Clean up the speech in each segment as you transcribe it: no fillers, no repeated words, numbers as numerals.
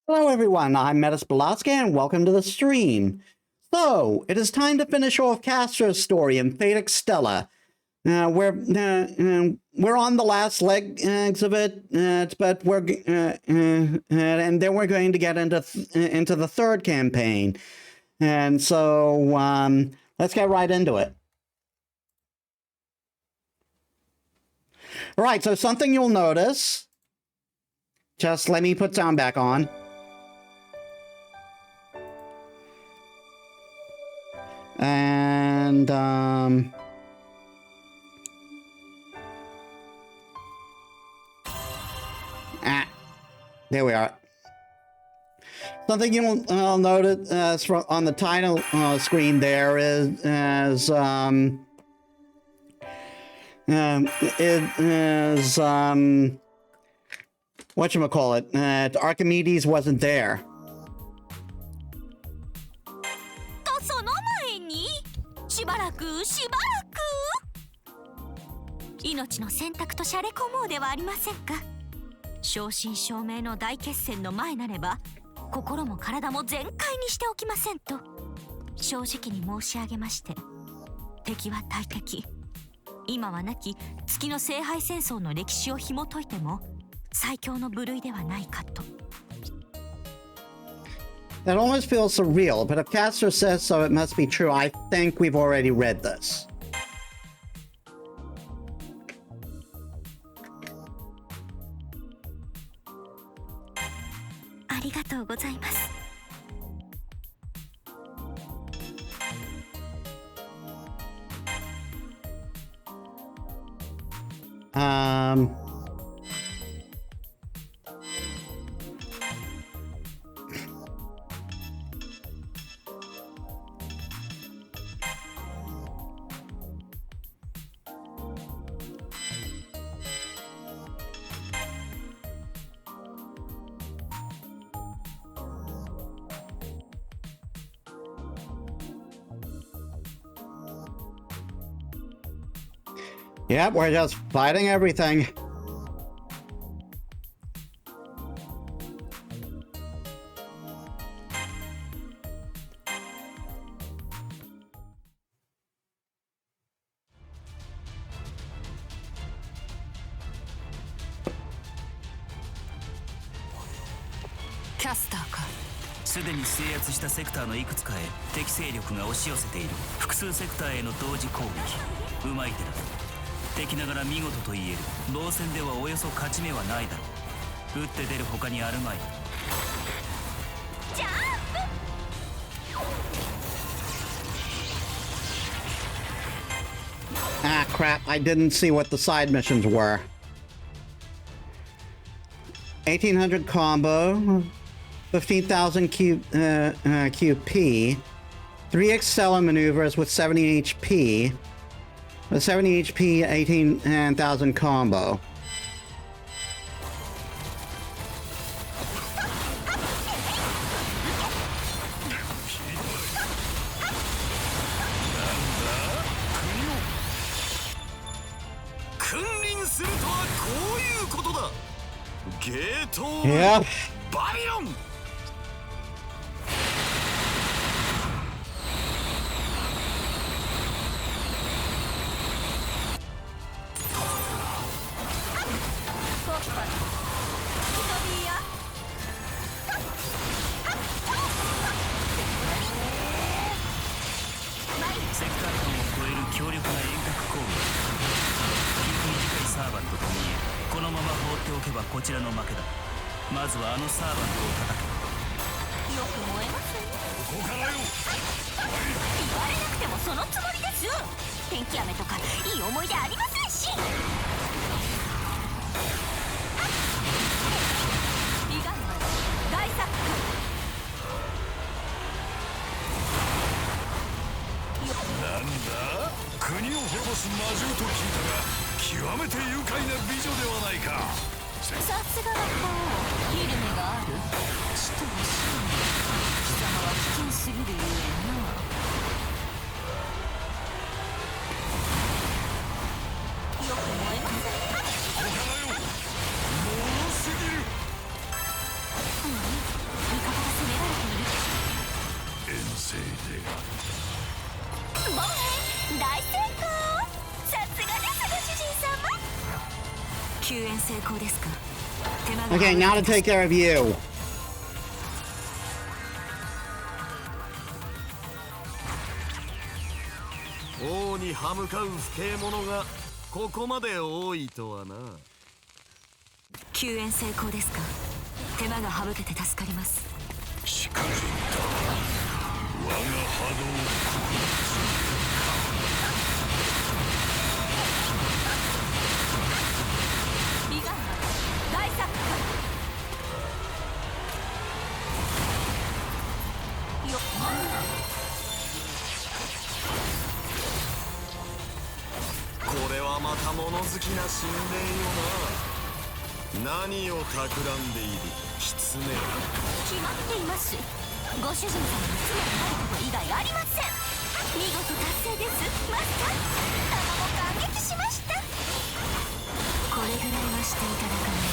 Hello everyone, I'm Metis Balaska and welcome to the stream. So, it is time to finish off Castro's story in Fate Extella. We're on the last legs of it, but and then we're going to get into the third campaign. And so, let's get right into it. All right, so something you'll notice. Just let me put sound back on. And there we are. Something you'll notice on the title screen there is whatchamacallit, Archimedes wasn't there. その前にしばらく命の選択とシャレ込もうではありませんか。正真正銘の大決戦の前なれば心も体も全開にしておきませんと正直に申し上げまして、敵は大敵、今はなき月の聖杯戦争の歴史を紐解いても最強の部類ではないかと。 That almost feels surreal, but if Castro says so, it must be true. I think we've already read this. ありがとうございます。 Yep, we're just fighting everything. Caster か。すでに制圧したセクターのいくつかへ敵勢力が押し寄せている。複数セクターへの同時攻撃。うまい手だ。 敵ながら見事と言える。防戦ではおよそ勝ち目はないだろう。打って出る他にあるまい。ジャンプ。 Ah, crap. I didn't see what the side missions were. 1800 combo, 15,000 QP, 3 Extella maneuvers with 70 HP, with 70 HP, 18,000 combo. Yep. 大成功。さすがですご主人様。救援成功ですか。手間が Okay, now to take care of you. 王に歯向かう不敬者がここまで多いとはな。救援成功ですか。手間が省けて助かります。しかし我が波動美顔大作家よっこれはまた物好きな神霊よな。何を企んでいる狐。決まっています。ご主人様の妻になること以外ありません。見事達成ですマスター。玉も感激しました。これぐらいはしていただかないと。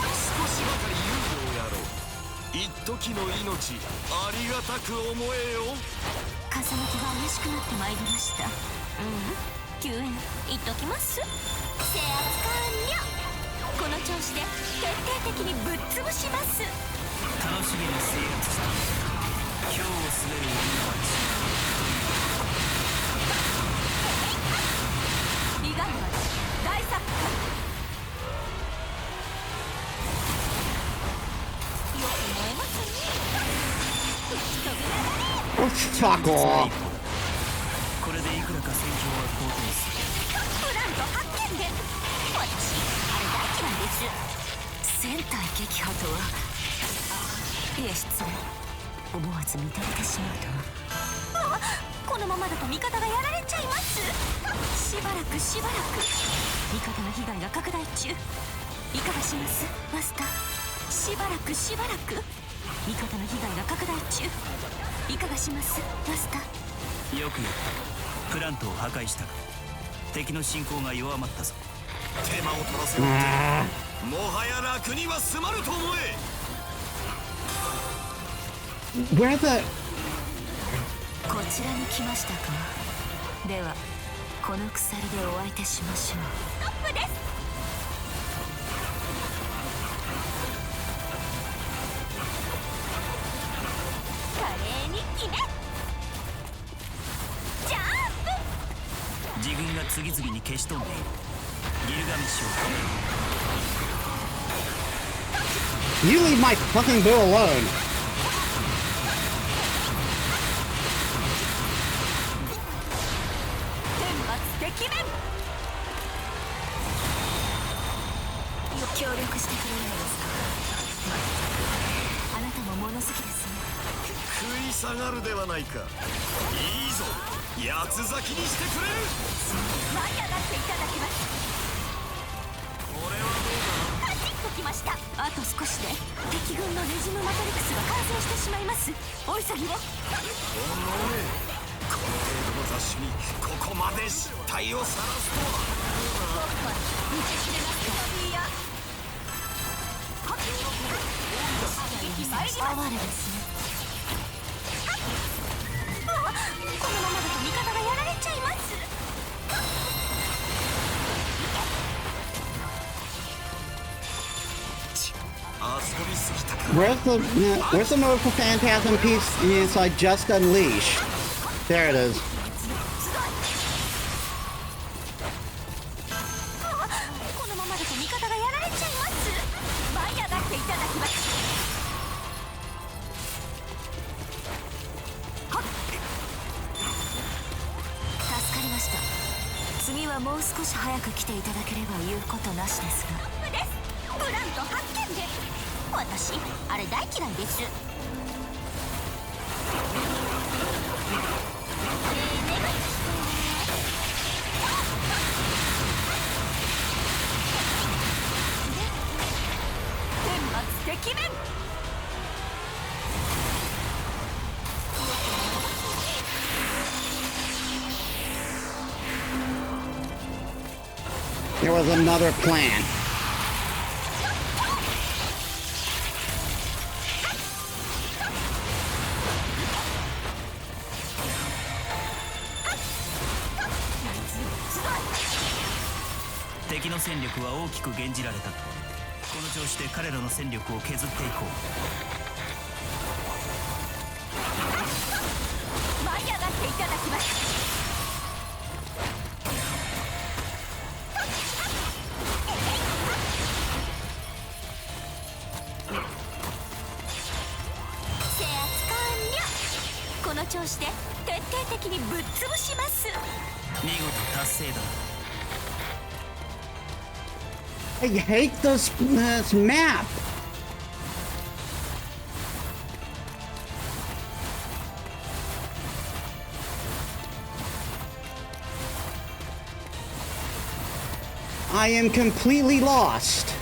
少しばかり猶予をやろう。一時の命ありがたく思えよ。風向きが怪しくなってまいりました。救援言っときます。制圧完了。この調子で徹底的にぶっ潰します。楽しげに制圧した。今日を滑る女は美顔は大作家。よく燃えますね。吹き飛びながら Fuck off. これでいくらか戦況は好転する。プラント発見で。私あれ大嫌いです。戦隊撃破とは。いえ失礼。思わず見とれてしまうとは。このままだと味方がやられちゃいます。しばらく味方の被害が拡大中。いかがしますマスター。しばらく味方の被害が拡大中。いかがしますマスター。よくやった。プラントを破壊したが敵の進行が弱まったぞ。手間を取らせろってもはや楽には済まぬと思え。 Where the... こちらに来ましたか。ではこの鎖でお相手しましょう。ストップです。華麗に決めジャンプ。自軍が次々に消し飛んでいる。ギルガメッシュを止める。 You leave my fucking boo alone. 天罰てきめん。協力してくれるのですか。あなたも物好きですね。食い下がるではないか。いいぞ八つ咲きにしてくれ。舞い上がっていただきます。これはどうだ。カチッときました。あと少しで敵軍のレジムマトリクスが完成してしまいます。お急ぎを。おのれこの程度の雑種にここまで失態をさらすとは。僕は打ち切れますか。いや哀れですね。このままだと味方がやられちゃいます。遊びすぎたか。 Where's the mode for Phantasm piece? Yes, I just unleashed. There it is. このままだと味方がやられちゃいます。舞い上がっていただきます。助かりました。次はもう少し早く来ていただければ言うことなしですが。プラント発見で。私あれ大嫌いです。天罰てきめん。There was another plan. 敵の戦力は大きく減じられた。この調子で彼らの戦力を削っていこう。舞い上がっていただきます。制圧完了。この調子で徹底的にぶっ潰します。見事達成だ。I hate this map. I am completely lost.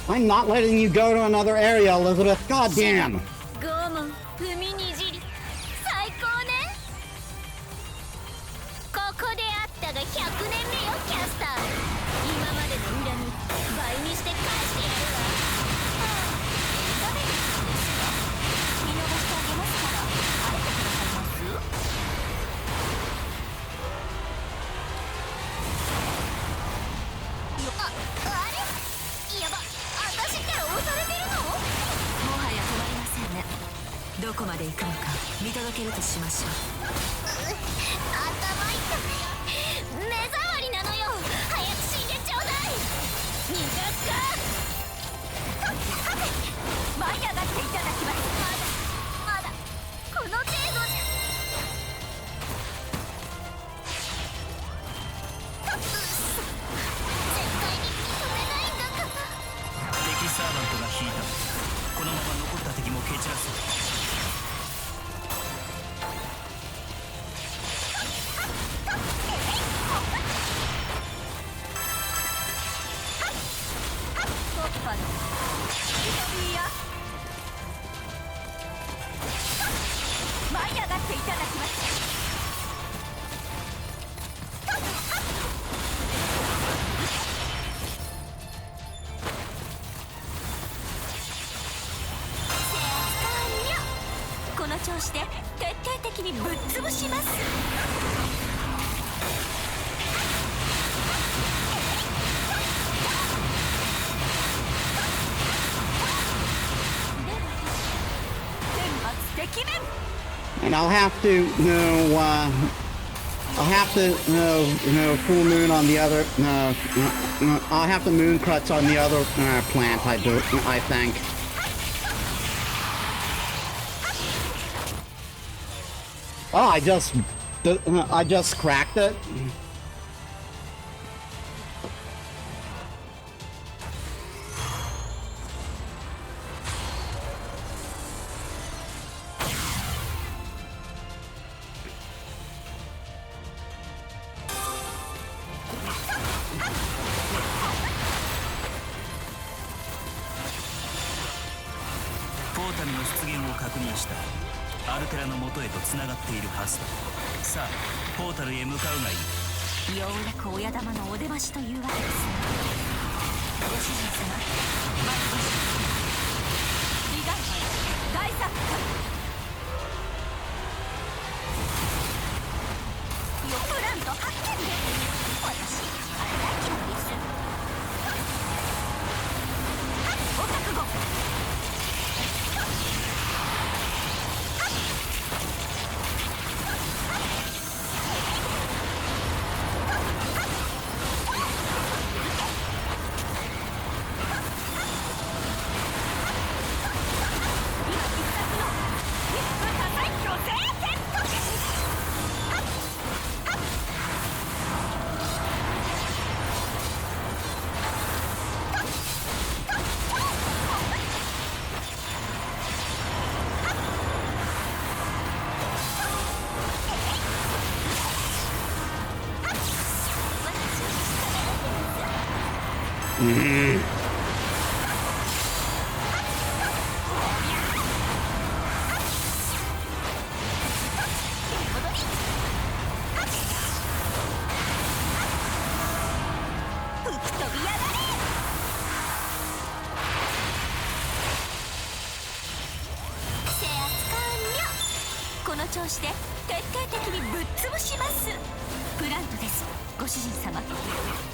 I'm not letting you go to another area, Elizabeth. God damn. 拷問踏みにじり最高ね。ここであったが100年目よキャスター。今までの恨み倍にして返してやるわ。ダメですが見逃してあげますから会えてくださいます。あれやば、私って押されてるの？もはや止まりませんね。どこまで行くのか見届けるとしましょう。頭痛い。目障りなのよ。早く死んでちょうだい。逃がすか。舞い上がっていただきます。まだこの程度じゃ。敵サーバントが引いた。このまま残った敵も蹴散らす。舞い上がっていただきます。この調子で徹底的にぶっ潰します。天罰敵面。 And I'll have to, I'll have to, full moon on the other, I'll have to moon cuts on the other plant, I think. Oh, I just cracked it.出現を確認した。アルテラの元へとつながっているはずだ。さあポータルへ向かうがいい。ようやく親玉のお出ましというわけです。ご主人様、参りましょう。被害者大作戦。よプラント発見です。私あれ大嫌いです。お覚悟。調子で徹底的にぶっ潰します。プラントです、ご主人様。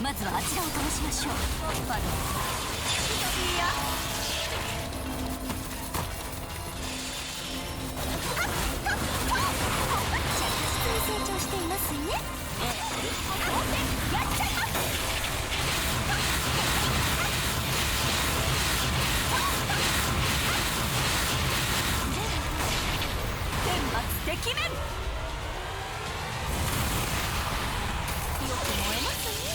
まずはあちらを倒しましょう。いや、成長していますね。やっちゃいます。天末てきめん。よく燃えますね。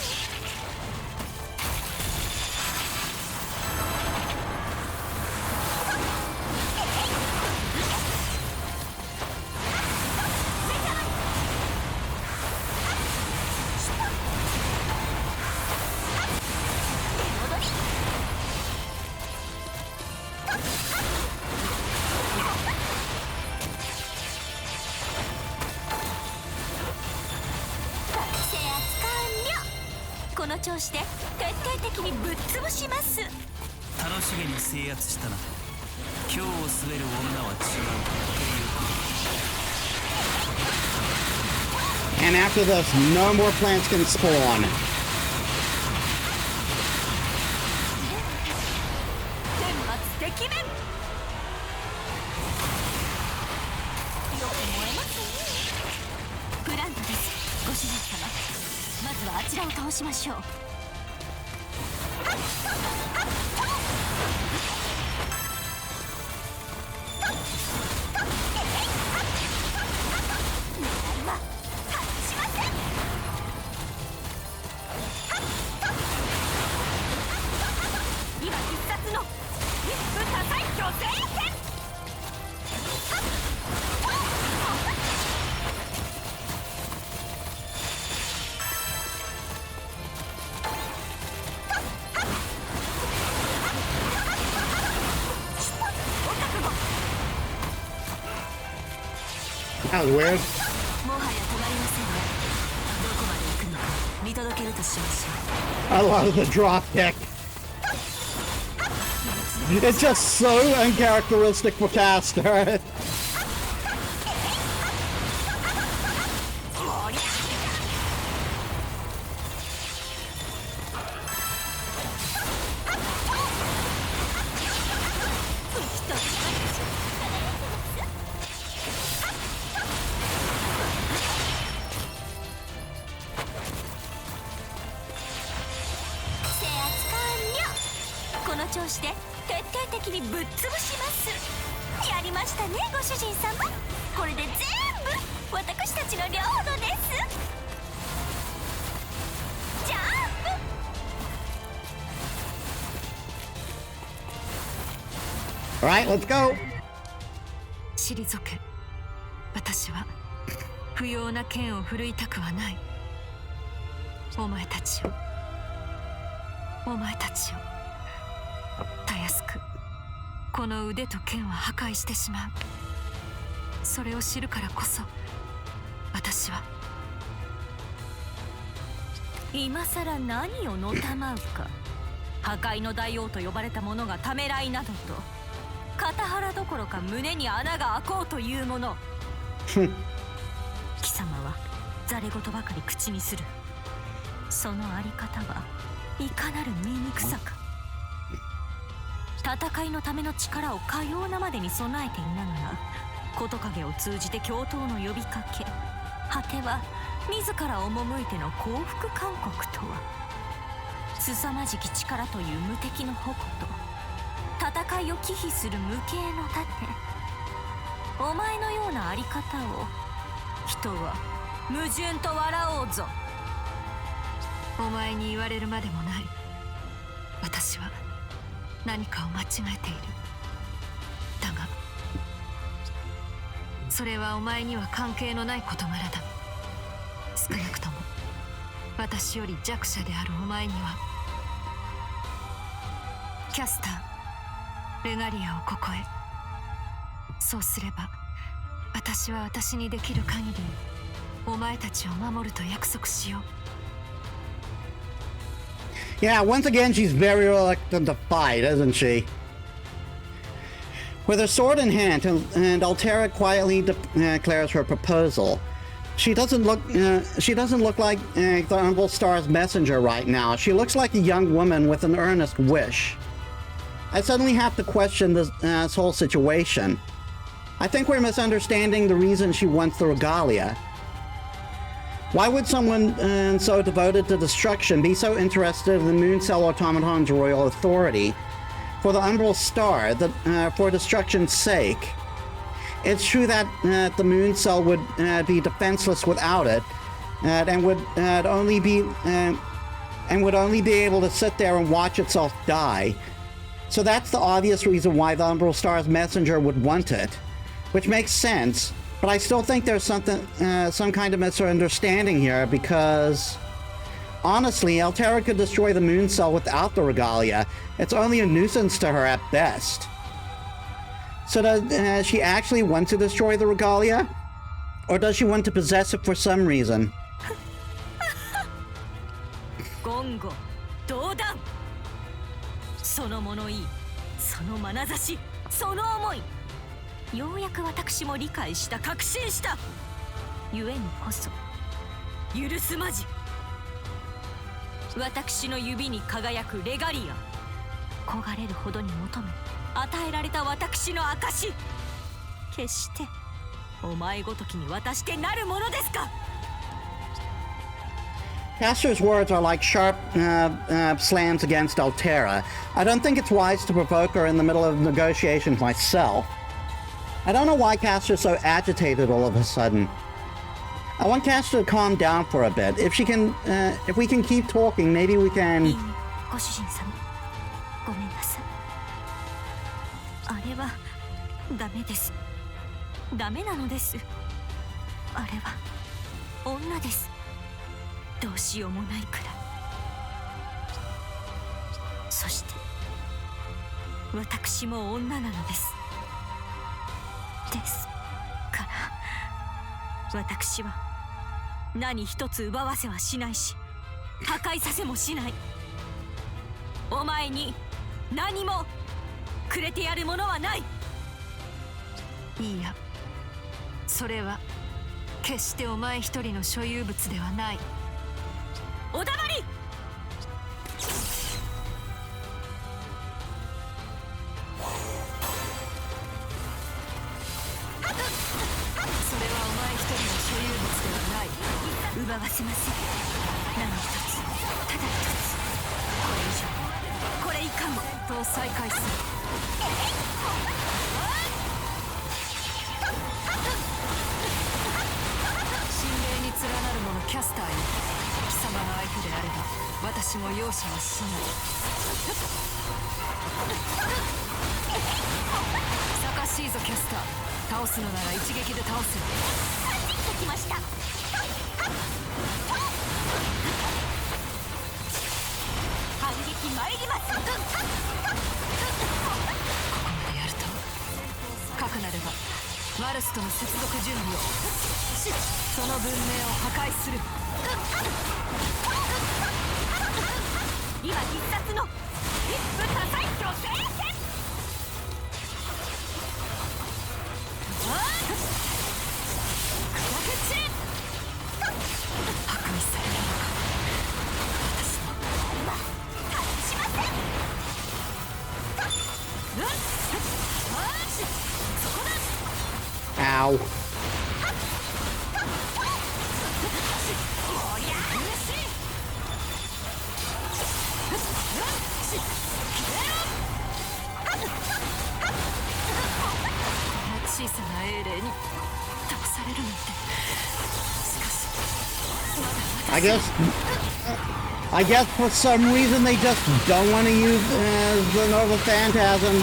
この調子で徹底的にぶっ潰します。楽しげに制圧したな。今日を滑る女は違うっていう And after this, no more plants can spawn. 天末てきめん。よく燃えますね。プラントです、ご主人様。まずはあちらを倒しましょう。今必殺の一夫多妻女性戦。That was weird. もはや止まりませんね。どこまで行くのか見届けるとしましょう。 I love the drop kick. It's just so uncharacteristic for Caster. この調子で徹底的にぶっ潰します。やりましたね、ご主人様。これで全部私たちの領土です。ジャンプ。 Alright, let's go. 退け。私は不要な剣を振るいたくはない。お前たちをたやすくこの腕と剣は破壊してしまう。それを知るからこそ私は。今さら何をのたまうか。破壊の大王と呼ばれた者がためらいなどと、肩腹どころか胸に穴が開こうというもの。貴様はざれ言ばかり口にする。そのあり方はいかなる醜さか。戦いのための力をかようなまでに備えていながら、事影を通じて共闘の呼びかけ、果ては自ら赴いての降伏勧告とは、凄まじき力という無敵の矛と戦いを忌避する無形の盾。お前のようなあり方を人は矛盾と笑おうぞ。お前に言われるまでもない。私は何かを間違えている。だがそれはお前には関係のない事柄だ。少なくとも私より弱者であるお前には。キャスター、レガリアをここへ。そうすれば私は私にできる限りお前たちを守ると約束しよう。Yeah, once again, she's very reluctant to fight, isn't she? With her sword in hand, and Altera quietly declares her proposal. She doesn't look like the Umbral Star's messenger right now. She looks like a young woman with an earnest wish. I suddenly have to question this whole situation. I think we're misunderstanding the reason she wants the regalia. Why would someone so devoted to destruction be so interested in the Moon Cell Automaton's royal authority? For the Umbral Star, for destruction's sake. It's true that the Moon Cell would be defenseless without it, and would only be able to sit there and watch itself die. So that's the obvious reason why the Umbral Star's messenger would want it, which makes sense. But I still think there's some kind of misunderstanding here, because honestly, Altera could destroy the Moon Cell without the regalia. It's only a nuisance to her at best. So does she actually want to destroy the regalia? Or does she want to possess it for some reason? Gongo, 同断。その物言い、その眼差し、その思い。ようやく私も理解した、確信した。ゆえにこそ、許すまじ。私の指に輝くレガリア。焦がれるほどに求め、与えられた私の証。決してお前ごときに渡してなるものですか。Caster's words are like sharp slams against Altera. I don't think it's wise to provoke her in the middle of negotiations myself. I don't know why Caster's so agitated all of a sudden. I want Caster to calm down for a bit. If we can keep talking, maybe we can... ご主人様、ごめんなさい。あれはダメです。ダメなのです。あれは女です。どうしようもないくらい。そして私も女なのです。ですから私は何一つ奪わせはしないし、破壊させもしない。お前に何もくれてやるものはない。いいや、それは決してお前一人の所有物ではない。おだまり。それはお前一人の所有物ではない。奪わせません。何一つ、ただ一つ。これ以上、これ以下も。と再開する。神霊に連なる者キャスターよ。貴様の相手であれば私も容赦はしない。忙しいぞキャスター。倒すのなら一撃で倒せ。できました。反撃参ります。ここまでやるとかくなればマルスとの接続準備を。その文明を破壊する。今必殺の一夫多妻巨聖戦。破壊されるのか。私もタッチしません。そこだ。Ow. おりゃうし。小さな英霊に倒されるなんて。しかしI guess for some reason they just don't want to use the Nova Phantasm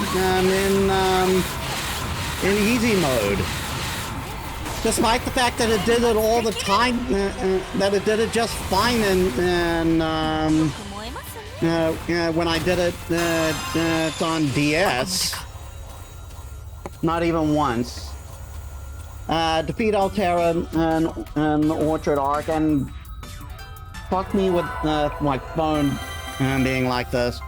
in easy mode. Despite the fact that it did it all the time, that it did it just fine when I did it on DS. Not even once. Defeat Altera and Orchard Arc, and fuck me with my phone being like this.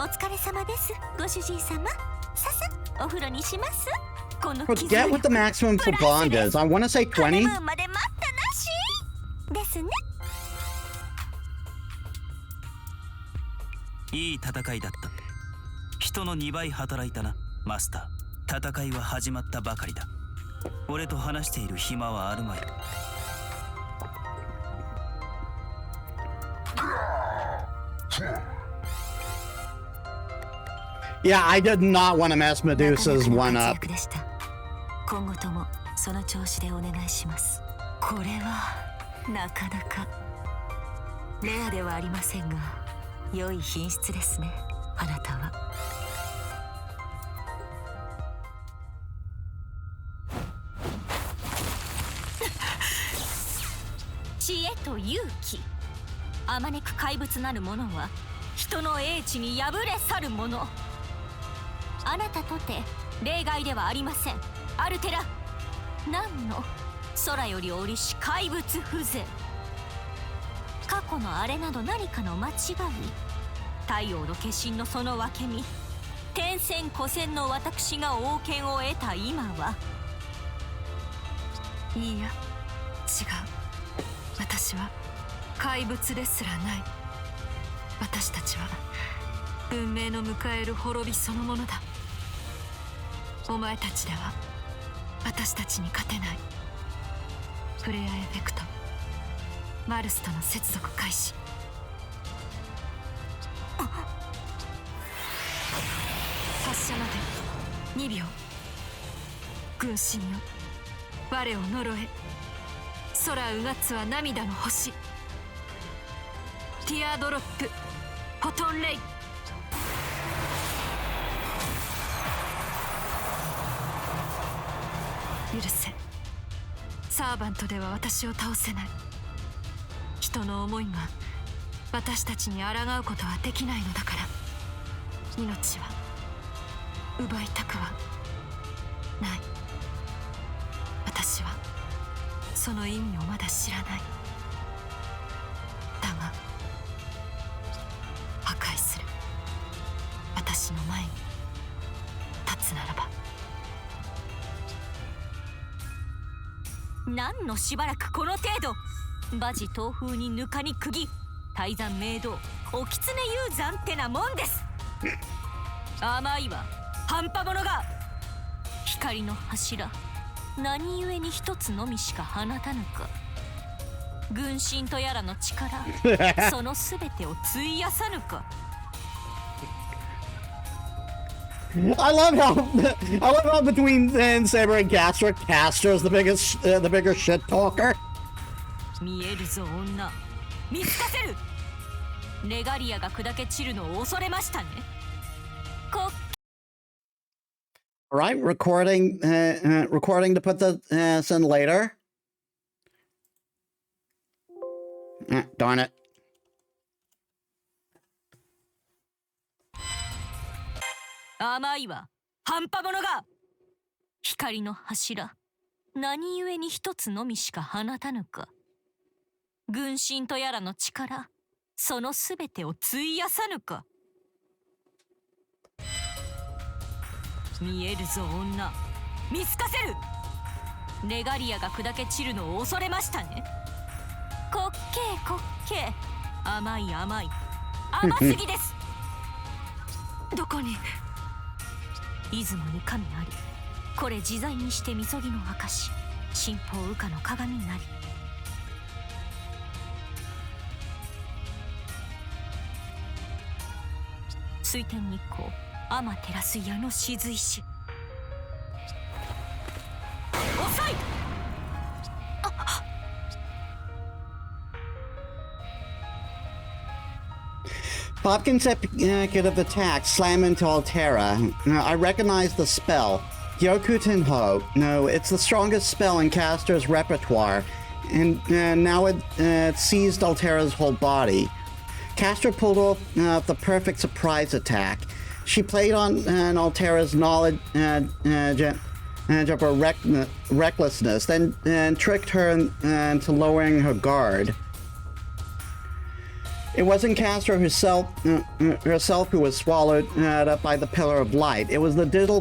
お疲れ様です、ご主人様。ささ、お風呂にします。この Forget what the maximum for bond is. I want to say ハネ 20. ムーンまで待ったなしですね。いい戦いだった。人の2倍働いたな、マスター。戦いは始まったばかりだ。俺と話している暇はあるまい。Yeah, I did not want to mess Medusa's one なかな up. かの活躍でした。今後ともその調子でお願いします。これはなかなかレアではありませんが、良い品質ですね、あなたは。知恵と勇気、あまねく怪物なる者は人の英知に敗れ去る者。あなたとて例外ではありません、アルテラ。何の空より降りし怪物風情。過去のあれなど何かの間違い。太陽の化身のその分け身、天戦古戦の私が王権を得た今は。いいや、違う。私は怪物ですらない。私たちは文明の迎える滅びそのものだ。お前たちでは私たちに勝てない。プレイヤーエフェクト、マルスとの接続開始。発射まで2秒。軍神よ、我を呪え。空うがつは涙の星。ティアドロップ、フォトンレイ。許せ。サーバントでは私を倒せない。人の思いが私たちに抗うことはできないのだから。命は奪いたくはない。私はその意味をまだ知らない。だが破壊する。私の前に立つならば。何のしばらくこの程度。馬事東風にぬかに釘、大山明道、お狐雄山ってなもんです。甘いわ、半端者が。光の柱、何故に一つのみしか放たぬか。軍神とやらの力、そのすべてを費やさぬか。I love how between Saber and Castor, Castor is the bigger shit talker. 見えるぞ女、見つかせる。レガリアが砕け散るのを恐れましたね。All right, recording to put this in later. Darn it. 甘いわ、半端者が。光の柱、何故に一つのみしか放たぬか。軍神とやらの力、そのすべてを費やさぬか。見えるぞ女、見つかせる。レガリアが砕け散るのを恐れましたね。こっけーこっけー、甘い甘い、甘すぎです。どこに。出雲に神あり、これ自在にしてみそぎの証、神宝羽化の鏡なり。水天日光、天照矢の雫石。遅い。Pop consecutive attacks slam into Altera. I recognize the spell. Hyokuten Ho. No, it's the strongest spell in Castor's repertoire, and now it seized Altera's whole body. Castor pulled off the perfect surprise attack. She played on Altera's knowledge of her recklessness, then tricked her into lowering her guard. It wasn't Castro herself who was swallowed up by the pillar of light. It was the digital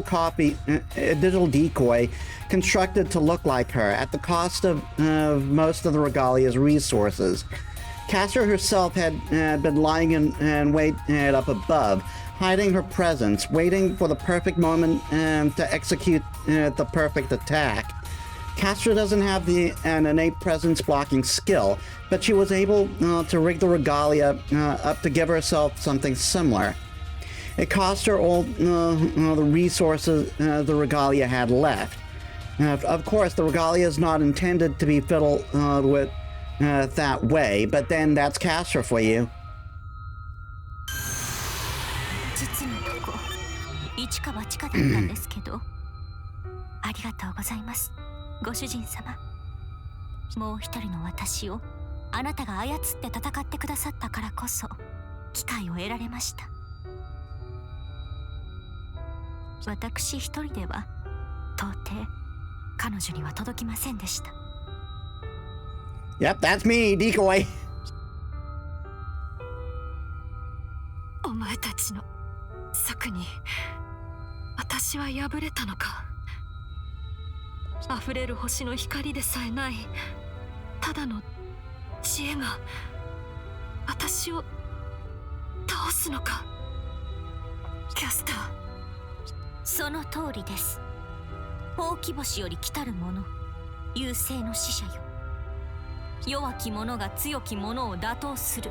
decoy constructed to look like her at the cost of most of the Regalia's resources. Castro herself had been lying in wait up above, hiding her presence, waiting for the perfect moment to execute the perfect attack. Castro doesn't have an innate presence blocking skill, but she was able to rig the Regalia up to give herself something similar. It cost her all the resources the Regalia had left. Of course, the Regalia is not intended to be fiddled with that way, but then that's Castro for you. 実のとこ一か八かだったんですけどありがとうございますご主人様。もう一人の私をあなたが操って戦ってくださったからこそ機会を得られました。私一人では到底彼女には届きませんでした。 Yep, that's me, decoy. お前たちの策に私は敗れたのか。溢れる星の光でさえないただの知恵が私を倒すのか。キャスター。その通りです。ほうき星より来たる者、優勢の使者よ。弱き者が強き者を打倒する。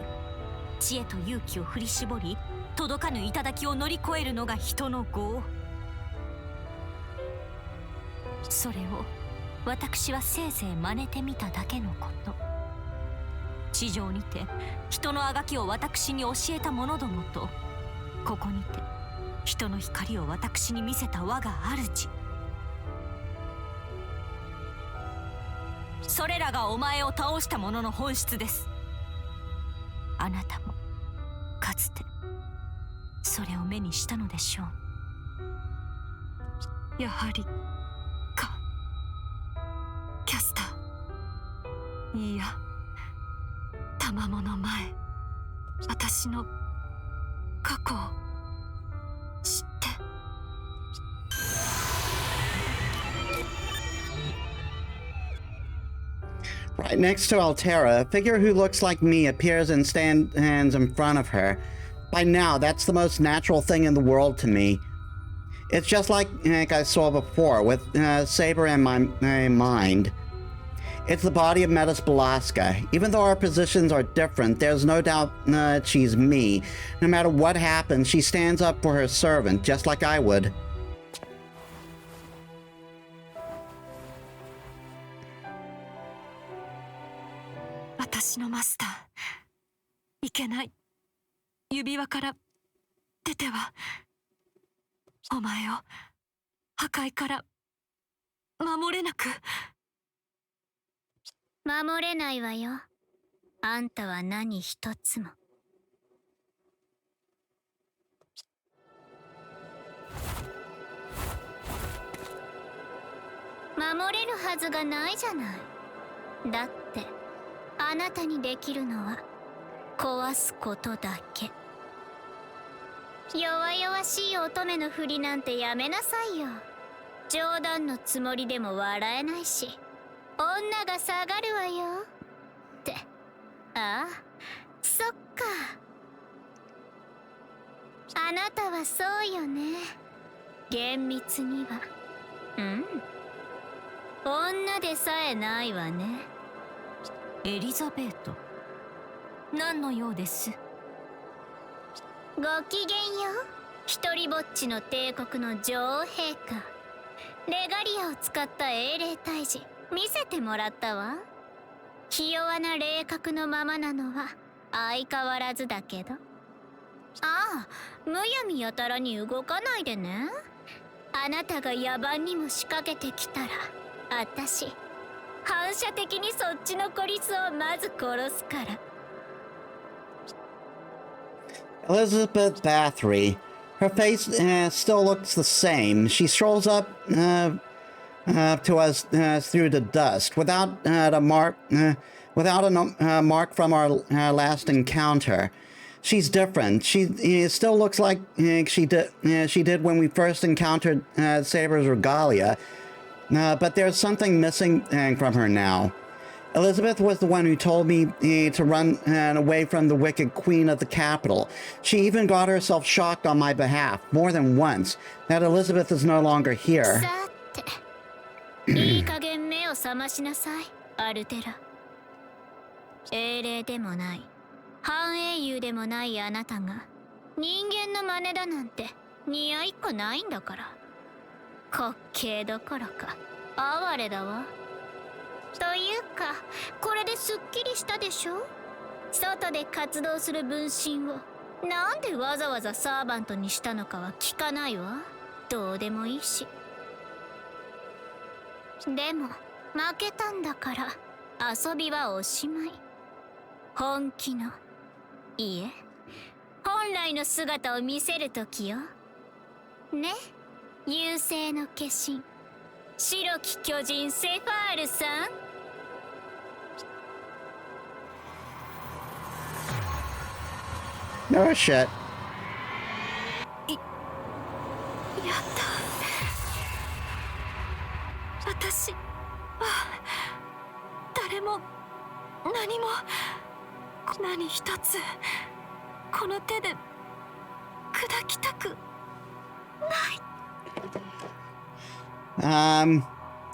知恵と勇気を振り絞り、届かぬ頂を乗り越えるのが人の業。それを私はせいぜい真似てみただけのこと。地上にて人のあがきを私に教えた者どもと、ここにて人の光を私に見せた我が主。それらがお前を倒した者の本質です。あなたもかつてそれを目にしたのでしょう。やはりかキャスター。いいや賜物前私の過去を知って。 Right next to Altera, a figure who looks like me appears and stands in front of her. By now, that's the most natural thing in the world to me. It's just like I saw before, with Saber in my mind. It's the body of Metis Balaska. Even though our positions are different, there's no doubt she's me. No matter what happens, she stands up for her servant, just like I would. 私のマスター、いけない。指輪から出てはお前を破壊から守れなく。守れないわよ。あんたは何一つも。守れるはずがないじゃない。だってあなたにできるのは壊すことだけ。弱々しい乙女のふりなんてやめなさいよ。冗談のつもりでも笑えないし、女が下がるわよ。って、ああ、そっか。あなたはそうよね。厳密には。うん。女でさえないわね。エリザベート。何のようです？ごきげんよう。一人ぼっちの帝国の女王陛下。レガリアを使った英霊退治見せてもらったわ。ひ弱な霊格のままなのは相変わらずだけど。ああ、むやみやたらに動かないでね。あなたが野蛮にも仕掛けてきたら、あたし反射的にそっちの孤立をまず殺すから。Elizabeth Bathory. Her face still looks the same. She strolls up to us through the dust without a without a mark from our last encounter. She's different. She still looks like she did when we first encountered Saber's regalia, but there's something missing from her now. Elizabeth was the one who told me to run away from the wicked queen of the capital. She even got herself shocked on my behalf more than once that Elizabeth is no longer here. いい加減目を覚ましなさい、アルテラ。英霊でもない、半英雄でもないあなたが人間の真似だなんて似合いっこないんだから。滑稽どころか哀れだわ。というか、これですっきりしたでしょ。外で活動する分身をなんでわざわざサーバントにしたのかは聞かないわ。どうでもいいし。でも負けたんだから遊びはおしまい。本気の、いえ本来の姿を見せる時よね。優勢の化身、白き巨人セファールさん。No shit. やった。私は誰も何も何一つこの手で砕きたくない。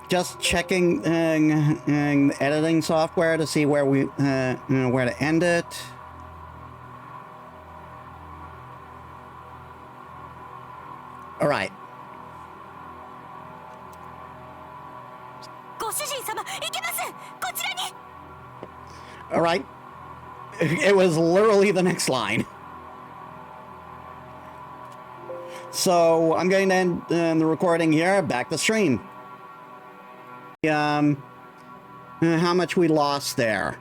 Just checking editing software to see where where to end it. All right. ご主人様、いけます。こちらに。All right. It was literally the next line. So I'm going to end the recording here. Back to stream. How much we lost there.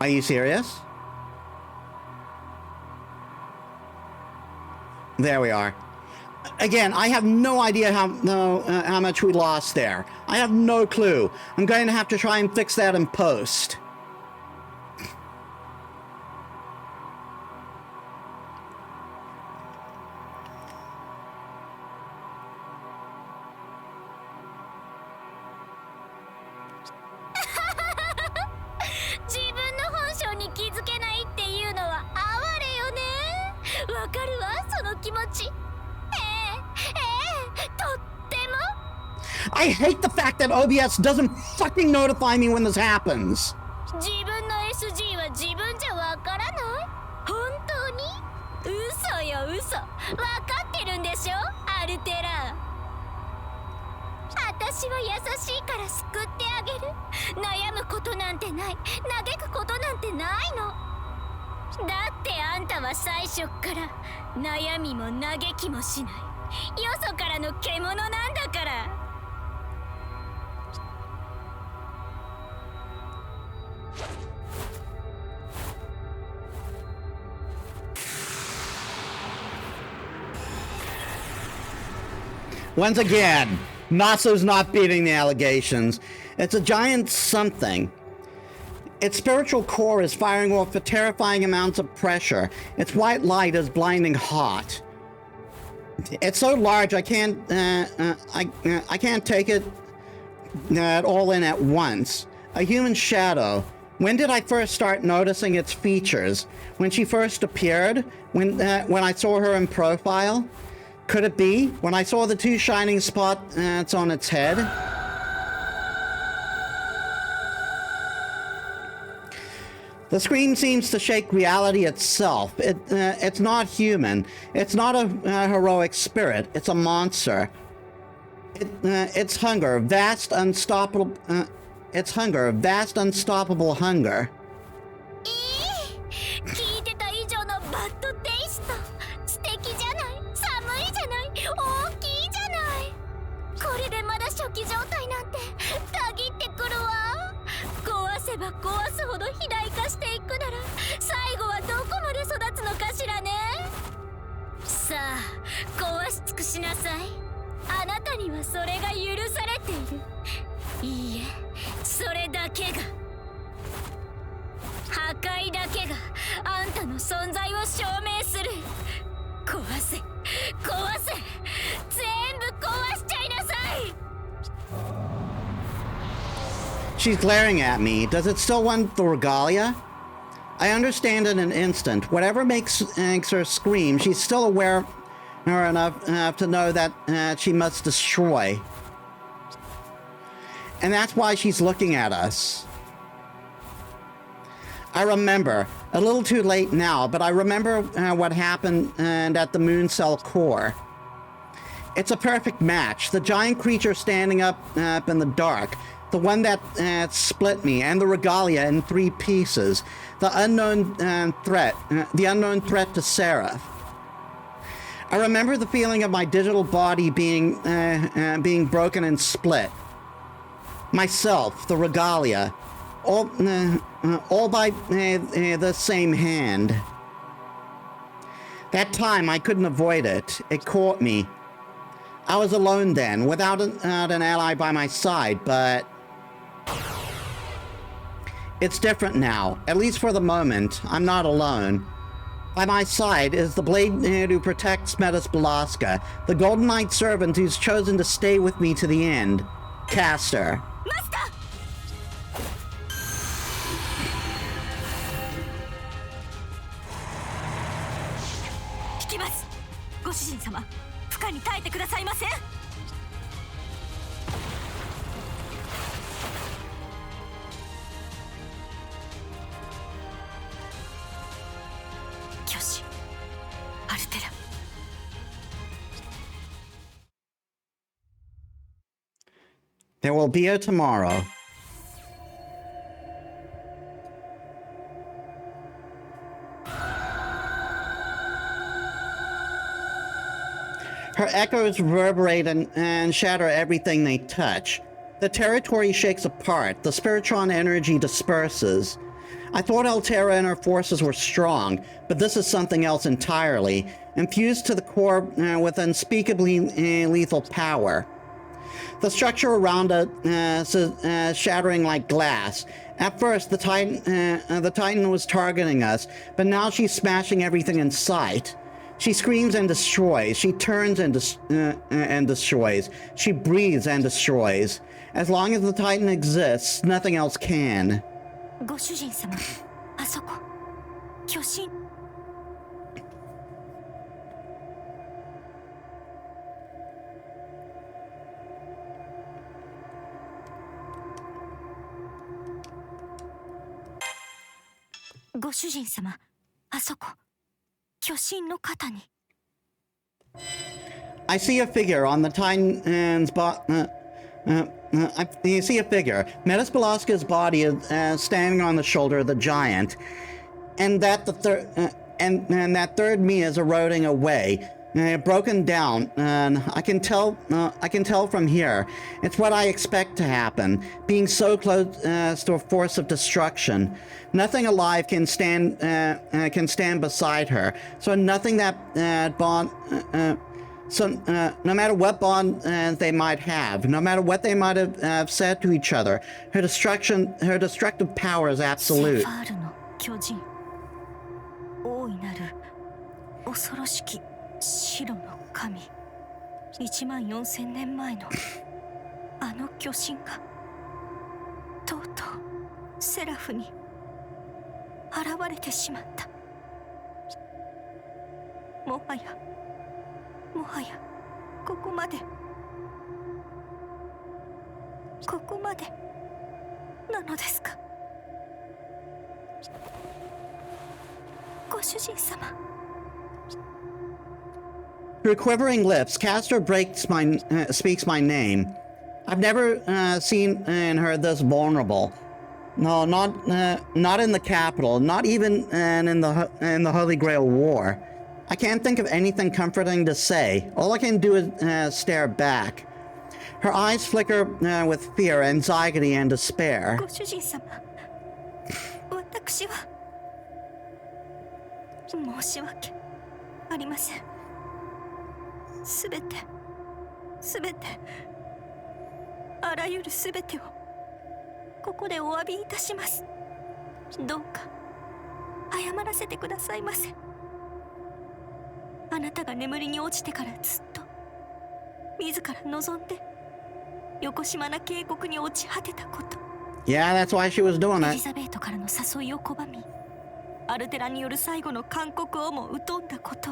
Are you serious? There we are. Again, I have no idea how much we lost there. I have no clue. I'm going to have to try and fix that in post. I hate the fact that OBS doesn't fucking notify me when this happens. 自分の SG は自分じゃわからない？本当に？嘘よ嘘。わかってるんでしょ？アルテラ。私は優しいから救ってあげる。悩むことなんてない。嘆くことなんてないの。だってあんたは最初から悩みも嘆きもしない。よそからの獣なんだから。Once again, Nasu's not beating the allegations. It's a giant something. Its spiritual core is firing off terrifying amounts of pressure. Its white light is blinding hot. It's so large I can't take it all in at once. A human shadow. When did I first start noticing its features? When she first appeared? When I saw her in profile? Could it be when I saw the two shining spots on its head? The scream seems to shake reality itself. It's not human. It's not a heroic spirit. It's a monster. It's hunger, vast, unstoppable. It's hunger, vast, unstoppable hunger. 聞いてた以上のバッドテイスト。素敵じゃない。寒いじゃない。大きいじゃない。これでまだ初期状態なんてたぎってくるわ。壊せば壊すほど肥大化していくなら最後はどこまで育つのかしらね。さあ壊し尽くしなさい。あなたにはそれが許されている。いいえ、それだけが、破壊だけがあんたの存在を証明する。壊せ、壊せ、全部壊しちゃいなさい。 She's glaring at me. Does it still want the regalia? I understand in an instant. Whatever makes her scream, she's still aware enough to know that she must destroy. And that's why she's looking at us. I remember, a little too late now, but I remember what happened at the moon cell core. It's a perfect match. The giant creature standing up in the dark, the one that split me, and the regalia in 3 pieces. The unknown threat to Seraph. I remember the feeling of my digital body being broken and split. Myself, the regalia, all by the same hand. That time I couldn't avoid it. It caught me. I was alone then, without an ally by my side, but it's different now, at least for the moment. I'm not alone. By my side is the blade who protects Metis Balaska, the Golden Knight servant who's chosen to stay with me to the end. Caster. Master! 引きます。ご主人様、負荷に耐えてくださいません。巨神アルテラ。There will be a tomorrow. Her echoes reverberate and shatter everything they touch. The territory shakes apart. The Spiritron energy disperses. I thought Altera and her forces were strong, but this is something else entirely, infused to the core with unspeakably lethal power. The structure around us is shattering like glass. At first, the Titan was targeting us, but now she's smashing everything in sight. She screams and destroys. She turns and destroys. She breathes and destroys. As long as the Titan exists, nothing else can. ご主人様、あそこ、巨神。ご主人様、あそこ、巨神の肩に。I see a figure on the Titan's you see a figure. Metis Balaska's body is standing on the shoulder of the giant, and that that third me is eroding away, broken down. And I can tell from here. It's what I expect to happen. Being so close to a force of destruction, nothing alive can stand beside her. So nothing that bond. So no matter what bond they might have, no matter what they might have said to each other, her destructive power is absolute. セファールの巨人、大いなる恐ろしき白の神、14000年前のあの巨神がとうとうセラフに現れてしまった。もはやここまでなのですか、ご主人様。 Through quivering lips, Castor speaks my name. I've never seen and heard this vulnerable. No, not in the capital, not even in the Holy Grail War. I can't think of anything comforting to say. All I can do is stare back. Her eyes flicker with fear, anxiety, and despair. ご主人様、私は申し訳ありません。すべてすべて、あらゆるすべてをここでお詫びいたします。どうか謝らせてくださいませ。あなたが眠りに落ちてからずっと自ら望んでよこしまな渓谷に落ち果てたこと、Yeah, that's why she was doing エリ it. ザベートからの誘いを拒み、アルテラによる最後の勧告をも疎んだこと、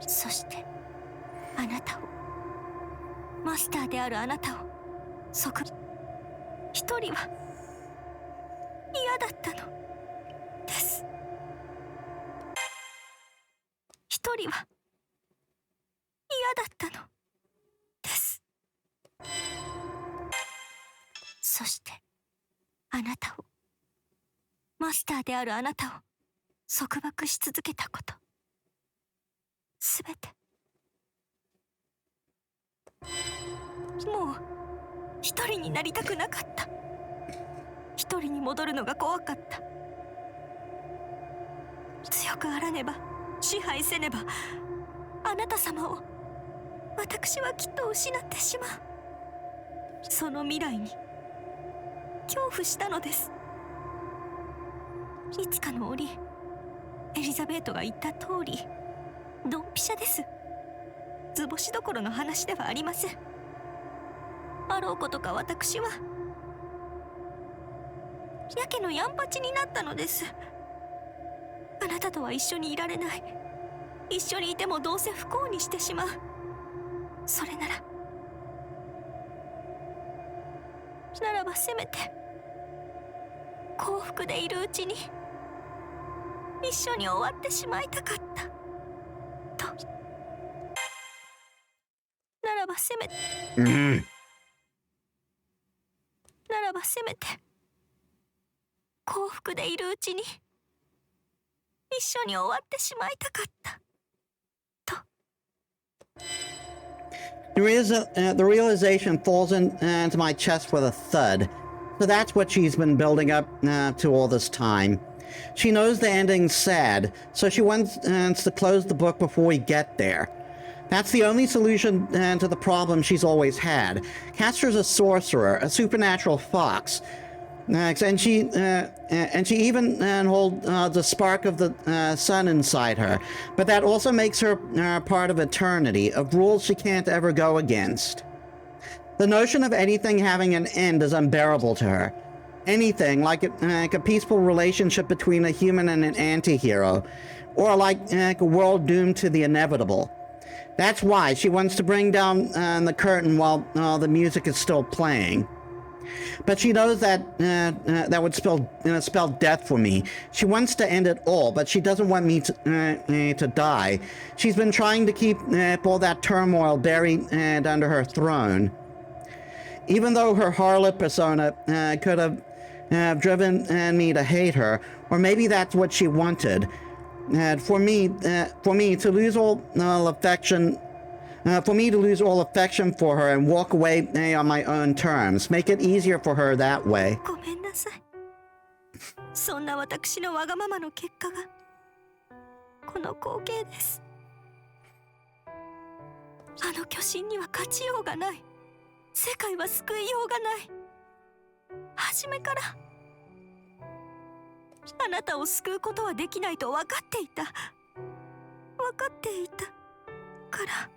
そしてあなたを、マスターであるあなたを一人は嫌だったのです。一人は嫌だったのです。そしてあなたを、マスターであるあなたを束縛し続けたこと、すべてもう一人になりたくなかった。一人に戻るのが怖かった。強くあらねば、支配せねば、あなた様を私はきっと失ってしまう。その未来に恐怖したのです。いつかの折、エリザベートが言った通り、ドンピシャです。図星どころの話ではありません。あろうことか私はやけのやんぱちになったのです。あなたとは一緒にいられない。一緒にいてもどうせ不幸にしてしまう。それならばせめて幸福でいるうちに一緒に終わってしまいたかったと。ならばせめて、ならばせめて幸福でいるうちに一緒に終わってしまいたかったと。The realization falls into my chest with a thud. So that's what she's been building up to all this time. She knows the ending's sad, so she wants to close the book before we get there. That's the only solution to the problem she's always had. Castor's a sorcerer, a supernatural fox. And she even holds the spark of the sun inside her. But that also makes her part of eternity, of rules she can't ever go against. The notion of anything having an end is unbearable to her. Anything, like a peaceful relationship between a human and an anti-hero, or like a world doomed to the inevitable. That's why she wants to bring down the curtain while the music is still playing. But she knows that that would spell death for me. She wants to end it all, but she doesn't want me to die. She's been trying to keep all that turmoil buried under her throne. Even though her harlot persona could have driven me to hate her, or maybe that's what she wanted. For me to lose all affection. For me to lose all affection for her and walk away on my own terms. Make it easier for her that way. ごめんなさい。そんな私のわがままの結果がこの光景です。あの巨神には勝ちようがない。世界は救いようがない。初めからあなたを救うことはできないと分かっていた。分かっていたから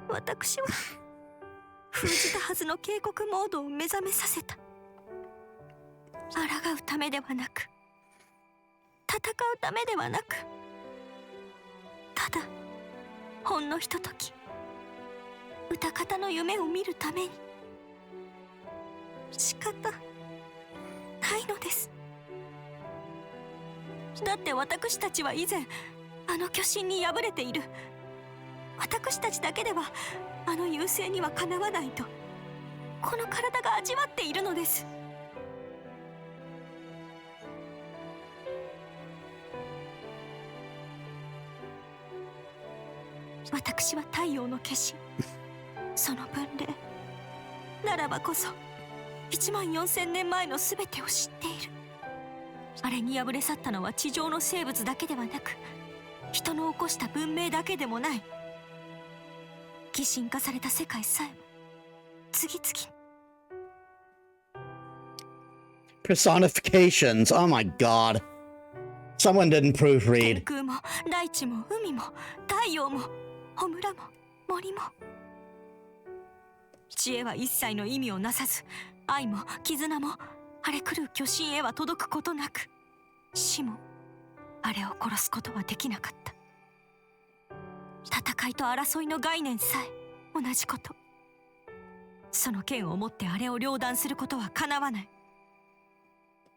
私は封じたはずの警告モードを目覚めさせた。抗うためではなく、戦うためではなく、ただほんのひととき歌方の夢を見るために。仕方ないのです。だって私たちは以前あの巨神に敗れている。私たちだけではあの優勢にはかなわないとこの体が味わっているのです。私は太陽の化身、その分霊ならばこそ14000年前の全てを知っている。あれに敗れ去ったのは地上の生物だけではなく、人の起こした文明だけでもない。擬神化された世界さえも次々 Personifications. Oh my god. Someone didn't 天 proofread. 空も大地も海も太陽も穂村も森も知恵は一切の意味をなさず、愛も絆も荒れ狂う巨神へは届くことなく、死もあれを殺すことはできなかった。戦いと争いの概念さえ同じこと。その剣を持ってあれを両断することはかなわない。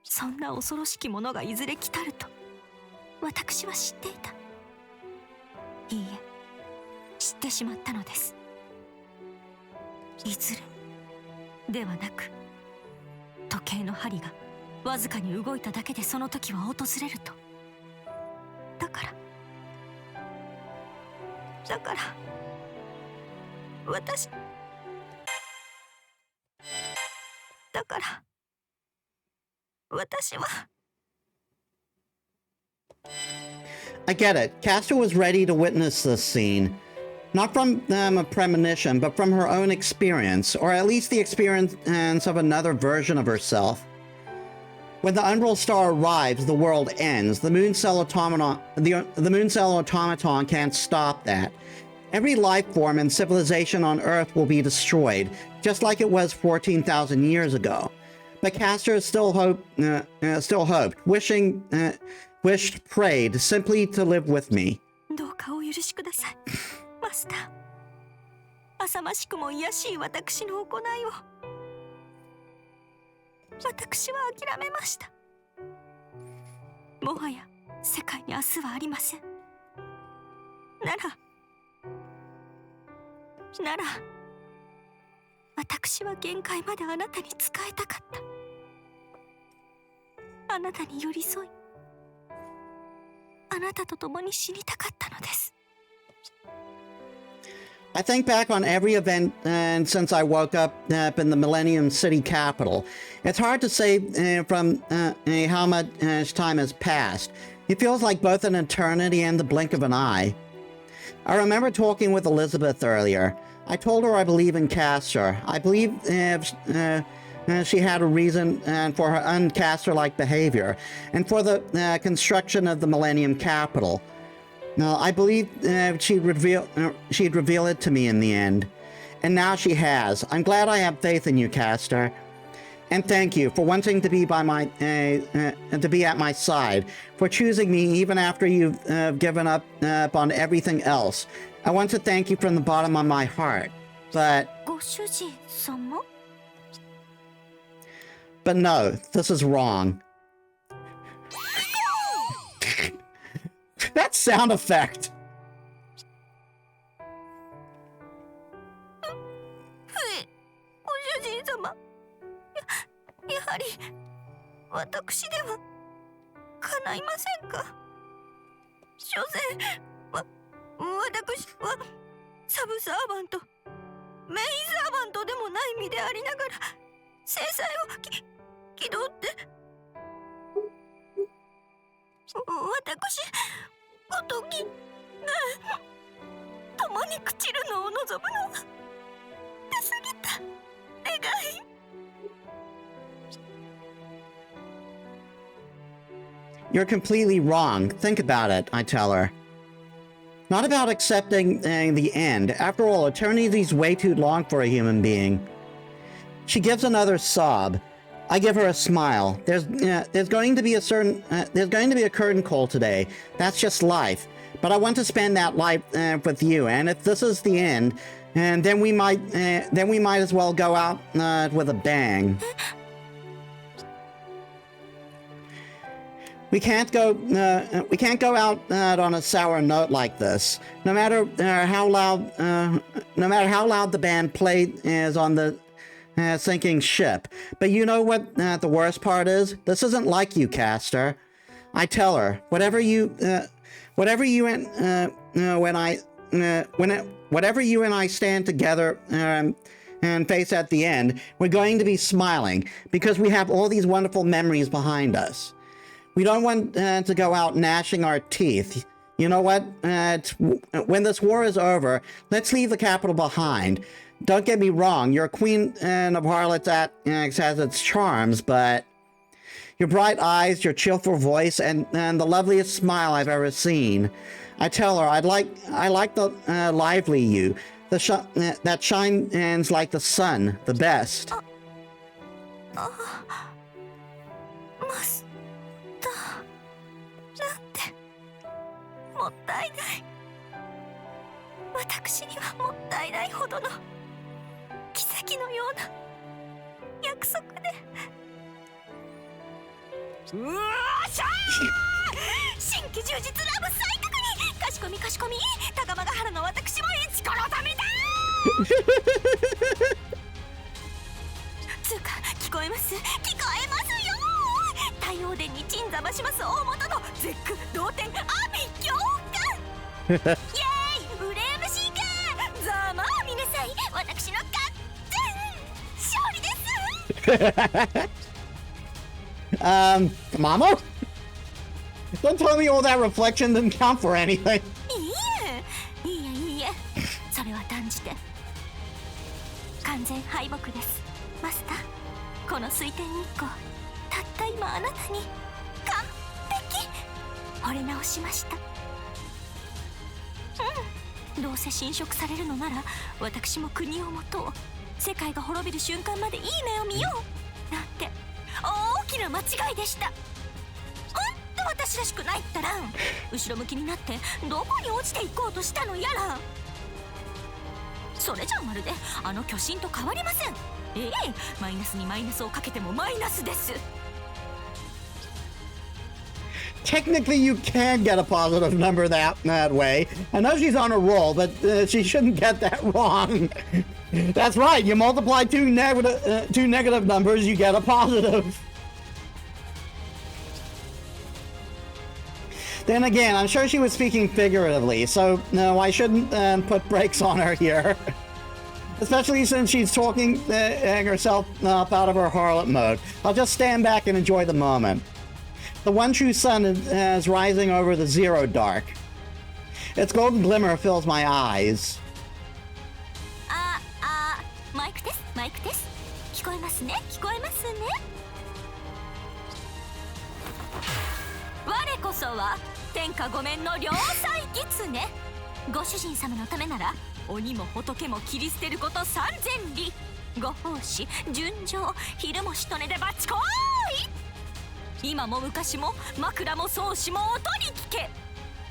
そんな恐ろしきものがいずれ来たると私は知っていた。いいえ、知ってしまったのです。いずれではなく、時計の針がわずかに動いただけでその時は訪れると。だから私は I get it. Castor was ready to witness this scene. Not from a premonition, but from her own experience, or at least the experience of another version of herself. When the Unreal Star arrives, the world ends. The Moon Cell Automaton can't stop that. Every life form and civilization on Earth will be destroyed, just like it was 14,000 years ago. But Castor still hoped, prayed, simply to live with me. どうかお許しください、マスター。浅ましくも卑しい私の行いを私は諦めました。もはや世界に明日はありません。なら私は限界まであなたに仕えたかった。あなたに寄り添い、あなたと共に死にたかったのです。I think back on every event since I woke up in the Millennium City capital. It's hard to say from how much time has passed. It feels like both an eternity and the blink of an eye. I remember talking with Elizabeth earlier. I told her I believe in Castor. I believe she had a reason for her un-Castor-like behavior and for the construction of the Millennium Capital. Now, I believe she'd reveal it to me in the end. And now she has. I'm glad I have faith in you, Castor. And thank you for wanting to be at my side, for choosing me even after you've given up on everything else. I want to thank you from the bottom of my heart. But ご主人様? But no, this is wrong. That sound effect. ご主人様。やはり私では叶いませんか。所詮私はサブサーバント、メインサーバントでもない身でありながら制裁を気取って私ごときが共に朽ちるのを望むのは出すぎた願い。You're completely wrong. Think about it, I tell her. Not about accepting the end. After all, eternity's way too long for a human being. She gives another sob. I give her a smile. There's going to be a curtain call today. That's just life. But I want to spend that life with you. And if this is the end, then we might as well go out with a bang. We can't go out on a sour note like this. No matter how loud the band is on the sinking ship. But you know what the worst part is? This isn't like you, Castor. I tell her, whatever you and I stand together and face at the end, we're going to be smiling because we have all these wonderful memories behind us. We don't want to go out gnashing our teeth. You know what? When this war is over, let's leave the capital behind. Don't get me wrong, your queen of harlots has its charms, but your bright eyes, your cheerful voice, and the loveliest smile I've ever seen. I tell her I like the lively you, that shines like the sun, the best. マスターなんてもったいない。私にはもったいないほどの奇跡のような約束で。うわーしゃー新規充実ラブ最高にかしこみかしこみ高間ヶ原の私も一このためだつうか聞こえますよ太陽殿に鎮座まします大元の絶句同点阿鼻教官イエーイうらやましいかざまあみなさい私の勝利です Mama? Don't tell me all that reflection didn't count for anything. いいえそれは断じて完全敗北ですマスター。この水天日光たった今あなたに完璧惚れ直しました。どうせ侵食されるのなら私も国を持とう。世界が滅びる瞬間までいい目を見ようなんて大きな間違いでした。ほんと私らしくないったら後ろ向きになってどこに落ちていこうとしたのやら。それじゃまるであの巨神と変わりません。マイナスにマイナスをかけてもマイナスです。 Technically, you can get a positive number that way. I know she's on a roll, but she shouldn't get that wrong. That's right. You multiply two negative numbers, you get a positive. Then again, I'm sure she was speaking figuratively, so no, I shouldn't put brakes on her here. Especially since she's talking herself up out of her harlot mode. I'll just stand back and enjoy the moment. The one true sun is rising over the zero dark. Its golden glimmer fills my eyes. マイクです。聞こえますね。我こそは天下御免の良妻狐。ご主人様のためなら鬼も仏も切り捨てること3000里。ご奉仕純情昼もしとねでバチコーイ。今も昔も枕も宗師も音に聞け。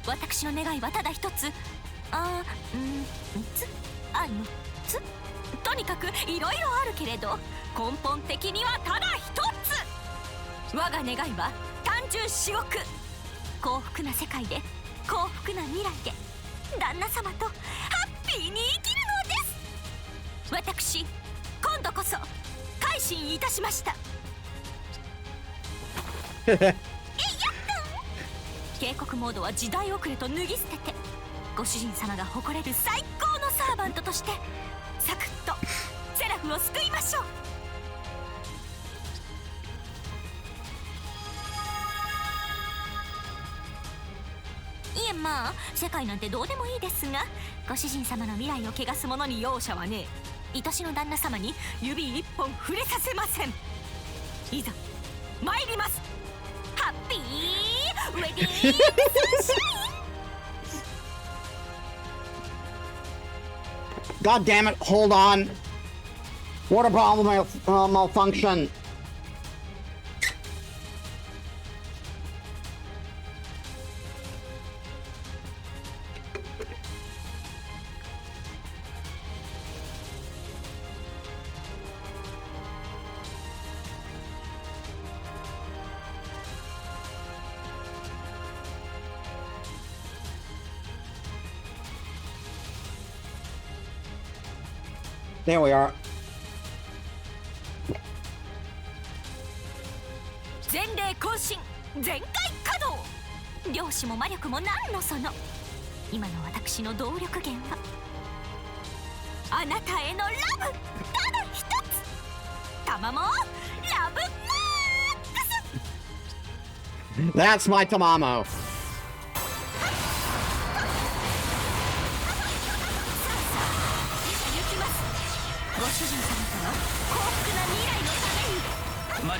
私の願いはただ一つ。6つとにかくいろいろあるけれど根本的にはただ一つ。我が願いは単純至極。幸福な世界で幸福な未来で旦那様とハッピーに生きるのです。私今度こそ改心いたしました。やった警告モードは時代遅れと脱ぎ捨ててご主人様が誇れる最高のサーバントとしてサクッとセラフを救いましょう。いえまあ世界なんてどうでもいいですがご主人様の未来を汚す者に容赦はねえ。愛しの旦那様に指一本触れさせません。いざ参ります。ハッピーウェディングサンシャイン。God damn it, hold on. Water bottle malfunction. There we are. 全霊更新全開稼働。量子も魔力も何のその。今の私の動力源はあなたへのラブただ一つ。玉もラブマックス。 That's my Tamamo.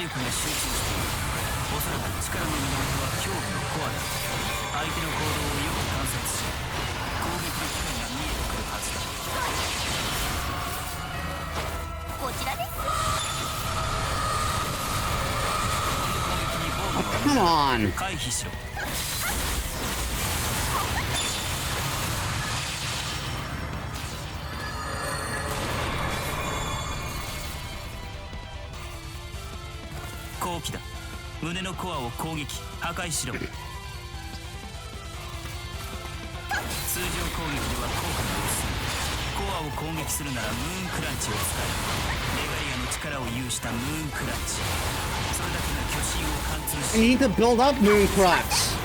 力が集中している。おそらく力の源は胸部のコアだ。相手の行動をよく観察し、攻撃の機会が見えてくるはずだ。こちらです。攻撃に防御 Come は on. 回避しろ。好機だ。胸のコアを攻撃破壊しろ。通常攻撃では効果が薄い。コアを攻撃するならムーンクランチを使い、レガリアの力を有したムーンクランチ、それだけが巨神を貫通 I し、 need to build up Moon Crux.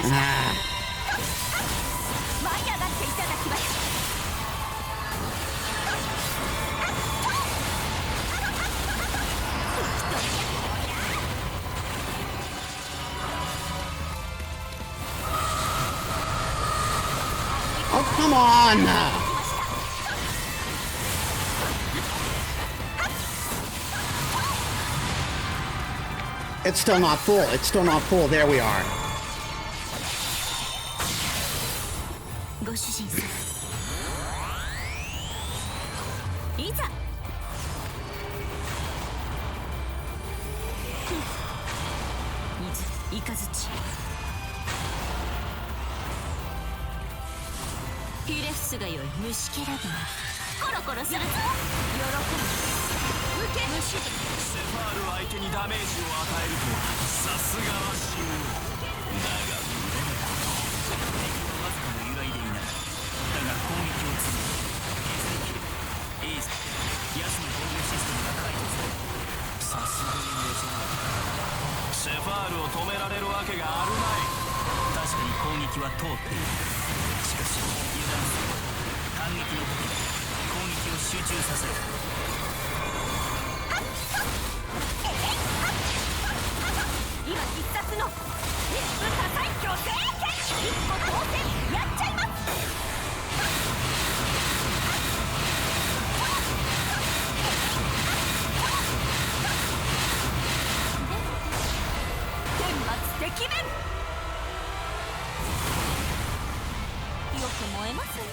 舞い上がっていただきます。Oh, come on. It's still not full. It's still not full. There we are. ご主人様、いざ。水、イカズチ。ピレフスがよい、虫けらだな。コロコロするぞ。喜ぶ。受け虫。セファール相手にダメージを与えるとはさすがは神王だがわずかの揺らいでいない。だが攻撃を続け、エース、ヤスの防御システムが解除され、さすがにメジャー。セファールを止められるわけがあるまい。確かに攻撃は通っている。しかし油断する。反撃の時に攻撃を集中させる。今必殺の一夫多妻強制権、一歩当選、やっちゃいます。天末敵弁。よく燃えますね。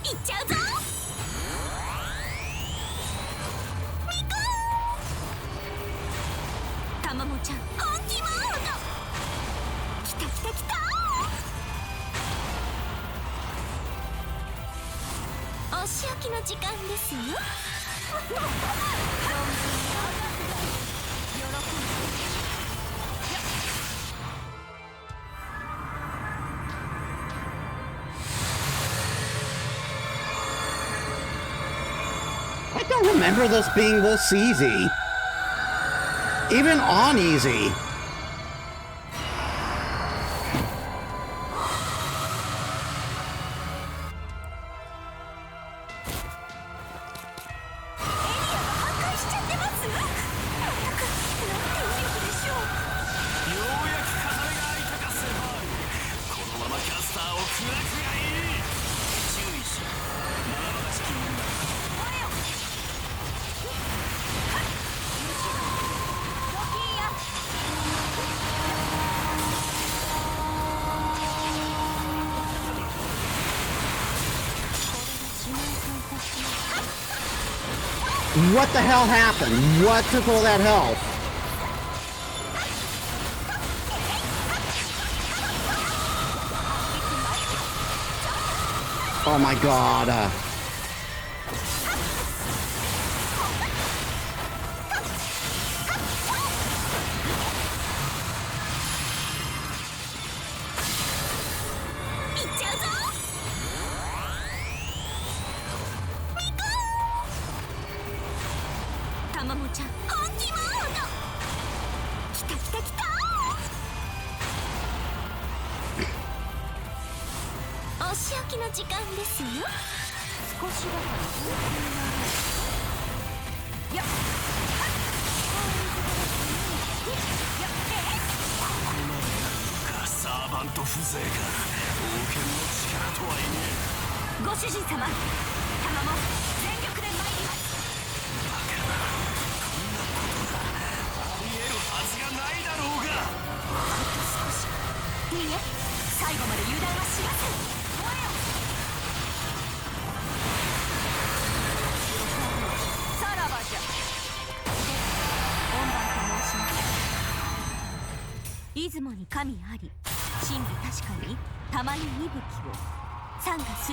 いっちゃうぞ。ミコー。たまもちゃん、本気モード。きたきたきた。お仕置きの時間ですよ。I don't remember this being this easy. Even on easy. What the hell happened? What took all that health? Oh my god.ご主人様、玉も全力で参ります。はずがないだろうが。いいえ、最後まで油断はしません。さらばじゃ。本番と申します。出雲に神あり、真偽確かに玉に息吹を。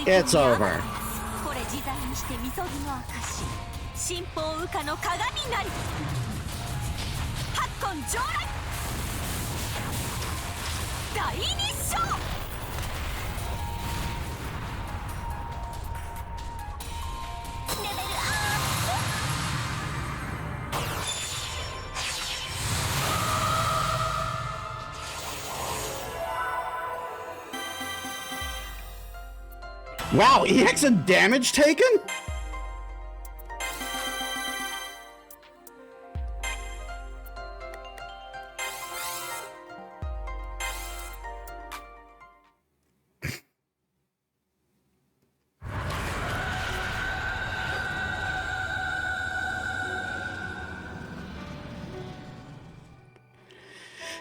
It's over. これ自在にしてみそぎの証、新法羽化の鏡なり。八根上来。第二章。レベルアップ。Wow, EX and damage taken?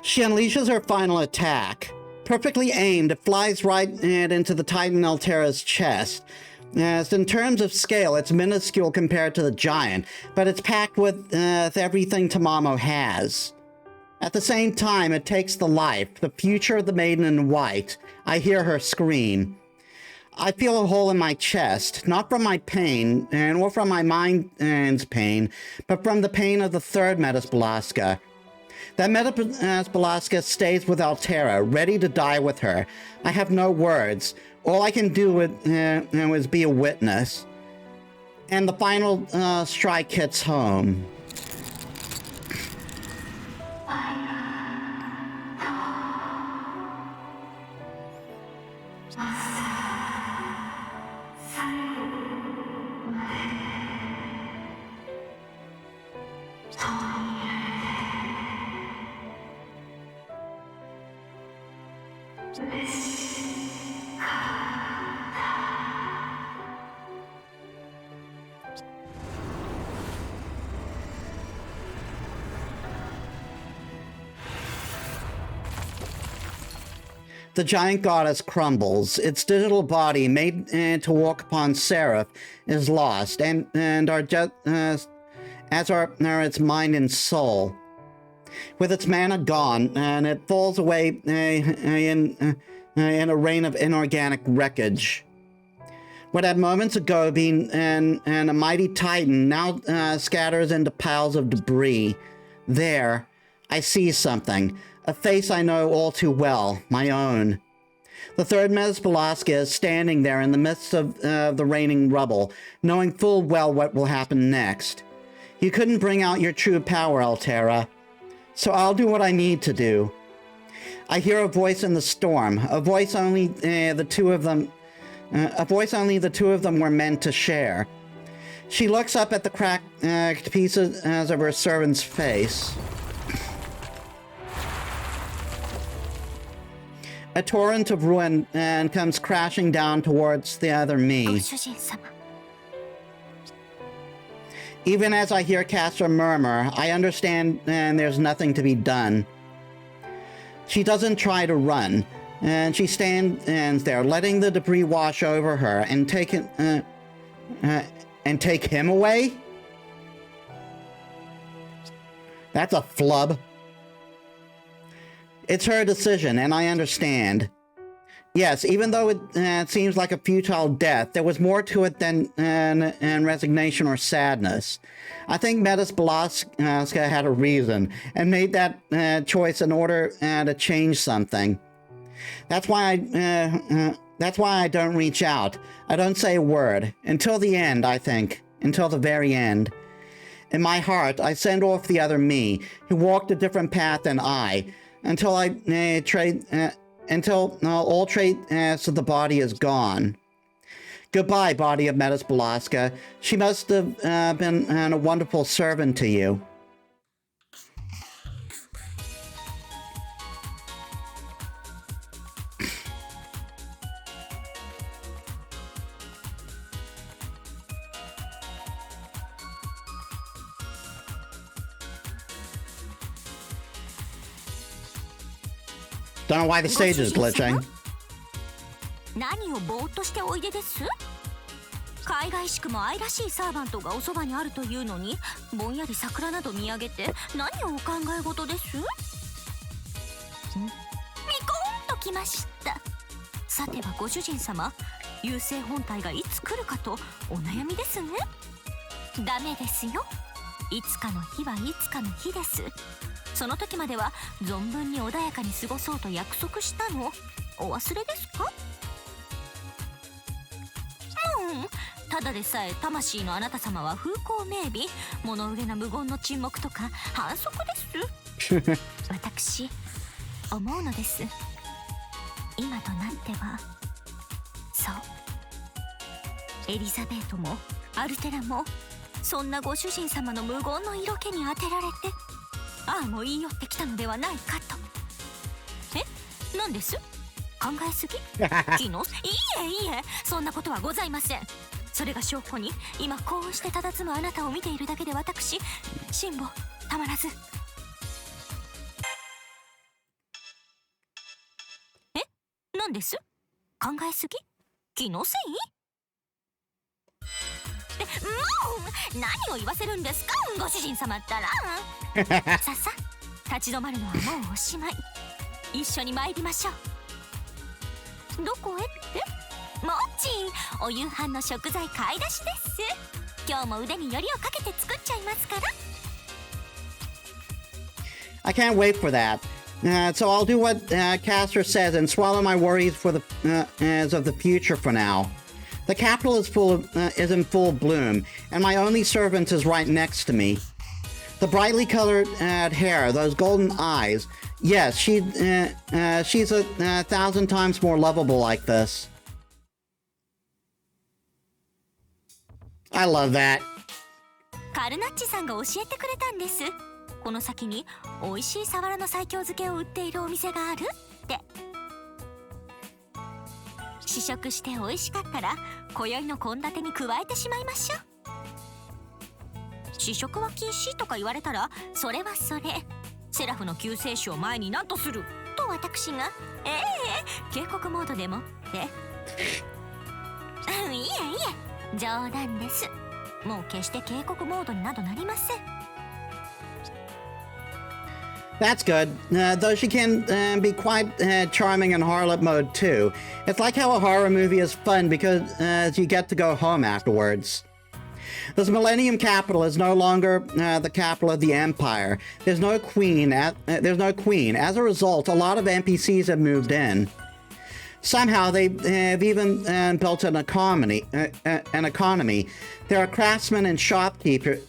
She unleashes her final attack. Perfectly aimed, it flies right into the Titan Altera's chest. As in terms of scale, it's minuscule compared to the giant, but it's packed with everything Tamamo has. At the same time, it takes the life, the future of the Maiden in White. I hear her scream. I feel a hole in my chest, not from my pain, or from my mind's pain, but from the pain of the third Metis Balaska. That Metis Balaska stays with Altera, ready to die with her. I have no words. All I can do is be a witness. And the final strike hits home. The giant goddess crumbles. Its digital body, made to walk upon Seraph, is lost, and as are its mind and soul. With its mana gone, and it falls away in a rain of inorganic wreckage. What had moments ago been a mighty titan now scatters into piles of debris. There, I see something. A face I know all too well, my own. The third Metis Balaska is standing there in the midst of the raining rubble, knowing full well what will happen next. You couldn't bring out your true power, Altera. So I'll do what I need to do. I hear a voice in the storm, a voice only the two of them were meant to share. She looks up at the cracked pieces of her servant's face. A torrent of ruin comes crashing down towards the other me. Even as I hear Castor murmur, I understand there's nothing to be done. She doesn't try to run, and she stands there, letting the debris wash over her and take him away? That's a flub. It's her decision, and I understand. Yes, even though it seems like a futile death, there was more to it than resignation or sadness. I think Metis Balaska had a reason and made that choice in order to change something. That's why I don't reach out. I don't say a word until the end. I think until the very end. In my heart, I send off the other me, who walked a different path than I, until all trace of the body is gone. Goodbye, body of Metis Balaska. She must have been a wonderful servant to you. Don't know why the stage is glitching. 何をぼーっとしておいでです？海外しくも愛らしいサーバントがおそばにあるというのに、ぼんやり桜など見上げて何をお考え事です？ミコーンときました。さてはご主人様、優勢本体がいつ来るかとお悩みですね。ダメですよ。いつかの日はいつかの日です。その時までは存分に穏やかに過ごそうと約束したのお忘れですか？ただでさえ魂のあなた様は風光明媚、物憂げな無言の沈黙とか反則です私思うのです。今となってはそうエリザベートもアルテラもそんなご主人様の無言の色気に当てられてああも言い寄ってきたのではないかと。何です？考えすぎ？昨日いいえそんなことはございません。それが証拠に今こうして佇むあなたを見ているだけで私辛抱たまらず。何です？考えすぎ？気のせい？もう何を言わせるんですかご主人様ったらさっさ立ち止まるのはもうおしまい。一緒に参りましょう。どこへってもちお夕飯の食材買い出しです。今日も腕によりをかけて作っちゃいますから。 I can't wait for that. So I'll do what Castor says and swallow my worries for the as of the future for now. The capital is in full bloom, and my only servant is right next to me. The brightly colored hair, those golden eyes. Yes, she's 1,000 times more lovable like this. I love that. カルナッチさんが教えてくれたんです。この先に美味しいサワラの西京漬けを売っているお店があるって。試食して美味しかったら今宵の献立に加えてしまいましょう。試食は禁止とか言われたらそれはそれセラフの救世主を前に何とすると私が警告モードでもっていえ冗談です。もう決して警告モードになどなりません。That's good, though she can be quite charming in harlot mode too. It's like how a horror movie is fun because you get to go home afterwards. This Millennium Capital is no longer the capital of the Empire. There's no queen. As a result, a lot of NPCs have moved in. Somehow they have even built an economy. There are craftsmen and shopkeepers.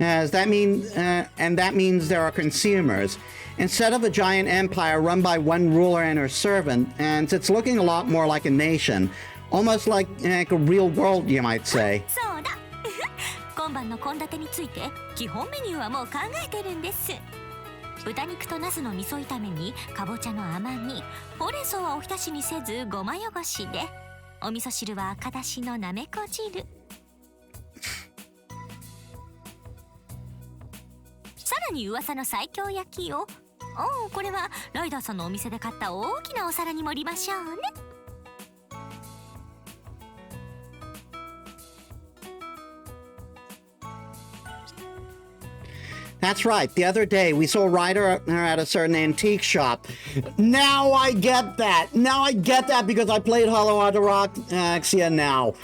That means there are consumers. Instead of a giant empire run by one ruler and her servant, and it's looking a lot more like a nation, almost like a real world, you might say. そうだ今晩の献立について基本メニューはもう考えてるんです。豚肉とナスの味噌炒めにかぼちゃの甘煮、ほうれん草はおひたしにせずごま汚しで、お味噌汁は赤だしのなめこ汁。さらに噂の西京焼きをこれはライダーさんのお店で買った大きなお皿に盛りましょうね。That's right. The other day, we saw Ryder at a certain antique shop. Now I get that. Now I get that because I played Hollow Ataraxia now.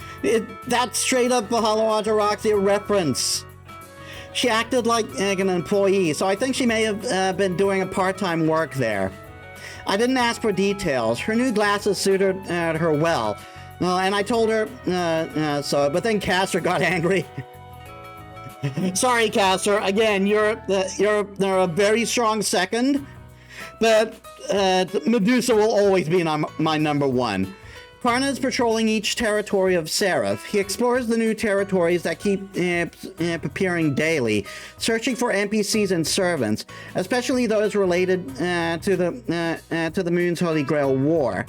That's straight up a Hollow Ataraxia reference. She acted like an employee, so I think she may have been doing a part-time work there. I didn't ask for details. Her new glasses suited her well. And I told her so, but then Caster got angry. Sorry, Caster. Again, you're a very strong second, but Medusa will always be my number one. Karna is patrolling each territory of Seraph. He explores the new territories that keep appearing daily, searching for NPCs and servants, especially those related to the Moon's Holy Grail War.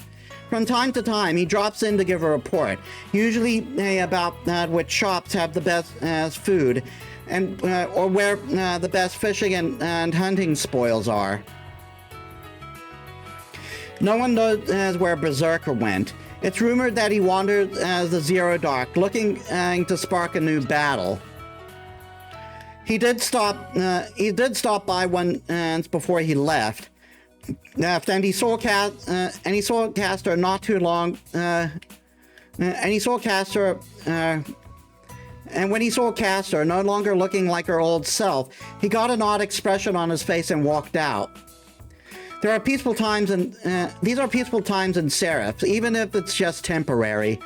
From time to time, he drops in to give a report, usually about which shops have the best food, and or where the best fishing and hunting spoils are. No one knows where Berserker went. It's rumored that he wandered as the Zero Dark, looking to spark a new battle. He did stop by once before he left. And he saw Caster not too long. And when he saw Caster no longer looking like her old self, he got an odd expression on his face and walked out. These are peaceful times in Seraph, even if it's just temporary.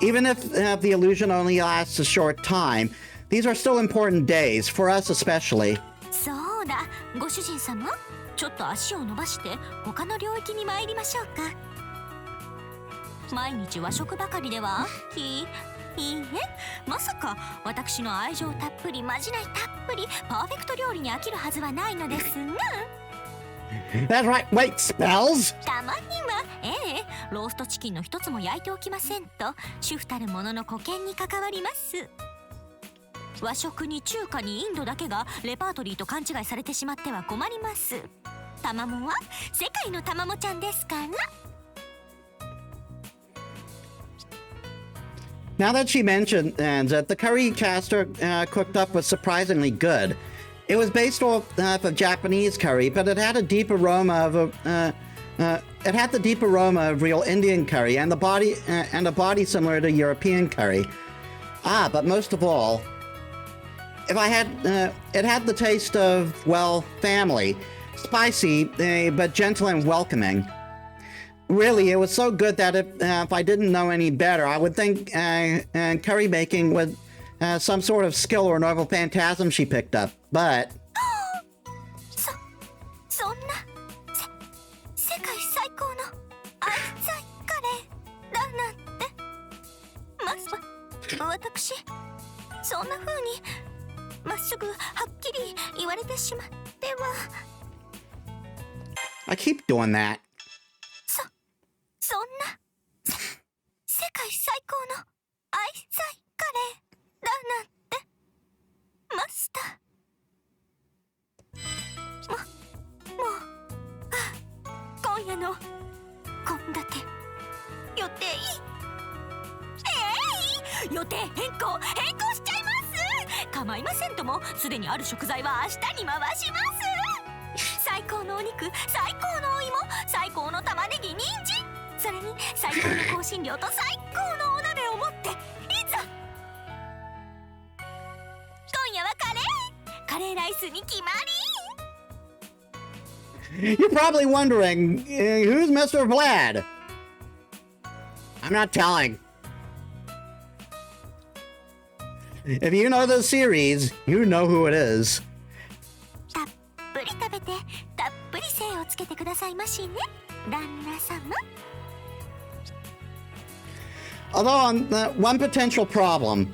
Even if the illusion only lasts a short time, these are still important days, for us especially. そうだ、ご主人様、ちょっと足を伸ばして他の領域に参りましょうか。毎日和食ばかりではいいえ、まさか私の愛情たっぷり、まじないたっぷり、パーフェクト料理に飽きるはずはないのですが。That's right. Wait, spells? たまには、ローストチキンの一つも焼いておきませんと、主婦たるものの保険に関わります。和食に中華にインドだけがレパートリーと勘違いされてしまっては困ります。たまもは世界のたまもちゃんですから。Now that she mentioned that the curry Caster cooked up was surprisingly good. It was based off of Japanese curry, but it had a deep aroma of real Indian curry and a body similar to European curry. But most of all, it had the taste of, well, family. Spicy, but gentle and welcoming. Really, it was so good that if I didn't know any better, I would think curry making was some sort of skill or novel phantasm she picked up. But そんな世界最高の愛妻カレーだなんて、私そんな風にまっすぐはっきり言われてしまっては。I keep doing that. そんな世界最高の愛妻カレーだなんて、マスター。もう今夜の献立予定予定変更しちゃいます。構いませんとも、すでにある食材は明日に回します。最高のお肉、最高のお芋、最高の玉ねぎ、人参、それに最高の香辛料と最高のお鍋を持っていざ。今夜はカレーライスに決まり。You're probably wondering, who's Mr. Vlad? I'm not telling. If you know the series, you know who it is. たっぷり食べて、たっぷり精をつけてくださいましね、旦那様。Although one potential problem.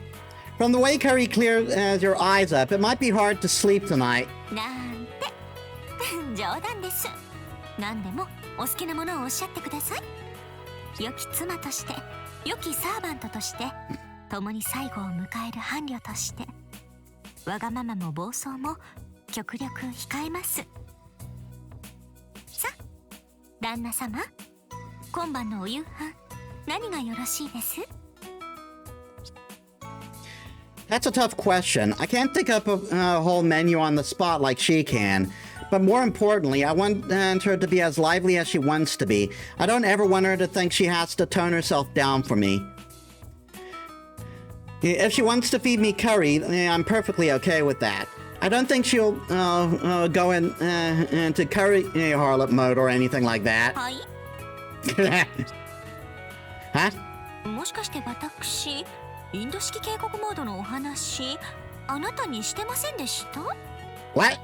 From the way Curry clears your eyes up, it might be hard to sleep tonight. なんて冗談です。何でもお好きなものをおっしゃってください。良き妻として、良きサーバントとして、共に最後を迎える伴侶として、わがままも暴走も極力控えます。さあ、旦那様、今晩のお夕飯何がよろしいです？ That's a tough question. I can't think up a whole menu on the spot like she can. But more importantly, I want her to be as lively as she wants to be. I don't ever want her to think she has to tone herself down for me. If she wants to feed me curry, I'm perfectly okay with that. I don't think she'll go into curry harlot mode or anything like that. はい Huh? もしかして私インド式警告モードのお話あなたにしてませんでした？ What?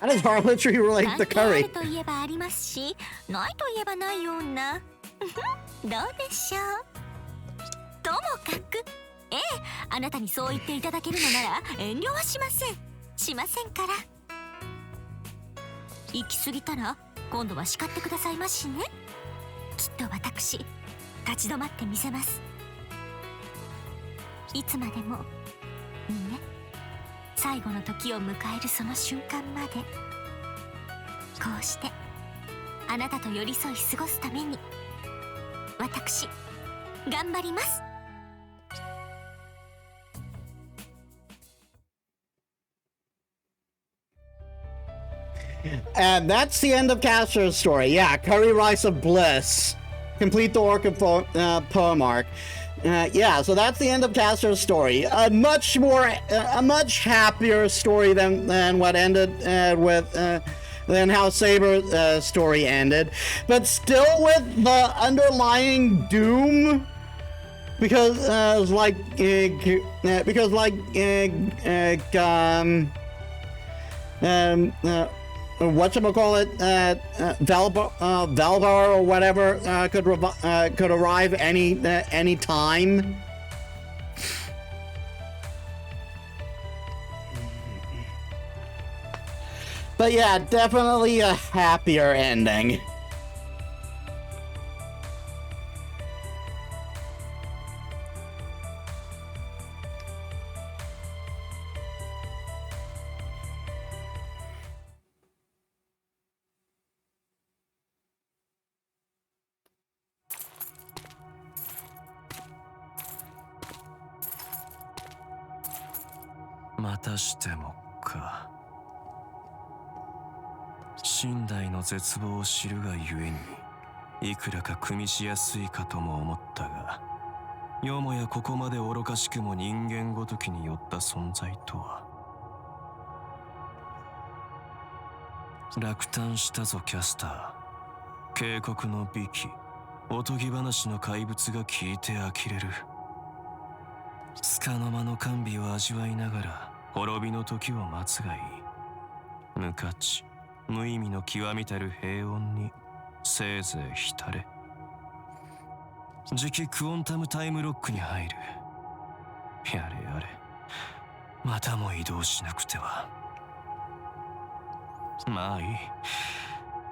How does harlotry relate 関 to 係あ curry? るといえばありますしないといえばないようなどうでしょう。ともかくあなたにそう言っていただけるのなら遠慮はしませんから。行き過ぎたら今度は叱ってくださいましね。きっと私立ち止まってみせます。いつまでもね、最後の時を迎えるその瞬間までこうしてあなたと寄り添い過ごすために私頑張ります。 And that's the end of Castor's story. Yeah, Curry Rice of Bliss. Complete the Orchid poem arc. Yeah, so that's the end of Castor's story. A much happier story than what ended than how Saber's story ended, but still with the underlying doom. Because whatchamacallit, Valbar or whatever could arrive any time. But yeah, definitely a happier ending.またしてもか。身代の絶望を知るがゆえにいくらか組みしやすいかとも思ったが、よもやここまで愚かしくも人間ごときによった存在とは。落胆したぞキャスター。警告の美記、おとぎ話の怪物が聞いて呆れる。束の間の甘美を味わいながら滅びの時を待つがいい。無価値無意味の極みたる平穏にせいぜい浸れ。次期クオンタムタイムロックに入る。やれやれ、またも移動しなくては。まあいい、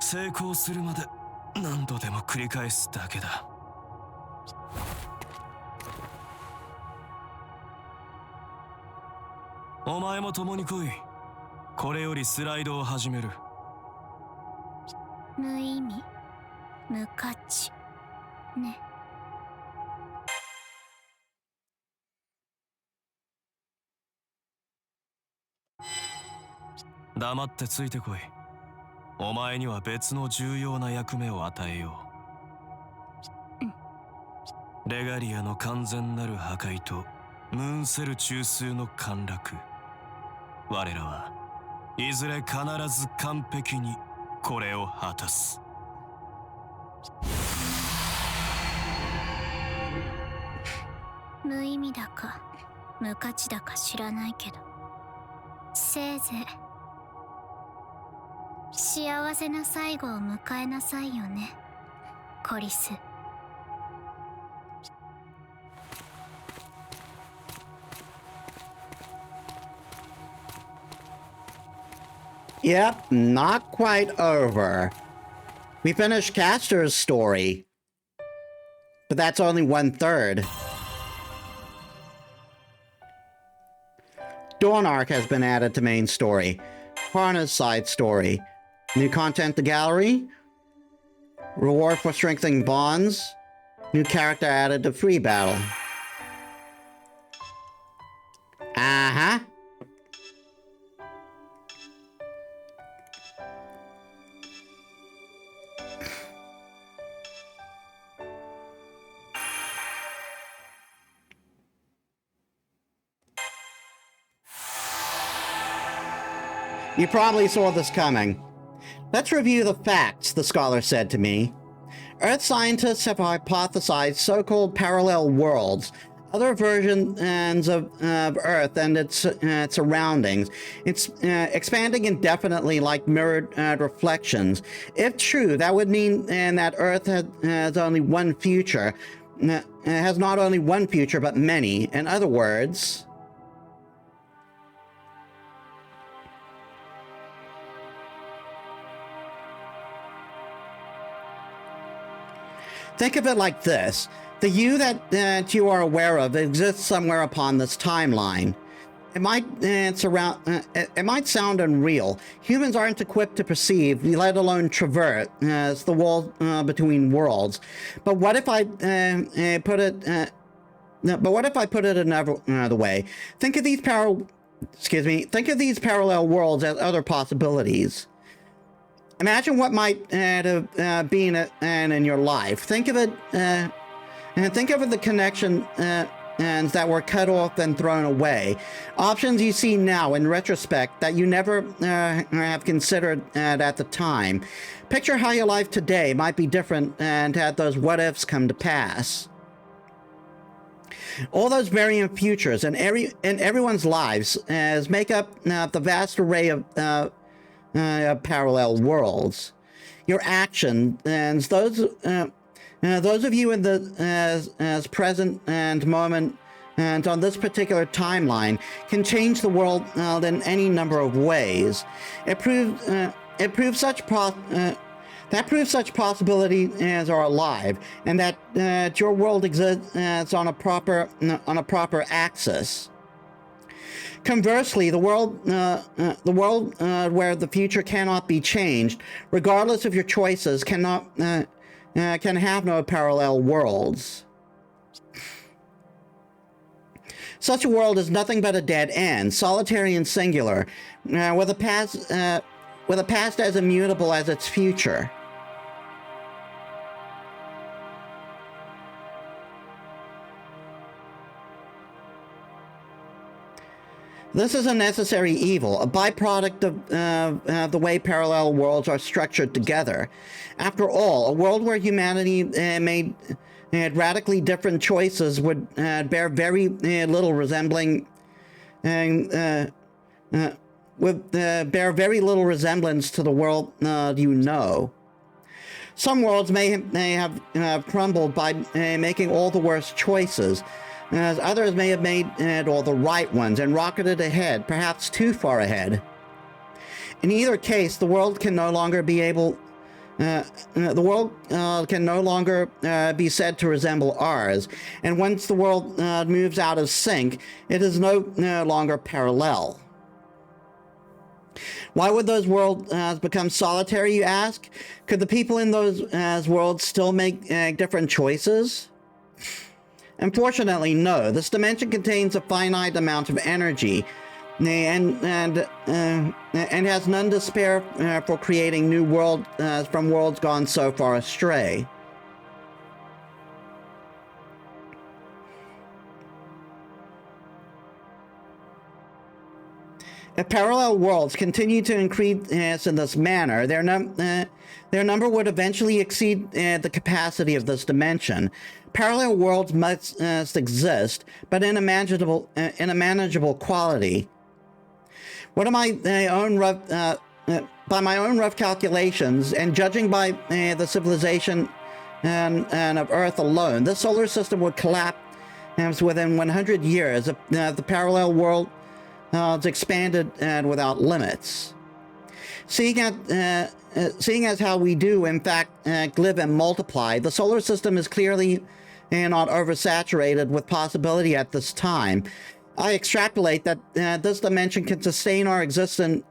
成功するまで何度でも繰り返すだけだ。お前も共に来い。これよりスライドを始める。無意味無価値ね。黙ってついてこい。お前には別の重要な役目を与えよう。レガリアの完全なる破壊とムーンセル中枢の陥落。我らはいずれ必ず完璧にこれを果たす。無意味だか無価値だか知らないけど、せいぜい幸せな最後を迎えなさいよね、コリス。Yep, not quite over. We finished Castor's story, but that's only 1/3. Dawn Arc has been added to main story. Parna's side story. New content to gallery. Reward for strengthening bonds. New character added to free battle. Uh-huh. You probably saw this coming. Let's review the facts, the scholar said to me. Earth scientists have hypothesized so-called parallel worlds, other versions of Earth and its surroundings. It's expanding indefinitely like mirrored reflections. If true, that would mean that Earth has only one future. Has not only one future, but many. In other words... Think of it like this. The you that you are aware of exists somewhere upon this timeline. It might sound unreal. Humans aren't equipped to perceive, let alone traverse the wall between worlds. But what if I put it another way? Think of these parallel worlds as other possibilities. Imagine what might have been in your life. Think of it, and think of the connection that were cut off and thrown away. Options you see now in retrospect that you never have considered at the time. Picture how your life today might be different and had those what-ifs come to pass. All those varying futures in everyone's lives make up the vast array of parallel worlds. Your actions, and those of you in the as present and moment and on this particular timeline can change the world in any number of ways. That proves such possibilities are alive, and that your world exists on a proper axis. Conversely, the world where the future cannot be changed, regardless of your choices, can have no parallel worlds. Such a world is nothing but a dead end, solitary and singular, with a past as immutable as its future. This is a necessary evil, a byproduct of the way parallel worlds are structured together. After all, a world where humanity made radically different choices would bear very little resemblance to the world you know. Some worlds may have crumbled by making all the worst choices. As others may have made all the right ones and rocketed ahead, perhaps too far ahead. In either case, the world can no longer be be said to resemble ours, and once the world moves out of sync, it is no longer parallel. Why would those worlds become solitary, you ask? Could the people in those worlds still make different choices? Unfortunately, no. This dimension contains a finite amount of energy, and has none to spare for creating new worlds from worlds gone so far astray. If parallel worlds continue to increase in this manner, their number would eventually exceed the capacity of this dimension. Parallel worlds must exist, but in a manageable quality. By my own rough calculations, and judging by the civilization and of Earth alone, this solar system would collapse within 100 years if the parallel world expanded without limits. Seeing as how we do, in fact, live and multiply, the solar system is clearly not oversaturated with possibility at this time. I extrapolate that this dimension can sustain our existence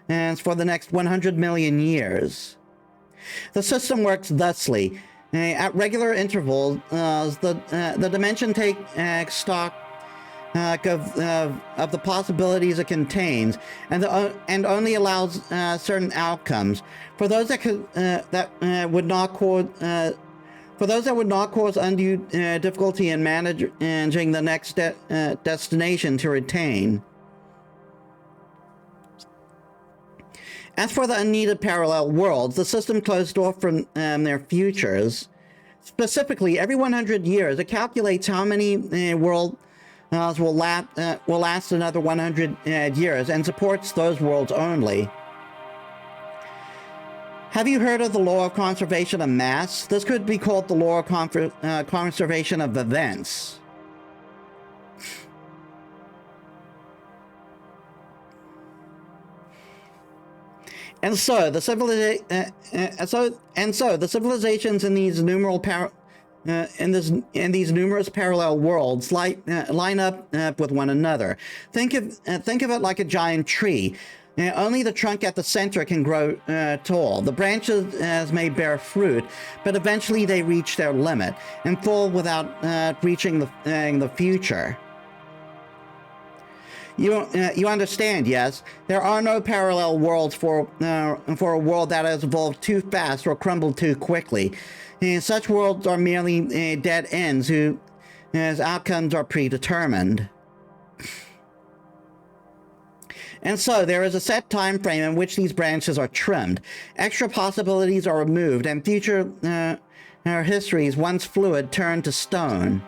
for the next 100 million years. The system works thusly. At regular intervals, the dimension takes stock of the possibilities it contains, and only allows certain outcomes. For those that would not cause undue difficulty in managing the next destination to retain. As for the unneeded parallel worlds, the system closed off from their futures. Specifically, every 100 years, it calculates how many worlds will last another 100 years and supports those worlds only. Have you heard of the law of conservation of mass? This could be called the law of conservation of events. And so the civilizations in these numerous parallel worlds line up with one another. Think of it like a giant tree. Only the trunk at the center can grow tall. The branches may bear fruit, but eventually they reach their limit and fall without reaching the future. You understand, yes? There are no parallel worlds for a world that has evolved too fast or crumbled too quickly. Such worlds are merely dead ends whose outcomes are predetermined. And so there is a set time frame in which these branches are trimmed. Extra possibilities are removed, and future histories, once fluid, turn to stone.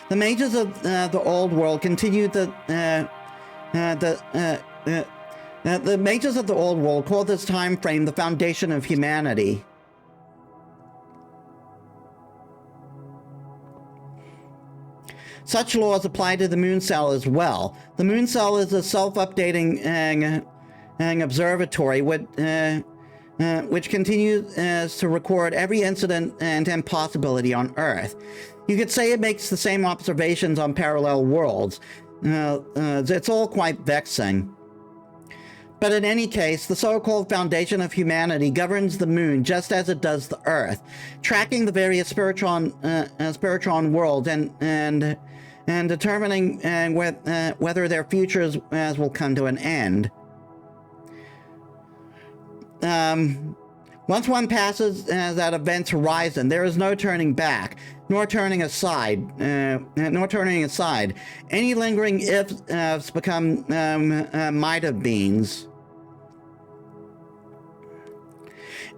The mages of the old world continue the mages of the old world call this time frame the foundation of humanity. Such laws apply to the moon cell as well. The moon cell is a self-updating observatory which continues to record every incident and possibility on Earth. You could say it makes the same observations on parallel worlds. It's all quite vexing. But in any case, the so-called foundation of humanity governs the moon just as it does the Earth, tracking the various spiritron worlds and determining whether their futures will come to an end. Once one passes that event's horizon, there is no turning back, nor turning aside. Any lingering ifs become might have beens.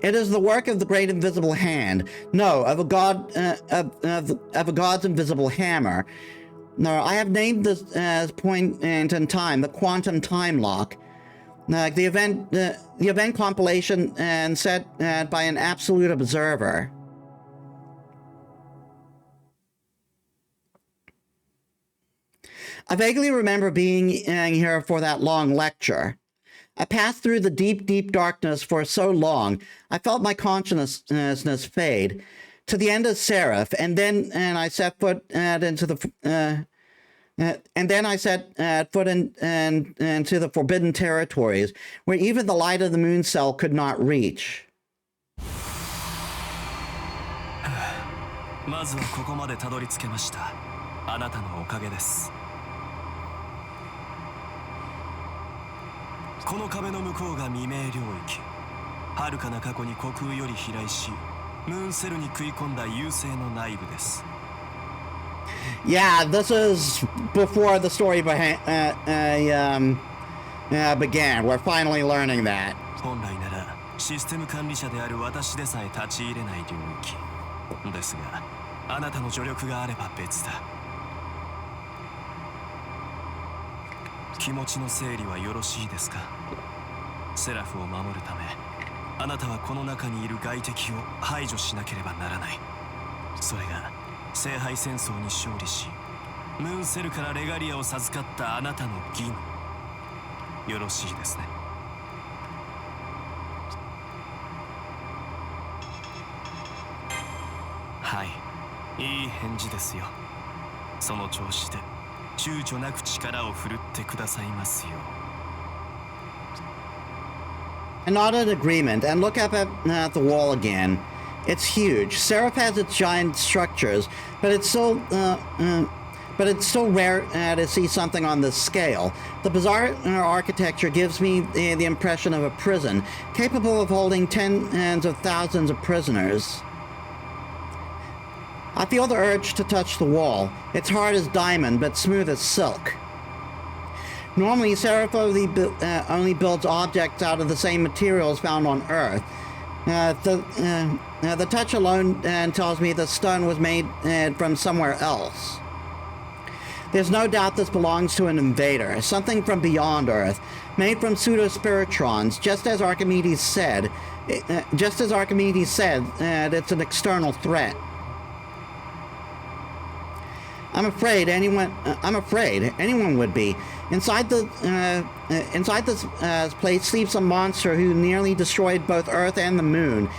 It is the work of the great invisible hand. No, of a god, of a god's invisible hammer. No, I have named this point in time the quantum time lock. The event compilation and set by an absolute observer. I vaguely remember being here for that long lecture. I passed through the deep, deep darkness for so long, I felt my consciousness fade to the end of Seraph, and I set foot into the forbidden territories, where even the light of the moon cell could not reach. まずはここまでたどり着けました。あなたのおかげです。この壁の向こうが未明領域。遥かな過去に虚空より飛来し、ムーンセルに食い込んだ優勢の内部です。Yeah, this is before the story began. We're finally learning that. 本来ならシステム管理者である私でさえ立ち入れない領域。ですが、あなたの助力があれば別だ。気持ちの整理はよろしいですか？セラフを守るため、あなたはこの中にいる外敵を排除しなければならない。それが聖杯戦争に勝利し、ムーンセルからレガリアを授かったあなたの義務。よろしいですね。はい、いい返事ですよ。その調子で躊躇なく力を振るってくださいますよ。I nod in agreement and look up at the wall again. It's huge. Seraph has its giant structures, but it's still rare to see something on this scale. The bizarre architecture gives me the impression of a prison, capable of holding tens of thousands of prisoners. I feel the urge to touch the wall. It's hard as diamond, but smooth as silk. Normally, Seraph only builds objects out of the same materials found on Earth. The touch alone tells me the stone was made from somewhere else. There's no doubt this belongs to an invader, something from beyond Earth, made from pseudo-spiritrons, just as Archimedes said. It's an external threat. I'm afraid anyone would be. Inside this place sleeps a monster who nearly destroyed both Earth and the Moon.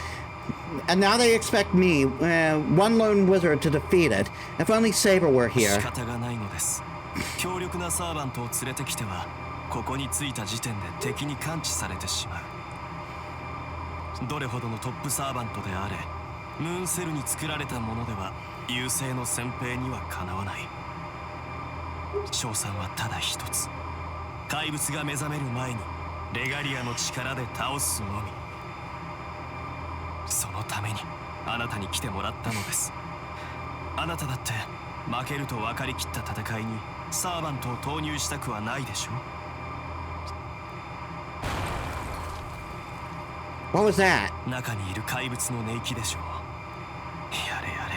And now they expect me, one lone wizard, to defeat it. If only Saber were here. 仕方がないのです。強力なサーバントを連れてきては、ここに着いた時点で敵に感知されてしまう。どれほどのトップサーバントであれ、ムーンセルに作られたものでは優勢の先兵にはかなわない。勝算はただ一つ。怪物が目覚める前にレガリアの力で倒すのみ。そのためにあなたに来てもらったのです。あなただって負けると分かりきった戦いにサーバントを投入したくはないでしょう。 What was that? 中にいる怪物の寝息でしょう。やれやれ、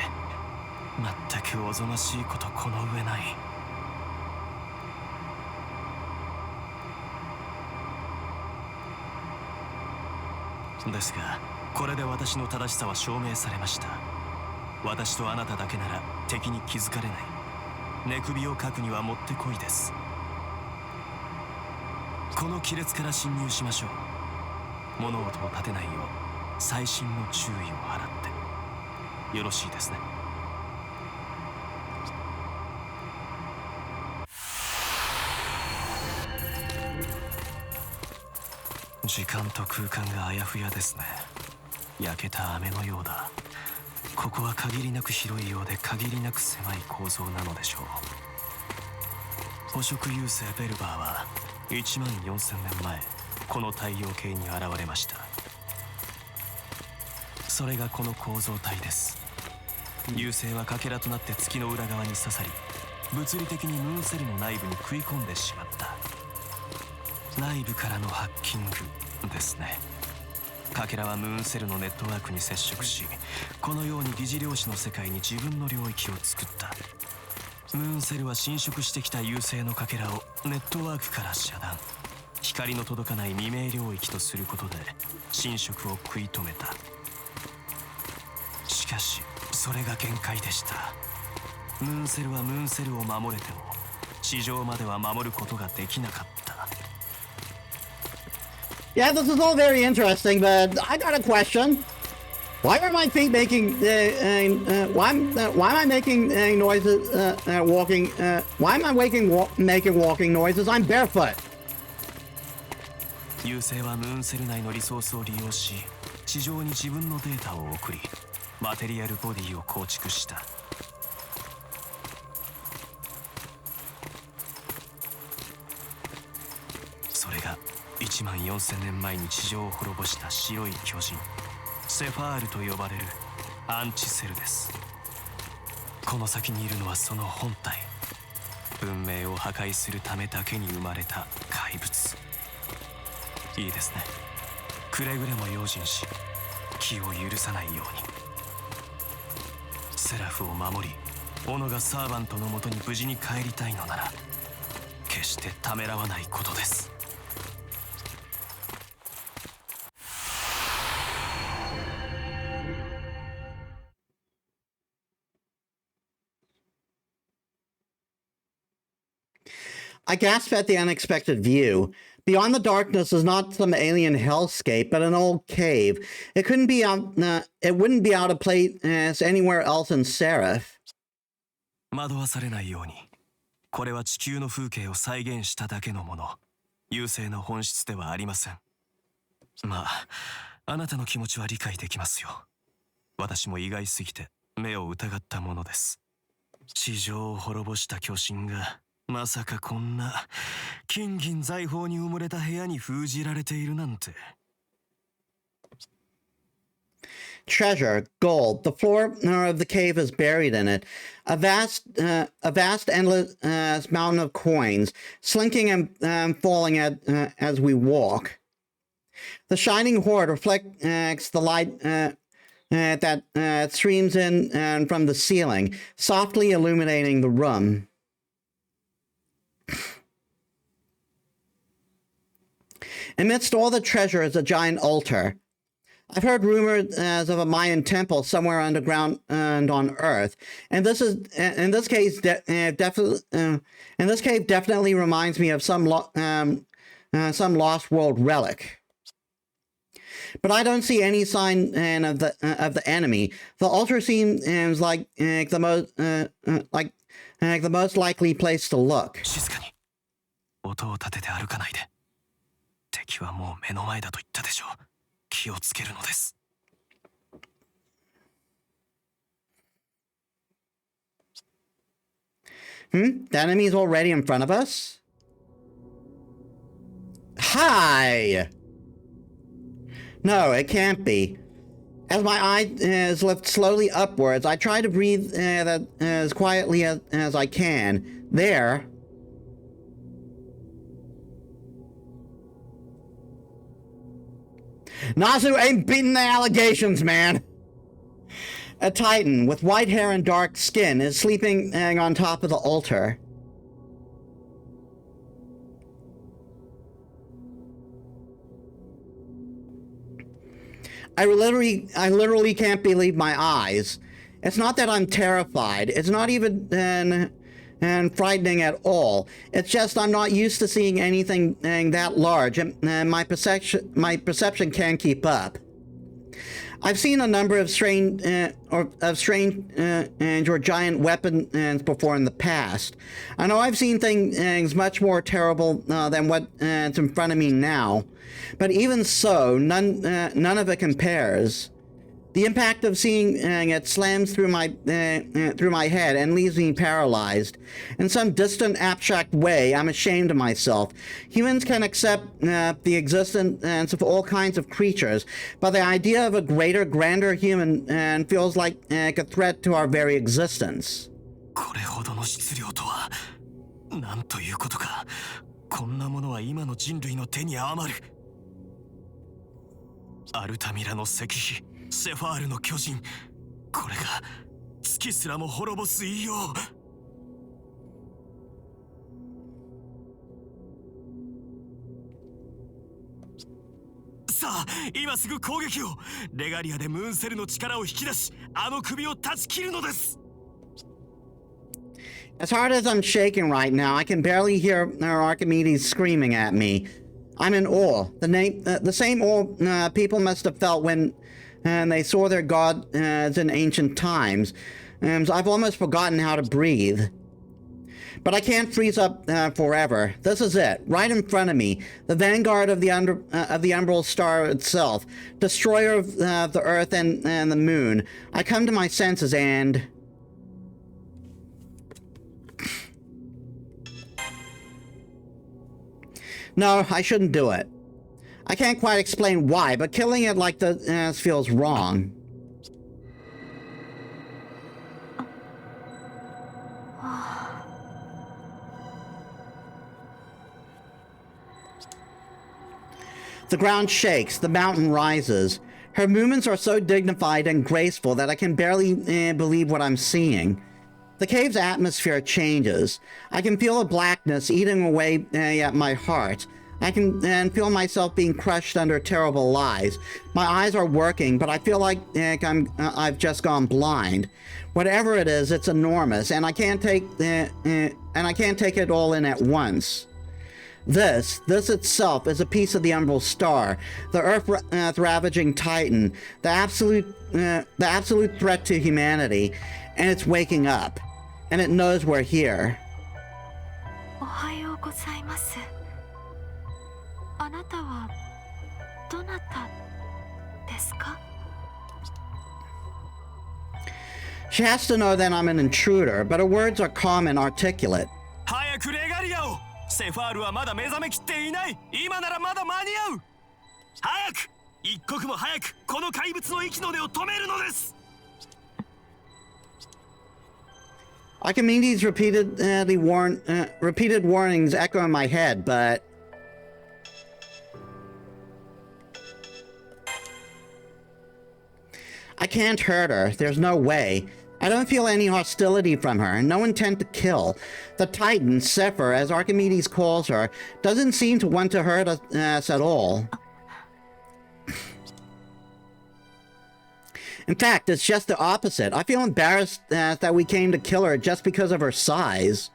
全くおぞましいことこの上ない。ですが、これで私の正しさは証明されました。私とあなただけなら敵に気づかれない。寝首をかくにはもってこいです。この亀裂から侵入しましょう。物音を立てないよう細心の注意を払ってよろしいですね。時間と空間があやふやですね。焼けた飴のようだ。ここは限りなく広いようで限りなく狭い構造なのでしょう。捕食優勢ベルバーは1万4000年前この太陽系に現れました。それがこの構造体です。優勢はかけらとなって月の裏側に刺さり、物理的にムーンセルの内部に食い込んでしまった。内部からのハッキングですね。かけらはムーンセルのネットワークに接触し、このように疑似量子の世界に自分の領域を作った。ムーンセルは侵食してきた優勢のかけらをネットワークから遮断、光の届かない未明領域とすることで侵食を食い止めた。しかしそれが限界でした。ムーンセルはムーンセルを守れても地上までは守ることができなかった。Yeah, this is all very interesting, but I got a question. Why are my feet making? Why am I making noises? Walking? Why am I making walking noises? I'm barefoot. 優勢はムーンセル内のリソースを利用し、地上に自分のデータを送り、マテリアルボディを構築した。それが1万4000年前に地上を滅ぼした白い巨人、セファールと呼ばれるアンチセルです。この先にいるのはその本体。文明を破壊するためだけに生まれた怪物。いいですね。くれぐれも用心し、気を許さないように。セラフを守り、斧がサーバントのもとに無事に帰りたいのなら、決してためらわないことです。I gasp at the unexpected view. Beyond the darkness is not some alien hellscape, but an old cave. It wouldn't be out of place anywhere else in Seraph. 惑わされないように。これは地球の風景を再現しただけのもの。優勢の本質ではありません。まあ、あなたの気持ちは理解できますよ。私も意外すぎて目を疑ったものです。地上を滅ぼした巨神がまさかこんな金銀財宝に埋もれた部屋に封じられているなんて。Treasure, gold. The floor of the cave is buried in it. A vast, endless mountain of coins, slinking and falling as we walk. The shining hoard reflects the light that streams in from the ceiling, softly illuminating the room. Amidst all the treasure is a giant altar. I've heard rumors of a Mayan temple somewhere underground and on Earth, and this cave definitely reminds me of some lost world relic. But I don't see any sign of the enemy. The altar seems like the most likely place to look. 静かに。音を立てて歩かないで。敵はもう目の前だと言ったでしょう。気をつけるのです。The enemy's already in front of us? Hi! No, it can't be. As my eyes lift slowly upwards, I try to breathe as quietly as I can. There. Nasu ain't beating the allegations, man. A titan with white hair and dark skin is sleeping on top of the altar. I literally can't believe my eyes. It's not that I'm terrified. It's not even frightening at all. It's just I'm not used to seeing anything that large, and my perception can't keep up. I've seen a number of strange or giant weapons before in the past. I know I've seen things much more terrible than what's in front of me now, but even so, none of it compares. The impact of seeing it slams through my head and leaves me paralyzed. In some distant, abstract way, I'm ashamed of myself. Humans can accept the existence of all kinds of creatures, but the idea of a greater, grander human feels like a threat to our very existence. これほどの質量とは、なんということか。こんなものは今の人類の手に余る。アルタミラの石碑。セファールの巨人、これが月すらも滅ぼす異様。さあ、今すぐ攻撃を。レガリアでムーンセルの力を引き出し、あの首を断ち切るのです。As hard as I'm shaking right now, I can barely hear Archimedes screaming at me. I'm in awe. The same awe people must have felt when they saw their gods in ancient times. So I've almost forgotten how to breathe. But I can't freeze up forever. This is it, right in front of me, the vanguard of the Umbral Star itself, destroyer of the Earth and the Moon. I come to my senses and... No, I shouldn't do it. I can't quite explain why, but killing it like this feels wrong. The ground shakes, the mountain rises. Her movements are so dignified and graceful that I can barely believe what I'm seeing. The cave's atmosphere changes. I can feel a blackness eating away at my heart. I can feel myself being crushed under terrible lies. My eyes are working, but I feel like I've just gone blind. Whatever it is, it's enormous, and I can't take it all in at once. This itself is a piece of the Umbral Star, the Earth-ravaging Titan, the absolute threat to humanity, and it's waking up, and it knows we're here. おはようございます。あなたはどなたですか？ She has to know that I'm an intruder, but her words are calm and articulate. 早くレガリアを。セファールはまだ目覚めきっていない。今ならまだ間に合う。早く、一刻も早くこの怪物の息の根を止めるのです。Archimedes repeated warnings echo in my head, but I can't hurt her. There's no way. I don't feel any hostility from her, no intent to kill. The Titan, Zephyr, as Archimedes calls her, doesn't seem to want to hurt us at all. In fact, it's just the opposite. I feel embarrassed that we came to kill her just because of her size.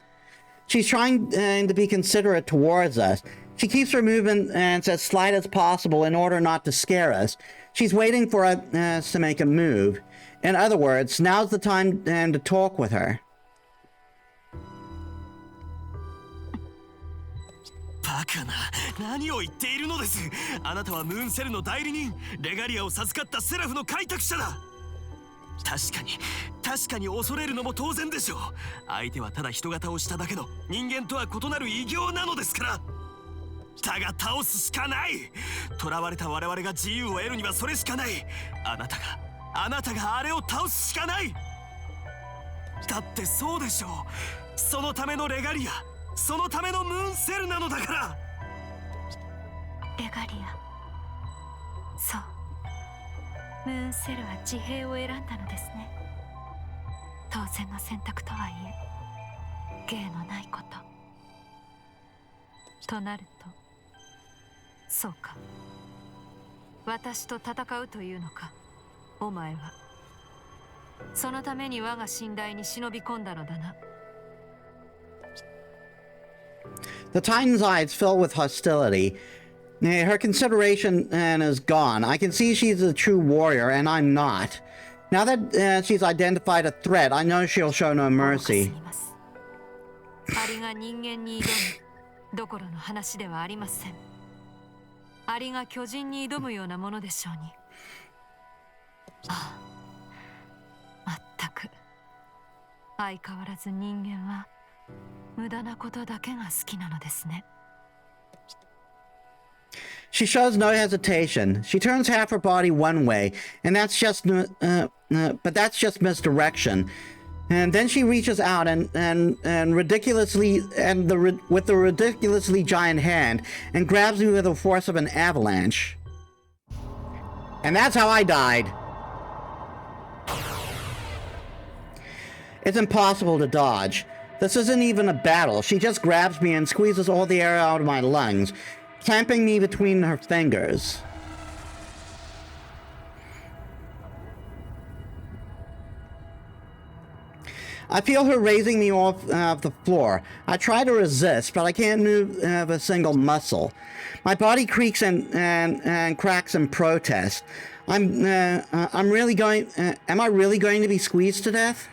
She's trying to be considerate towards us. She keeps her movements as slight as possible in order not to scare us. She's waiting for us to make a move. In other words, now's the time to talk with her. バカな、何を言っているのです。あなたはムーンセルの代理人、レガリアを授かったセラフの開拓者だ。確かに恐れるのも当然でしょう。相手はただ人型をしただけの人間とは異なる異形なのですから。だが倒すしかない。囚われた我々が自由を得るにはそれしかない。あなたがあれを倒すしかない。だってそうでしょう。そのためのレガリア、そのためのムーンセルなのだから。レガリア、そう、ムーンセルは自閉を選んだのですね。当然の選択とはいえ芸のないこととなると、そうか、私と戦うというのか。お前はそのために我が信頼に忍び込んだのだな。The Titan's eyes fill with hostility. Her consideration is gone. I can see she's a true warrior, and I'm not. Now that she's identified a threat, I know she'll show no mercy. アリが人間に挑むどころの話ではありません。アリが巨人に挑むようなものでしょうに。ああ、まったく相変わらず人間は無駄なことだけが好きなのですね。She shows no hesitation. She turns half her body one way, and that's just misdirection. And then she reaches out and ridiculously with the ridiculously giant hand and grabs me with the force of an avalanche. And that's how I died. It's impossible to dodge. This isn't even a battle. She just grabs me and squeezes all the air out of my lungs, clamping me between her fingers. I feel her raising me off the floor. I try to resist, but I can't move a single muscle. My body creaks and cracks in protest. Am I really going to be squeezed to death?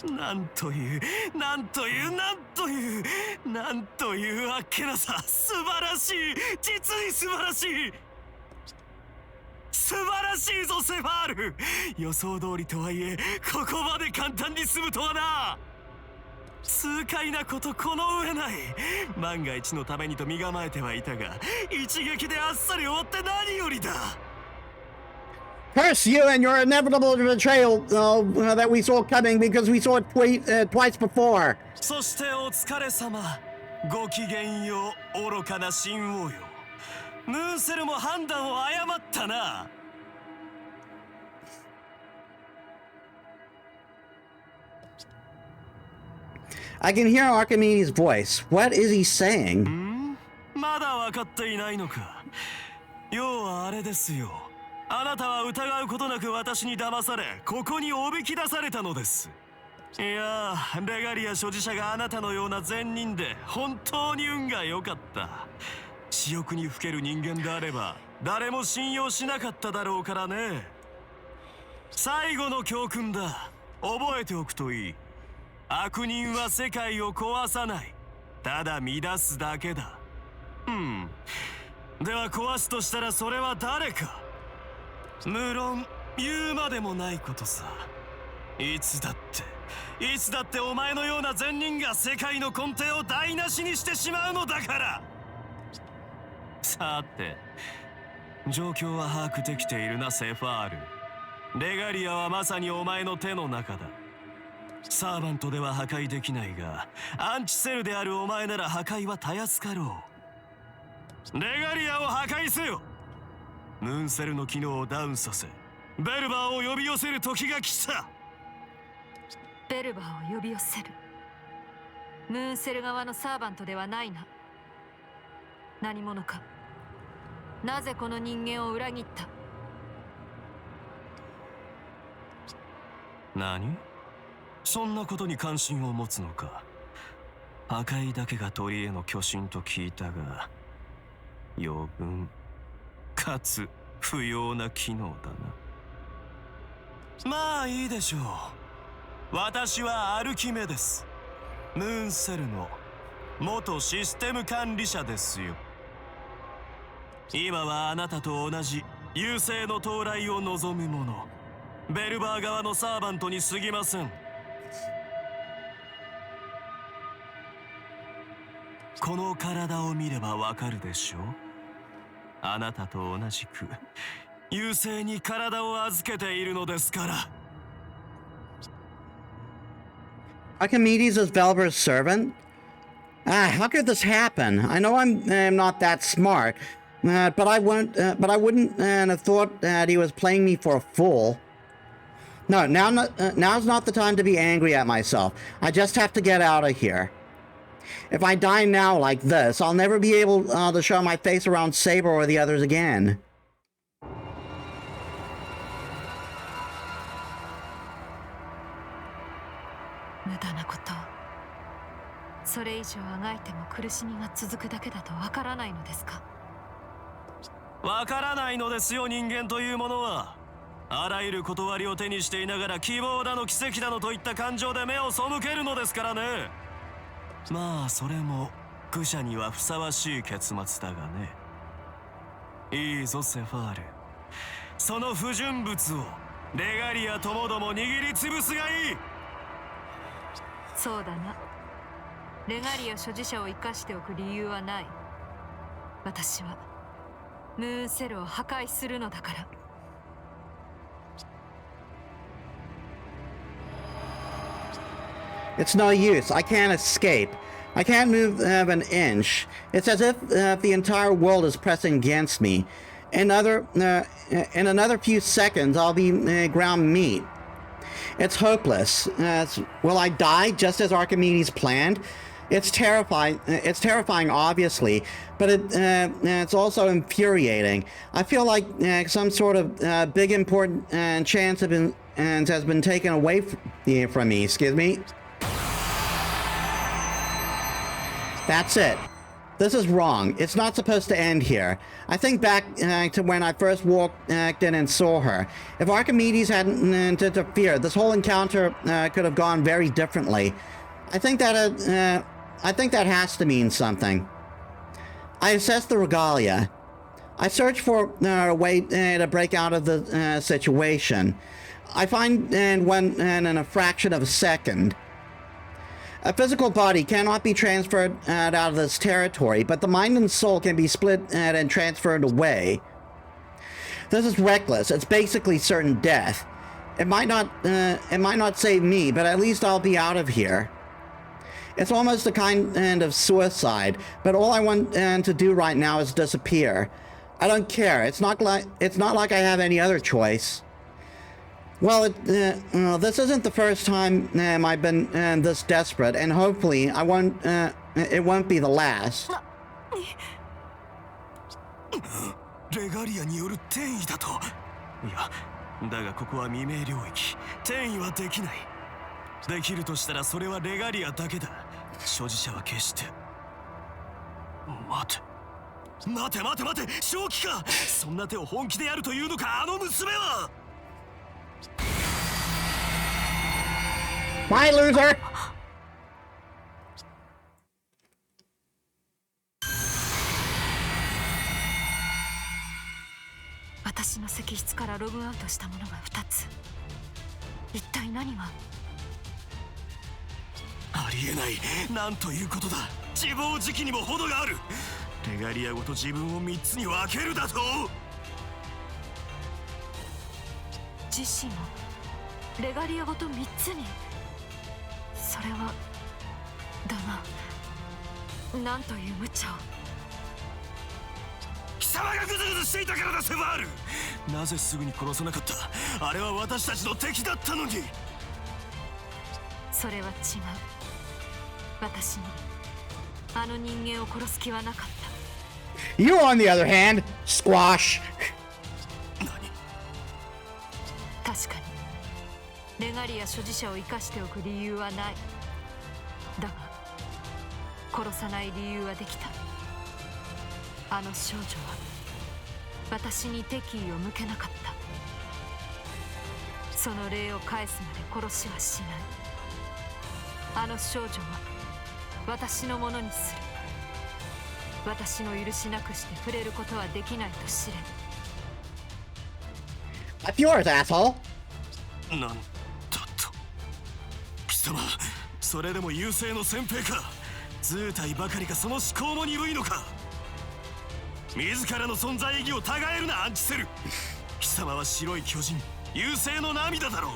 なんというあっけなさ。素晴らしい、実に素晴らしい。素晴らしいぞセファール。予想通りとはいえここまで簡単に済むとはな。痛快なことこの上ない。万が一のためにと身構えてはいたが、一撃であっさり終わって何よりだ。Curse you and your inevitable betrayal that we saw coming because we saw it twice before. そしてお疲れ様。ごきげんよう、愚かな神王よ。ムーンセルも判断を誤ったな。I can hear Archimedes' voice. What is he saying? まだ分かっていないのか。要はあれですよ。あなたは疑うことなく私に騙され、ここにおびき出されたのです。いやー、レガリア所持者があなたのような善人で本当に運が良かった。私欲にふける人間であれば誰も信用しなかっただろうからね。最後の教訓だ。覚えておくといい。悪人は世界を壊さない。ただ乱すだけだ。では壊すとしたらそれは誰か。無論言うまでもないことさ。いつだってお前のような善人が世界の根底を台無しにしてしまうのだから。さて、状況は把握できているな、セファール。レガリアはまさにお前の手の中だ。サーバントでは破壊できないが、アンチセルであるお前なら破壊はたやすかろう。レガリアを破壊せよ。ムーンセルの機能をダウンさせ、ベルバーを呼び寄せる時が来た。ベルバーを呼び寄せる。ムーンセル側のサーバントではないな。何者か。なぜこの人間を裏切った。何？そんなことに関心を持つのか。破壊だけが鳥への巨神と聞いたが、余分かつ不要な機能だな。まあいいでしょう。私はアルキメデス、ムーンセルの元システム管理者ですよ。今はあなたと同じ優勢の到来を望む者、ベルバー側のサーバントに過ぎません。この体を見ればわかるでしょう。あなたと同じく優勢に体を預けているのですから。Archimedes is Velber's servant? How could this happen? I know I'm not that smart, but I wouldn't have thought that he was playing me for a fool. No, now's not the time to be angry at myself. I just have to get out of here. If I die now like this, I'll never be able to show my face around Saber or the others again. 無駄なことを。それ以上あがいても苦しみが続くだけだとわからないのですか。わからないのですよ、人間というものは。あらゆる断りを手にしていながら希望だの奇跡だのといった感情で目を背けるのですからね。まあそれも愚者にはふさわしい結末だがね。いいぞセファール、その不純物をレガリアともども握りつぶすがいい。そうだな。レガリア所持者を生かしておく理由はない。私はムーンセルを破壊するのだから。It's no use. I can't escape. I can't move an inch. It's as if the entire world is pressing against me. In another few seconds, I'll be ground meat. It's hopeless. Will I die just as Archimedes planned? It's terrifying. It's terrifying, obviously, but it's also infuriating. I feel like some sort of big important chance has been taken away from me. Excuse me. That's it. This is wrong. It's not supposed to end here. I think back to when I first walked in and saw her. If Archimedes hadn't interfered, this whole encounter could have gone very differently. I think that has to mean something. I assess the regalia. I search for a way to break out of the situation. I find one in a fraction of a second. A physical body cannot be transferred out of this territory, but the mind and soul can be split and transferred away. This is reckless. It's basically certain death. It might not save me, but at least I'll be out of here. It's almost a kind of suicide, but all I want to do right now is disappear. I don't care. It's not like I have any other choice. Well, this isn't the first time I've been this desperate, and hopefully it won't be the last. レガリアによる転移だと。いや、だがここは未明領域。転移はできない。できるとしたらそれはレガリアだけだ。所持者は決して。待て、正気か。そんな手を本気でやるというのか、あの娘は。Bye, loser! 私の石室からログアウトしたものが2つ。一体何が。ありえない。なんということだ。自暴自棄にも程がある。レガリアごと自分を3つに分けるだと。自身をレガリアごと3つに。それはだが、なんという無茶を。貴様がグズグズしていたからだ、セバール。なぜすぐに殺さなかった。あれは私たちの敵だったのに。それは違う。私にあの人間を殺す気はなかった。 You, on the other hand, squash. 確かにレガリア所持者を生かしておく理由はない。だが殺さない理由はできた。あの少女は私に敵意を向けなかった。その礼を返すまで殺しはしない。あの少女は私のものにする。私の許しなくして触れることはできないと知れ。That's yours, asshole. なんだと。貴様、それでも優勢の先兵か。図体ばかりか、その思考も鈍いのか。自らの存在意義をたがえるな、アンチセル。貴様は白い巨人、優勢の涙だろう。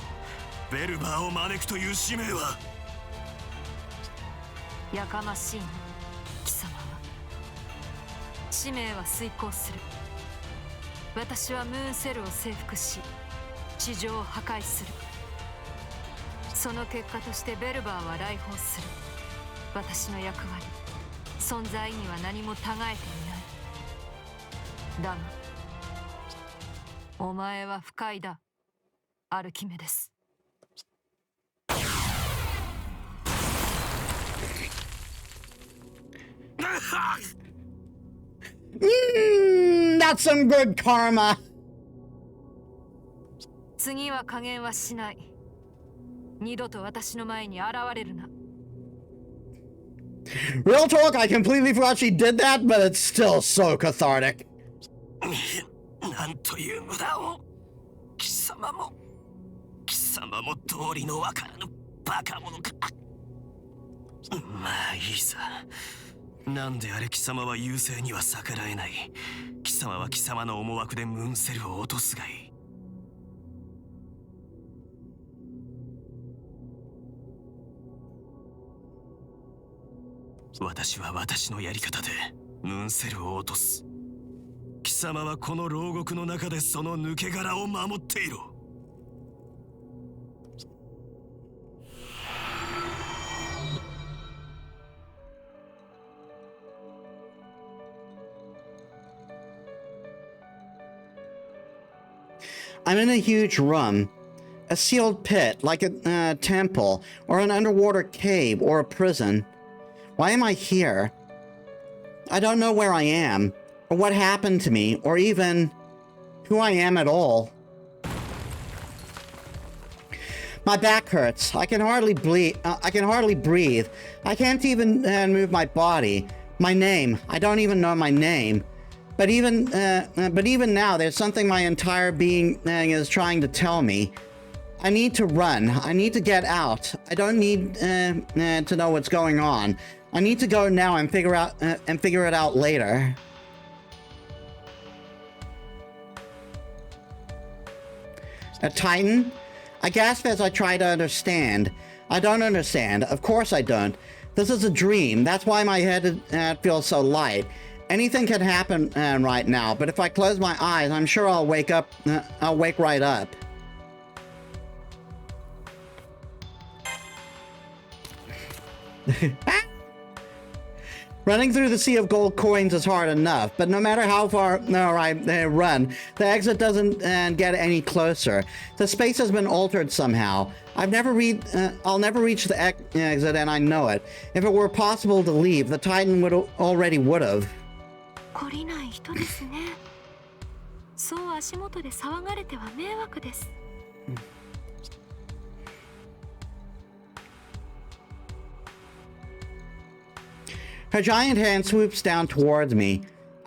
ベルバーを招くという使命は。やかましいな、貴様は。使命は遂行する。私はムーンセルを征服し、地上を破壊する。その結果としてベルバーは来訪する。私の役割、存在には何もたがえていない。だがお前は不快だ、アルキメデス。That's some good karma. 次は加減はしない。二度と私の前に現れるな。Real talk, I completely forgot she did that, but it's still so cathartic. なんという無駄を。貴様も道理のわからぬバカ者か。まあいいさ。なんであれ貴様は優勢には逆らえない。貴様は貴様の思惑でムーンセルを落とすがいい。私は私のやり方でムーンセルを落とす。貴様はこの牢獄の中でその抜け殻を守っていろ。I'm in a huge room, a sealed pit like a temple or an underwater cave or a prison. Why am I here? I don't know where I am, or what happened to me, or even who I am at all. My back hurts. I can hardly breathe. I can't even move my body. My name. I don't even know my name. But even now, there's something my entire being is trying to tell me. I need to run. I need to get out. I don't need to know what's going on. I need to go now and figure it out later. A Titan? I gasp as I try to understand. I don't understand. Of course I don't. This is a dream. That's why my head feels so light. Anything can happen right now, but if I close my eyes, I'm sure I'll wake up. I'll wake right up. Running through the sea of gold coins is hard enough, but no matter how far I run, the exit doesn't get any closer. The space has been altered somehow. I'll never reach the exit, and I know it. If it were possible to leave, the Titan already would have. 懲りない人ですね。そう足元で騒がれては迷惑です。Her giant hand swoops down towards me.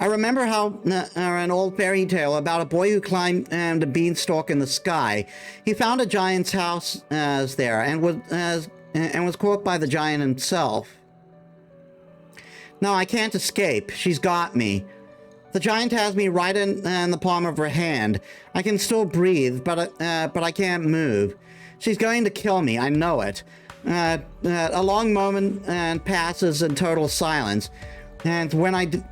I remember how an old fairy tale about a boy who climbed a beanstalk in the sky. He found a giant's house there and was caught by the giant himself. No, I can't escape. She's got me. The giant has me right in the palm of her hand. I can still breathe, but I can't move. She's going to kill me. I know it. A long moment passes in total silence. And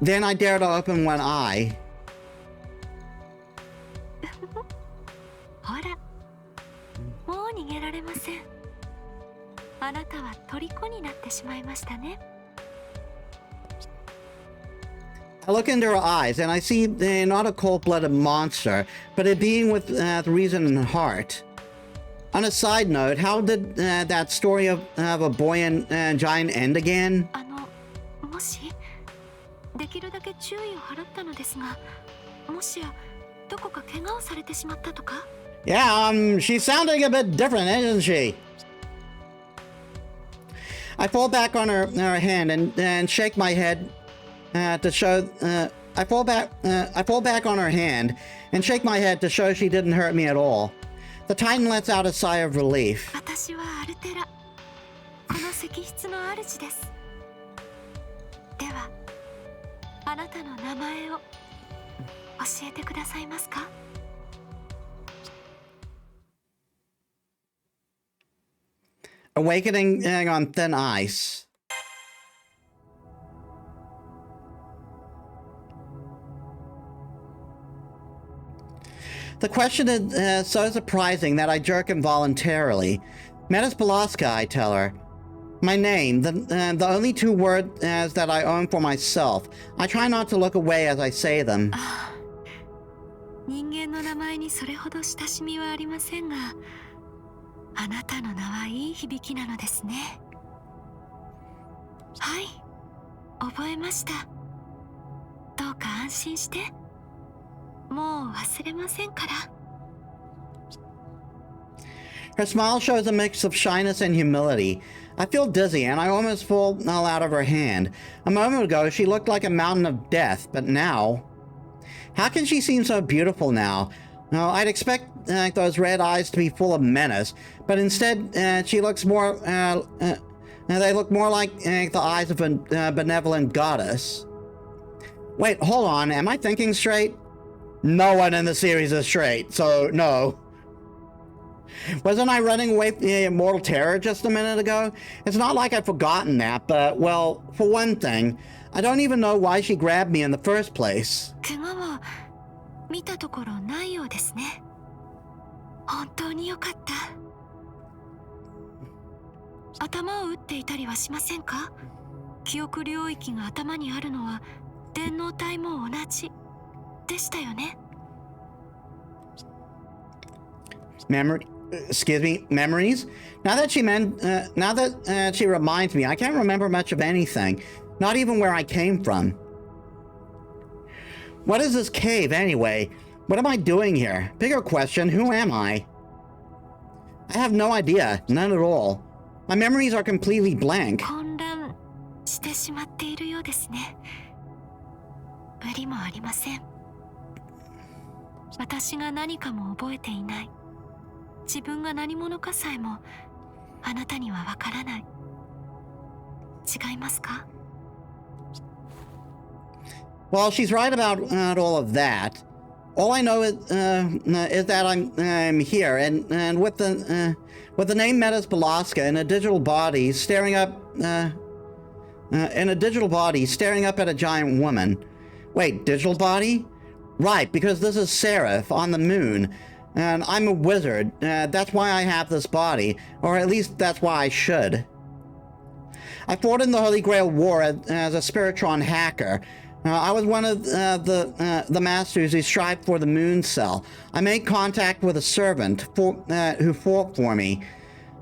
then I dare to open one eye. ほら、もう逃げられません。あなたは虜になってしまいましたね。I look into her eyes and I see not a cold-blooded monster, but a being with reason and heart. On a side note, how did that story of a boy and giant end again? もしできるだけ注意を払ったのですが、もしやどこか怪我をされてしまったとか？ Yeah, she's sounding a bit different, isn't she? I fall back on her hand and shake my head to show. I fall back on her hand and shake my head to show she didn't hurt me at all. The Titan lets out a sigh of relief. 私はアルテラ、この石室の主です。では、あなたの名前を教えてくださいますか？ Awakening on thin ice. The question is so surprising that I jerk involuntarily. Metis Balaska, I tell her. My name, the only two words that I own for myself. I try not to look away as I say them. 人間の名前にそれほど親しみはありませんが、あなたの名はいい響きなのですね。はい、覚えました。どうか安心して。もう忘れませんから。Her smile shows a mix of shyness and humility. I feel dizzy and I almost fall out of her hand. A moment ago, she looked like a mountain of death, but now... How can she seem so beautiful now? No, I'd expect those red eyes to be full of menace, but instead she looks more... they look more like the eyes of a benevolent goddess. Wait, hold on, am I thinking straight? No one in the series is straight, so no. Wasn't I running away from the immortal terror just a minute ago? It's not like I've forgotten that, but, well, for one thing, I don't even know why she grabbed me in the first place. 怪我は見たところないようですね。本当によかった。頭を打っていたりはしませんか？記憶領域が頭にあるのは電脳体も同じでしたよね。Memories? Now that she reminds me, I can't remember much of anything. Not even where I came from. What is this cave, anyway? What am I doing here? Bigger question, who am I? I have no idea. None at all. My memories are completely blank. 混乱してしまっているようですね。無理もありません。私が何かも覚えていない。自分が何者かさえもあなたにはわからない。違いますか？ Well, she's right about all of that. All I know is that I'm here, and with the name Metis Balaska in a digital body staring up at a giant woman. Wait, digital body? Right, because this is Seraph on the moon, and I'm a wizard. That's why I have this body, or at least that's why I should. I fought in the Holy Grail War as a Spiritron hacker. I was one of the masters who strived for the moon cell. I made contact with a servant who fought for me.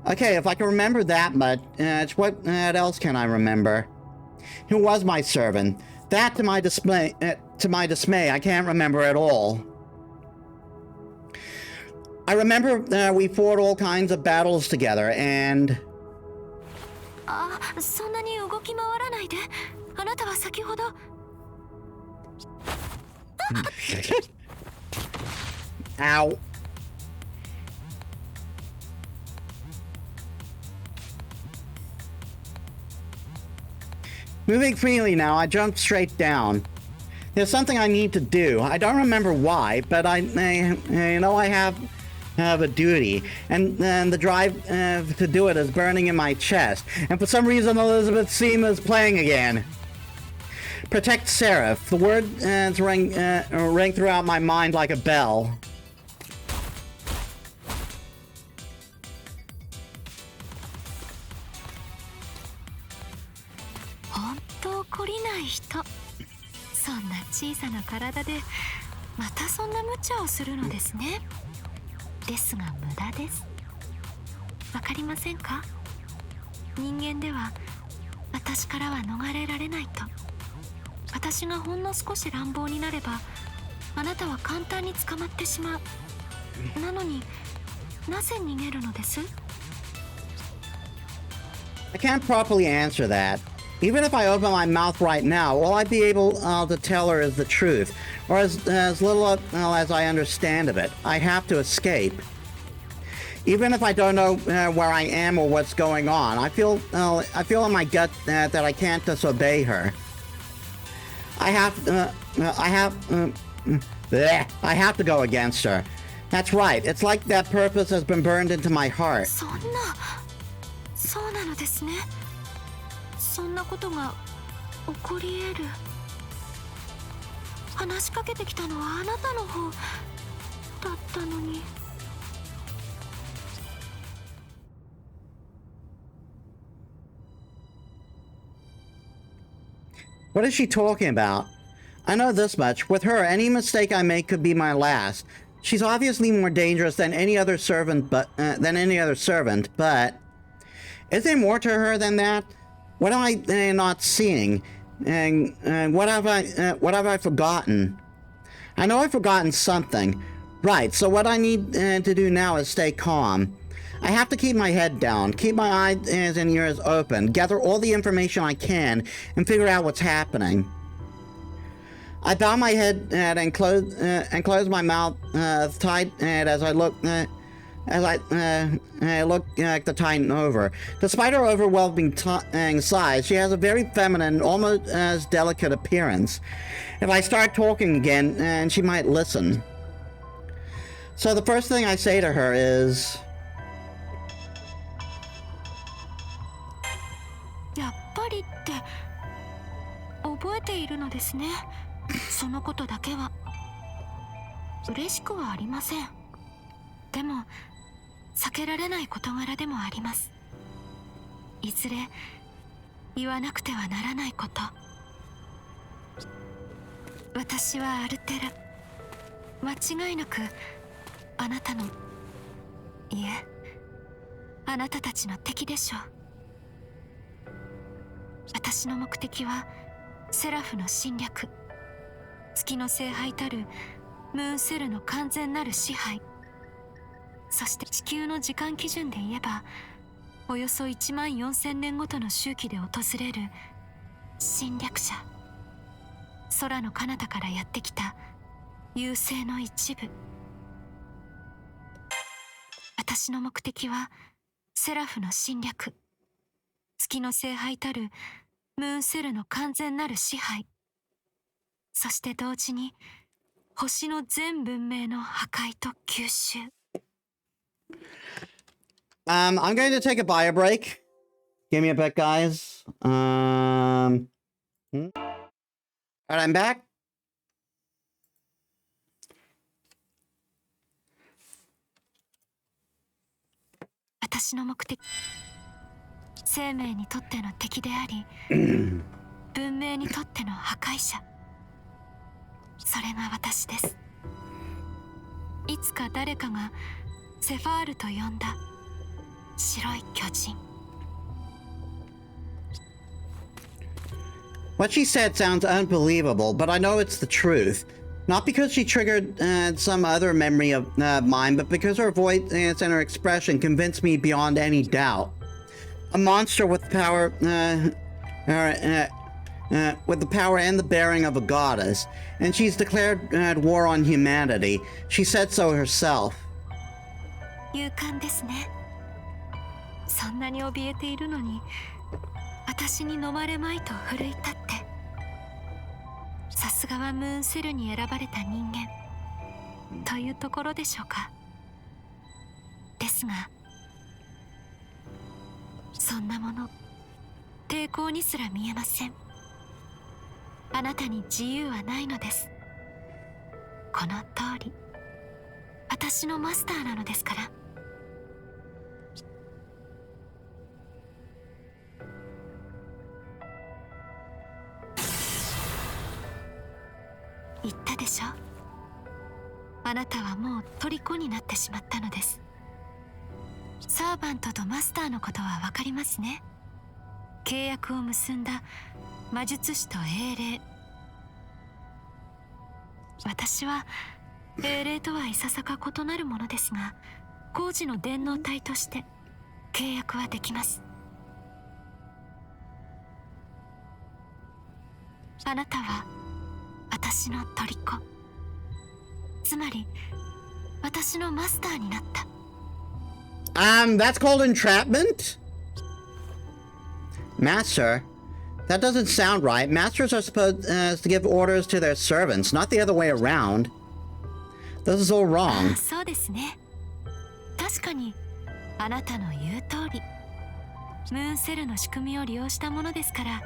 Okay, if I can remember that much, what else can I remember? Who was my servant? That, to my dismay, I can't remember at all. I remember we fought all kinds of battles together, and... そんなに動き回らないで。あなたは先ほど。Ow. Moving freely now, I jump straight down. There's something I need to do. I don't remember why, but I know I have a duty, and the drive to do it is burning in my chest. And for some reason, Elizabeth's theme is playing again. Protect Seraph. The words ring throughout my mind like a bell. Hontou懲りない人。そんな小さな体でまたそんな無茶をするのですね。ですが無駄です。わかりませんか？人間では私からは逃れられないと。私がほんの少し乱暴になればあなたは簡単に捕まってしまう。なのになぜ逃げるのです？ I can't properly answer that. Even if I open my mouth right now, all I'd be able to tell her is the truth, or as little as I understand of it. I have to escape. Even if I don't know where I am or what's going on, I feel in my gut that I can't disobey her. I have to go against her. That's right. It's like that purpose has been burned into my heart. そうなのですね。そんなことが起こり得る。話しかけてきたのはあなたの方だったのに。What is she talking about? I know this much. With her, any mistake I make could be my last. She's obviously more dangerous than any other servant, but is there more to her than that? What am I not seeing? And what have I forgotten? I know I've forgotten something. Right, so what I need to do now is stay calm. I have to keep my head down, keep my eyes and ears open, gather all the information I can, and figure out what's happening. I bow my head and close my mouth tight as I look the Titan over. Despite her overwhelming size, she has a very feminine, almost as delicate appearance. If I start talking again, she might listen. So the first thing I say to her is, やっぱりって覚えているのですね。そのことだけは嬉しくはありません。でも避けられない事柄でもあります。いずれ言わなくてはならないこと。私はアルテラ、間違いなくあなたの、いえ、あなたたちの敵でしょう。私の目的はセラフの侵略、月の聖杯たるムーンセルの完全なる支配、そして地球の時間基準で言えばおよそ14000年ごとの周期で訪れる侵略者、空の彼方からやってきた優勢の一部。私の目的はセラフの侵略、月の聖杯たるムーンセルの完全なる支配、そして同時に星の全文明の破壊と吸収。I'm going to take a bio break. Give me a bit, guys. Alright, I'm back.「私の目的、生命にとっての敵であり文明にとっての破壊者、それが私です。いつか誰かがセファールと呼んだ白い巨人。 What she said sounds unbelievable, but I know it's the truth. Not because she triggered some other memory of mine, but because her voice and her expression convinced me beyond any doubt. A monster with power with the power and the bearing of a goddess, and she's declared war on humanity. She said so herself. 勇敢ですね。そんなに怯えているのに、私に飲まれまいと奮い立って。さすがはムーンセルに選ばれた人間というところでしょうか。ですが、そんなもの抵抗にすら見えません。あなたに自由はないのです。この通り、私のマスターなのですから。言ったでしょ。あなたはもう虜になってしまったのです。サーバントとマスターのことは分かりますね。契約を結んだ魔術師と英霊。私は英霊とはいささか異なるものですが、工事の電脳体として契約はできます。あなたは私の虜、つまり私のマスターになった。That's called entrapment? Master? That doesn't sound right. Masters are supposed to give orders to their servants, not the other way around. This is all wrong. そうですね。確かにあなたの言う通り、ムーンセルの仕組みを利用したものですから、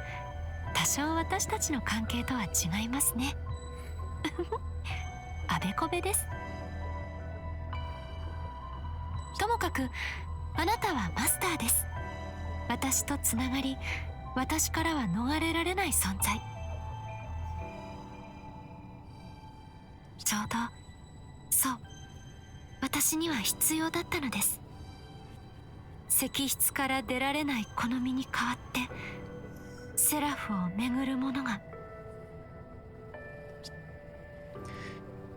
多少私たちの関係とは違いますね。あべこべです。ともかくあなたはマスターです。私とつながり、私からは逃れられない存在。ちょうどそう、私には必要だったのです。石室から出られないこの身に代わってセラフを巡るものが。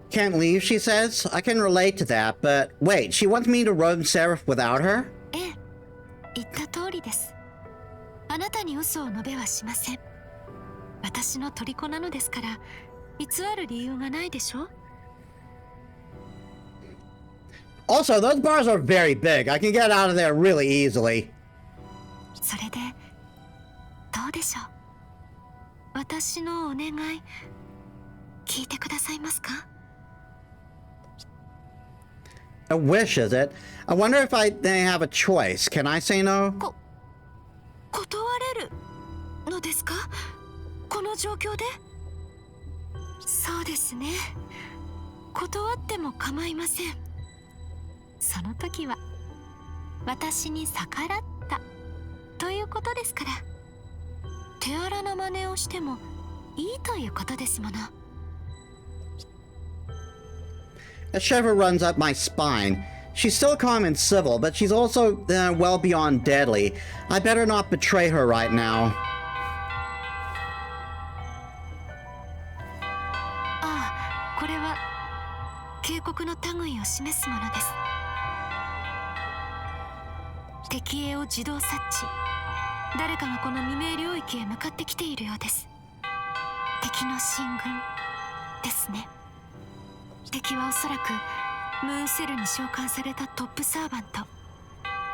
Can't leave, she says. I can relate to that, but wait, she wants me to roam Seraph without her? ええ、言った通りです。あなたに嘘を述べはしません。私の虜なのですから、偽る理由がないでしょ。Also, those bars are very big. I can get out of there really easily. それでどうでしょう。私のお願い聞いてくださいますか。A wish, is it? I wonder if they have a choice. Can I say no? 断れるのですか、この状況で。そうですね、断っても構いません。その時は私に逆らったということですから。手荒な真似をしてもいいということですもの。A shiver runs up my spine. She's still calm and civil, but she's also well beyond deadly. I better not betray her right now. ああ、これは警告の類を示すものです。敵影を自動察知。誰かがこの未明領域へ向かってきているようです。敵の進軍ですね。敵はおそらくムーンセルに召喚されたトップサーバント。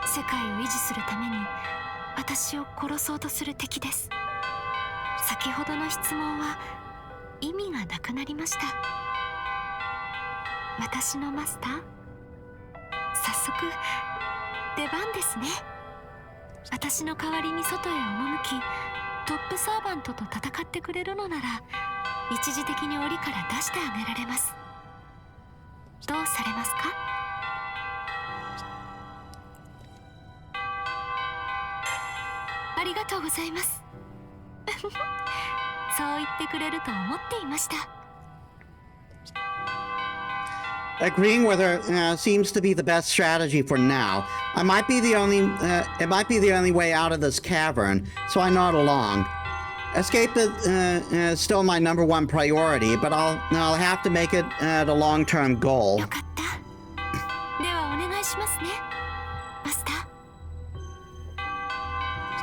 世界を維持するために私を殺そうとする敵です。先ほどの質問は意味がなくなりました。私のマスター、早速出番ですね。私の代わりに外へ赴き、トップサーバントと戦ってくれるのなら、一時的に檻から出してあげられます。どうされますか。ありがとうございます。そう言ってくれると思っていました。Agreeing with her seems to be the best strategy for now. It might be the only way out of this cavern, so I nod along. Escape is still my number one priority, but I'll have to make it a long-term goal. よかった。ではお願いしますね、マスター。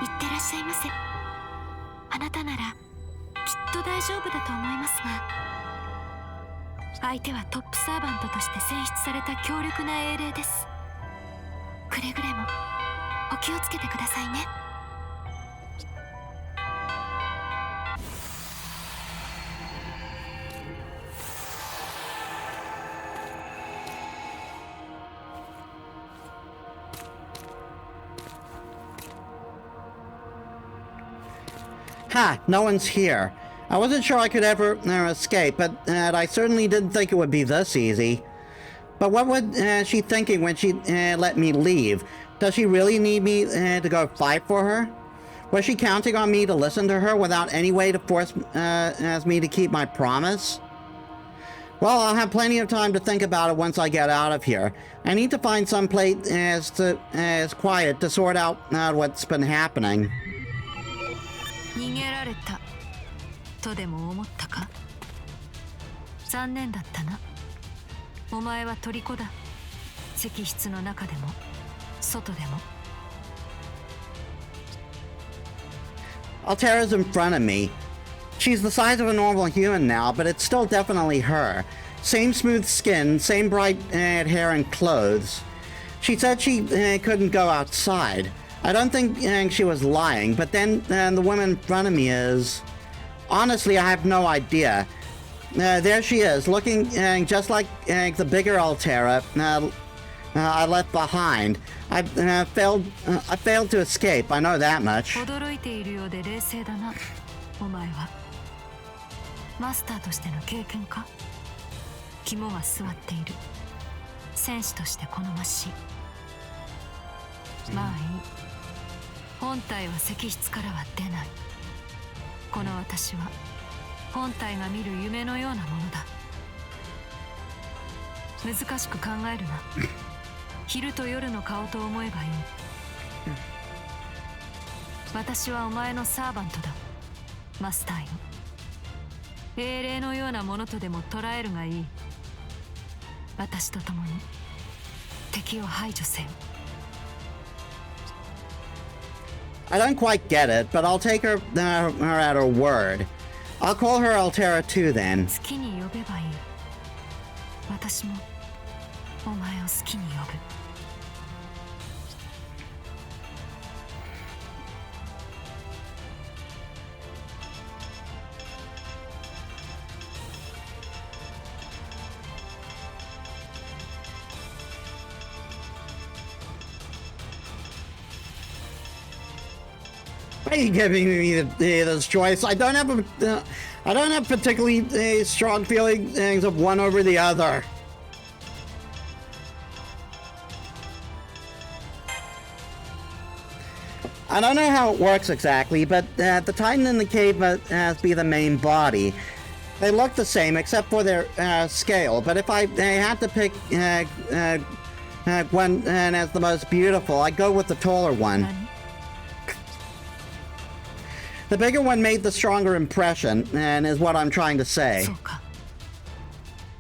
いってらっしゃいませ。あなたならっと大丈夫だと思いますが、相手はトップサーバントとして選出された強力な英霊です。くれぐれもお気をつけてくださいね。Ha! No one's here. I wasn't sure I could ever escape, but I certainly didn't think it would be this easy. But what was she thinking when she let me leave? Does she really need me to go fight for her? Was she counting on me to listen to her without any way to force me to keep my promise? Well, I'll have plenty of time to think about it once I get out of here. I need to find some place as quiet to sort out what's been happening. 逃げられたとでも思ったか。残念だったな。お前は虜だ。石室の中でも外でも。Altera's in front of me. She's the size of a normal human now, but it's still definitely her. Same smooth skin, same bright hair and clothes. She said she couldn't go outside. I don't think she was lying, but then the woman in front of me is... Honestly, I have no idea. There she is, looking just like the bigger Altera I left behind. I failed to escape, I know that much. 驚いているようで冷静だな。お前はマスターとしての経験か。肝が据わっている。戦士として好ましい。まあいい。本体は石室からは出ない。この私は本体が見る夢のようなものだ。難しく考えるな。昼と夜の顔と思えばいい。私はお前のサーバントだ、マスターよ。英霊のようなものとでも捉えるがいい。私と共に敵を排除せよ。I don't quite get it, but I'll take her at her word. I'll call her Altera too then. 好きに呼べばいい。私もお前を好きに呼ぶ。Why are you giving me this choice? I don't have particularly strong feelings of one over the other. I don't know how it works exactly, but the Titan and the cave must be the main body. They look the same except for their scale, but if I had to pick one as the most beautiful, I'd go with the taller one. The bigger one made the stronger impression, and is what I'm trying to say. そうか。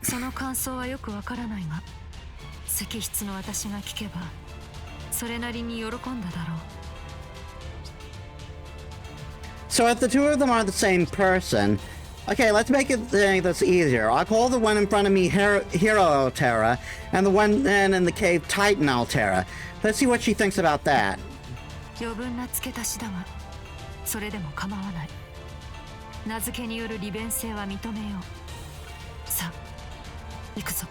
その感想はよくわからないが、石室の私が聞けば、それなりに喜んだだろう。So if the two of them are the same person, okay, let's make this easier. I'll call the one in front of me Hero Altera, and the one in the cave Titan Altera. Let's see what she thinks about that. 余分な付け足しだが、それでも構わない。名付けによる利便性は認めよう。さあ、行くぞ。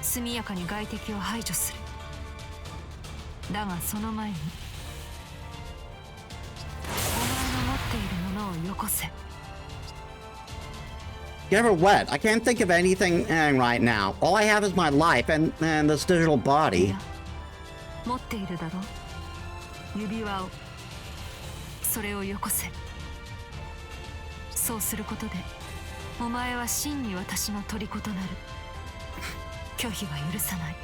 速やかに外敵を排除する。だがその前に、お前の持っているものをよこせ。Give her what? I can't think of anything right now. All I have is my life and this digital い body. や、持っているだろう。指輪を。それをよこせ。そうすることでお前は真に私の虜となる。拒否は許さない。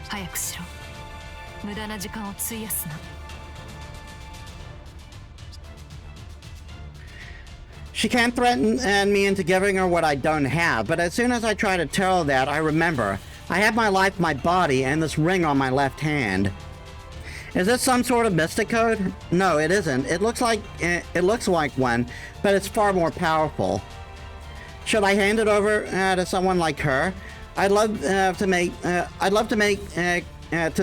早くしろ。無駄な時間を費やすな。She can't threaten me into giving her what I don't have, but as soon as I try to tell her that, I remember. I have my life, my body, and this ring on my left hand. Is this some sort of mystic code? No, it isn't. It looks like one, but it's far more powerful. Should I hand it over to someone like her? I'd love to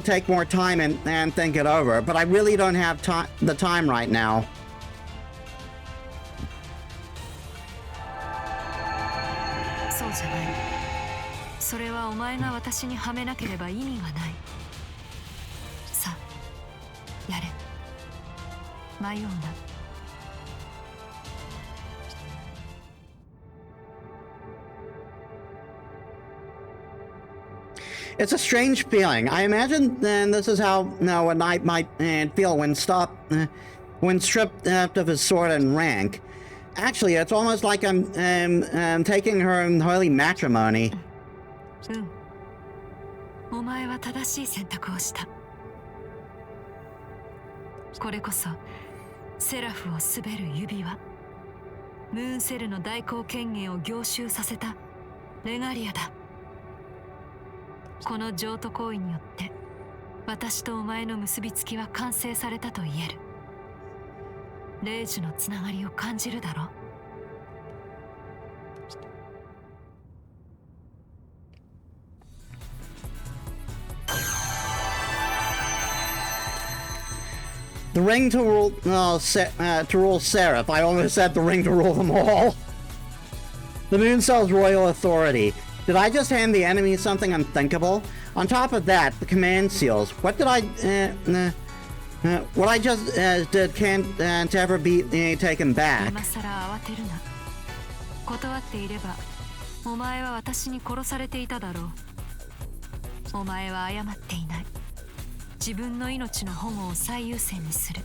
take more time and think it over, but I really don't have the time right now. そうじゃない。それはお前が私にはめなければ意味がない。さあ、やれ。迷うな。It's a strange feeling. I imagine this is how a knight might feel when stripped of his sword and rank. Actually, it's almost like I'm taking her in holy matrimony. お前は正しい選択をした。これこそセラフを滑る指輪、ムーンセルの代行権限を凝集させたレガリアだ。この譲渡行為によって私とお前の結びつきは完成されたと言える。霊樹のつながりを感じるだろう。The ring to rule Seraph. I almost said the ring to rule them all. The moon cell's royal authority. Did I just hand the enemy something unthinkable? On top of that, the command seals. What I just did can't ever be taken back. 今さら慌てるな。断っていれば、お前は私に殺されていただろう。お前は誤っていない。自分の命の保護を最優先にする。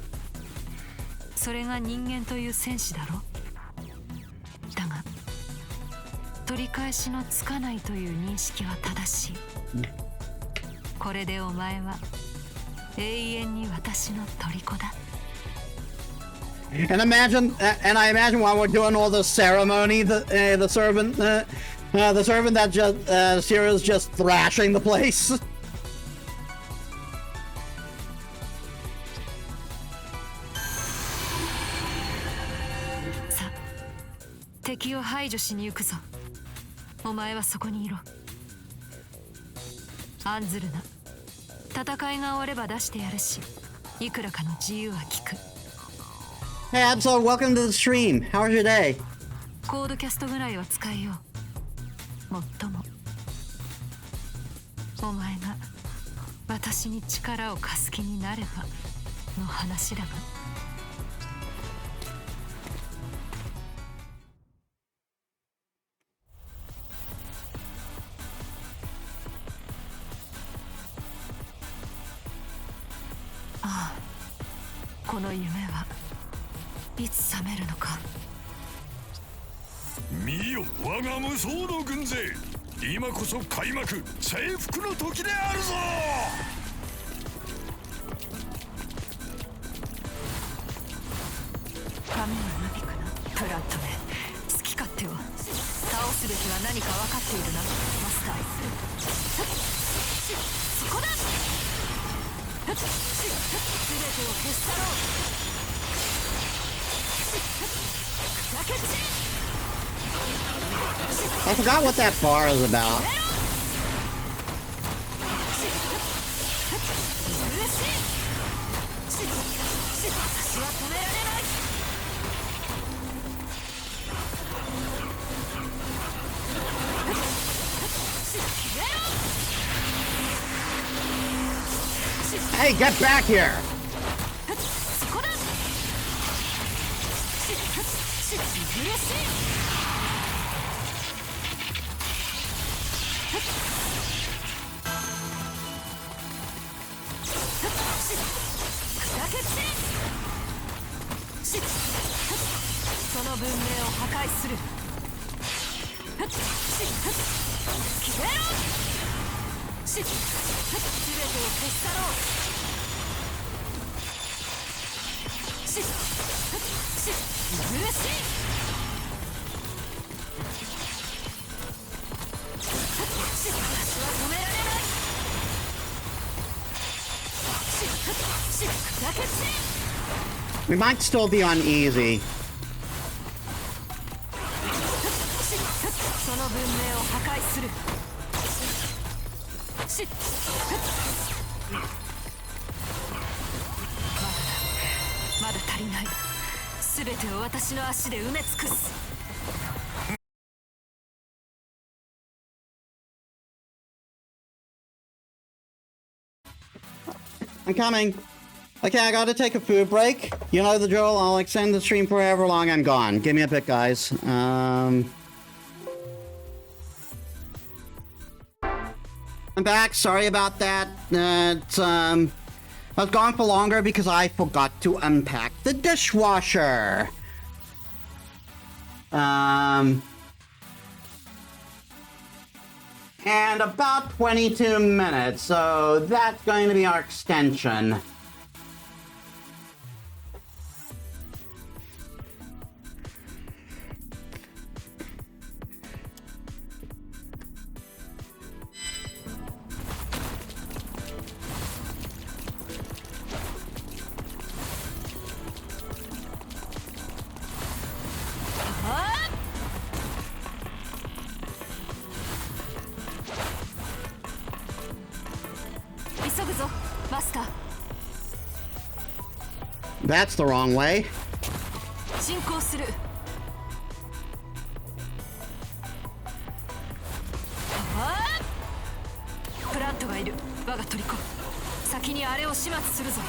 それが人間という戦士だろう。だが、取り返しのつかないという認識は正しい。これでお前は永遠に私の虜だ。And I imagine while we're doing all the ceremony, the servant that Sierra's just thrashing the place. さあ、敵を排除しに行くぞ。お前はそこにいろ。案ずるな。戦いが終われば出してやるし、いくらかの自由は聞く。Hey Absol, welcome to the stream. How was your day? コードキャストぐらいは使えよう。もっともお前が私に力を貸す気になればの話だが。ああ、この夢はいつ覚めるのか。見よ我が無双の軍勢、今こそ開幕征服の時であるぞ。髪はなびくなプラットめ。好き勝手を。倒すべきは何か分かっているなマスター。そこだ。全てを消し去ろう。砕け散れ。 I forgot what that bar is about. Hey, get back here! We might still be on easy. その文明を破壊する。しまだ足りない。全てを私の足で埋め尽くす。I'm coming. Okay, I gotta take a food break. You know the drill. I'll extend the stream for however long I'm gone. Give me a bit, guys. I'm back. Sorry about that. I was gone for longer because I forgot to unpack the dishwasher. And about 22 minutes, so that's going to be our extension. That's the wrong way. 進行する。プラントがいる。我が虜。先にあれを始末するぞ。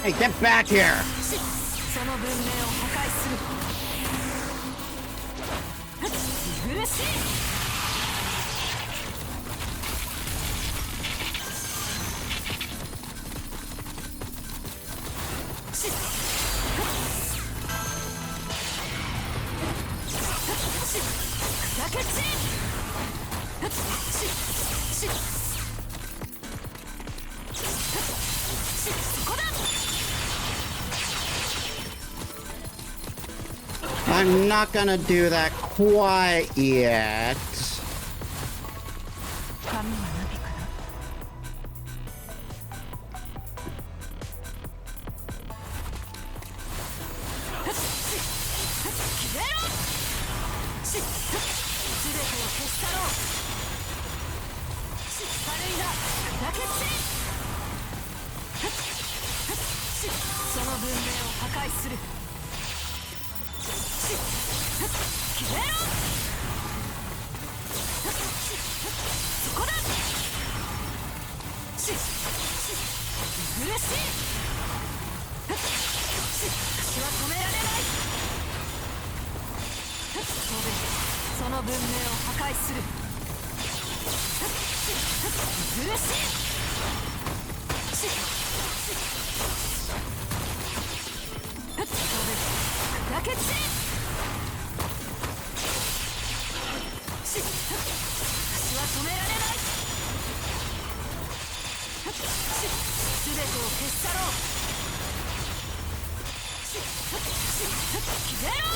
Hey, get back here! その文明を破壊する。苦しい。砕け散そこだ。I'm not gonna do that quite yet. 髪はナビかな。消えろ。全てを消し去ろう。軽いな。砕け散。その文明を破壊する。消えろ。そこだ。苦しい。私は止められない。その文明を破壊する。苦しい。砕け散。私は止められない。全てを消し去ろう。消えろ。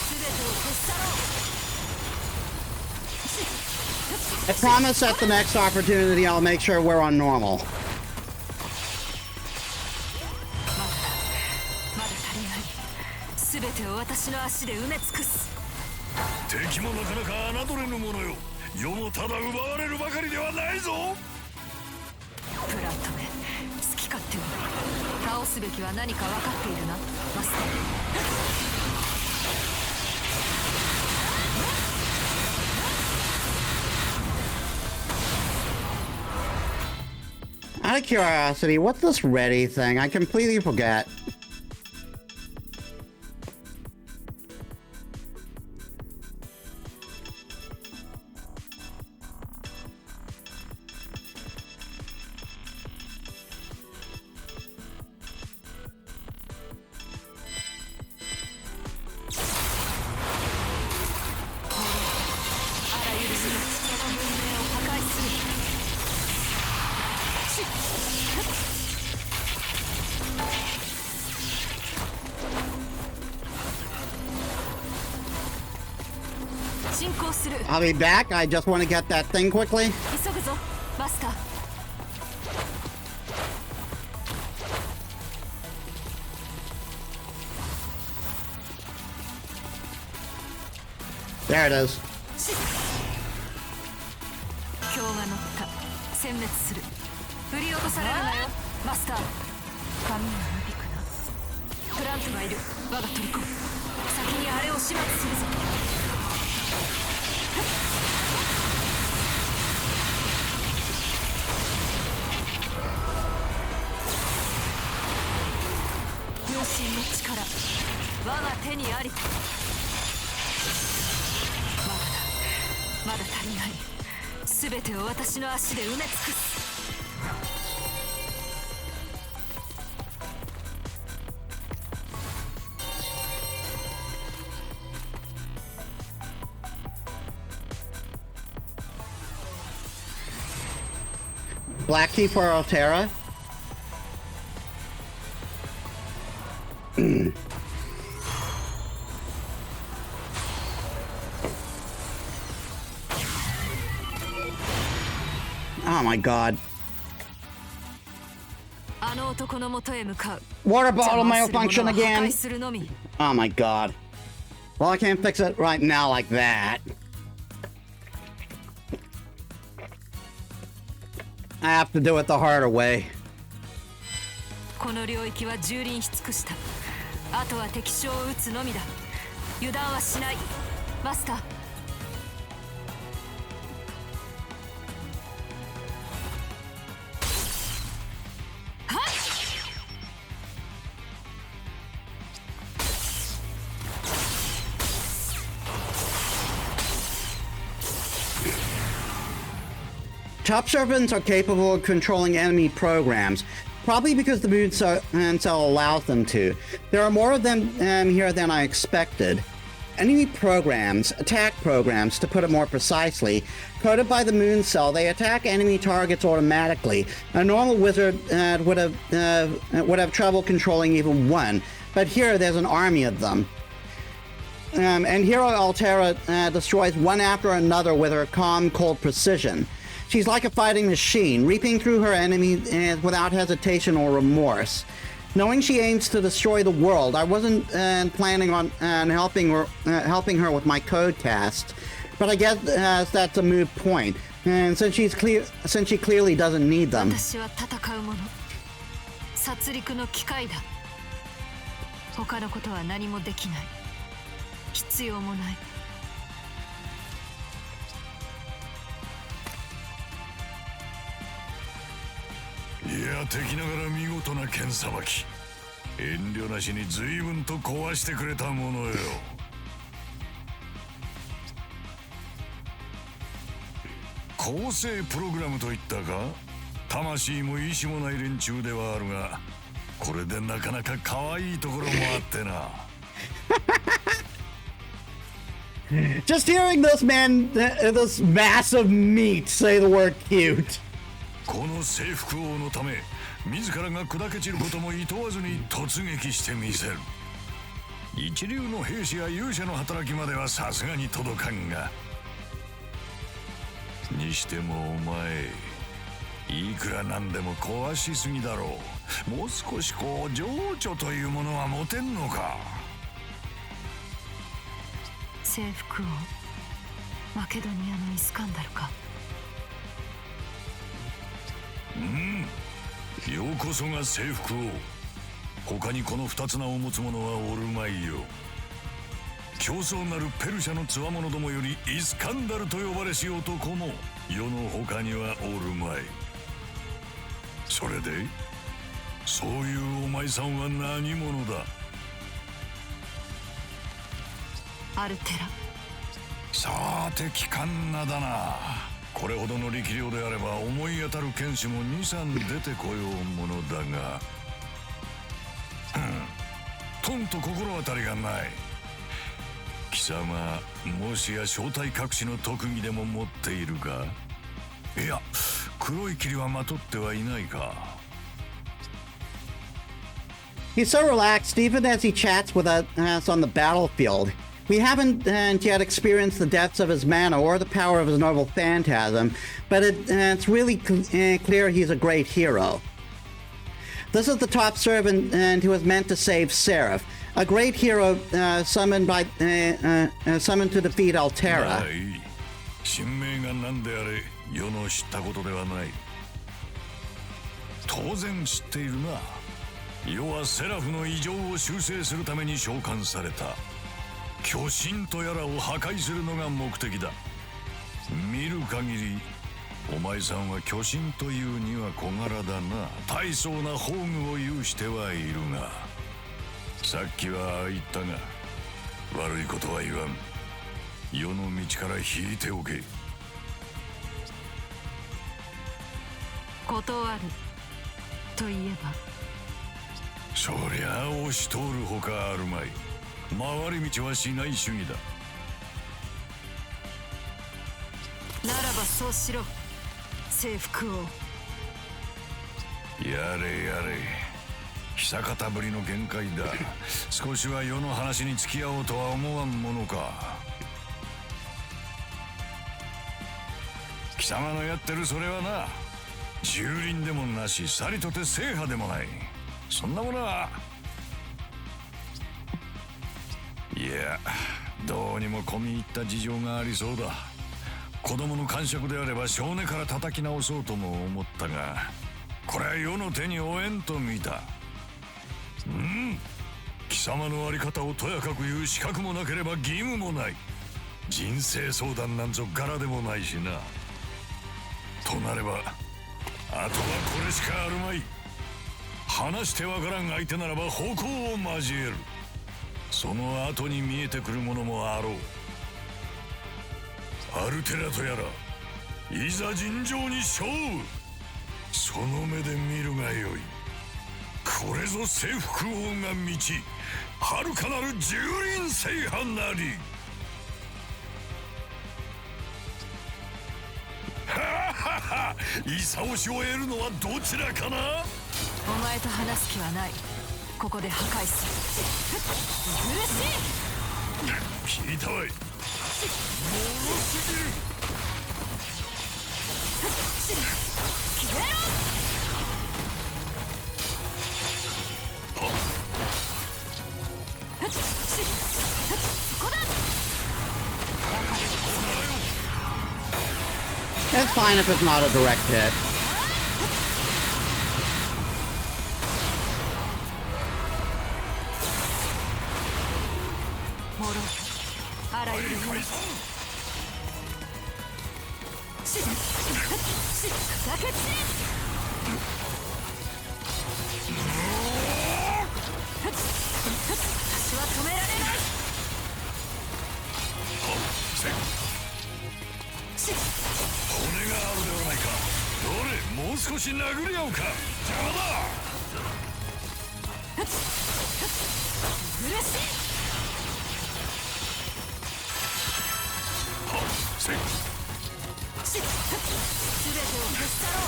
全てを消し去ろう。I promise at the next opportunity I'll make sure we're on normal. まだ足りない。全てを私の足で埋め尽くす。敵もなかなか侮れぬものよ。世もただ奪われるばかりではないぞ。プラントめ、好き勝手に。倒すべきは何か分かっているな、マスター。Out of curiosity, what's this ready thing? I completely forget. 進行する。 I'll be back. I just want to get that thing quickly. 急ぐぞマスター。 There it is. 強が乗った。殲滅する。振り落とされるなよマスター。髪がなびくな。プラントがいる。我が取り込む。先にあれを始末するぞ。両親の力我が手にあり。まだ足りない。全てを私の足で埋め尽くす。Black key for Altera. Oh my god. あの男の元へ向かう。 Water bottle 邪魔をする malfunction 者は破 again. 壊するのみ。 Oh my god. Well, I can't fix it right now like that. I have to do it the harder way. この領域は蹂躙し尽くした。あとは敵将を撃つのみだ。油断はしないマスター。 Top servants are capable of controlling enemy programs, probably because the moon cell allows them to. There are more of them here than I expected. Enemy programs, attack programs to put it more precisely, coded by the moon cell, they attack enemy targets automatically. A normal wizard would have trouble controlling even one, but here there's an army of them. And Hero Altera destroys one after another with her calm, cold precision. She's like a fighting machine, reaping through her enemies without hesitation or remorse. Knowing she aims to destroy the world, I wasn't planning on helping her with my code cast, but I guess that's a moot point. And since she clearly doesn't need them. 私は戦う者。殺戮の機械だ。他のことは何もできない。必要もない。 いや、敵ながら見事な剣さばき。遠慮なしに随分と壊してくれたものよ。構成プログラムといったか。魂も意志もない連中ではあるが、これでなかなか可愛いところもあってな。Just hearing this massive meat say the word cute. この征服王のため自らが砕け散ることも厭わずに突撃してみせる。一流の兵士や勇者の働きまではさすがに届かんが、にしてもお前いくらなんでも壊しすぎだろう。もう少しこう情緒というものは持てんのか。征服王マケドニアのイスカンダルか。ようこそが征服王。他にこの二つ名を持つ者はおるまいよ。競争なるペルシャの強者どもよりイスカンダルと呼ばれし男も世の他にはおるまい。それでそういうお前さんは何者だ。アルテラ。さて機関なだな。これほどの力量であれば思い当たる剣士も 2,3 出てこようものだが、とんと心当たりがない。貴様もしや正体隠しの特技でも持っているか。いや黒い霧はまとってはいないか。 He's so relaxed even as he chats with us on the battlefield. We haven't yet experienced the depths of his mana or the power of his noble phantasm, but it's really clear he's a great hero. This is the top servant who was meant to save Seraph, a great hero summoned to defeat Altera. 神明が何であれ世の知ったことではない。当然知っているな。世はセラフの異常を修正するために召喚された。巨神とやらを破壊するのが目的だ。見る限りお前さんは巨神というには小柄だな。大層な宝具を有してはいるが、さっきはああ言ったが悪いことは言わん。世の道から引いておけ。断ると言えば、そりゃあ押し通るほかあるまい。回り道はしない主義だ。ならばそうしろ、征服王。やれやれ、久方ぶりの限界だ。少しは世の話に付き合おうとは思わんものか。貴様のやってるそれはな、蹂躙でもなし、さりとて制覇でもない。そんなものは、いや、どうにも込み入った事情がありそうだ。子供の感触であれば少年から叩き直そうとも思ったが、これは世の手に負えんと見た。貴様のあり方をとやかく言う資格もなければ義務もない。人生相談なんぞ柄でもないしな。となればあとはこれしかあるまい。話してわからん相手ならば矛を交える。その後に見えてくるものもあろう。アルテラとやら、いざ尋常に勝負。その目で見るがよい。これぞ征服王が道、遥かなる蹂躙制覇なり。勇しを得るのはどちらかな。お前と話す気はない。ここで破壊する。苦しい。聞いたわい。もろすぎる。消えろ。そこだ。 It's fine if it's not a direct hit. もろあらゆるもの。だけつ私は止められない。骨があるではないか。どれ、もう少し殴り合うか。邪魔だ。苦しい。せい。すべてを消し去ろう。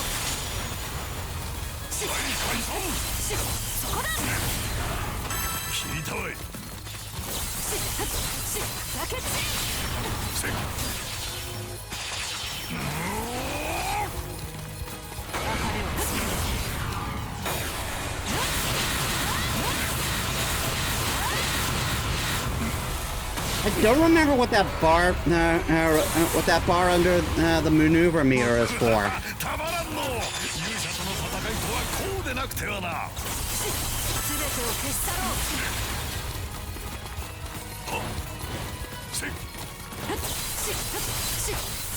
そこだ。聞いたわい。だけつせい。I don't remember what that bar under the maneuver meter is for. たまらんの。勇者との戦いとはこうでなくてはな。すべてを消し去ろう。せい。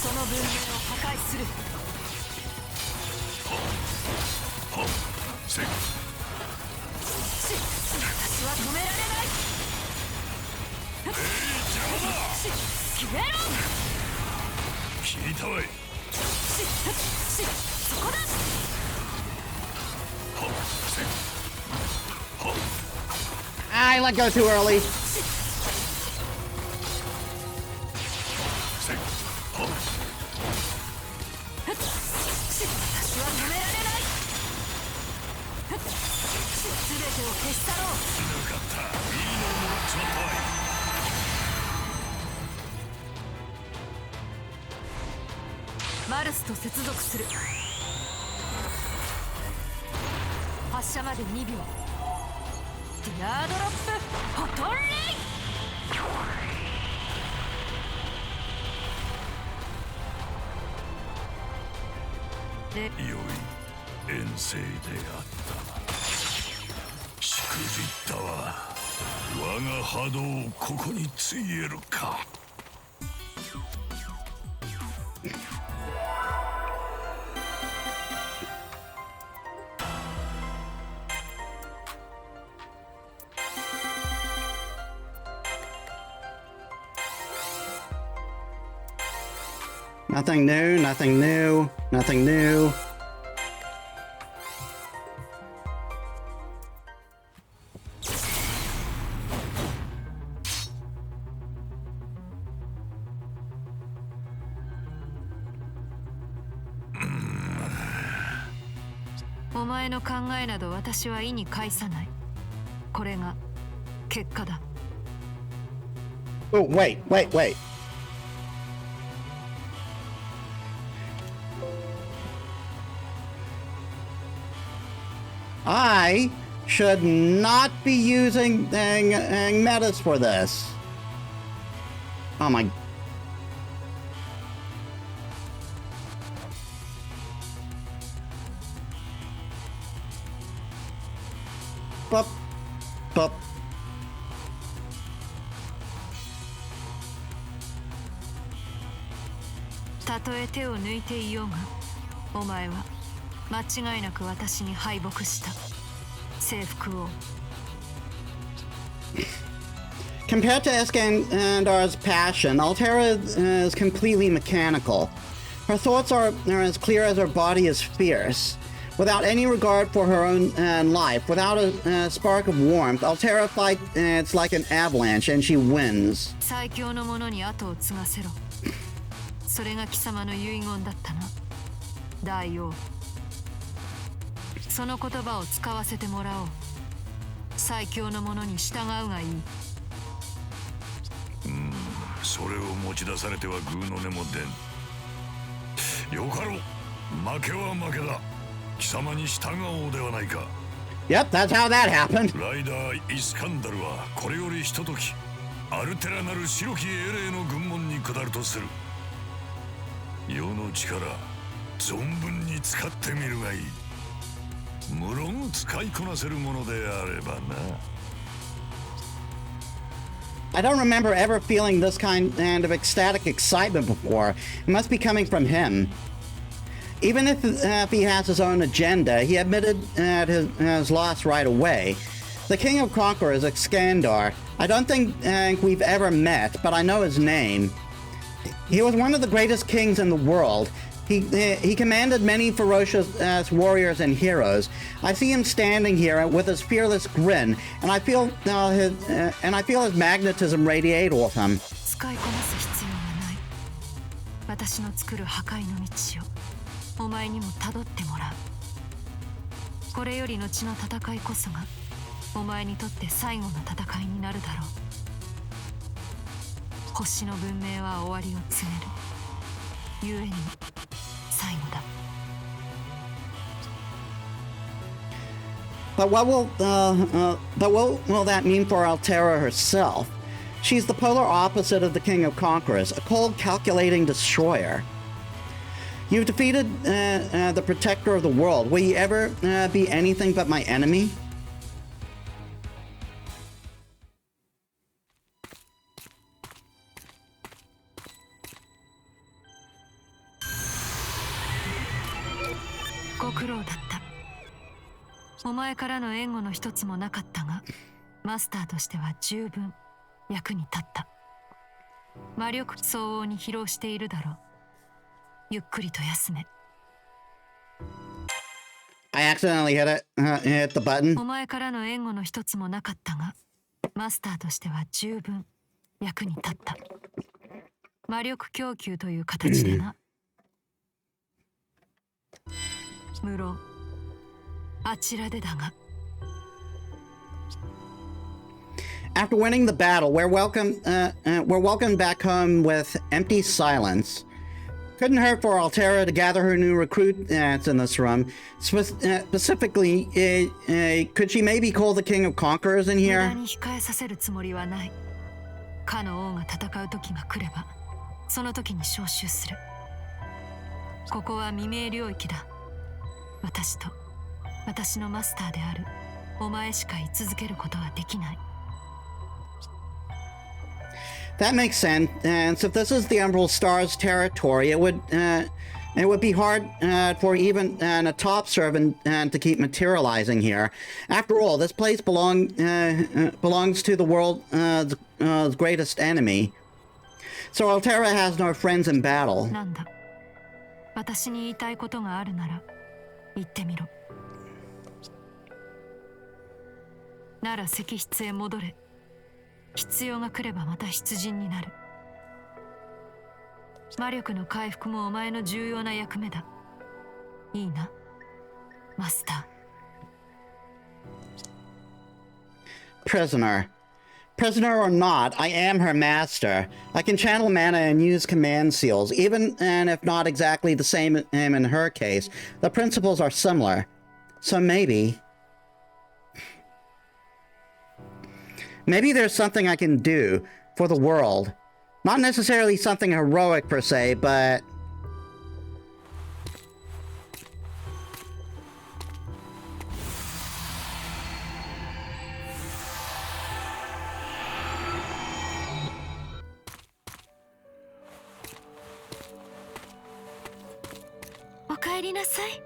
その文明を破壊する。せい。私は止められない。消えろ。聞いたわい。そこだ。せい。I let go too early. せい。全てを消し去ろう。なかった。いいのをもらっちまったわい。マルスと接続する。発射まで2秒。ディアードロップフォトンレイ。良い遠征であった。しくじったわ。我が波動をここについえるか。Nothing new, nothing new, nothing new. .お前の考えなど私は意に介さない。これが結果だ。Oh, wait, wait, wait. I should not be using Metis for this. Oh my. Bup. Bup. たとえ手を抜いていようが、お前は間違いなく私に敗北した。征服王。Compared to Iskandar's passion, Altera is completely mechanical. Her thoughts are as clear as her body is fierce. Without any regard for her own life, without a spark of warmth, Altera fights like an avalanche and she wins. 最強の者に後を継がせろ。それが貴様の遺言だったな、大王。その言葉を使わせてもらおう。最強の者に従うがいい。それを持ち出されてはグーの音も出ん。よかろう。負けは負けだ。貴様に従おうではないか。Yep, that's how that happened. ライダーイスカンダルはこれよりひとときアルテラなる白き英霊の軍門に下るとする。世の力存分に使ってみるがいい。無論使いこなせるものであればな。I don't remember ever feeling this kind of ecstatic excitement before. It must be coming from him. Even if he has his own agenda, he admitted his loss right away. The King of Conquerors, Extella. I don't think we've ever met, but I know his name. He was one of the greatest kings in the world. He commanded many ferocious warriors and heroes. I see him standing here with his fearless grin, and I feel his magnetism radiate off him. 使いこなす必要はない。私の作る破壊の道をお前にもたどってもらう。これより後の戦いこそがお前にとって最後の戦いになるだろう。星の文明は終わりを告げる。故に最後だ。But what will that mean for Altera herself? She's the polar opposite of the King of Conquerors, a cold, calculating destroyer. You've defeated the protector of the world. Will you ever be anything but my enemy? .ご苦労だった。お前からの援護の一つもなかったが、マスターとしては十分役に立った。魔力相応に疲労しているだろう。ゆっくりと休め。I accidentally hit the button. お前からの援護の一つもなかったが、マスターとしては十分役に立った。魔力供給という形でな。無論あちらでだが。After winning the battle, we're welcomed back home with empty silence. Couldn't hurt for Altera to gather her new recruits in this room. Specifically, could she maybe call the King of Conquerors in 無駄 here? に控えさせるつもりはない。かの王が戦う時が来れば、その時に召集する。ここは未明領域だ。私と私のマスターであるお前しか居続けることはできない。That makes sense. And so if this is the Emerald Star's territory, it would be hard for even a top servant to keep materializing here. After all, this place belongs to the world's greatest enemy. So Altera has no friends in battle. なんだ。私に言いたいことがあるなら言ってみろ。なら石室へ戻れ。必要が来ればまた出陣になる。魔力の回復もお前の重要な役目だ。いいな、マスター。Prisoner or not, I am her master. I can channel mana and use command seals, even and if not exactly the same in her case. The principles are similar. So maybe there's something I can do for the world. Not necessarily something heroic per se, but...ー。お帰りなさい、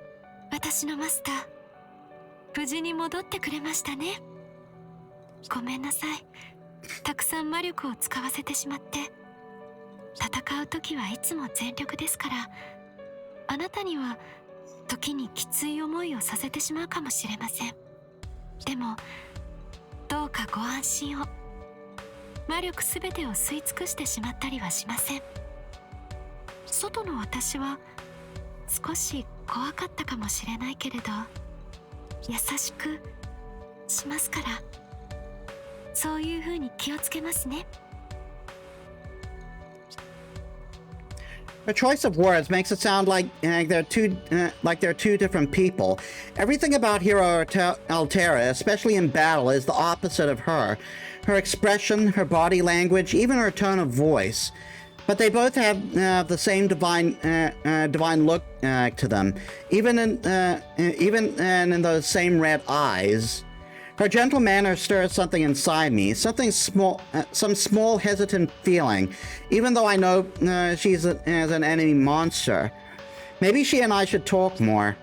私のマスター。無事に戻ってくれましたね。ごめんなさい。たくさん魔力を使わせてしまって。戦う時はいつも全力ですから、あなたには時にきつい思いをさせてしまうかもしれません。でもどうかご安心を。魔力すべてを吸い尽くしてしまったりはしません。外の私は少し怖かったかもしれないけれど、優しくしますから。そういう風に気をつけますね。Her choice of words makes it sound like they're two different people. Everything about Hero Altera, especially in battle, is the opposite of her. Her expression, her body language, even her tone of voice. But they both have the same divine look to them, even in those same red eyes. Her gentle manner stirs something inside me, something small, some small hesitant feeling, even though I know she's as an enemy monster. Maybe she and I should talk more.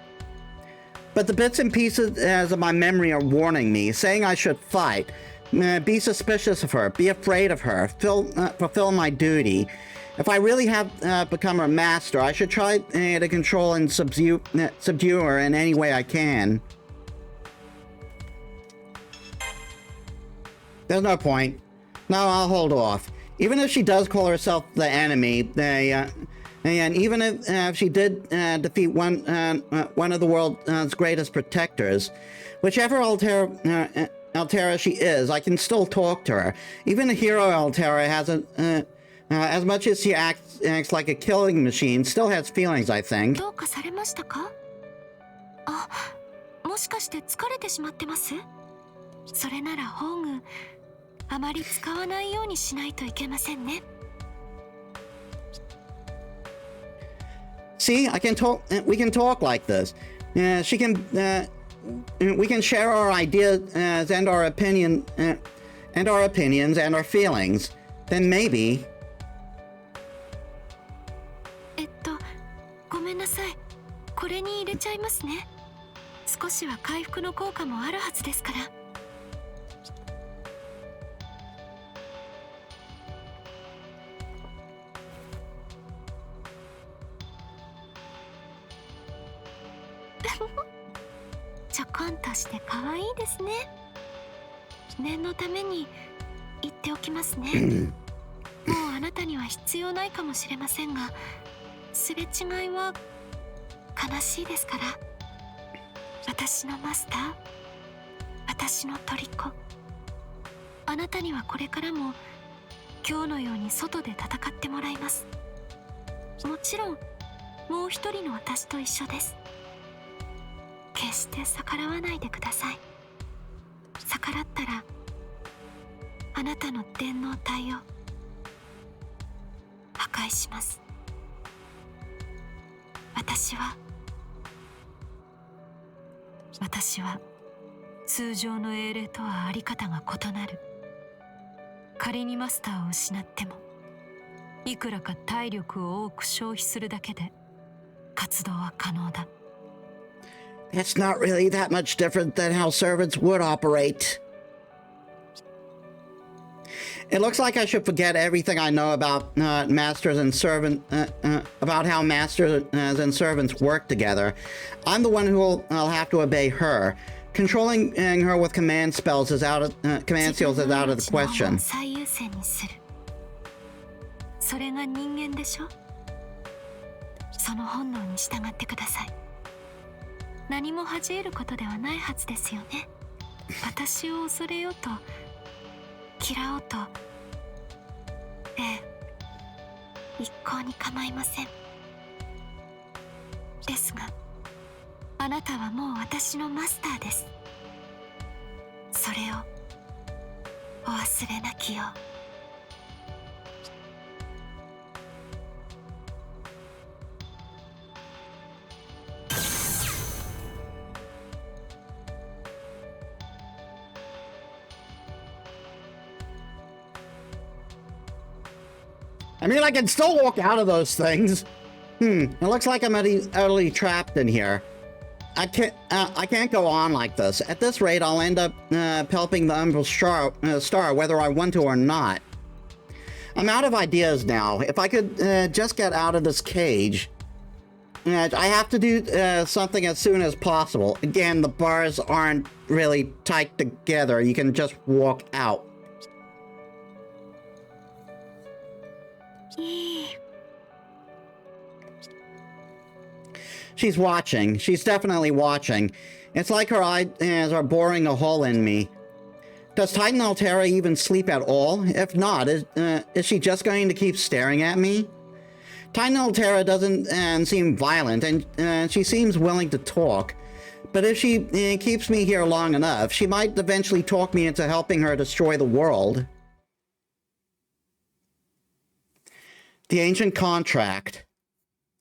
But the bits and pieces of my memory are warning me, saying I should fight, be suspicious of her, be afraid of her, fulfill my duty. If I really have become her master, I should try to control and subdue her in any way I can. There's no point. No, I'll hold off. Even if she does call herself the enemy, and even if she did defeat one of the world's greatest protectors, whichever Altera she is, I can still talk to her. Even the hero Altera hasn't, as much as she acts like a killing machine, still has feelings, I think. どうかされましたか？あ、もしかして疲れてしまってます？それなら宝具あまり使わないようにしないといけませんね。See, I can talk. We can talk like this. She can. We can share our ideas and our opinions and our feelings. Then maybe. ごめんなさい。これに入れちゃいますね。少しは回復の効果もあるはずですから。ちょこんとして可愛いですね。念のために言っておきますね。もうあなたには必要ないかもしれませんが、すれ違いは悲しいですから。私のマスター、私の虜、あなたにはこれからも今日のように外で戦ってもらいます。もちろんもう一人の私と一緒です。決して逆らわないでください。逆らったらあなたの電脳体を破壊します。私は通常の英霊とはあり方が異なる。仮にマスターを失ってもいくらか体力を多く消費するだけで活動は可能だ。 It's not really that much different than how servants would operate. It looks like I should forget everything I know about masters and about how masters and servants work together. I'm the one I'll have to obey her. Controlling her with command spells is command skills is out of the question. それが人間でしょ。その本能に従ってください。何も恥じ得ることではないはずですよね。私を恐れようと嫌おうと、一向に構いません。ですがあなたはもう私のマスターです。それをお忘れなきよう。I mean, I can still walk out of those things. It looks like I'm utterly trapped in here. I can't go on like this. At this rate, I'll end up pelping the Umbral Star whether I want to or not. I'm out of ideas now. If I could just get out of this cage. I have to do something as soon as possible. Again, the bars aren't really tight together. You can just walk out. She's watching. She's definitely watching. It's like her eyes are boring a hole in me. Does Titan Altera even sleep at all? If not, is she just going to keep staring at me? Titan Altera doesn't seem violent, and she seems willing to talk. But if she keeps me here long enough, she might eventually talk me into helping her destroy the world. The Ancient Contract.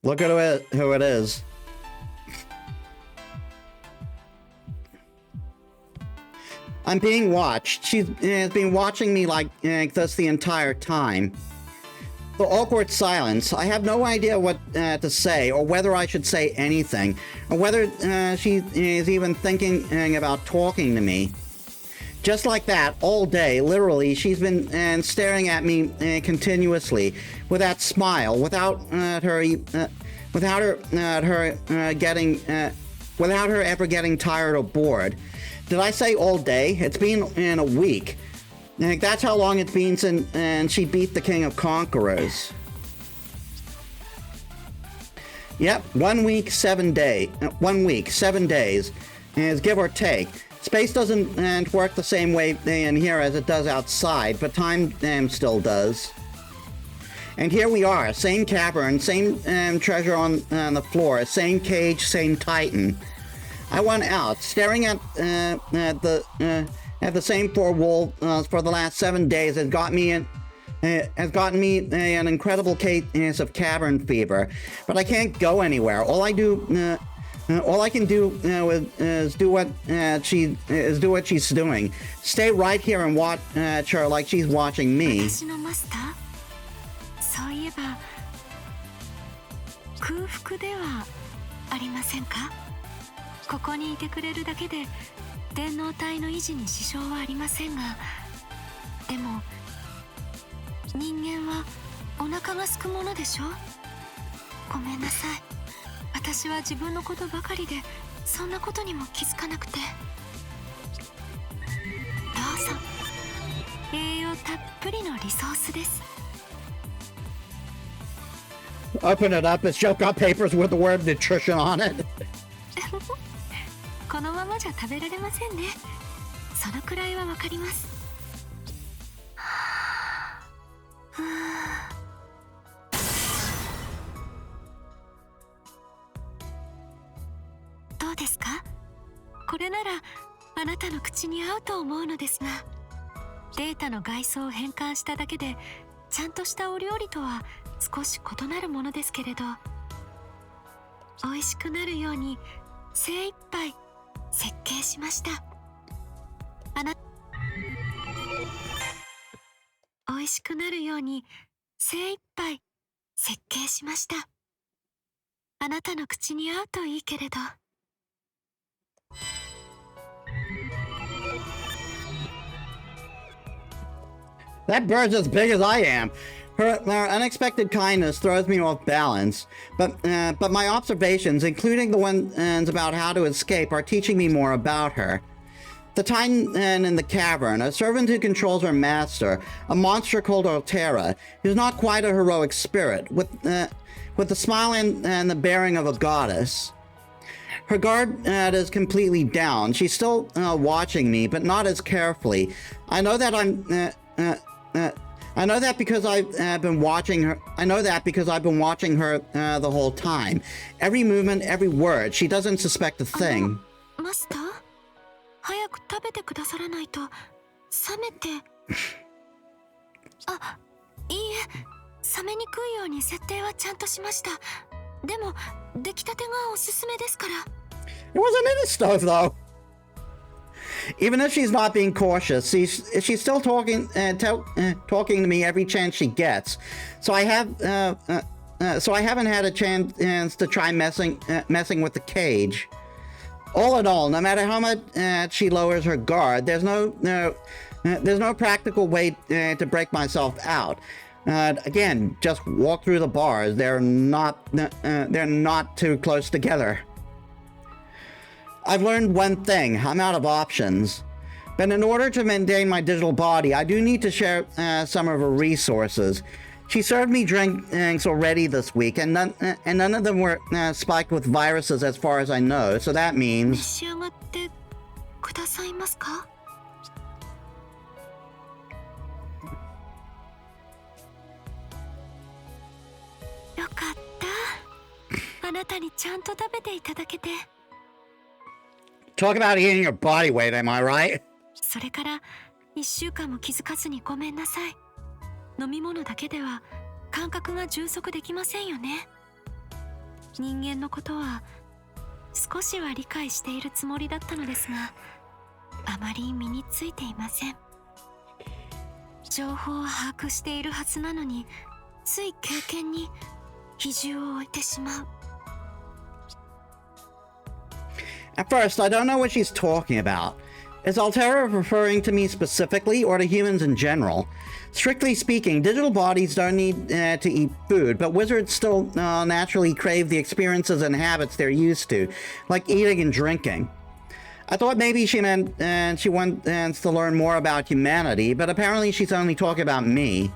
Look at who it is. I'm being watched. She has been watching me like this the entire time. The awkward silence. I have no idea what to say, or whether I should say anything, or whether she is even thinking about talking to me. Just like that, all day, literally, she's been staring at me continuously with that smile, without her ever getting tired or bored. Did I say all day? It's been in a week. That's how long it's been since she beat the King of Conquerors. Yep, 1 week, 7 days. 1 week, 7 days, is give or take. Space doesn't work the same way in here as it does outside, but time still does. And here we are, same cavern, same treasure on the floor, same cage, same Titan. I went out, staring at the same four walls for the last 7 days has gotten me an incredible case of cavern fever. But I can't go anywhere. All I can do is do what she's doing. Stay right here and watch her like she's watching me. そういえば空腹ではありませんか？ここにいてくれるだけで電脳体の維持に支障はありませんが、でも人間はお腹が空くものでしょ？ごめんなさい。私は自分のことばかりでそんなことにも気づかなくて。どうぞ。栄養たっぷりのリソースです。Open it up. It's joke on papers with the word nutrition on it. このままじゃ食べられませんね。そのくらいはわかります。どうですか？これならあなたの口に合うと思うのですが、データの外装を変換しただけでちゃんとしたお料理とは少し異なるものですけれど、美味しくなるように精一杯設計しました。美味しくなるように精一杯設計しました。あなたの口に合うといいけれど。That bird's as big as I am. Her unexpected kindness throws me off balance, but my observations, including the ones about how to escape, are teaching me more about her. The Titan in the cavern, a servant who controls her master, a monster called Altera, who's not quite a heroic spirit, with the smile and the bearing of a goddess. Her guard is completely down. She's still watching me, but not as carefully. I know that because I've been watching her. I know that because I've been watching her the whole time. Every movement, every word. She doesn't suspect a thing. Master? 早く食べてくださらないと冷めて。あ、いいえ、冷めにくいように設定はちゃんとしました。でも出来たてがおすすめですから。It wasn't in a stove though. Even if she's not being cautious, she's still talking to me every chance she gets. So I haven't had a chance to try messing with the cage. All in all, no matter how much she lowers her guard, there's no practical way to break myself out. Again, just walk through the bars. They're not too close together. I've learned one thing. I'm out of options. But in order to maintain my digital body, I do need to share some of her resources. She served me drinks already this week, and none of them were spiked with viruses as far as I know, so that means... 召し上がってくださいますか？よかった。あなたにちゃんと食べていただけて。Talk about eating your body weight, am I right? それから1週間も気づかずにごめんなさい。飲み物だけでは感覚が充足できませんよね。人間のことは少しは理解しているつもりだったのですが、あまり身についていません。情報を把握しているはずなのに、つい経験に比重を置いてしまう。At first, I don't know what she's talking about. Is Altera referring to me specifically or to humans in general? Strictly speaking, digital bodies don't need to eat food, but wizards still naturally crave the experiences and habits they're used to, like eating and drinking. I thought maybe she meant she wants to learn more about humanity, but apparently she's only talking about me.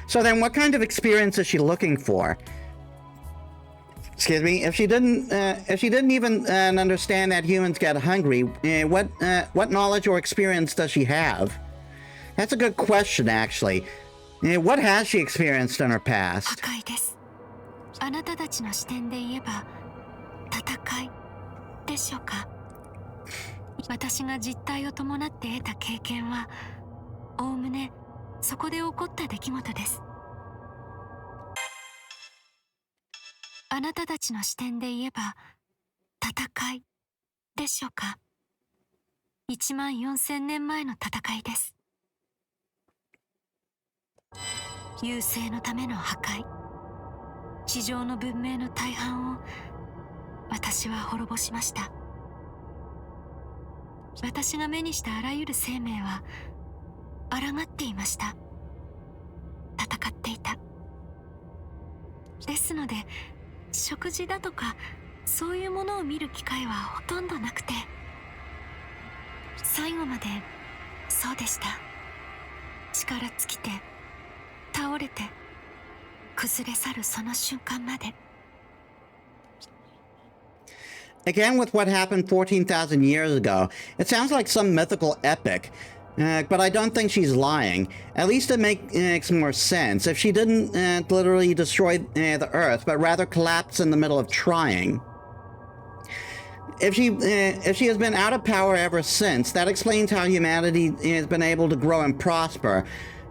So then what kind of experience is she looking for? Excuse me. If she didn't even understand that humans get hungry, what knowledge or experience does she have? That's a good question, actually. What has she experienced in her past? 破壊です。あなたたちの視点で言えば戦いでしょうか。私が実体を伴って得た経験は、おおむねそこで起こった出来事です。あなたたちの視点で言えば戦いでしょうか。14000年前の戦いです。優勢のための破壊、地上の文明の大半を私は滅ぼしました。私が目にしたあらゆる生命は抗っていました。戦っていた。ですので食事だとかそういうものを見る機会はほとんどなくて、最後までそうでした。力尽きて倒れて崩れ去るその瞬間まで。Again, with what happened 14,000 years ago, it sounds like some mythical epic. But I don't think she's lying. At least it makes more sense if she didn't literally destroy the Earth, but rather collapse in the middle of trying. If she has been out of power ever since, that explains how humanity has been able to grow and prosper,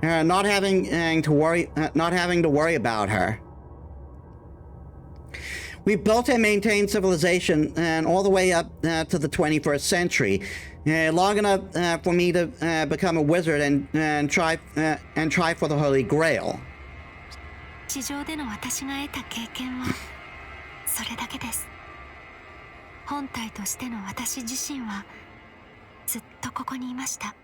not having to worry about her. We've built and maintained civilization all the way up to the 21st century, long enough for me to become a wizard and try for the Holy Grail. 地上での私が得た経験はそれだけです。本体としての私自身はずっとここにいました。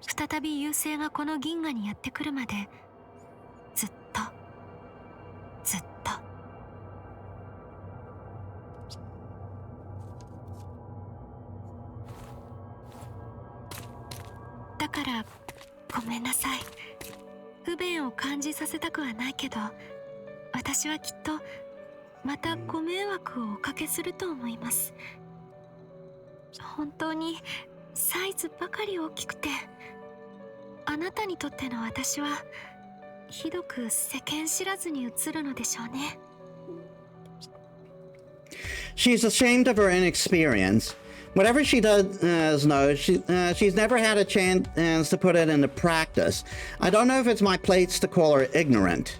再び優勢がこの銀河にやってくるまでずっとずっと。だからごめんなさい。不便を感じさせたくはないけど、私はきっとまたご迷惑をおかけすると思います。本当にサイズばかり大きくて、あなたにとっての私はひどく世間知らずに映るのでしょうね。She's ashamed of her inexperience. Whatever she does know, she's never had a chance to put it into practice. I don't know if it's my place to call her ignorant.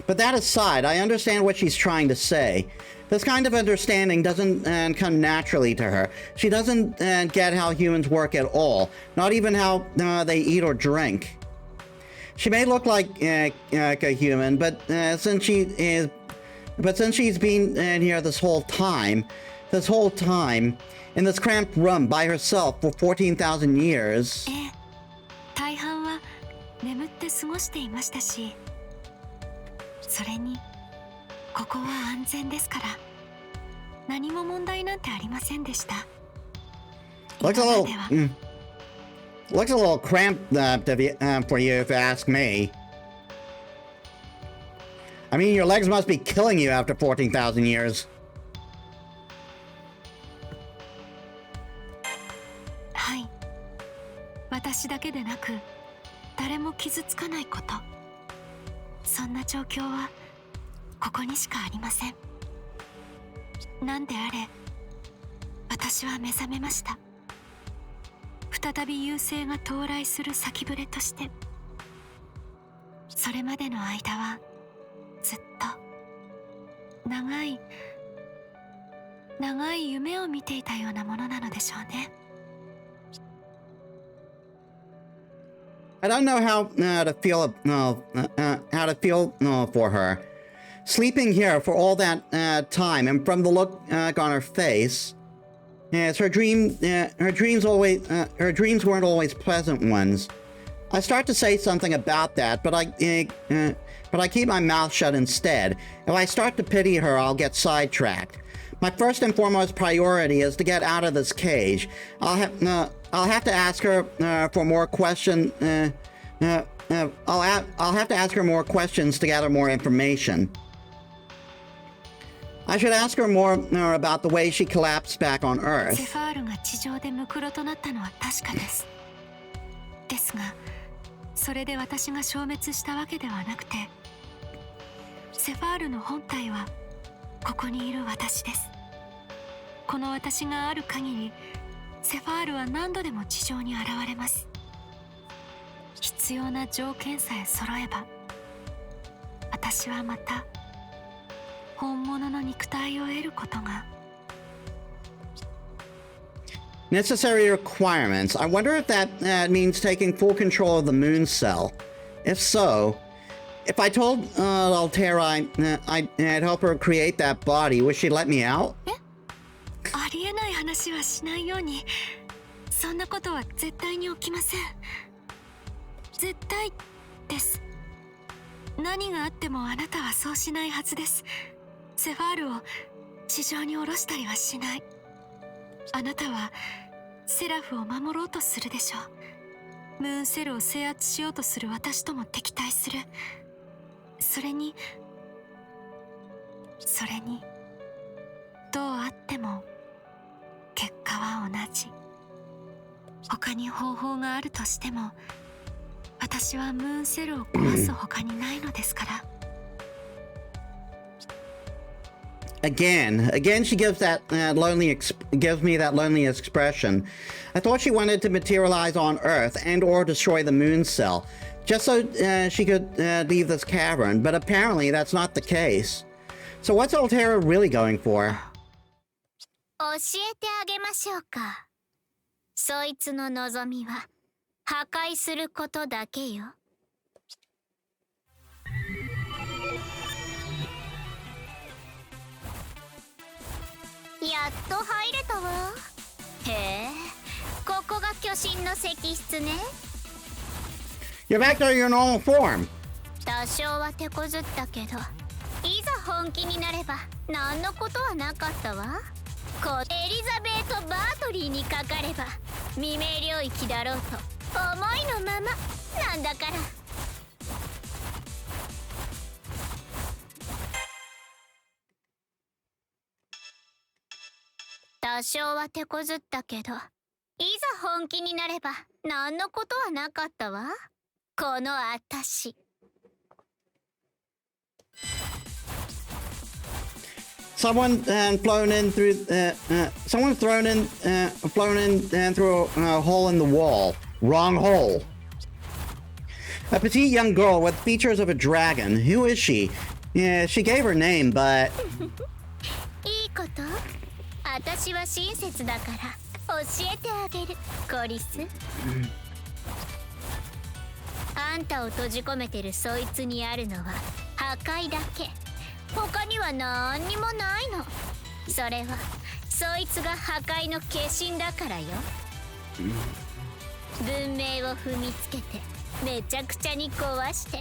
But that aside, I understand what she's trying to say. This kind of understanding doesn't come naturally to her. She doesn't get how humans work at all, not even how they eat or drink. She may look like a human, but since she's been in here this whole time, in this cramped room by herself for 14,000 years. 大半は眠って過ごしていましたし、それにここは安全ですから何も問題なんてありませんでした。Looks a little cramped for you, if you ask me. I mean, your legs must be killing you after 14,000 years. はい。私だけでなく、誰も傷つかないこと。そんな状況はここにしかありません。なんであれ、私は目覚めました。再び優勢が到来する先触れとして。それまでの間はずっと長い夢を見ていたようなものなのでしょうね。I don't know how to feel for her. Sleeping here for all that time, and from the look on her face, yes, her dreams weren't always pleasant ones. I start to say something about that, but I keep my mouth shut instead. If I start to pity her, I'll get sidetracked. My first and foremost priority is to get out of this cage. I'll have to ask her for more questions. I'll have to ask her more questions to gather more information. I should ask her more about the way she collapsed back on Earth. セファールが地上でムクロとなったのは確かです。ですが、それで私が消滅したわけではなくて、セファールの本体はここにいる私です。この私がある限り、セファールは何度でも地上に現れます。必要な条件さえ揃えば、私はまた本物の肉体を得ることが。Necessary requirements. I wonder if that means taking full control of the moon cell. If so, if I told Altera I'd help her create that body, would she let me out? ありえない話はしないように。そんなことは絶対に起きません。絶対です。何があってもあなたはそうしないはずです。セファールを地上に下ろしたりはしない。あなたはセラフを守ろうとするでしょう。ムーンセルを制圧しようとする私とも敵対する。それにどうあっても結果は同じ。他に方法があるとしても、私はムーンセルを壊す他にないのですから。Again, she gives that gives me that lonely expression. I thought she wanted to materialize on Earth and or destroy the moon cell, just so she could leave this cavern, but apparently that's not the case. So what's Altera really going for? 教えてあげましょうか。そいつの望みは破壊することだけよ。やっと入れたわ。へえ、ここが巨神の石室ね。You're back to your normal form. 多少は手こずったけど、いざ本気になれば何のことはなかったわ。エリザベート・バートリーにかかれば未明領域だろうと思いのままなんだから。多少は手こずったけど、いざ本気になれば何のことはなかったわ。このあたし。Someone flown in through a hole in the wall. Wrong hole. A petite young girl with features of a dragon. Who is she? Yeah, she gave her name, but いいこと。私は親切だから教えてあげる、コリス。あんたを閉じ込めてるそいつにあるのは破壊だけ。他には何にもないの。それはそいつが破壊の化身だからよ。文明を踏みつけてめちゃくちゃに壊して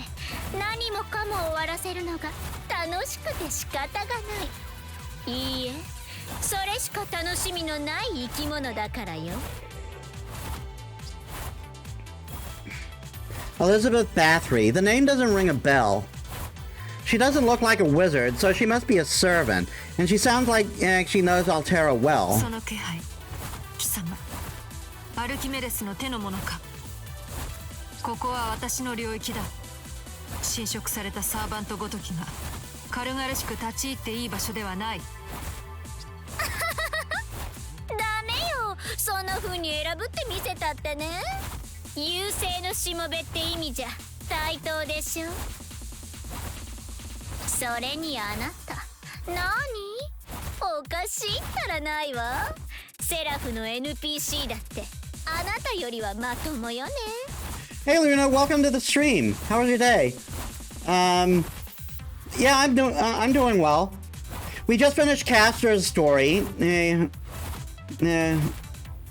何もかも終わらせるのが楽しくて仕方がない。いいえ、それしか楽しみのない生き物だからよ。Elizabeth Bathory. The name doesn't ring a bell. She doesn't look like a wizard, so she must be a servant. And she sounds like she knows Altera well. その気配、貴様、アルキメデスの手のものか。ここは私の領域だ。侵食されたサーバントごときが軽々しく立ち入っていい場所ではない。ダメよ、そんな風に選ぶって見せたってね。優勢のしもべって意味じゃ対等でしょ。それにあなた、何？おかしいったらないわ。セラフの NPC だってあなたよりはまともよね。Hey Luna, welcome to the stream. How was your day? Yeah, I'm doing well. We just finished Castor's story.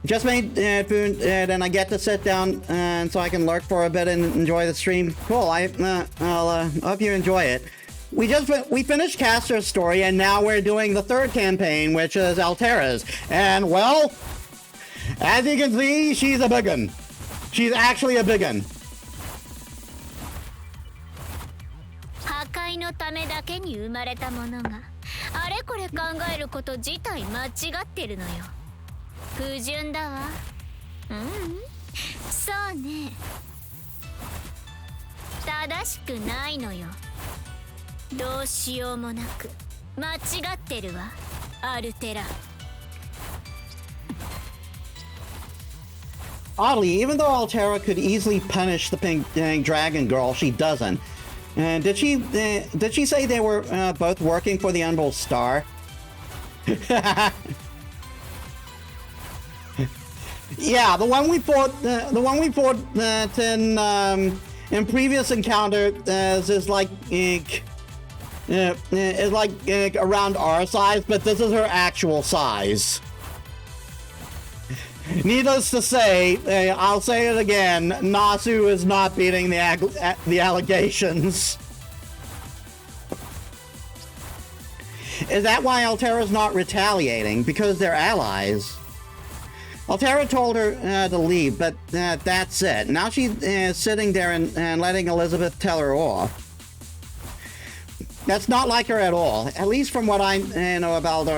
Just made food, and I get to sit down and so I can lurk for a bit and enjoy the stream. Cool. I'll hope you enjoy it. We finished Castor's story, and now we're doing the third campaign, which is Altera's. And well, as you can see, she's a big one. She's actually a big one. 破壊のためだけに生まれたものがあれこれ考えること自体間違ってるのよ。不純だわ。そうね。正しくないのよ。どうしようもなく間違ってるわ、アルテラ。Oddly, even though Altera could easily punish the pink dragon girl, she doesn't. And did she say they were both working for the Umbral Star? Yeah, the one we fought in previous encounter is like around our size, but this is her actual size. Needless to say, I'll say it again, Nasu is not beating the allegations. Is that why Altera's not retaliating? Because they're allies. Altera told her to leave, but that's it. Now she's sitting there and letting Elizabeth tell her off. That's not like her at all, at least from what I know about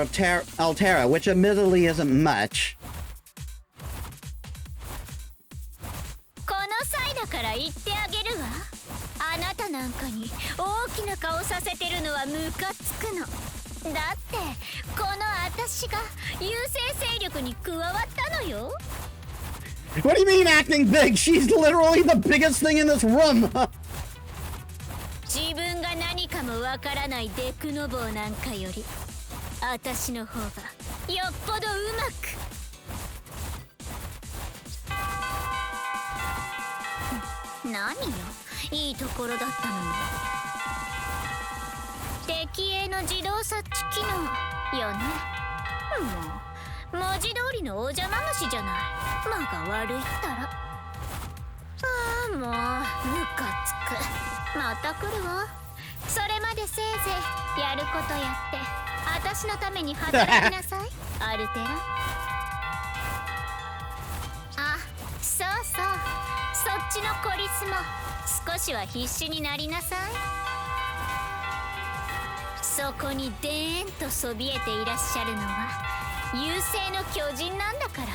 Altera, which admittedly isn't much. から言ってあげるわ。あなたなんかに大きな顔させてるのはムカつくの。だってこの私が優勢勢力に加わったのよ。 What do you mean acting big? She's literally the biggest thing in this room. 自分が何かもわからないデクノボーなんかより私の方がよっぽどうまく。何よ、いいところだったのに。敵への自動察知機能よね。もう文字通りのお邪魔虫じゃない。間が悪いったら。ああ、もうムカつく。また来るわ。それまでせいぜいやることやって私のために働きなさい。アルテラ。あ、そうそう、そっちのコリスも少しは必死になりなさい。そこにでーんとそびえていらっしゃるのは優勢の巨人なんだから。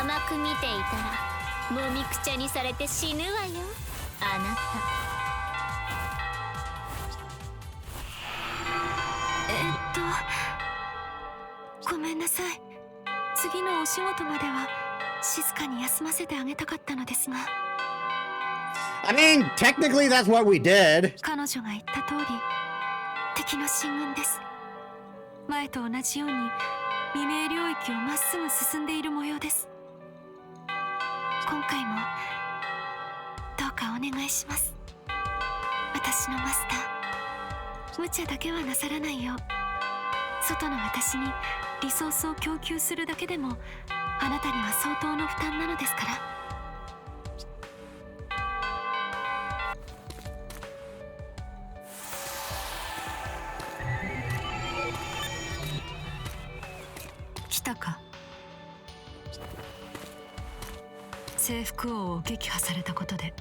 甘く見ていたらもみくちゃにされて死ぬわよ、あなた。ごめんなさい。次のお仕事までは静かに休ませてあげたかったのですが。I mean, technically that's what we did. 彼女が言った通り敵の進軍です。前と同じように未明領域をまっすぐ進んでいる模様です。今回もどうかお願いします。私のマスター、無茶だけはなさらないよう。外の私にリソースを供給するだけでもあなたには相当の負担なのですから。来たか。征服王を撃破されたことで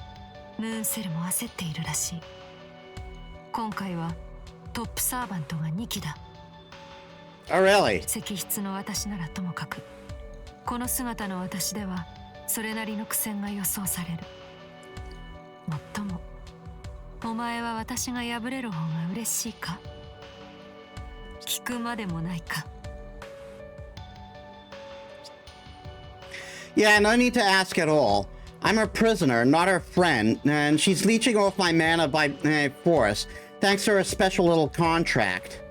ムーンセルも焦っているらしい。今回はトップサーバントが2機だ。Oh, really? 石筆の私ならともかく、この姿の私ではそれなりの苦戦が予想される。もっともお前は私が敗れる方が嬉しいか。聞くまでもないか。Yeah, no need to ask at all. I'm her prisoner, not her friend, and she's leeching off my mana by force, thanks to her special little contract.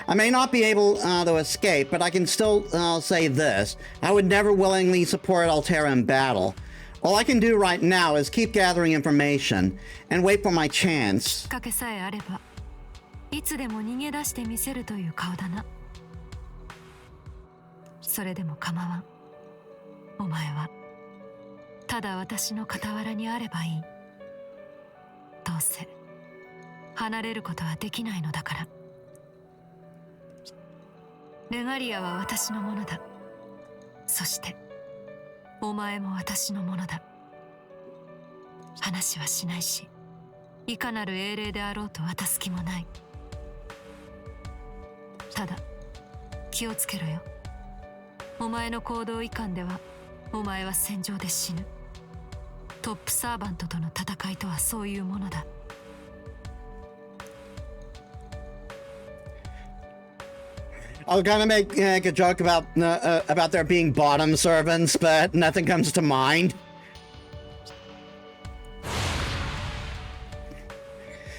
I may not be able to escape, but I can still say this. I would never willingly support Altera in battle. All I can do right now is keep gathering information and wait for my chance. きっかけさえあればいつでも逃げ出してみせるという顔だな。それでも構わん。お前はただ私の傍らにあればいい。どうせ離れることはできないのだから。レガリアは私のものだ。そしてお前も私のものだ。話はしないし、いかなる英霊であろうと渡す気もない。ただ気をつけろよ。お前の行動いかんではお前は戦場で死ぬ。トップサーバントとの戦いとはそういうものだ。I was gonna make a joke about there being bottom servants, but nothing comes to mind.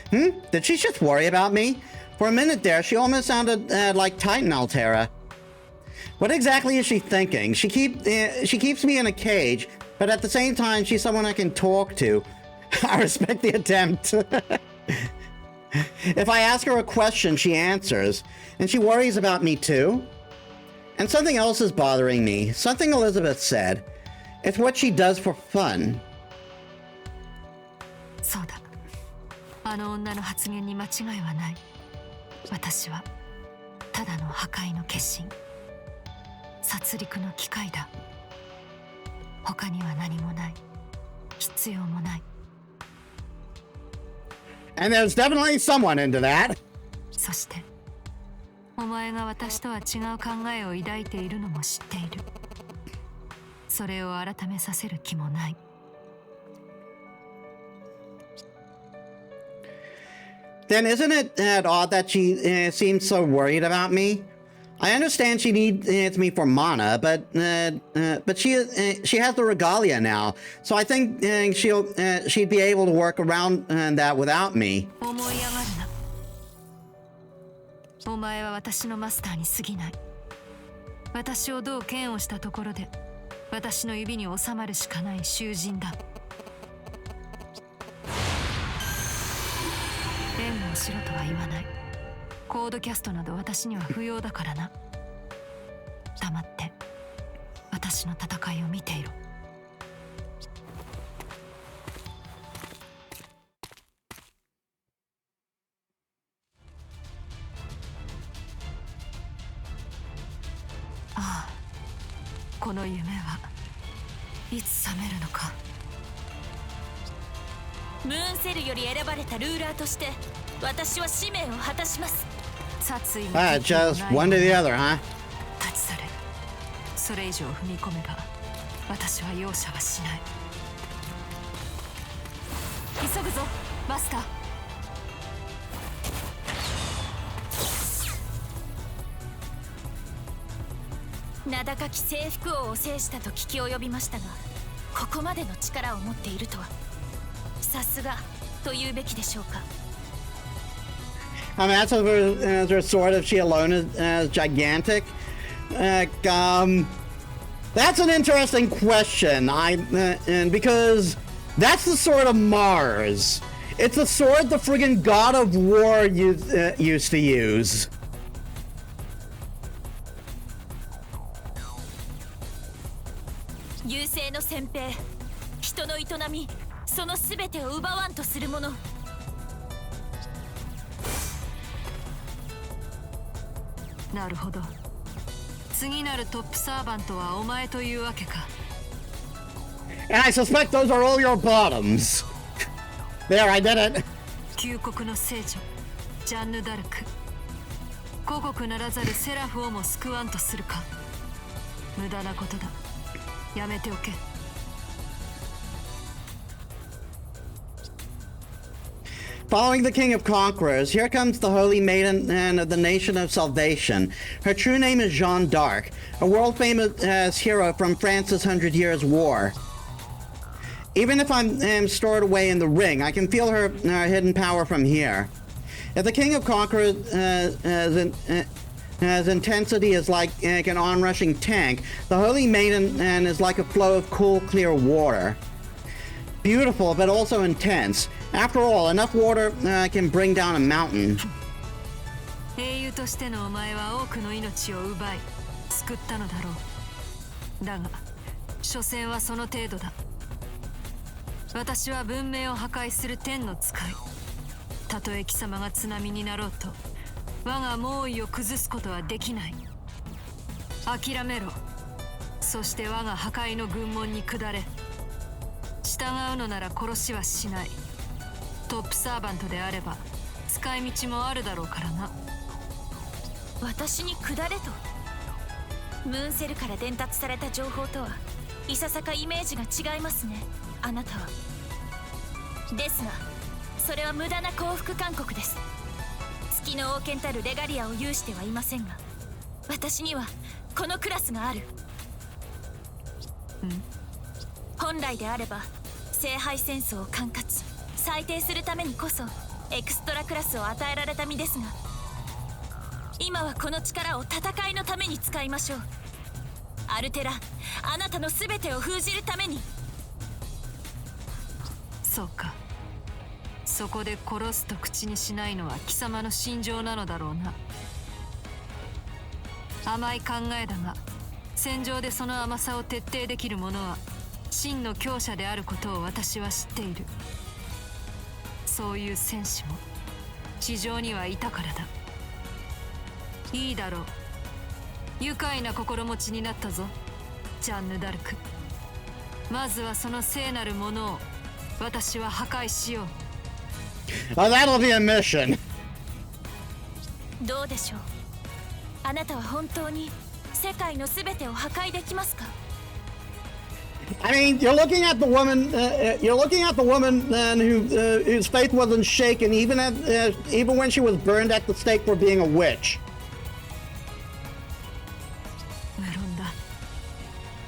Did she just worry about me? For a minute there, she almost sounded like Titan Altera. What exactly is she thinking? She keeps me in a cage, but at the same time, she's someone I can talk to. I respect the attempt. If I ask her a question, she answers, and she worries about me too. And something else is bothering me. Something Elizabeth said. It's what she does for fun. そうだ。あの女の発言に間違いはない。私はただの破壊の化身、殺戮の機械だ。他には何もない。必要もない。And there's definitely someone into that. そしてお前が私とは違う考えを抱いているのも知っている。それを改めさせる気もない。Then isn't it odd that she seems so worried about me? I understand she needs me for mana, but she has the regalia now, so I think she'd be able to work around that without me. 思い上がるな。お前は私のマスターに過ぎない。私をどう嫌悪したところで、私の指に収まるしかない囚人だ。援護をしろとは言わない。コードキャストなど私には不要だからな。黙って私の戦いを見ていろ。ああ、この夢はいつ覚めるのか。ムーンセルより選ばれたルーラーとして私は使命を果たします。殺意の Just one to the other, huh? 立ち去れ。それ以上踏み込めば私は容赦はしない。急ぐぞマスター。名高き征服王を制したと聞き及びましたが、ここまでの力を持っているとはさすがと言うべきでしょうか。I mean, that's her sword if she alone is gigantic. That's an interesting question. And because that's the sword of Mars. It's the sword the friggin' god of war used to use. 優勢の先兵、人の営み、その全てを奪わんとする者。なるほど。次なるトップサーバントはお前というわけか。And I suspect those are all your bottoms. There, I did it. 旧国の聖女ジャンヌ・ダルク。故国ならざるセラフをも救わんとするか。無駄なことだ。やめておけ。Following the King of Conquerors, here comes the Holy Maiden of the Nation of Salvation. Her true name is Jeanne d'Arc, a world-famous hero from France's 100 Years' War. Even if I'm stored away in the ring, I can feel her hidden power from here. If the King of Conquerors has intensity is like an onrushing tank, the Holy Maiden is like a flow of cool, clear water. Beautiful, but also intense. After all, enough water can bring down a mountain. 英雄としてのお前は多くの命を奪い救ったのだろう。だが所詮はその程度だ。私は文明を破壊する天の使い。たとえ貴様が津波になろうと我が猛威を崩すことはできない。諦めろ。そして我が破壊の軍門に下れ。従うのなら殺しはしない。トップサーバントであれば使い道もあるだろうからな。私に下れと。ムーンセルから伝達された情報とはいささかイメージが違いますね、あなたは。ですがそれは無駄な降伏勧告です。月の王権たるレガリアを有してはいませんが、私にはこのクラスがある。本来であれば聖杯戦争を管轄裁定するためにこそエクストラクラスを与えられた身ですが、今はこの力を戦いのために使いましょう。アルテラ、あなたの全てを封じるために。そうか。そこで殺すと口にしないのは貴様の心情なのだろうな。甘い考えだが、戦場でその甘さを徹底できる者は真の強者であることを私は知っている。そういう戦士も地上にはいたからだ。いいだろう。愉快な心持ちになったぞ、ジャンヌ・ダルク。まずはその聖なるものを私は破壊しよう。Well, that'll be a mission. どうでしょう。あなたは本当に世界の全てを破壊できますか。I mean, you're looking at the woman. You're looking at the woman whose faith wasn't shaken, even when she was burned at the stake for being a witch. 無論だ。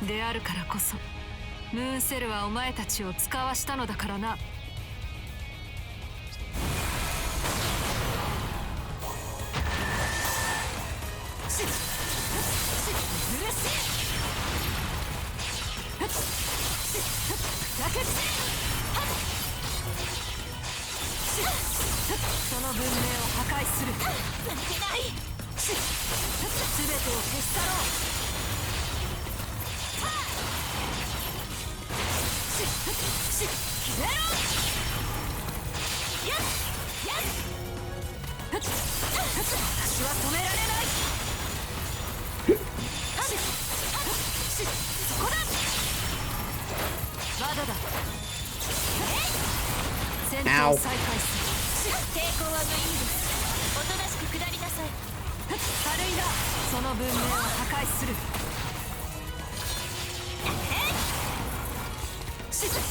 であるからこそ、ムーンセルはお前たちを使わしたのだからな。その文明を破壊する。抜けない。全てを消し去ろう。決めろ。私は止められない。そこだ。まだだ。戦闘を再開する。抵抗は無意味です。おとなしく下りなさい。軽いな。その文明を破壊する。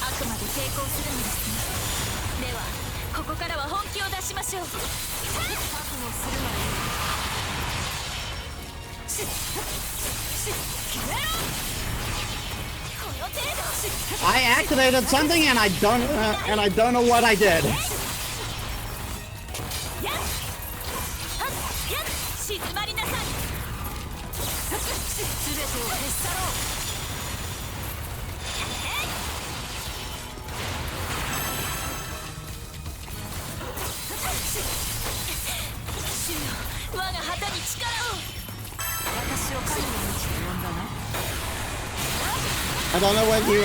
あくまで抵抗するのですね。ではここからは本気を出しましょう。覚悟するがいい。決めろ。この程度。I activated something and I don't know what I did. 静まりなさい。全てを消し去ろう。主よ、我が旗に力を。私を神の道と呼んだな。I don't know what you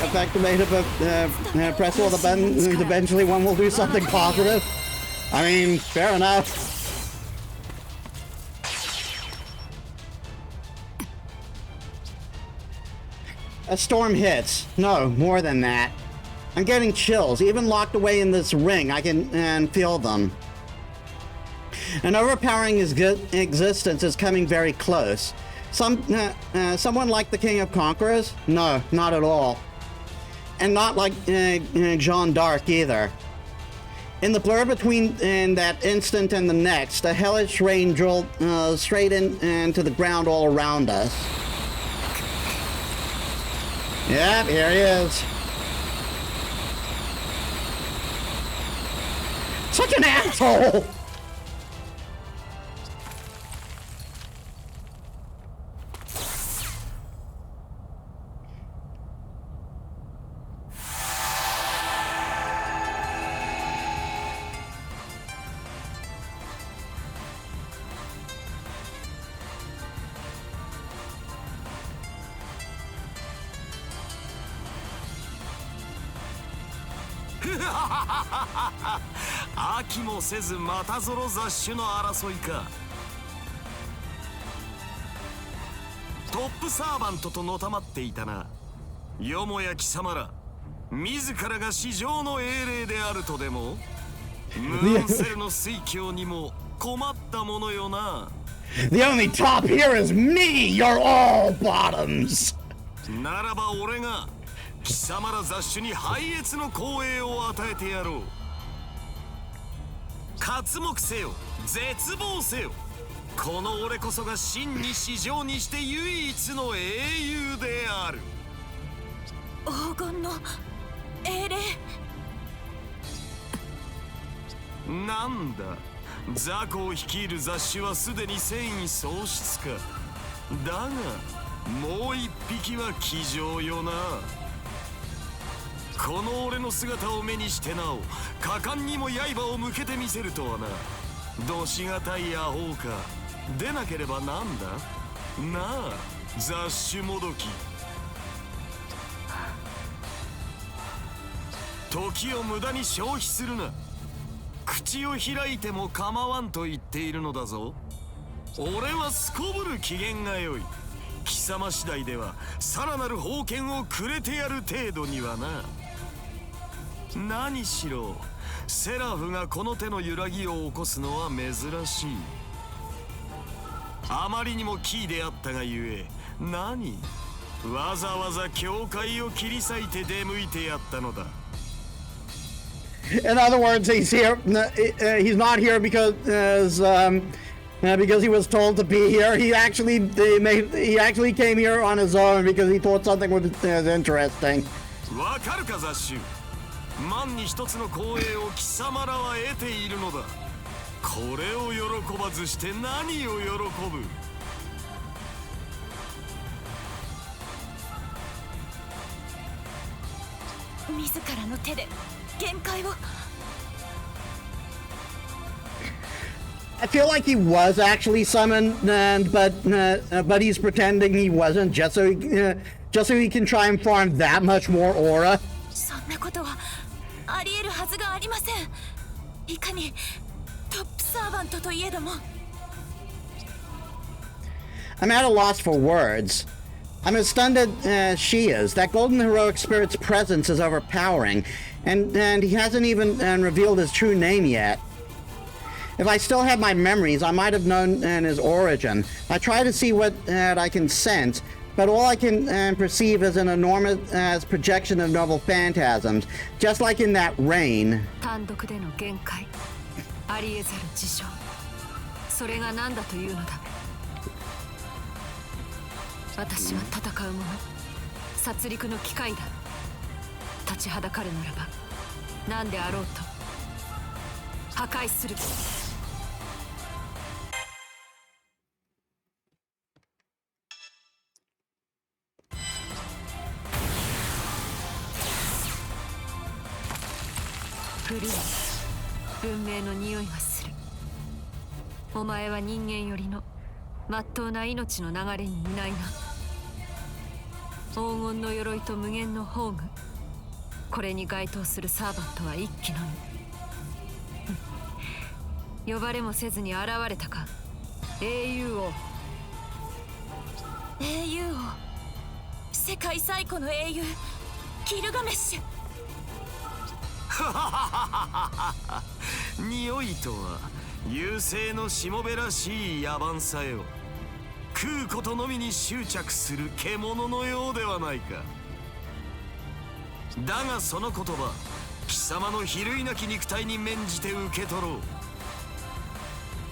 effective, but press all the buttons and eventually one will do something positive. I mean, fair enough. A storm hits. No, more than that. I'm getting chills. Even locked away in this ring, I can feel them. An overpowering existence is coming very close. Someone like the King of Conquerors? No, not at all. And not like Jeanne d'Arc either. In the blur between that instant and the next, a hellish rain drilled straight into the ground all around us. Yep, here he is. Such an asshole! Ha ha ha ha ha! 飽きもせずまたぞろ雑種の争いか。トップサーバントとのたまっていたな。よもや貴様ら自らが至上の英霊であるとでも、ムーンセルの水郷にも困ったものよな。The only top here is me. You're all bottoms. ならば俺が貴様ら雑種に拝謁の光栄を与えてやろう。刮目せよ、絶望せよ。この俺こそが真に至上にして唯一の英雄である。黄金の英霊。なんだ、雑魚を率いる雑種はすでに戦意喪失か。だがもう一匹は騎乗よな。この俺の姿を目にしてなお果敢にも刃を向けてみせるとはな。どしがたいアホか。でなければなんだなあ、雑種もどき。時を無駄に消費するな。口を開いても構わんと言っているのだぞ。俺はすこぶる機嫌が良い。貴様次第ではさらなる宝剣をくれてやる程度にはな。何しろセラフがこの手の揺らぎを起こすのは珍しい。あまりにもキーであったがゆえ、何わざわざ教会を切り裂いて出向いてやったのだ。 In other words, he's here. He's not here because he was told to be here. He actually came here on his own because he thought something was interesting. わかるか雑種。万に一つの光栄を貴様らは得ているのだ。これを喜ばずして何を喜ぶ。自らの手で限界を。 I feel like he was actually summoned, but he's pretending he wasn't just so he can try and farm that much more aura. そんなことはあり得るはずがありません。いかにトップサーバントといえども。 I'm at a loss for words. I'm as stunned as she is. That golden heroic spirit's presence is overpowering, and he hasn't even revealed his true name yet. If I still had my memories, I might have known his origin. I try to see what I can sense, but all I can perceive is an enormous projection of noble phantasms, just like in that rain. 単独での限界、あり得ざる事象、それが何だというのだ。私は戦う者、殺戮の機械だ。立ちはだかるならば何であろうと破壊する。古い文明の匂いがする。お前は人間よりのまっとうな命の流れにいないな。黄金の鎧と無限の宝具、これに該当するサーバントは一機のみ。呼ばれもせずに現れたか、英雄王。英雄王、世界最古の英雄ギルガメッシュ。匂いとは優勢のしもべらしい野蛮さよ。食うことのみに執着する獣のようではないか。だがその言葉、貴様の比類なき肉体に免じて受け取ろう。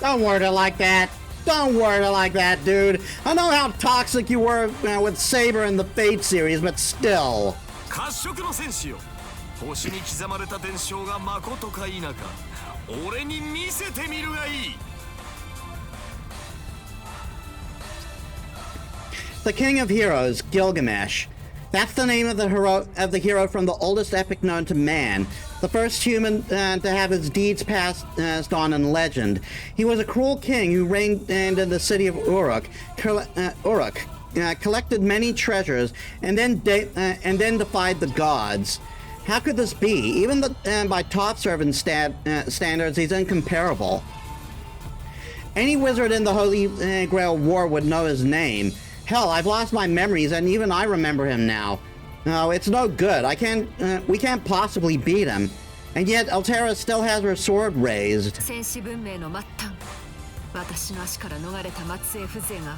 Don't word it like that. Don't word it like that, dude. I know how toxic you were with Saber in the Fate series, but still. 褐色の戦士よ。星に刻まれた伝承がまことか否か、俺に見せてみるがいい。 The King of Heroes, Gilgamesh. That's the name of the hero from the oldest epic known to man, the first human to have his deeds passed on in legend. He was a cruel king who reigned in the city of Uruk, collected many treasures, and then defied the gods. How could this be? Even by top servant standards, he's incomparable. Any wizard in the Holy Grail War would know his name. Hell, I've lost my memories, and even I remember him now. No, it's no good. We can't possibly beat him. And yet, Altera still has her sword raised. 戦士文明の末端、私の足から逃れた末裔風情が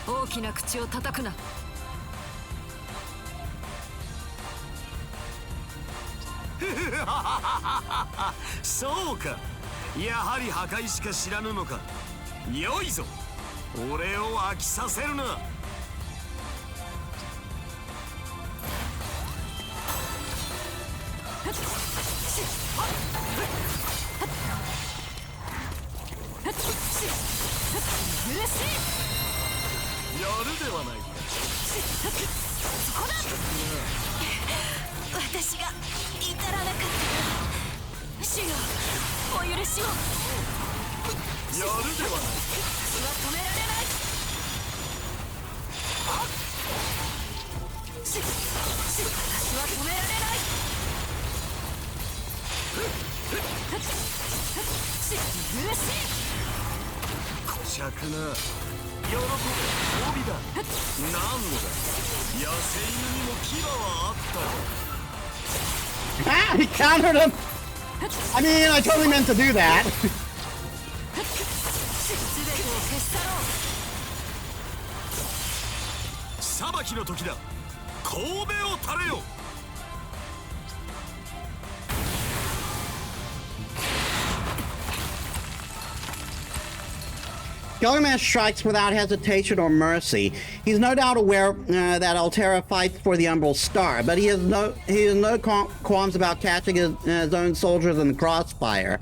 大きな口を叩くな。そうか、やはり破壊しか知らぬのか。よいぞ、俺を飽きさせるな。やるではないか。私が至らなかった。主よ、お許しを。やるではないか。私は止められない。私は止められない。小尺な。喜べ、褒美だ。なんのだ。野生犬にも牙はあった。Ah, he countered him! I mean, I totally meant to do that. 全てを消し去ろう。裁きの時だ。神戸を垂れよ。Gilgamesh strikes without hesitation or mercy. He's no doubt aware that Altera fights for the Umbral Star, but he has no qualms about catching his own soldiers in the crossfire.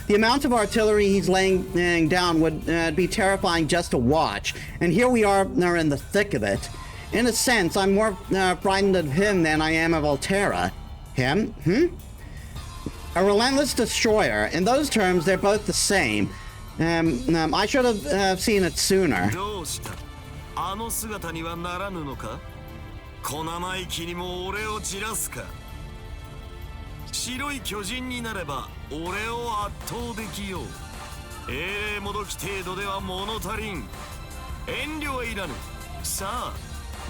The amount of artillery he's laying down would be terrifying just to watch, and here we are in the thick of it. In a sense, I'm more frightened of him than I am of Altera. Him? A relentless destroyer. In those terms, they're both the same. I should have seen it sooner. どうした？あの姿にはならぬのか？小生意気にも俺を散らすか？白い巨人になれば俺を圧倒できよう。英霊もどき程度では物足りん。遠慮はいらぬ。さあ、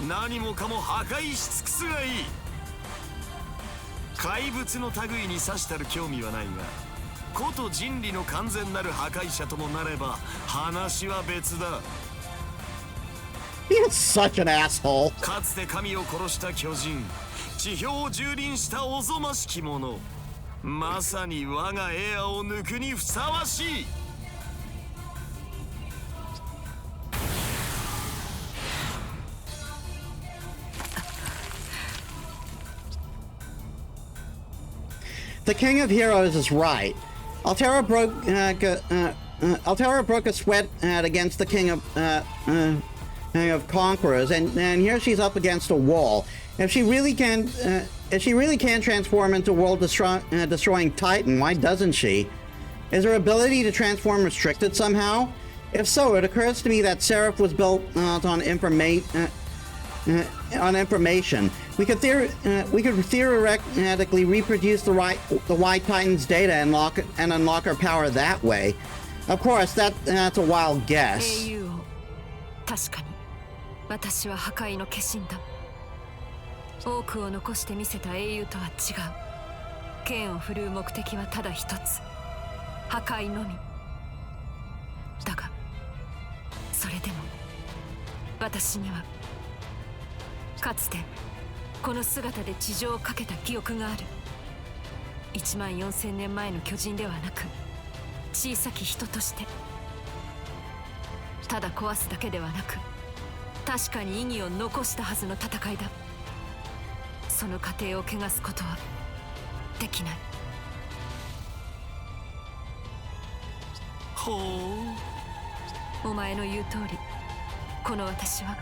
何もかも破壊し尽くすがいい。怪物の類にさしたる興味はないが、こと人類の完全なる破壊者ともなれば話は別だ。He's such an asshole. かつて神を殺した巨人、地表を蹂躙したおぞましき者、まさに我がエアを抜くにふさわしい。The King of Heroes is right. Altera broke a sweat against the King of Conquerors, and here she's up against a wall. If she really can transform into world-destroying Titan, why doesn't she? Is her ability to transform restricted somehow? If so, it occurs to me that Seraph was built on information. We could theoretically reproduce the White Titan's data and unlock her power that way. Of course, that's a wild guess. 英雄王、確かに私は破壊の化身だ。多くを残してみせた英雄とは違う。剣を振るう目的はただ一つ、破壊のみ。だがそれでも私にはかつてこの姿で地上をかけた記憶がある。14000年前の巨人ではなく、小さき人として。ただ壊すだけではなく、確かに意義を残したはずの戦いだ。その過程を汚すことはできない。ほう。お前の言う通り、この私は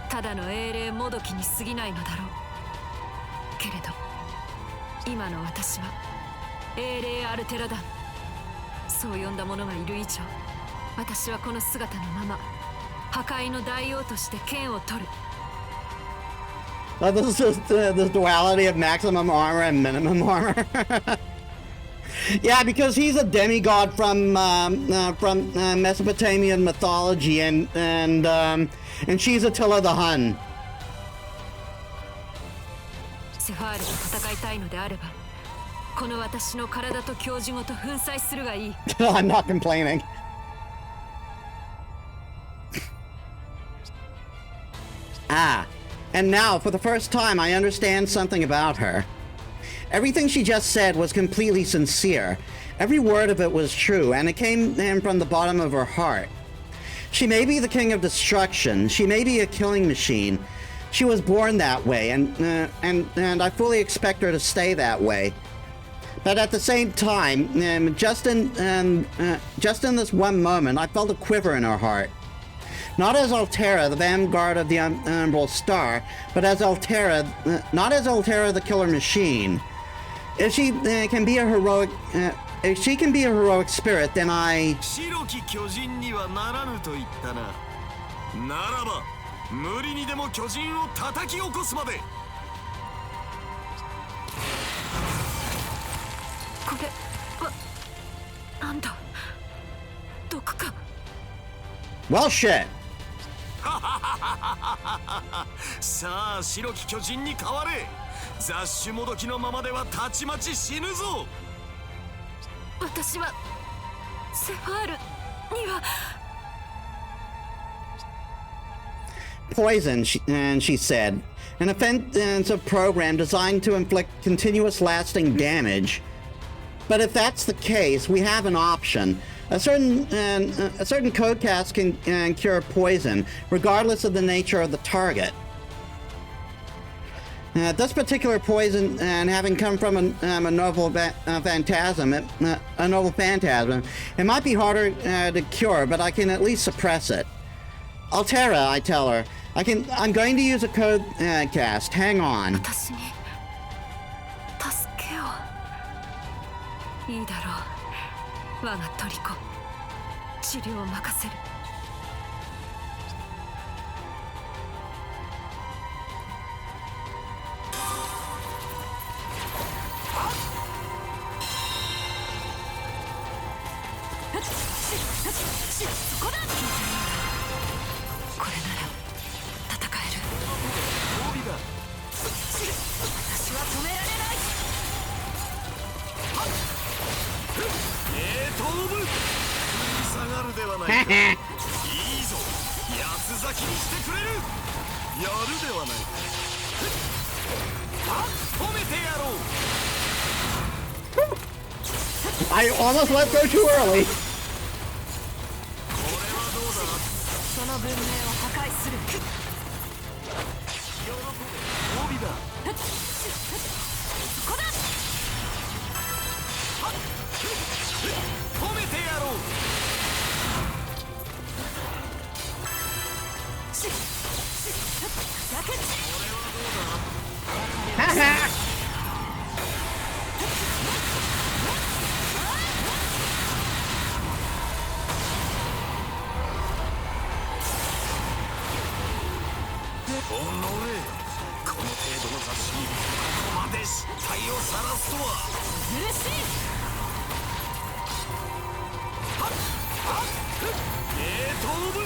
ただの英霊もどきに過ぎないのだろう。けれど今の私は英霊アルテラだ。そう呼んだ者がいる以上、私はこの姿のまま破壊の大王として剣を取る。This is just the duality of maximum armor and minimum armor. Yeah, because he's a demigod from Mesopotamian mythology, and she's Attila the Hun. セファールと戦いたいのであれば、この私の体と教授ごと粉砕するがいい。I'm not complaining. And now, for the first time, I understand something about her. Everything she just said was completely sincere. Every word of it was true, and it came from the bottom of her heart. She may be the king of destruction. She may be a killing machine. She was born that way, and I fully expect her to stay that way. But at the same time, just in this one moment, I felt a quiver in her heart. Not as Altera, the vanguard of the Umbral Star, but as Altera, not as Altera the killer machine. If she can be a heroic spirit, then I. 白き巨人にはならぬと言ったな。ならば無理にでも巨人を叩き起こすまで。これはなんだ。毒か。 Well, shit. さあ白き巨人に変われ。雑種もどきのままではたちまち死ぬぞ。私はセファールには。poison, and she said. An offensive program designed to inflict continuous lasting damage. But if that's the case, we have an option. A certain codecast can cure poison, regardless of the nature of the target. This particular poison, and having come from a novel phantasm, it might be harder to cure, but I can at least suppress it. Altera, I tell her. I'm going to use a code cast. Hang on. 私に助けを。いいだろう。我が虜。治療を任せる。そこだ。これなら戦える。私は止められない。飛ぶ。下がるではないか。いいぞ。八つ咲きにしてくれる。やるではないか。止めてやろう。 I almost let go too early. その文明を破壊する。褒美だ。そこだ。止めてやろう。おのれ、この程度の雑誌にここまで失態を晒すとは。許しい。飛ぶ。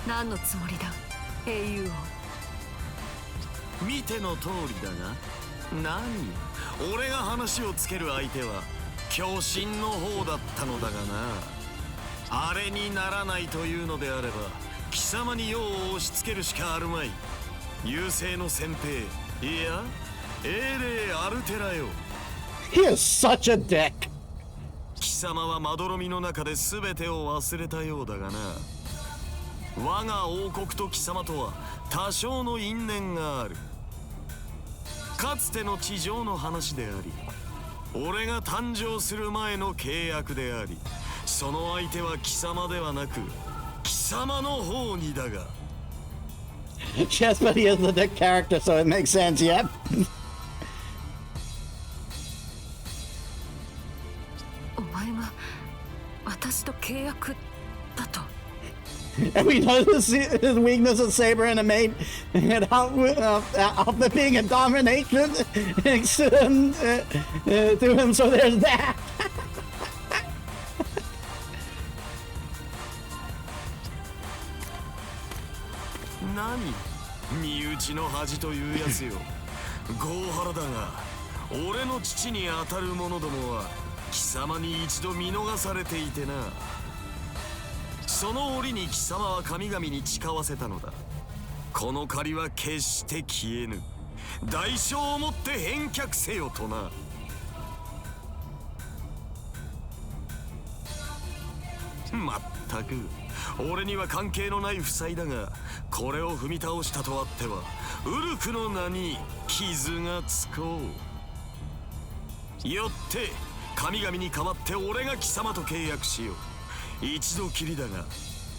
何のつもりだ、英雄王。見ての通りだが、何、俺が話をつける相手は狂信の方だったのだがな。あれにならないというのであれば、貴様に用を押し付けるしかあるまい。優勢の先兵、いや英霊アルテラよ。 He is such a dick. 貴様はまどろみの中で全てを忘れたようだがな。我が王国と貴様とは多少の因縁がある。かつての地上の話であり、俺が誕生する前の契約であり、その相手は貴様ではなく貴様の方にだが。 Yes, but he is the dick character, so it makes sense, yep. お前が私と契約だと。 And we know his weakness is Saber and a mate, and Alpha being a domination to him, so there's that. 何、身内の恥というやつよ。ゴーハラだが、俺の父に当たる者どもは貴様に一度見逃されていてな。その折に貴様は神々に誓わせたのだ。この借りは決して消えぬ。代償をもって返却せよとな。まったく俺には関係のない負債だが、これを踏み倒したとあってはウルクの名に傷がつこう。よって神々に代わって俺が貴様と契約しよう。一度きりだが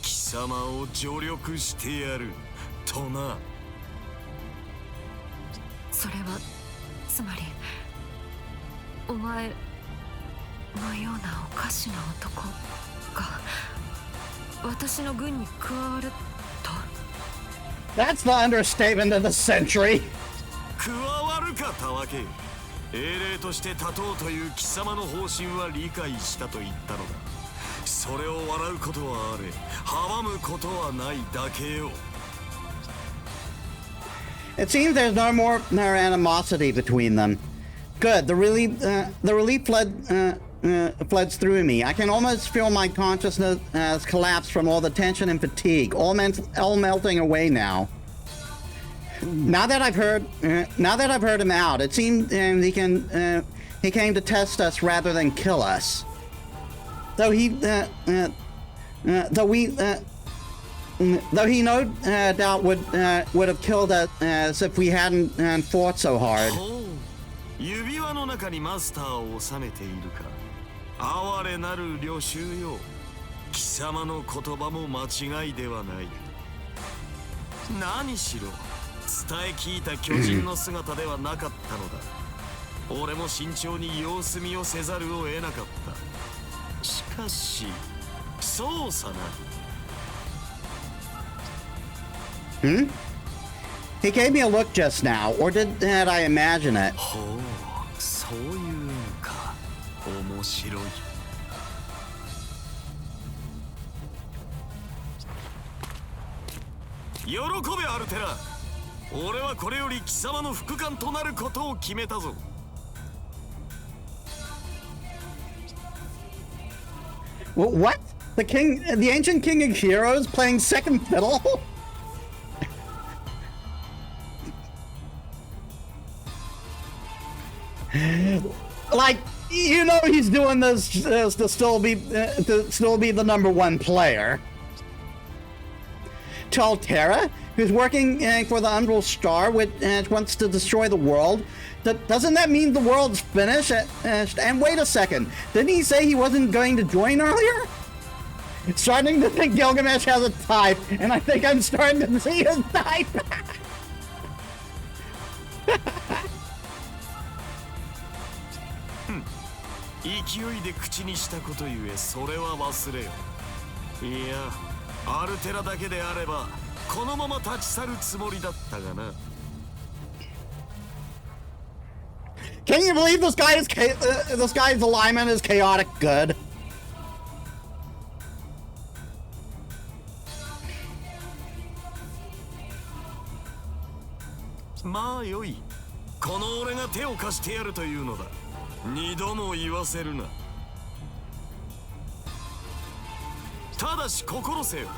貴様を助力してやるとな。それはつまりお前のようなおかしな男が私の軍に加わると。 That's the understatement of the century. 加わるかたわけ。英霊として立とうという貴様の方針は理解したと言ったのだ。それを笑うことはあれ、阻むことはないだけよ。 It seems there's no more animosity between them. Good. The relief floods through me. I can almost feel my consciousness collapse from all the tension and fatigue, all melting away now. Now that I've heard him out, it seems he came to test us rather than kill us. Though he no doubt would have killed us if we hadn't fought so hard. 指輪の中にマスターを収めているか。哀れなる領袖よ。貴様の言葉も間違いではない。何しろ伝え聞いた巨人の姿ではなかったのだ。俺も慎重に様子見をせざるを得なかった。しかし、そうさな。Hmm? He gave me a look just now, or did I imagine it? ほう、そういうのか。面白い。喜べアルテラ。俺はこれより貴様の副官となることを決めたぞ。What? The ancient king of heroes playing second fiddle? Like, you know, he's doing this to still be the #1 player. To Altera, who's working for the Umbral Star, which wants to destroy the world. Doesn't that mean the world's finished? And wait a second, didn't he say he wasn't going to join earlier? Starting to think Gilgamesh has a type, and I think I'm starting to see his type. 勢いで口にしたことゆえそれは忘れよ。いや、アルテラだけであればこのまま立ち去るつもりだったがな。Can you believe this guy's alignment is chaotic good? まあよい。この俺が手を貸してやるというのだ。二度も言わせるな。ただし心せよ。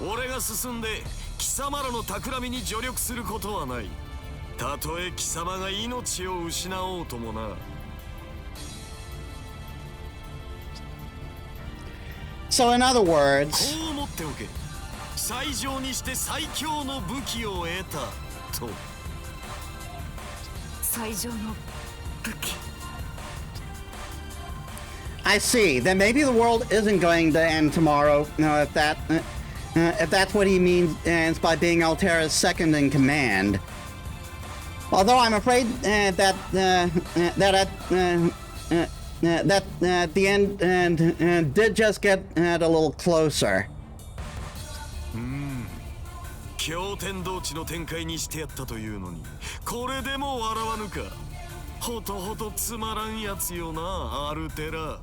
俺が進んで貴様らの企みに助力することはない。たとえ貴様が命を失おうともな。So in other words, こう思っておけ。最上にして最強の武器を得たと。最上の武器。I see. Then maybe the world isn't going to end tomorrow. If that's what he means by being Altera's second in command. Although I'm afraid that the end did just get a little closer. 驚天動地の展開にしてやったというのに、これでも笑わぬか。ほとほとつまらんやつよな、アルテラ。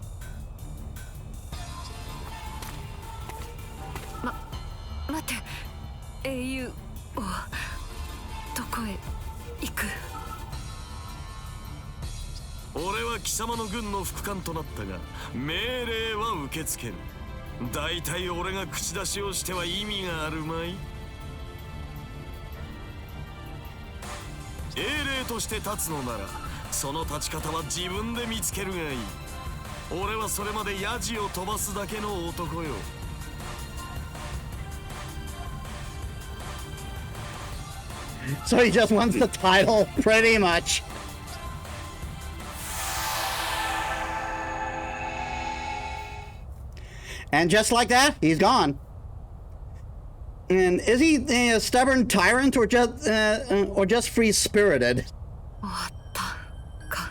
待て、英雄をどこへ行く？俺は貴様の軍の副官となったが、命令は受け付ける。だいたい俺が口出しをしては意味があるまい。英霊として立つのなら、その立ち方は自分で見つけるがいい。俺はそれまでヤジを飛ばすだけの男よ。So he just wants the title, pretty much. And just like that, he's gone. And is he a stubborn tyrant or just free-spirited? 終わったか。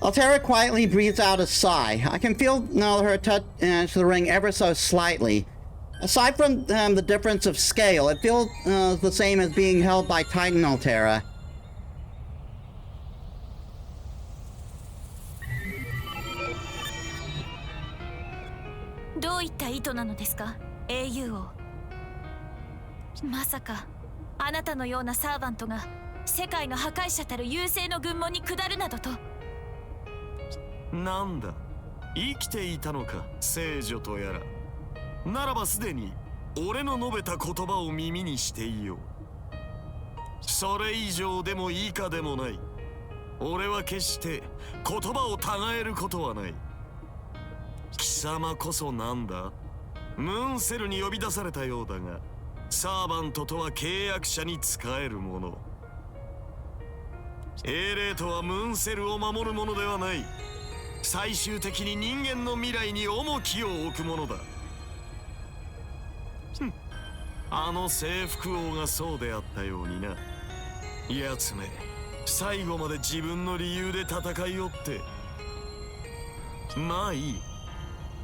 Altera quietly breathes out a sigh. I can feel her touch the ring ever so slightly. Aside from the difference of scale, it feels the same as being held by Titan Altera. どういった意図なのですか、英雄王。まさかあなたのようなサーバントが世界の破壊者たる優勢の軍門に下るなどと。なんだ、生きていたのか聖女とやら。ならばすでに俺の述べた言葉を耳にしていよう。それ以上でも以下でもない。俺は決して言葉をたがえることはない。貴様こそなんだ、ムーンセルに呼び出されたようだが、サーバントとは契約者に仕えるもの。英霊とはムーンセルを守るものではない。最終的に人間の未来に重きを置くものだ。あの征服王がそうであったようにな。奴め、最後まで自分の理由で戦いおって。まあいい。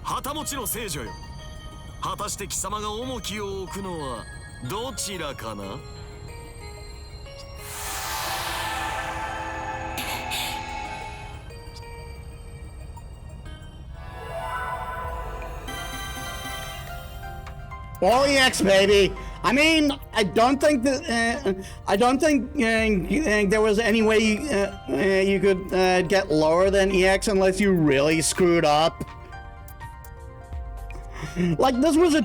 旗持ちの聖女よ。果たして貴様が重きを置くのはどちらかな。All EX, baby. I mean, I don't think that there was any way you could get lower than EX unless you really screwed up. Like this was a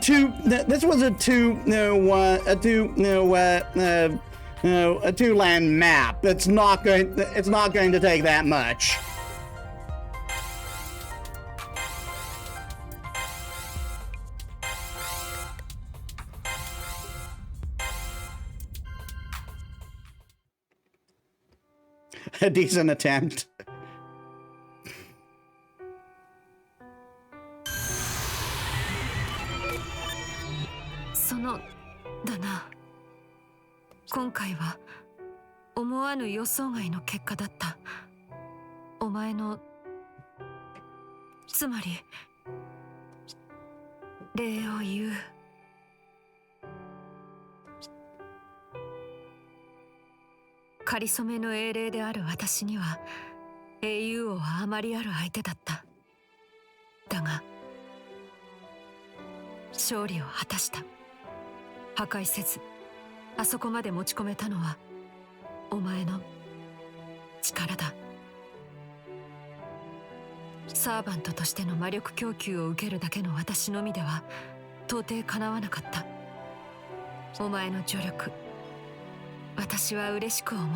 two-land map. It's not going to take that much. A decent attempt. そのだな。今回は思わぬ予想外の結果だった。お前のつまり礼を言う。かりそめの英霊である私には英雄王はあまりある相手だった。だが勝利を果たした。破壊せずあそこまで持ち込めたのはお前の力だ。サーバントとしての魔力供給を受けるだけの私のみでは到底かなわなかった。お前の助力、私は嬉しく思う。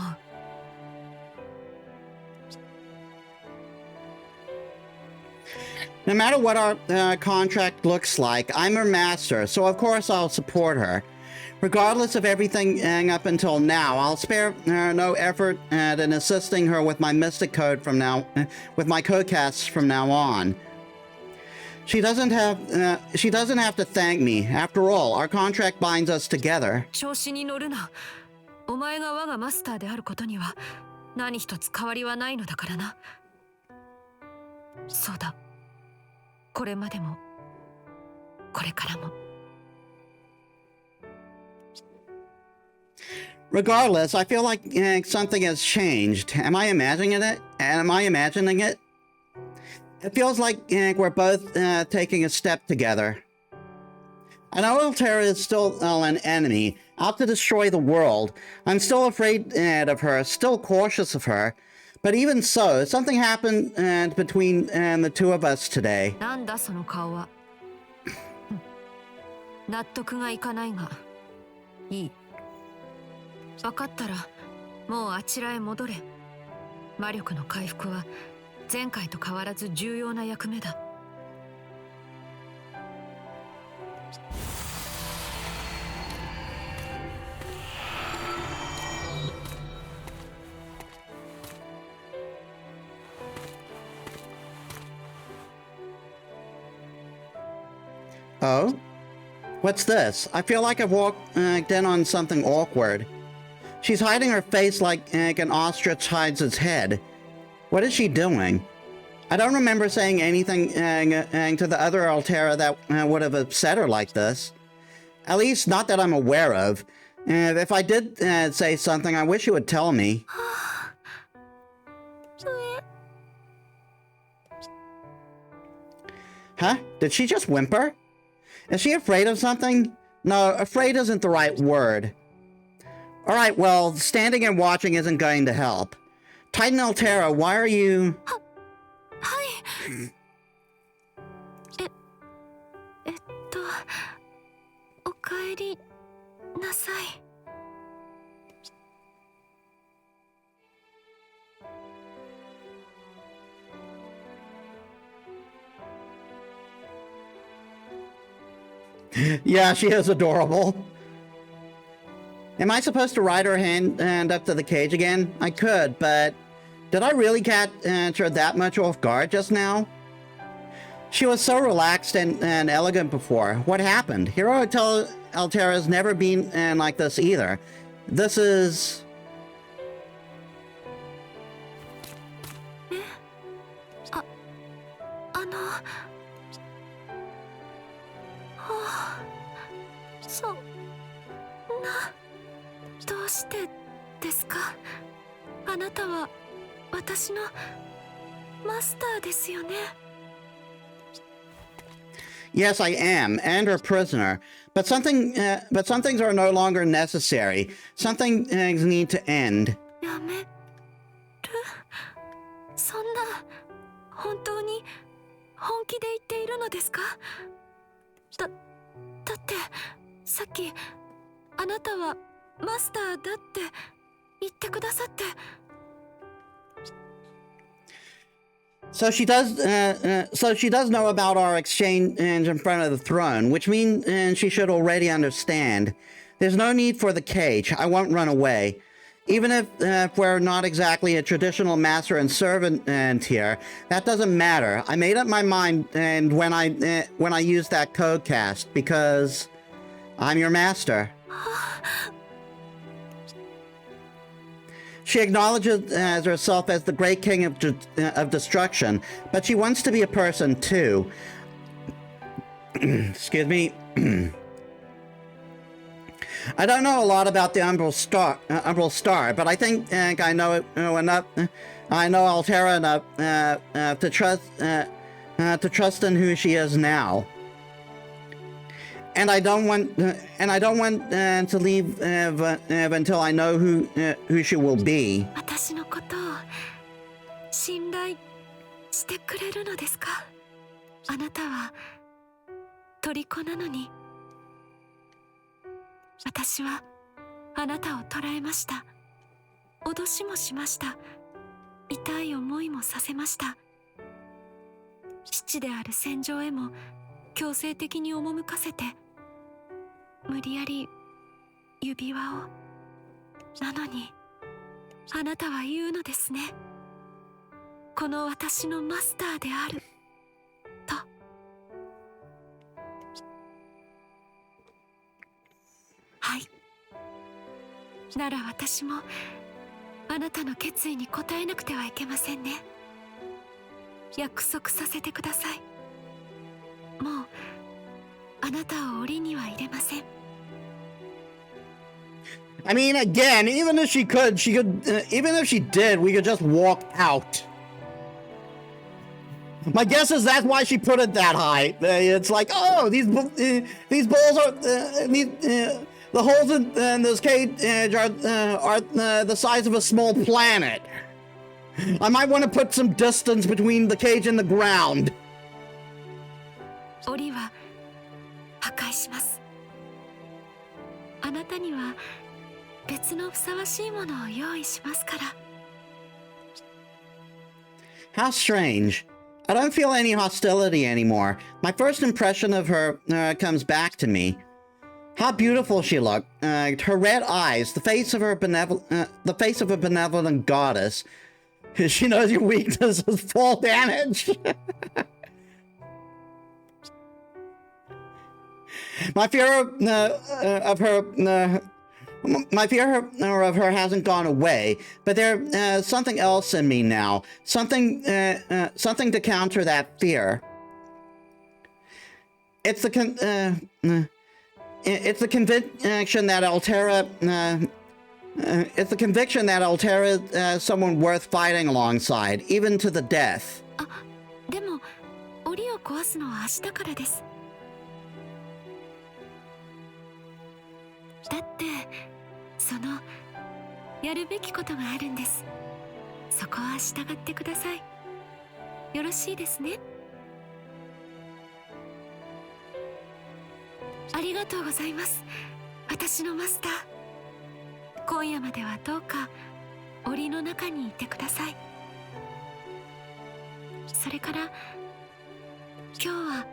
No matter what our contract looks like, I'm her master, so of course I'll support her. Regardless of everything up until now, I'll spare no effort in assisting her with my mystic code with my codecasts from now on. She doesn't have to thank me. After all, our contract binds us together. 調子に乗るな。お前が我がマスターであることには何一つ変わりはないのだからな。そうだ。これまでもこれからも。Regardless, I feel like something has changed. Am I imagining it? It feels like we're both taking a step together. I know Altera is still an enemy, out to destroy the world. I'm still afraid of her, still cautious of her. But even so, something happened between the two of us today. なんだその顔は。納得がいかないが、いい。分かったら、もうあちらへ戻れ。魔力の回復は前回と変わらず重要な役目だ。Oh? What's this? I feel like I've walked in on something awkward. She's hiding her face like an ostrich hides its head. What is she doing? I don't remember saying anything to the other Altera that would have upset her like this. At least not that I'm aware of. If I did say something, I wish you would tell me. Huh? Did she just whimper? Is she afraid of something? No, afraid isn't the right word. Alright, well, standing and watching isn't going to help. Titan Altera, why are you... はい。おかえりなさい。Yeah, she is adorable. Am I supposed to ride her hand up to the cage again? I could, but did I really catch her that much off guard just now? She was so relaxed and elegant before. What happened? Hero Altera's never been like this either. This is... そんなどうしてですか？あなたは私のマスターですよね。 Yes, I am, and her prisoner. But some things are no longer necessary. Some things need to end. やめる？そんな本当に本気で言っているのですか？だってさっきあなたはマスターだって言ってくださって。 So she does know about our exchange in front of the throne, which means she should already understand. There's no need for the cage. I won't run away. Even if we're not exactly a traditional master and servant here, that doesn't matter. I made up my mind, and when I used that code cast, because I'm your master. She acknowledges herself as the great king of destruction, but she wants to be a person too. Excuse me. I don't know a lot about the Umbral Star, but I think I know enough. I know Altera enough to trust in who she is now. And I don't want to leave until I know who she will be. 私のことを信頼してくれるのですか？あなたは虜なのに。私はあなたを捕らえました。脅しもしました。痛い思いもさせました。父である戦場へも強制的に赴かせて、無理やり指輪を。なのにあなたは言うのですね。この私のマスターであると。はい。なら私もあなたの決意に応えなくてはいけませんね。約束させてください。もうあなたを檻には入れません。I mean, again, even if she could, even if she did, we could just walk out. My guess is that's why she put it that high. It's like, oh, these balls are the holes in this cage are the size of a small planet. I might want to put some distance between the cage and the ground. 檻は破壊します。あなたには別のふさわしいものを用意しますから。 How strange. I don't feel any hostility anymore. My first impression of her comes back to me. How beautiful she looked. Her red eyes, the face of a benevolent goddess. She knows your weakness is fall damage. My fear of her hasn't gone away, but there's something else in me now. Something to counter that fear. It's the conviction that Altera. It's the conviction that Altera is someone worth fighting alongside, even to the death. でも檻檻を壊すのは明日からです。だってやるべきことがあるんです。そこは従ってください。よろしいですね。ありがとうございます、私のマスター。今夜まではどうか檻の中にいてください。それから今日は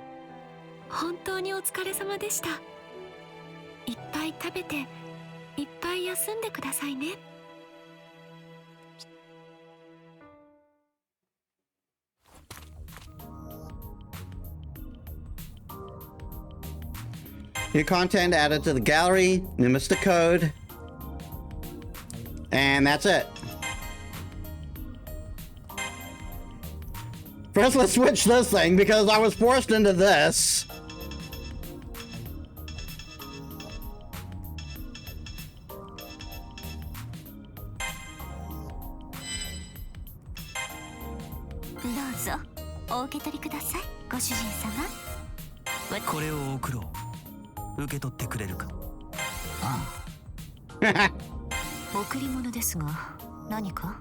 本当にお疲れ様でした。いっぱい食べていっぱい休んでくださいね。New content added to the gallery. New Mr. Code. And that's it. First, let's switch this thing because I was forced into this. What? これを送ろう。受け取ってくれるか。贈り物ですが何か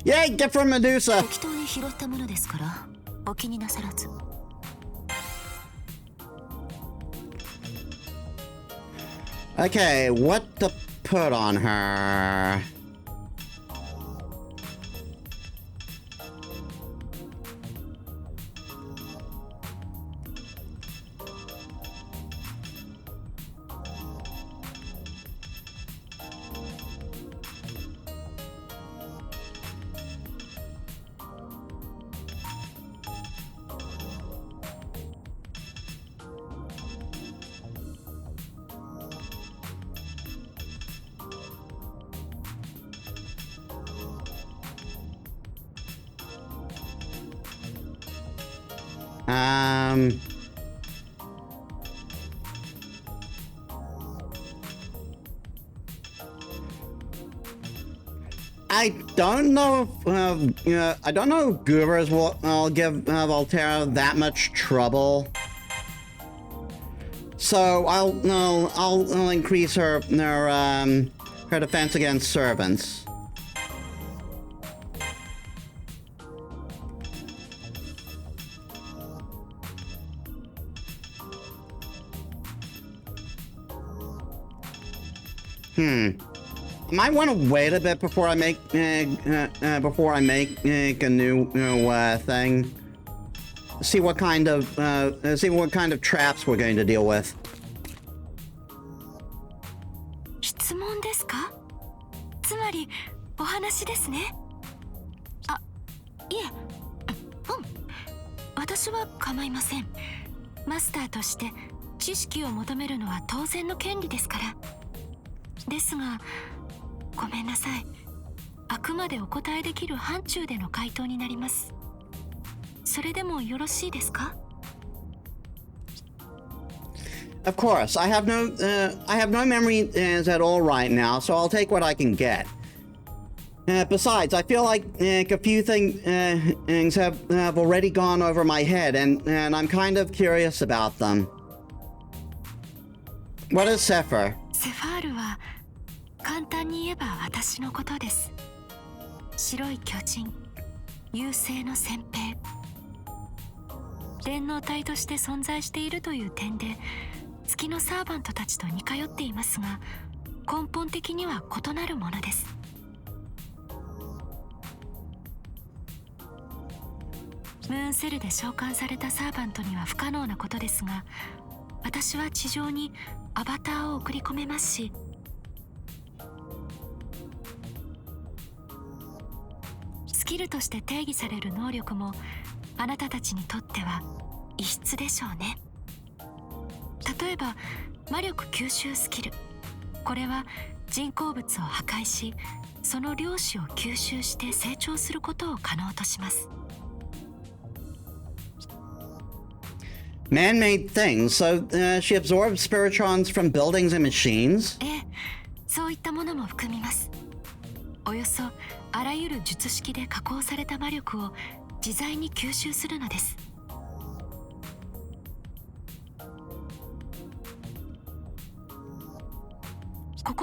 Yay, gift from Medusa. 適当に拾ったものですからお気になさらず。Okay, what to put on her? I don't know if, I don't know if Goobers will give Volterra that much trouble. So I'll increase her defense against servants. I might want to wait a bit before I make a new thing. See what kind of traps we're going to deal with. 質問ですか？つまりお話ですね。あ、いえ、私は構いません。マスターとして知識を求めるのは当然の権利ですから。ですが、ごめんなさい。あくまでお答えできる範疇での回答になります。それでもよろしいですか？ Of course, I have no memory at all right now, so I'll take what I can get. Besides, I feel like a few things have already gone over my head, and I'm kind of curious about them. What is Sepher? セファールは簡単に言えば私のことです。白い巨人、優勢の先兵。連合体として存在しているという点で月のサーバントたちと似通っていますが、根本的には異なるものです。ムーンセルで召喚されたサーバントには不可能なことですが、私は地上にアバターを送り込めますし、スキルとして定義される能力もあなたたちにとっては異質でしょうね。例えば魔力吸収スキル、これは人工物を破壊し、その量子を吸収して成長することを可能とします。Man-made things, so she absorbs spiritrons from buildings and machines? ええ、そういったものも含みます。およそあらゆる術式で加工された魔力を自在に吸収するのです。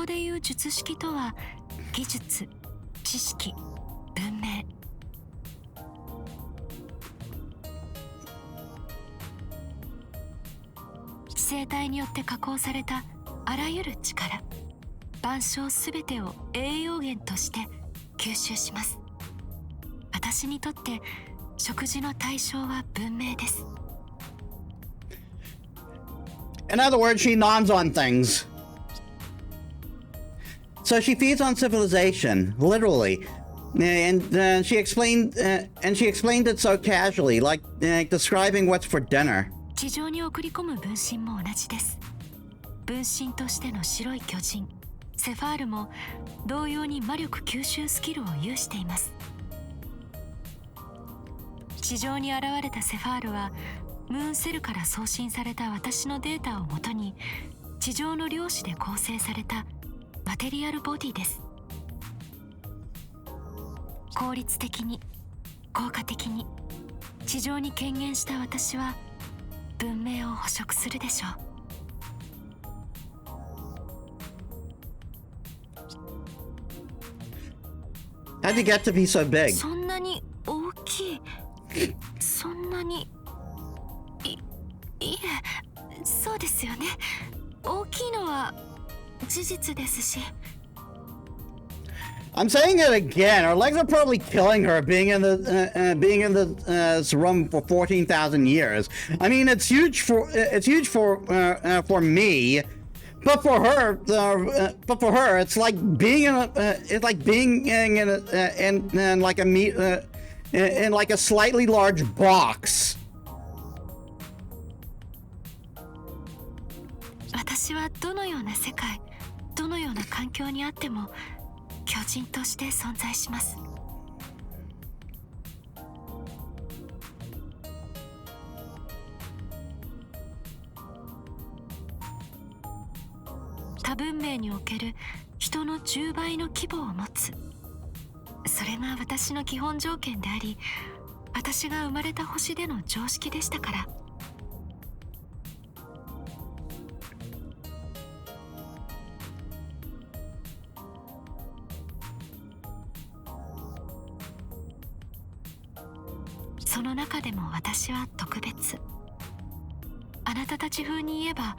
でいう術式とは技術、知識、文明。知性体によって加工されたあらゆる力、万象すべてを栄養源として吸収します。私にとって食事の対象は文明です。In other words, she nods on things. So she feeds on civilization, literally, and she explained it so casually, like describing what's for dinner. 地上に送り込む分身も同じです。分身としての白い巨人セファールも同様に魔力吸収スキルを有しています。地上に現れたセファールはムーンセルから送信された私のデータをもとに地上の量子で構成されたマテリアルボディです。効率的に効果的に地上に権限した私は文明を捕食するでしょう。How'd you get to be so big? そんなに大きい、そんなにいえ、そうですよね。大きいのは事実ですし。I'm saying it again. Her legs are probably killing her being in this room for 14,000 years. I mean, it's huge for me, but for her, it's like being in like a slightly large box. 私はどのような世界、どのような環境にあっても巨人として存在します。多文明における人の10倍の規模を持つ。それが私の基本条件であり、私が生まれた星での常識でしたから。その中でも私は特別。あなたたち風に言えば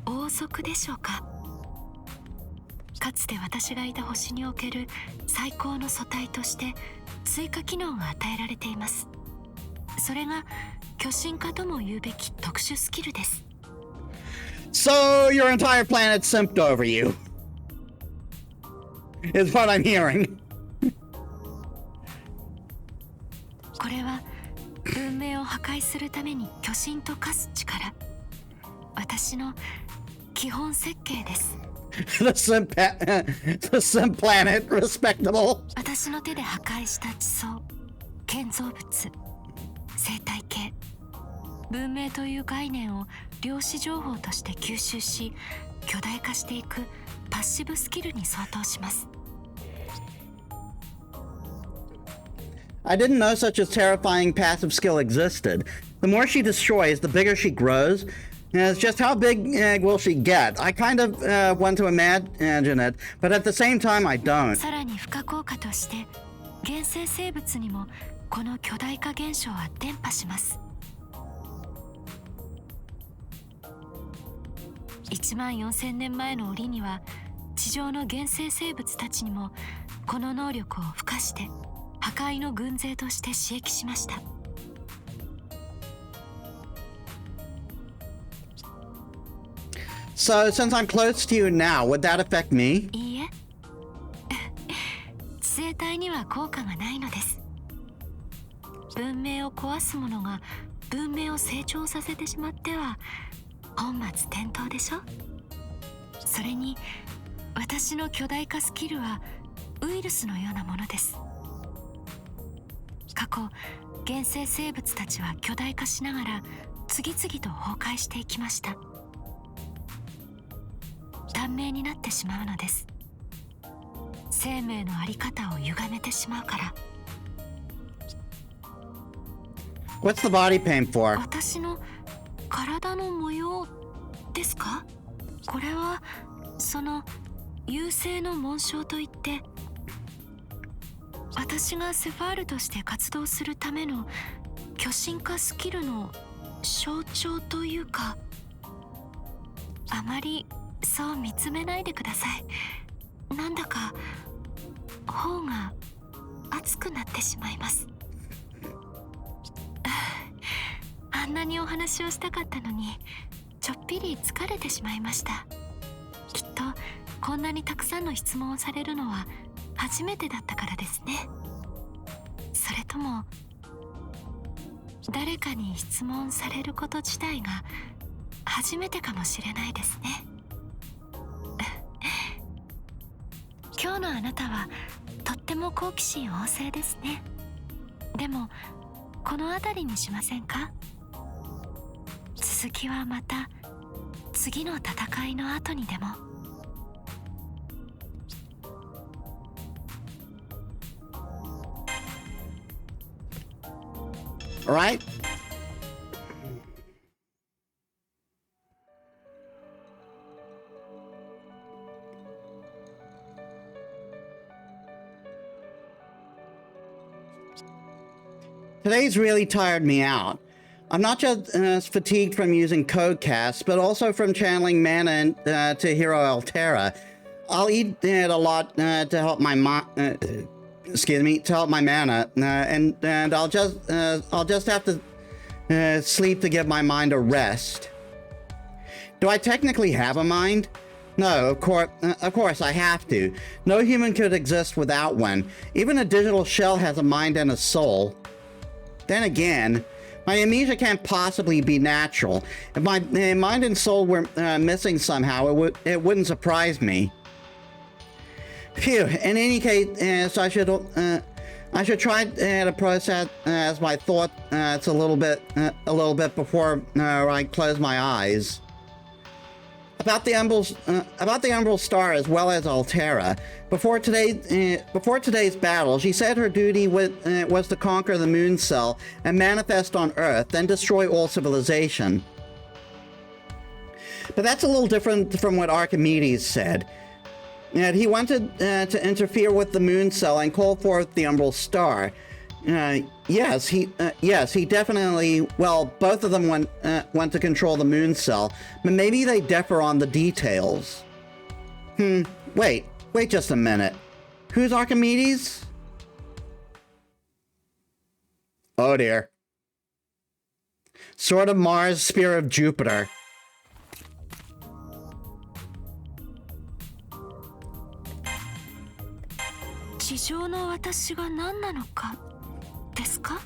王族でしょうか。かつて私がいた星における最高の素体として追加機能が与えられています。それが巨神化とも言うべき特殊スキルです。 So your entire planet simped over you, is what I'm hearing. これは文明を破壊するために巨神と化す力、私の基本設計です。the simp planet, respectable. 私の手で破壊した地層、建造物、生態系、文明という概念を量子情報として吸収し巨大化していくパッシブスキルに相当します。I didn't know such a terrifying passive skill existed. The more she destroys, the bigger she grows. And it's just how big will she get? I kind of want to imagine it, but at the same time I don't. さらに付加効果として原生生物にもこの巨大化現象は伝播します。14000年前の折には地上の原生生物たちにもこの能力を付加して破壊の軍勢として刺激しました。So since I'm close to you now, would that affect me? いいえ知性体には効果がないのです。文明を壊すものが文明を成長させてしまっては本末転倒でしょ。それに私の巨大化スキルはウイルスのようなものです。過去原生生物たちは巨大化しながら次々と崩壊していきました。短命になってしまうのです。生命のあり方を歪めてしまうから。 What's the body paint for? 私の体の模様ですか？これはその優勢の紋章といって、私がセファールとして活動するための巨神化スキルの象徴というか、あまりそう見つめないでください。なんだか頬が熱くなってしまいます。あんなにお話をしたかったのに、ちょっぴり疲れてしまいました。きっとこんなにたくさんの質問をされるのは初めてだったからですね。それとも誰かに質問されること自体が初めてかもしれないですね。今日のあなたはとっても好奇心旺盛ですね。でもこの辺りにしませんか？続きはまた次の戦いの後にでも。All right. Today's really tired me out. I'm not just fatigued from using Codecast, but also from channeling mana to Hero Altera. I'll eat a lot to help my to help my mana, and I'll just have to sleep to give my mind a rest. Do I technically have a mind? No, of course I have to. No human could exist without one. Even a digital shell has a mind and a soul. Then again, my amnesia can't possibly be natural. If my mind and soul were missing somehow, it wouldn't surprise me. Phew. In any case, so I should try to process my thoughts a little bit before I close my eyes. About the Umbral Star as well as Altera. Before today's battle, she said her duty was to conquer the Moon Cell and manifest on Earth, then destroy all civilization. But that's a little different from what Archimedes said. And he wanted to interfere with the Moon Cell and call forth the Umbral Star. Yes, he definitely. Well, both of them want to control the Moon Cell, but maybe they differ on the details. Wait just a minute. Who's Archimedes? Oh dear. Sword of Mars, Spear of Jupiter. 地上の私が何なのかですか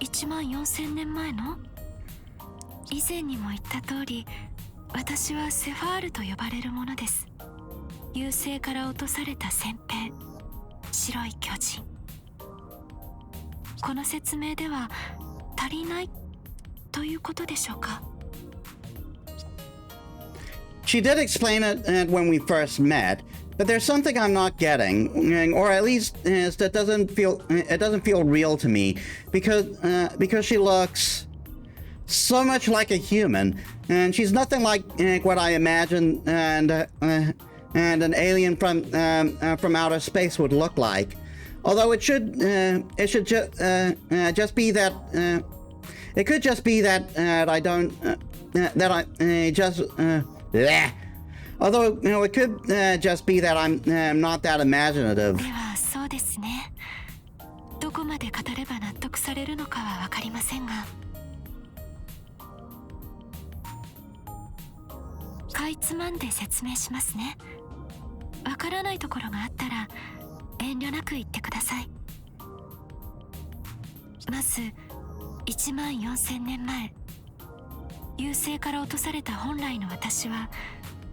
？14000年前の？以前にも言った通り、私はセファールと呼ばれるものです。優勢から落とされた戦兵、白い巨人。この説明では足りないということでしょうか？She did explain it when we first met, but there's something I'm not getting, or at least that doesn't feel real to me, because she looks so much like a human, and she's nothing like what I imagine and an alien from outer space would look like. Although it should just be that it could just be that I don't that I just. Although, it could just be that I'm not that imaginative. ではそうですね。どこまで語れば納得されるのかはわかりませんが、かいつまんで説明しますね。わからないところがあったら遠慮なく言ってください。まず14000年前、優勢から落とされた本来の私は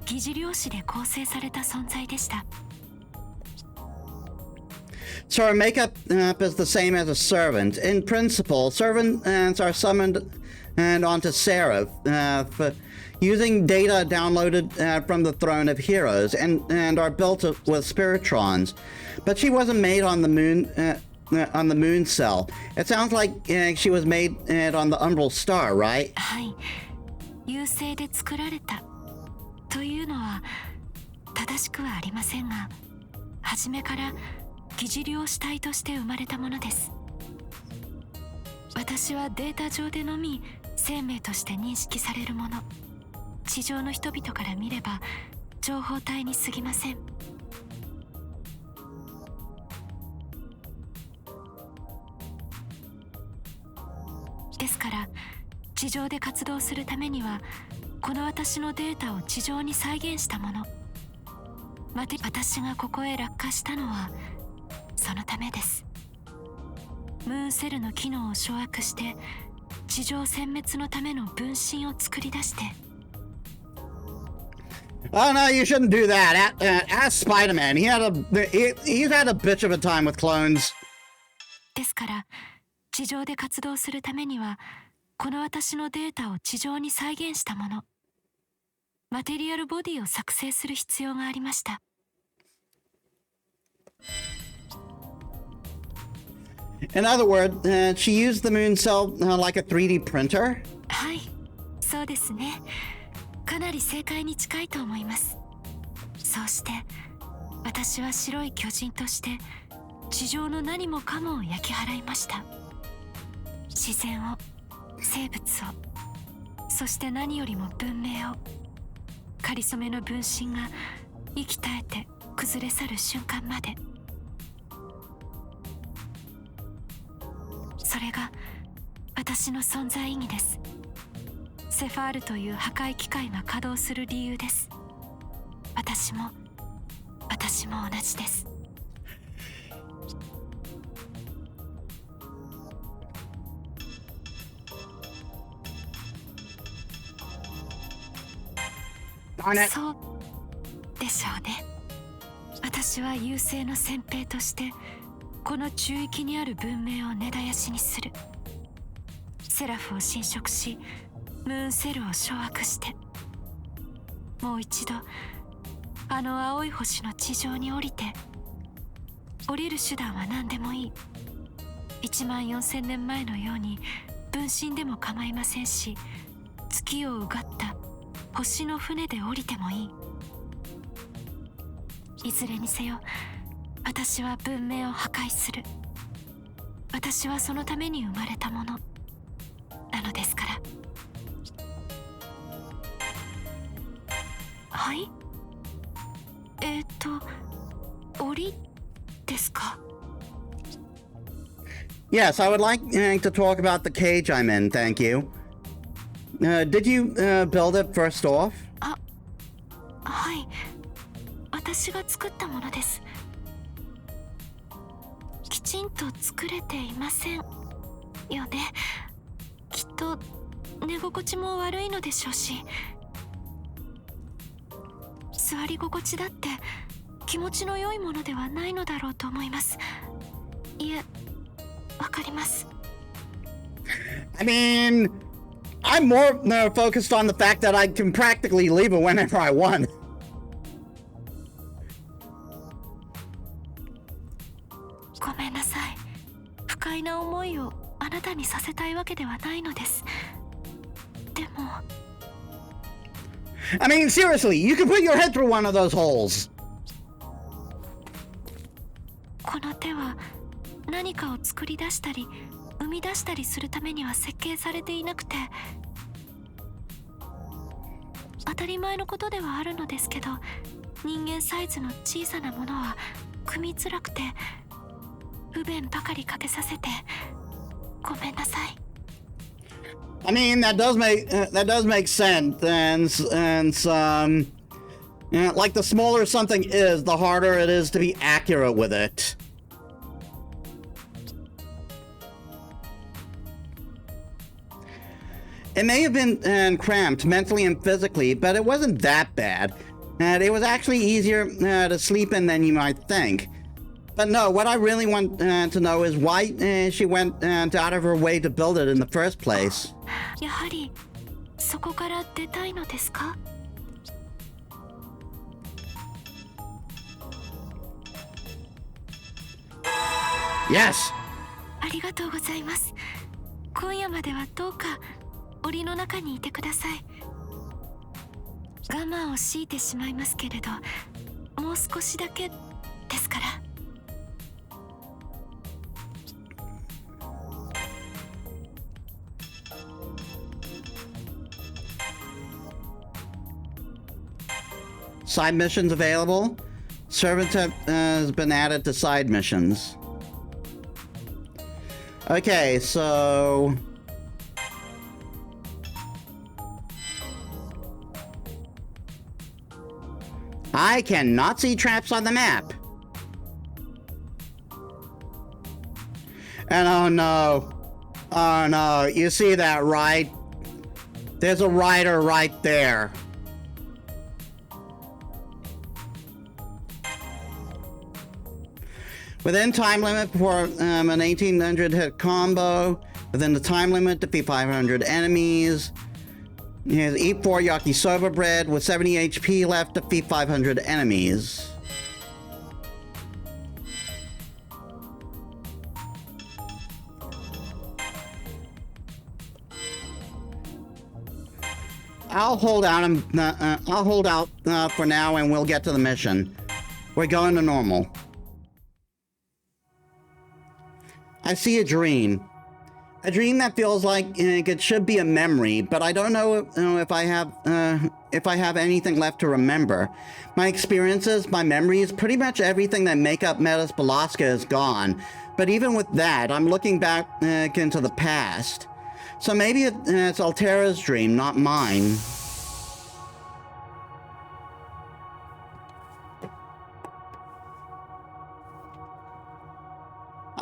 疑似量子で構成された存在でした。So our makeup is the same as a servant. In principle, servants are summoned onto Seraph using data downloaded from the Throne of Heroes and are built with spiritrons. But she wasn't made on the moon cell. It sounds like she was made on the Umbral Star, right? はい。優勢で作られたというのは正しくはありませんが、初めから疑似量子体として生まれたものです。私はデータ上でのみ生命として認識されるもの、地上の人々から見れば情報体に過ぎません。ですから地上で活動するためには、この私のデータを地上に再現したもの、私がここへ落下したのはそのためです。ムーンセルの機能を掌握して地上殲滅のための分身を作り出して。 Oh no, you shouldn't do that. Ask Spider-Man. He's had a bitch of a time with clones. ですから地上で活動するためには、この私のデータを地上に再現したもの、マテリアルボディを作成する必要がありました。In other words, she used the moon cell like a 3D printer? はい、そうですね。かなり正解に近いと思います。そうして私は白い巨人として地上の何もかもを焼き払いました。自然を、生物を、そして何よりも文明を。かりそめの分身が息絶えて崩れ去る瞬間まで。それが私の存在意義です。セファールという破壊機械が稼働する理由です。私も同じです。そうでしょうね。私は優勢の先兵としてこの中域にある文明を根絶やしにする。セラフを侵食し、ムーンセルを掌握して、もう一度あの青い星の地上に降りて、降りる手段は何でもいい。14000年前のように分身でも構いませんし、月をうがった星の船で降りてもいい。いずれにせよ私は文明を破壊する。私はそのために生まれたものなのですから。はい、檻ですか？ Yes, I would like to talk about the cage I'm in, thank you. Did you build it first off? はい、私が作ったものです。きちんと作れていませんよね。きっと寝心地も悪いのでしょうし、座り心地だって気持ちの良いものではないのだろうと思います。いえ、わかります。I mean, I'm more focused on the fact that I can practically leave it whenever I want. ごめんなさい。不快な思いをあなたにさせたいわけではないのです。でも I mean, seriously, you can put your head through one of those holes. この手は何かを作り出したり生み出したりするためには設計されていなくて、当たり前のことではあるのですけど、人間サイズの小さなものは組みづらくて不便ばかりかけさせてごめんなさい。I mean, that does make sense, and like the smaller something is, the harder it is to be accurate with it. It may have been cramped mentally and physically, but it wasn't that bad. And it was actually easier to sleep in than you might think. But no, what I really want to know is why she went out of her way to build it in the first place. やはりそこから出たいのですか？Yes! ありがとうございます。今夜まではどうか檻の中にいてください。我慢を強いてしまいますけれど、もう少しだけですから。Side missions available. Servants has been added to side missions. Okay, so I cannot see traps on the map. And oh no, you see that, right? There's a rider right there. Within time limit for an 1800 hit combo. Within the time limit, defeat 500 enemies. Eat 4 yakisoba bread. With 70 HP left, defeat 500 enemies. I'll hold out for now, and we'll get to the mission. We're going to normal. I see a dream. A dream that feels like it should be a memory, but I don't know if I have anything left to remember. My experiences, my memories, pretty much everything that make up Metis Balaska is gone. But even with that, I'm looking back into the past. So maybe it's Altera's dream, not mine.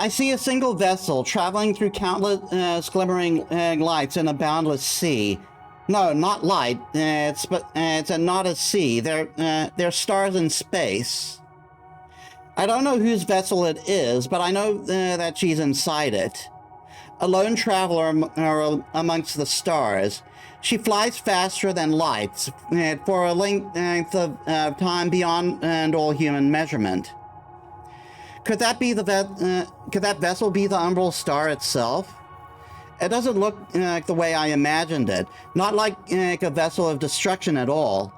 I see a single vessel traveling through countless glimmering lights in a boundless sea. No, not light. It's not a sea. They're stars in space. I don't know whose vessel it is, but I know that she's inside it. A lone traveler amongst the stars. She flies faster than light for a length of time beyond all human measurement. Could that vessel be the Umbral Star itself? It doesn't look like the way I imagined it. Not like a vessel of destruction at all.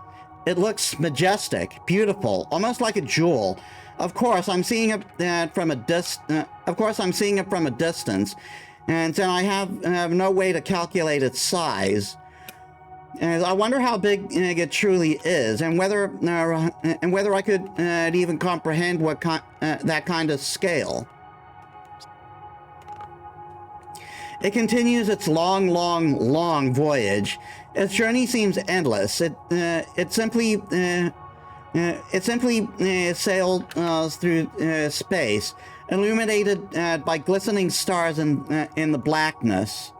It looks majestic, beautiful, almost like a jewel. Of course, I'm seeing it from a distance, and so I have no way to calculate its size. And I wonder how big it truly is, and whether I could even comprehend that kind of scale. It continues its long voyage. Its journey seems endless. It simply sails through space, illuminated by glistening stars in the blackness.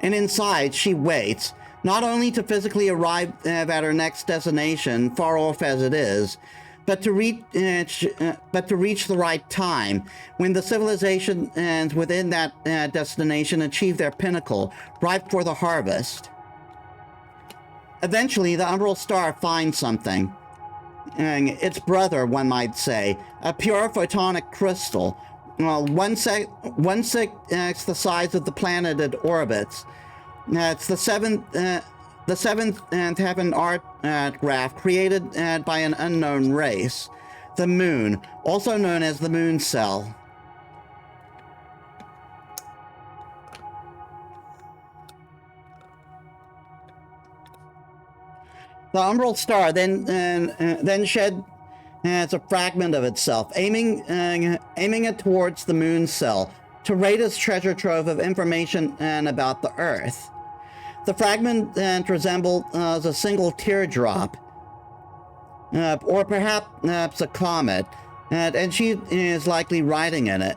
And inside, she waits. Not only to physically arrive at her next destination, far off as it is, but to reach the right time, when the civilizations within that destination achieve their pinnacle, ripe for the harvest. Eventually, the Umbral Star finds something. Its brother, one might say, a pure photonic crystal, one-sixth the size of the planet it orbits. It's the seventh heaven art graph created by an unknown race, the Moon, also known as the Moon Cell. The Umbral Star then shed a fragment of itself, aiming it towards the Moon Cell to raid its treasure trove of information about the Earth. The fragment resembles a single teardrop, or perhaps a comet, and she is likely riding in it.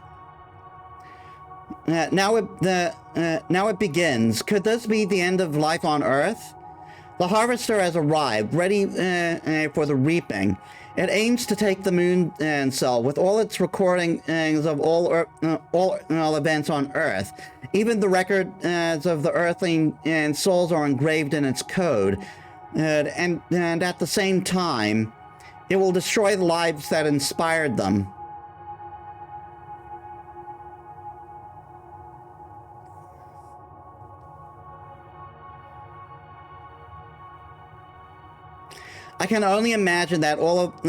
Now it begins. Could this be the end of life on Earth? The harvester has arrived, ready for the reaping. It aims to take the Moon Cell with all its recordings of all events on Earth. Even the records of the earthling souls are engraved in its code. And at the same time, it will destroy the lives that inspired them. I can only imagine that all of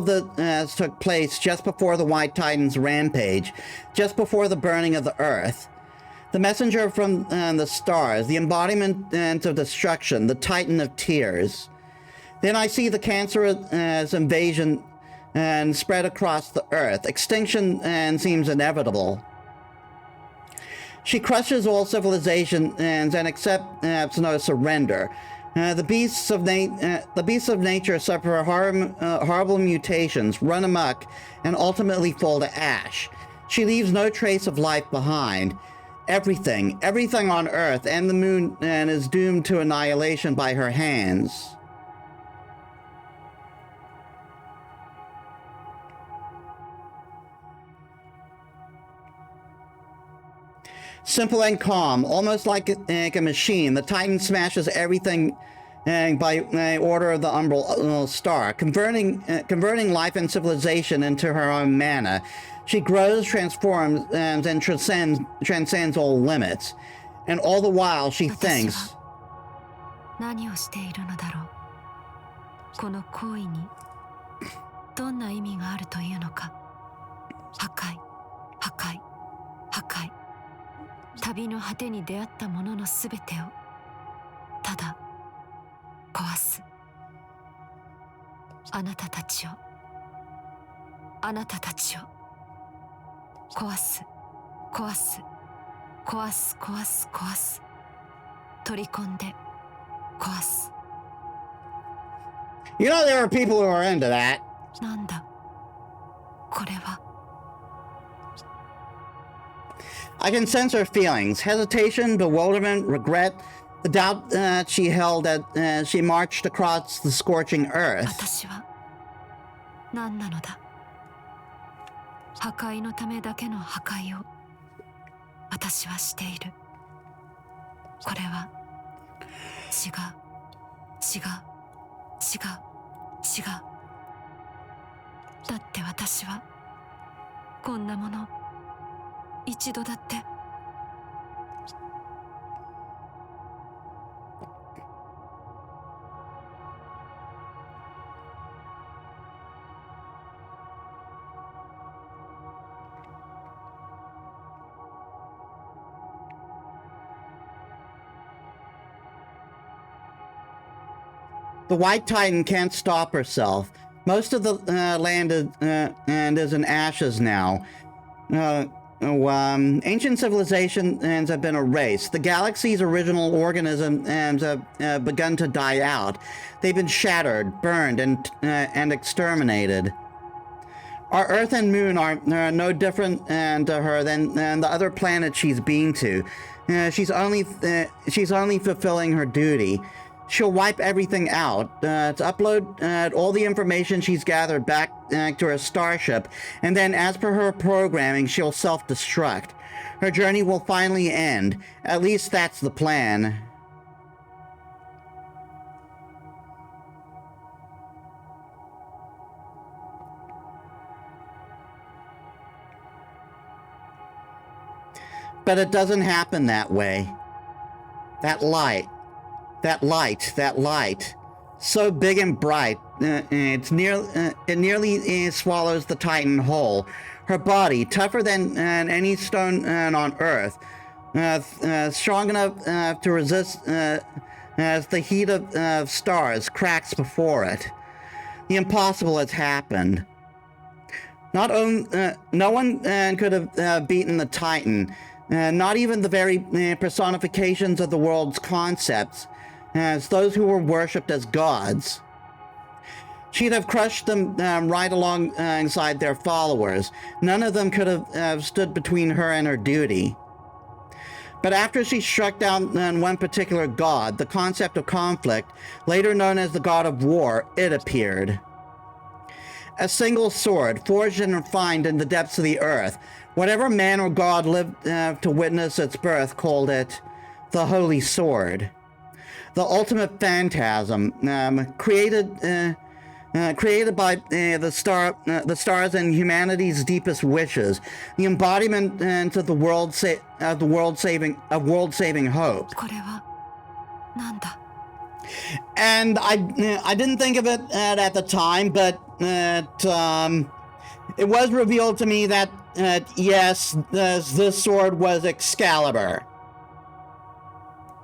the took place just before the White Titan's rampage, just before the burning of the Earth. The messenger from the stars, the embodiment of destruction, the Titan of tears. Then I see the cancerous invasion and spread across the Earth. Extinction seems inevitable. She crushes all civilization and accepts no surrender. The beasts of nature suffer horrible mutations, run amok, and ultimately fall to ash. She leaves no trace of life behind. Everything on Earth and the moon is doomed to annihilation by her hands. Simple and calm, almost like a machine, the Titan smashes everything by order of the umbral star, converting life and civilization into her own mana. She grows, transforms, and transcends all limits. And all the while she thinks, 何をしているのだろう。この行為にどんな意味があるというのか。破壊、破壊、破壊。旅の果てに出会ったもののすべてをただ壊す。あなたたちを壊す壊す壊す壊す壊す。取り込んで壊す。 You know there are people who are into that. なんだこれは。 I can sense her feelings, hesitation, bewilderment, regret, the doubt that she held as she marched across the scorching earth. 私は何なのだ。破壊のためだけの破壊を私はしている。これは違う違う違う違う。だって私はこんなもの一度だって。 The White Titan can't stop herself. Most of the land is in ashes now. Ancient civilizations have been erased. The galaxy's original organisms have begun to die out. They've been shattered, burned, and exterminated. Our Earth and Moon are no different to her than the other planets she's been to. She's only fulfilling her duty. She'll wipe everything out, to upload all the information she's gathered back to her starship, and then, as per her programming, she'll self-destruct. Her journey will finally end. At least that's the plan. But it doesn't happen that way. That light, so big and bright, it nearly swallows the Titan whole. Her body, tougher than any stone on Earth, strong enough to resist as the heat of stars cracks before it. The impossible has happened. No one could have beaten the Titan, not even the very personifications of the world's concepts, as those who were worshipped as gods. She'd have crushed them right alongside their followers. None of them could have stood between her and her duty. But after she struck down one particular god, the concept of conflict, later known as the god of war, it appeared. A single sword, forged and refined in the depths of the earth. Whatever man or god lived to witness its birth called it the Holy Sword. The ultimate phantasm, created by the stars and humanity's deepest wishes, the embodiment of world-saving hope. これはなんだ。And I didn't think of it at the time, but it was revealed to me that yes, this sword was Excalibur.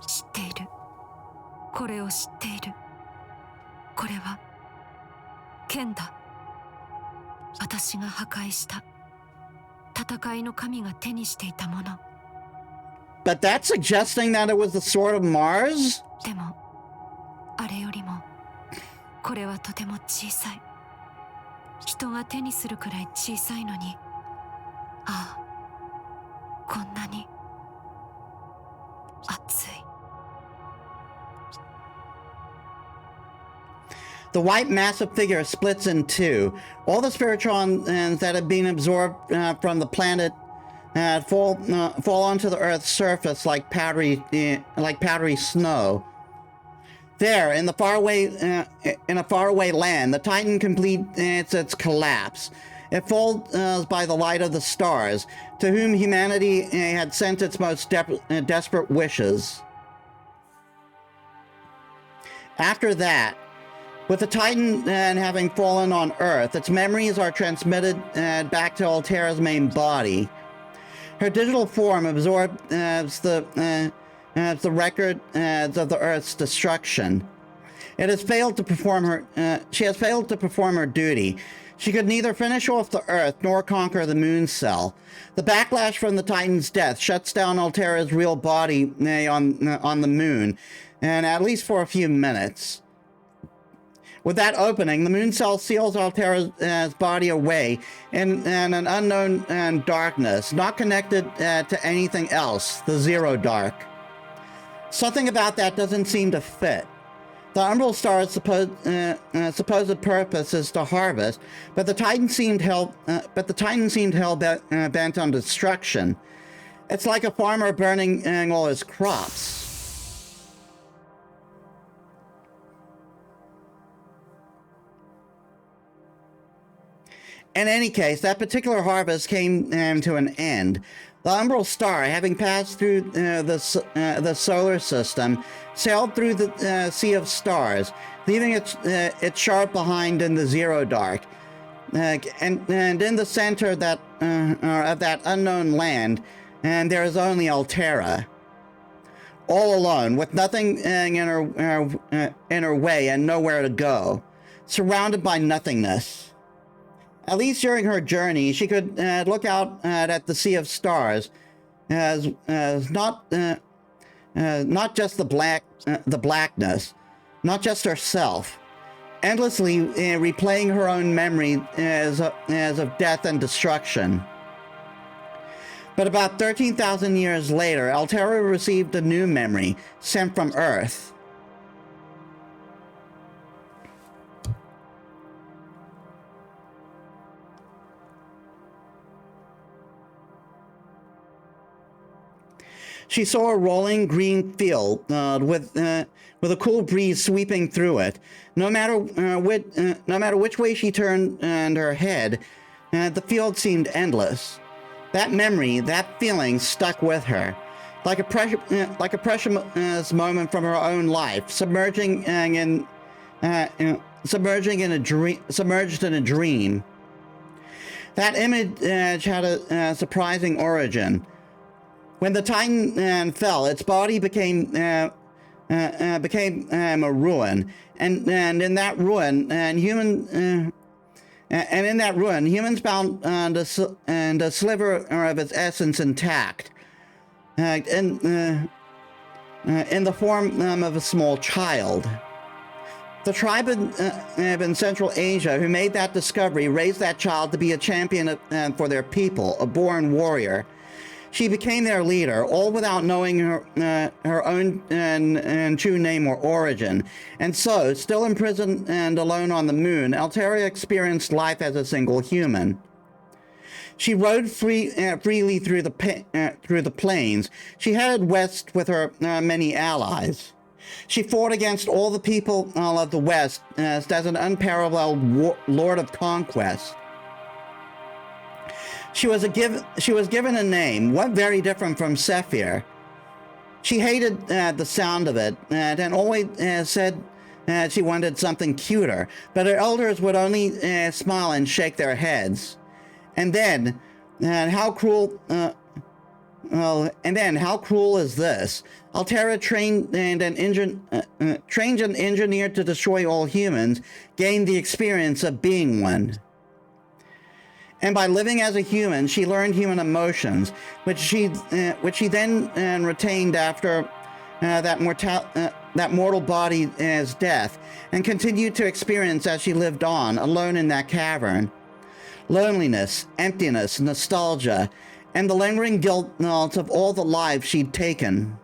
知っている。これを知っている。これは剣だ。私が破壊した戦いの神が手にしていたもの。 But that's suggesting that it was the sword of Mars? でもあれよりもこれはとても小さい。人が手にするくらい小さいのに、ああ、こんなに熱い。 The white massive figure splits in two. All the spiritrons that have been absorbed from the planet fall onto the Earth's surface like powdery snow. There, in a faraway land, the Titan completes its collapse. It falls by the light of the stars, to whom humanity had sent its most desperate wishes. After that, with the Titan having fallen on Earth, its memories are transmitted back to Altera's main body. Her digital form absorbs the record of the Earth's destruction. It has failed to perform her. She has failed to perform her duty. She could neither finish off the Earth nor conquer the Moon Cell. The backlash from the Titan's death shuts down Altera's real body on the Moon, and at least for a few minutes. With that opening, the Moon Cell seals Altera's body away in an unknown darkness, not connected to anything else, the Zero Dark. Something about that doesn't seem to fit. The Umbral Star's supposed purpose is to harvest, but the Titan seemed hell bent on destruction. It's like a farmer burning all his crops. In any case, that particular harvest came to an end. The Umbral Star, having passed through the solar system, sailed through the Sea of Stars, leaving its shard behind in the Zero Dark. And in the center of that unknown land, and there is only Altera. All alone, with nothing in her way and nowhere to go, surrounded by nothingness. At least during her journey, she could look out at the Sea of Stars as not just the blackness, not just herself, endlessly replaying her own memory as of death and destruction. But about 13,000 years later, Altera received a new memory sent from Earth. She saw a rolling green field with a cool breeze sweeping through it. No matter which way she turned her head, the field seemed endless. That memory, that feeling, stuck with her, like a precious moment from her own life, submerged in a dream. That image had a surprising origin. When the Titan fell, its body became a ruin, and in that ruin, humans found a sliver of its essence intact, in the form of a small child. The tribe in Central Asia who made that discovery raised that child to be a champion for their people, a born warrior. She became their leader, all without knowing her own true name or origin. And so, still imprisoned and alone on the moon, Altera experienced life as a single human. She rode freely through the plains. She headed west with her many allies. She fought against all the people of the West as an unparalleled lord of conquest. She was given a name, one very different from Sephir. She hated the sound of it and always said she wanted something cuter, but her elders would only smile and shake their heads. And then, how cruel is this? Altera trained and engineered to destroy all humans, gained the experience of being one. And by living as a human, she learned human emotions, which she then retained after that mortal body's death, and continued to experience as she lived on, alone in that cavern. Loneliness, emptiness, nostalgia, and the lingering guilt of all the lives she'd taken.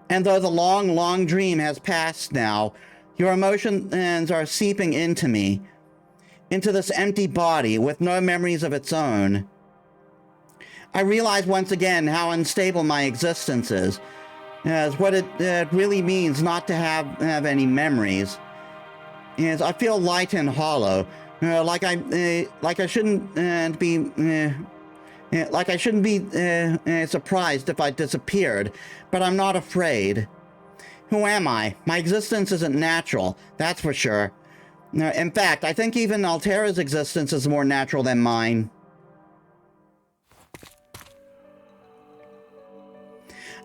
And though the long, long dream has passed now, your emotions are seeping into me, into this empty body with no memories of its own. I realize once again how unstable my existence is, as what it really means not to have any memories. Is I feel light and hollow, like I shouldn't be surprised if I disappeared, but I'm not afraid. Who am I? My existence isn't natural, that's for sure. In fact, I think even Altera's existence is more natural than mine.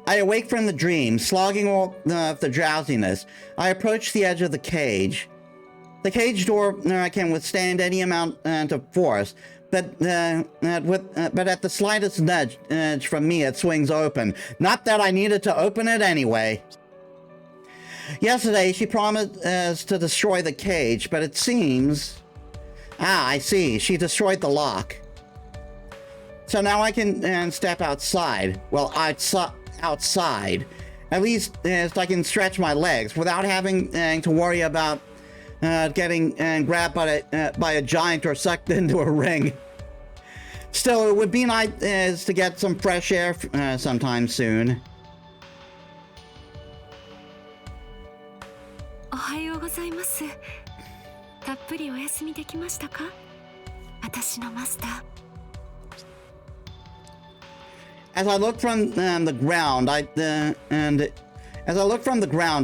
I awake from the dream, slogging off the drowsiness. I approach the edge of the cage. The cage door can withstand any amount of force, but at the slightest nudge from me, it swings open. Not that I needed to open it anyway. Yesterday, she promised to destroy the cage, but it seems... I see. She destroyed the lock. So now I can step outside. Well, outside. At least I can stretch my legs without having to worry about getting grabbed by a giant or sucked into a ring. Still, it would be nice to get some fresh air sometime soon. おはようございます。たっぷりお休みできましたか？私のマスター。As I look from the ground,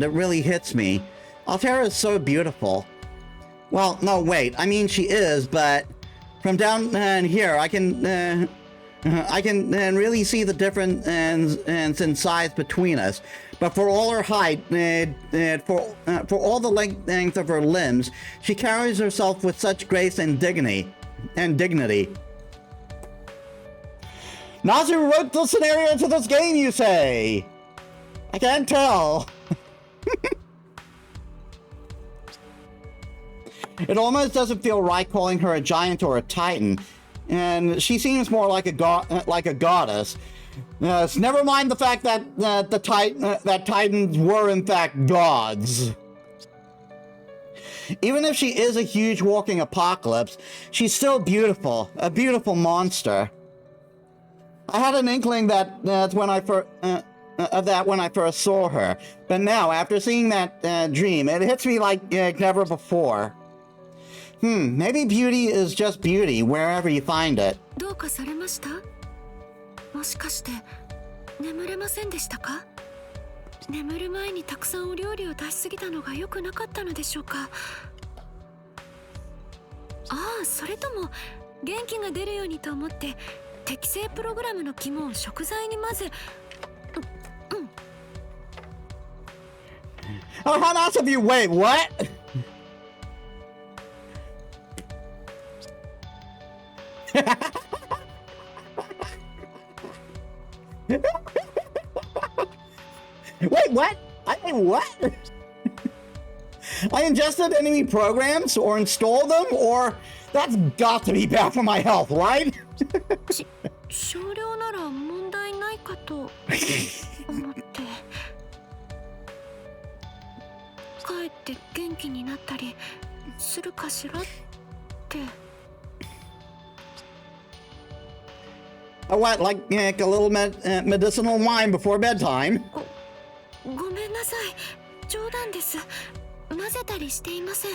it really hits me. Altera is so beautiful. Well, no, wait. I mean, she is, but from down here, I can really see the difference in size between us. But for all her height, for all the length of her limbs, she carries herself with such grace and dignity. Nazu wrote the scenario to this game, you say? I can't tell. It almost doesn't feel right calling her a giant or a titan, and she seems more like a goddess. Never mind the fact that that titans were in fact gods. Even if she is a huge walking apocalypse, she's still beautiful, a beautiful monster. I had an inkling that when I first saw her, but now after seeing that dream, it hits me like never before. Maybe beauty is just beauty wherever you find it. どうかされました？もしかして眠れませんでしたか？眠る前にたくさんお料理を出しすぎたのが良くなかったのでしょうか？それとも元気が出るようにと思って適正プログラムの肝を食材に混ぜ。Oh, how nice of you! Wait, what? Wait, what? What? I ingested enemy programs or installed them, or that's got to be bad for my health, right? 少量なら問題ないかと思って。帰って元気になったりするかしらって。What, like a little medicinal wine before bedtime? ごめんなさい。冗談です。混ぜたりしていません。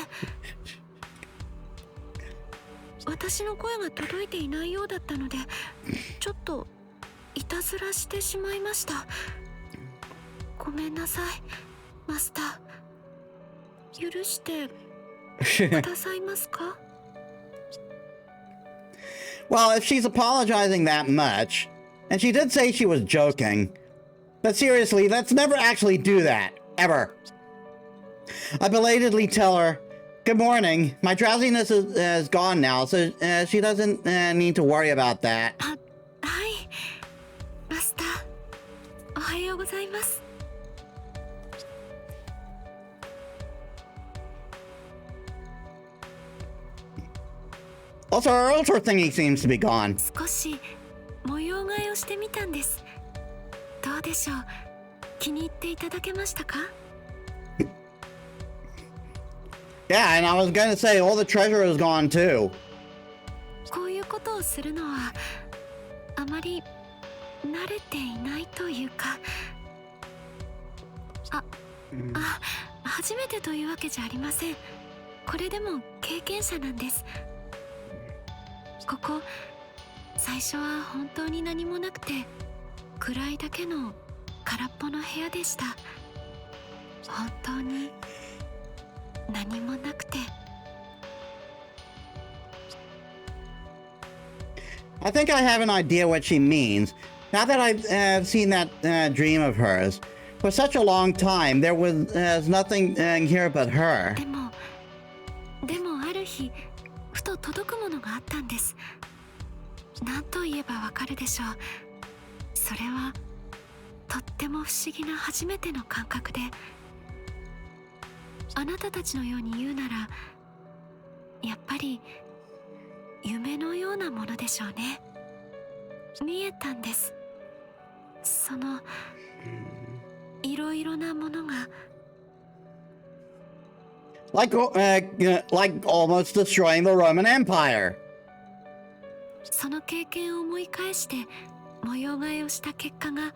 私の声が届いていないようだったので、ちょっといたずらしてしまいました。ごめんなさい、マスター。許してくださいますか？ Well, if she's apologizing that much, and she did say she was joking, but seriously, let's never actually do that. Ever. I belatedly tell her, "Good morning. My drowsiness is gone now, so she doesn't need to worry about that." はい、マスター、おはようございます。Also, her ultra thingy seems to be gone. 少し模様替えをしてみたんです。どうでしょう、気に入っていただけましたか？ Yeah, and I was gonna say, all the treasure is gone too. こういうことをするのはあまり慣れていないというか、初めてというわけじゃありません。これでも経験者なんです。ここ最初は本当に何もなくて暗いだけの空っぽの部屋でした。本当に何もなくて。I think I have an idea what she means. Now that I've seen that dream of hers, for such a long time there was nothing here but her. でもある日ふと届くものがあったんです。何と言えばわかるでしょう。それはとっても不思議な初めての感覚で、あなたたちのように言うならやっぱり夢のようなものでしょうね。見えたんです。そのいろいろなものが。Like almost destroying the Roman Empire. その経験を思い返して模様替えをした結果が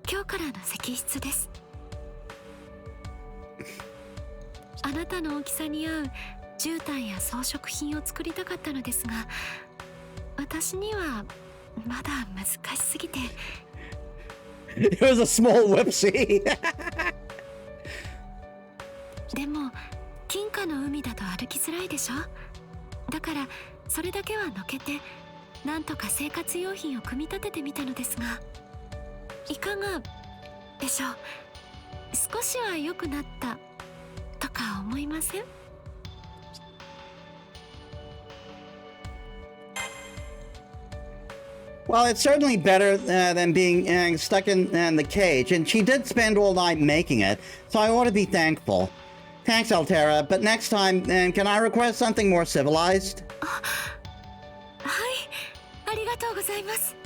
今日からの石室です。あなたの大きさに合う絨毯や装飾品を作りたかったのですが、私にはまだ難しすぎて。It was a small whoopsie. でも金貨の海だと歩きづらいでしょ。だからそれだけはのけてなんとか生活用品を組み立ててみたのですが、いかがでしょう。少しは良くなったとか思いませんWell, it's certainly better than being stuck in the cage, and she did spend all night making it, so I ought to be thankful. Thanks, Altera, but next time, can I request something more civilized? はい、ありがとうございます。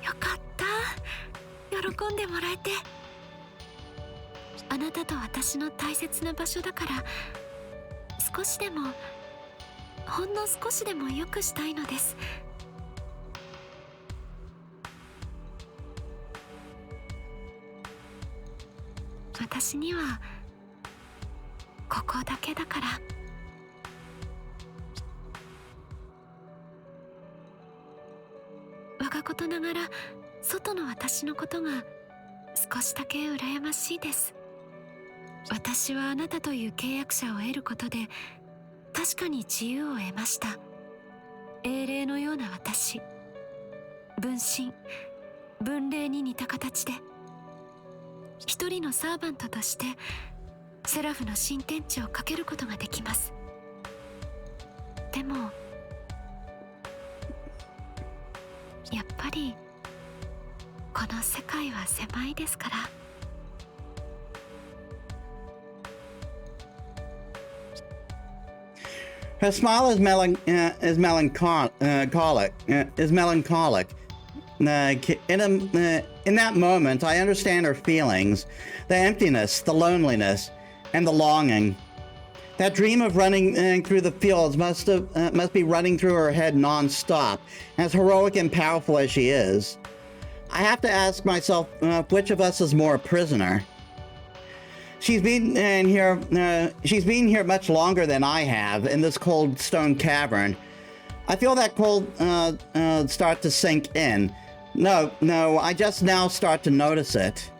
よかった、喜んでもらえて。あなたと私の大切な場所だから、少しでもほんの少しでも良くしたいのです。私にはここだけだから。我がことながら外の私のことが少しだけ羨ましいです。私はあなたという契約者を得ることで確かに自由を得ました。英霊のような私、分身分霊に似た形で一人のサーバントとしてセラフの新天地をかけることができます。でもやっぱりこの世界は狭いですから。Her smile is melancholic. In that moment, I understand her feelings, the emptiness, the loneliness, and the longing. That dream of running through the fields must be running through her head non-stop, as heroic and powerful as she is. I have to ask myself which of us is more a prisoner. She's been here much longer than I have in this cold stone cavern. I feel that cold start to sink in, No, I just now start to notice it.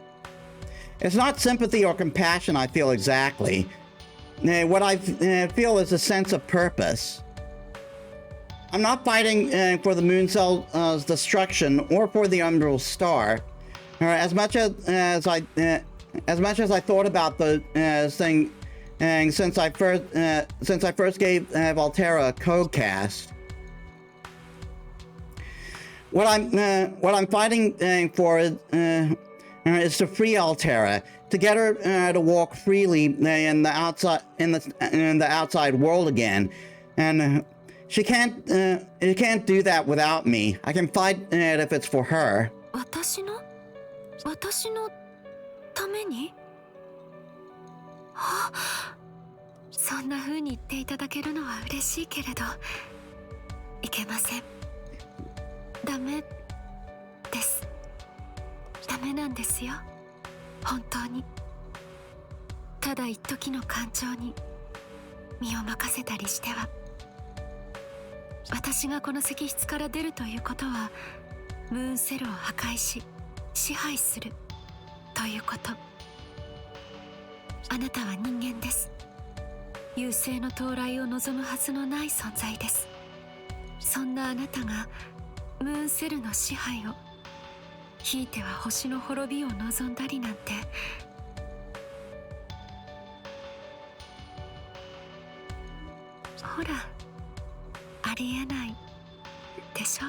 It's not sympathy or compassion I feel exactly. What I feel is a sense of purpose. I'm not fighting for the moon cell's destruction or for the Umbral Star. As much as I thought about the thing since I first gave Valterra a codecast. What I'm fighting for is to free Alterra, to get her to walk freely in the outside world again, and she can't do that without me. I can fight if it's for her. 私のために？はあ、そんな風に言っていただけるのは嬉しいけれど、いけません。ダメです。ダメなんですよ。本当に。ただ一時の感情に身を任せたりしては。私がこの石室から出るということは、ムーンセルを破壊し、支配するということ。あなたは人間です。優勢の到来を望むはずのない存在です。そんなあなたがムーンセルの支配を、ひいては星の滅びを望んだりなんて。ほら、ありえないでしょ。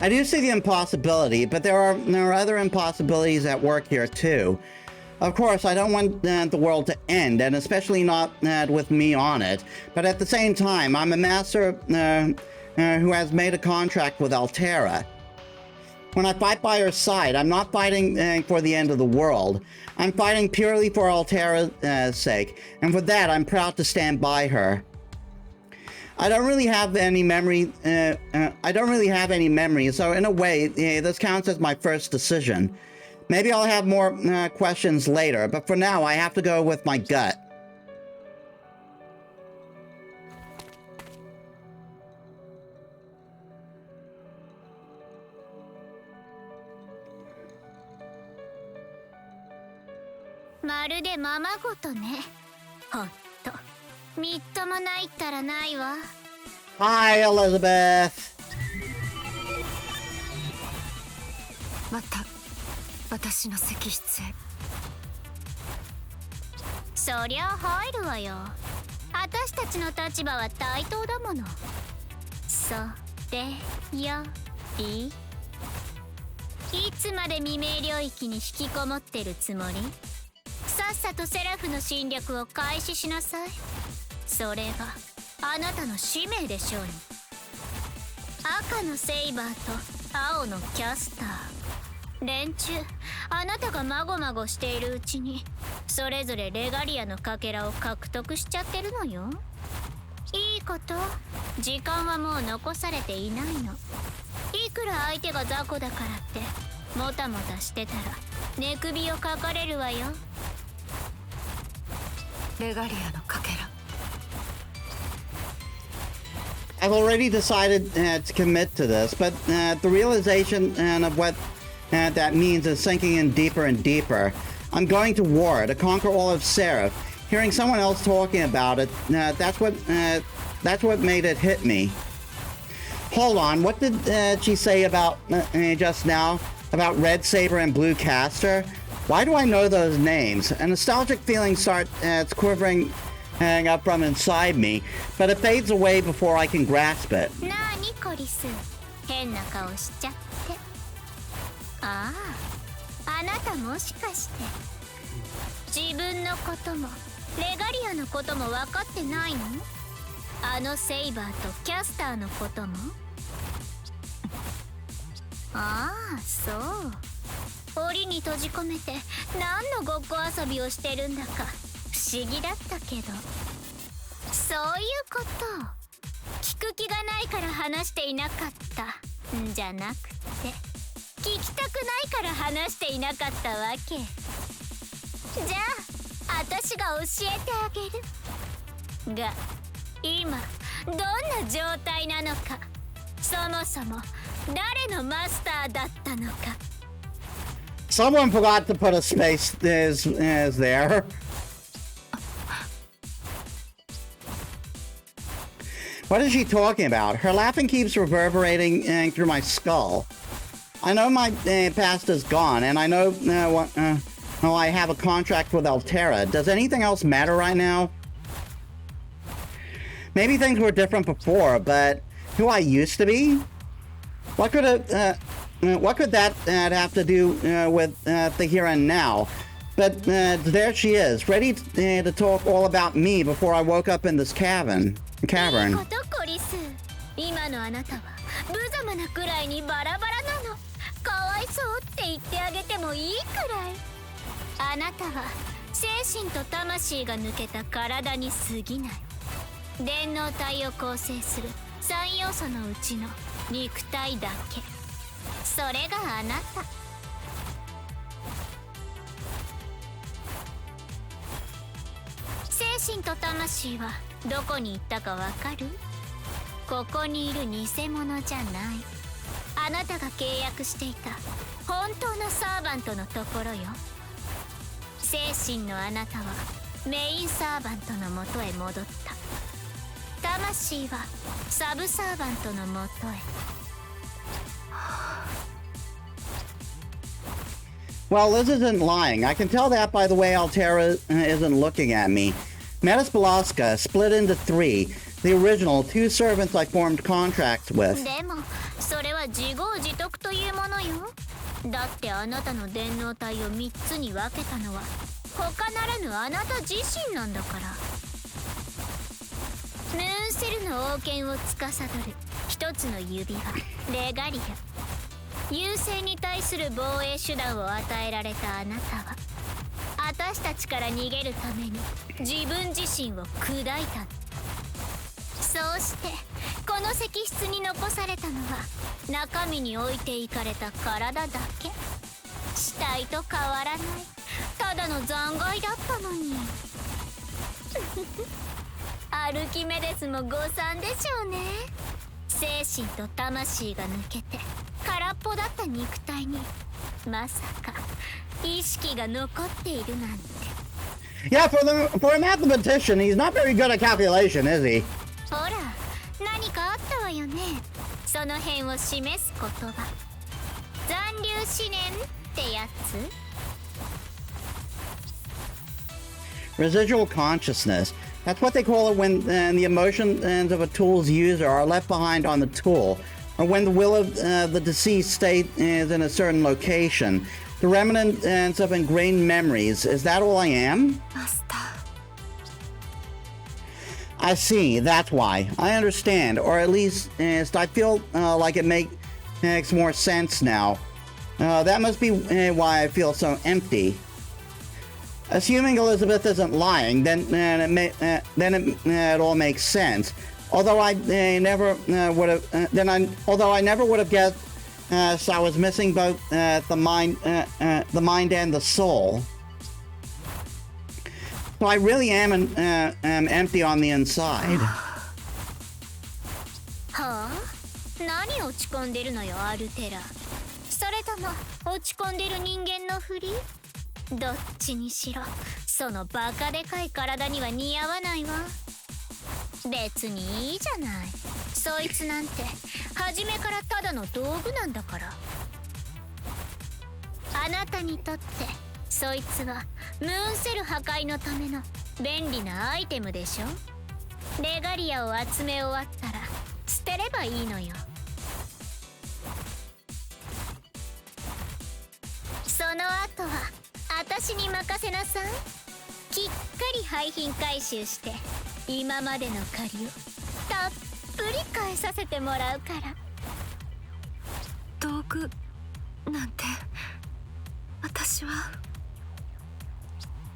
I do see the impossibility, but there are other impossibilities at work here too. Of course, I don't want the world to end, and especially not with me on it. But at the same time, I'm a master who has made a contract with Alterra. When I fight by her side, I'm not fighting for the end of the world. I'm fighting purely for Alterra's sake, and for that, I'm proud to stand by her. I don't really have any memory. So in a way, this counts as my first decision. Maybe I'll have more questions later, but for now, I have to go with my gut. Hi, Elizabeth. また私の石室へ。そりゃ入るわよ。私たちの立場は対等だもの。それより、いつまで未明領域に引きこもってるつもり？さっさとセラフの侵略を開始しなさい。それはあなたの使命でしょうに。赤のセイバーと青のキャスター、連中、あなたがまごまごしているうちにそれぞれレガリアのかけらを獲得しちゃってるのよ。いいこと、時間はもう残されていないの。いくら相手が雑魚だからってもたもたしてたら寝首をかかれるわよ。レガリアのかけら。I've already decided to commit to this, but the realization of what that means is sinking in deeper and deeper. I'm going to war to conquer all of Seraph. Hearing someone else talking about it, that's what made it hit me. Hold on, what did she say about just now? About Red Saber and Blue Caster? Why do I know those names? A nostalgic feeling starts quivering up from inside me, but it fades away before I can grasp it. なにコリス、変な顔しちゃって。ああ、あなたもしかして自分のこともレガリアのことも分かってないの？あのセイバーとキャスターのことも？ああ、そう。檻に閉じ込めて何のごっこ遊びをしてるんだか不思議だったけど。そういうこと。聞く気がないから話していなかったんじゃなくて、聞きたくないから話していなかったわけ。じゃあ私が教えてあげるが、今どんな状態なのかそもそも誰のマスターだったのか。 Someone forgot to put a space is there. What is she talking about? Her laughing keeps reverberating through my skull. I know my past is gone, and I know I have a contract with Altera. Does anything else matter right now? Maybe things were different before, but who I used to be? What could that have to do with the here and now? But there she is, ready to talk all about me before I woke up in this cavern. いいことコリス。今のあなたは無様なくらいにバラバラなの。かわいそうって言ってあげてもいいくらい。あなたは精神と魂が抜けた体に過ぎない。電脳体を構成する3要素のうちの肉体だけ。それがあなた。精神と魂はどこに行ったかわかる？ここにいる偽物じゃない。あなたが契約していた本当のサーバントのところよ。精神のあなたはメインサーバントのもとへ戻った。魂はサブサーバントのもとへ。Well, Liz isn't lying. I can tell that by the way Altera isn't looking at me. Metis Balaska split into 3. The original 2 servants I formed contracts with. でもそれは自業自得というものよ。だってあなたの電脳体を3つに分けたのは他ならぬあなた自身なんだから。ムーンセルの王権を司る一つの指輪レガリア。優勢に対する防衛手段を与えられたあなたは私たちから逃げるために自分自身を砕いたの。そうしてこの石室に残されたのは中身に置いていかれた体だけ。死体と変わらないただの残骸だったのに。アルキメデスも誤算でしょうね。精神と魂が抜けて空っぽだった肉体にまさか意識が残っているなんて。 Yeah, for a mathematician, he's not very good at calculation, is he? ほら何かあったわよね。その辺を示す言葉残留思念ってやつ。 Residual consciousness. That's what they call it when the emotions of a tool's user are left behind on the tool, or when the will of the deceased state is in a certain location. The remnants of ingrained memories. Is that all I am? マスター。 I see. That's why. I understand, or at least I feel like it makes more sense now. That must be why I feel so empty. Assuming Elizabeth isn't lying, then it all makes sense. Although I never would have, although I never would have guessed, so I was missing both the mind and the soul. So I really am empty on the inside. はあ、何落ち込んでるのよアルテラ。それとも落ち込んでる人間のふり？どっちにしろそのバカでかい体には似合わないわ。別にいいじゃない。そいつなんて初めからただの道具なんだから。あなたにとってそいつはムーンセル破壊のための便利なアイテムでしょ。レガリアを集め終わったら捨てればいいのよ。その後は私に任せなさい。きっかり廃品回収して今までの借りをたっぷり返させてもらうから。道具なんて私は。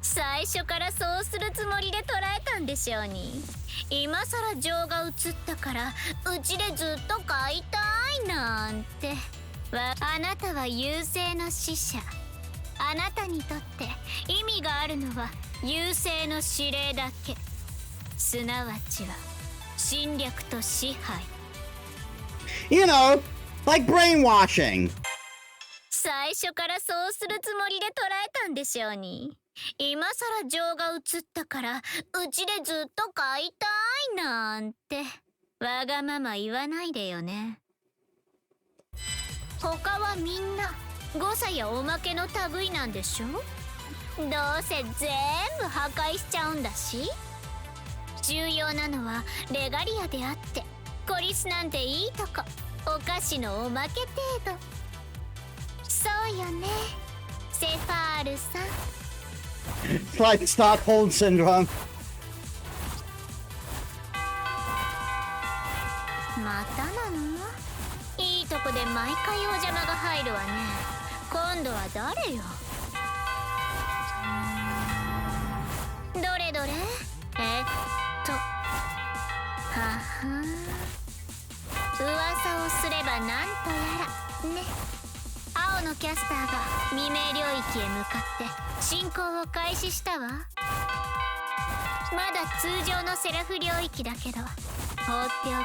最初からそうするつもりで捉えたんでしょうに。今さら情が移ったからうちでずっと買いたいなんて。あなたは優勢の使者。あなたにとって意味があるのは優勢の指令だけ。すなわちは侵略と支配。You know, like brainwashing. 最初からそうするつもりで捉えたんでしょうに。今さら情が移ったからうちでずっと飼いたいなんてわがまま言わないでよね。他はみんな誤差やおまけの類なんでしょ。どうせ全部破壊しちゃうんだし。重要なのはレガリアであってコリスなんていいとこお菓子のおまけ程度。そうよねセファールさん。 It's like Stockholm syndrome. またなの。いいとこで毎回お邪魔が入るわね。今度は誰よ。どれどれ。はは噂をすればなんとやらね。青のキャスターが未明領域へ向かって進行を開始したわ。まだ通常のセラフ領域だけど放っておけば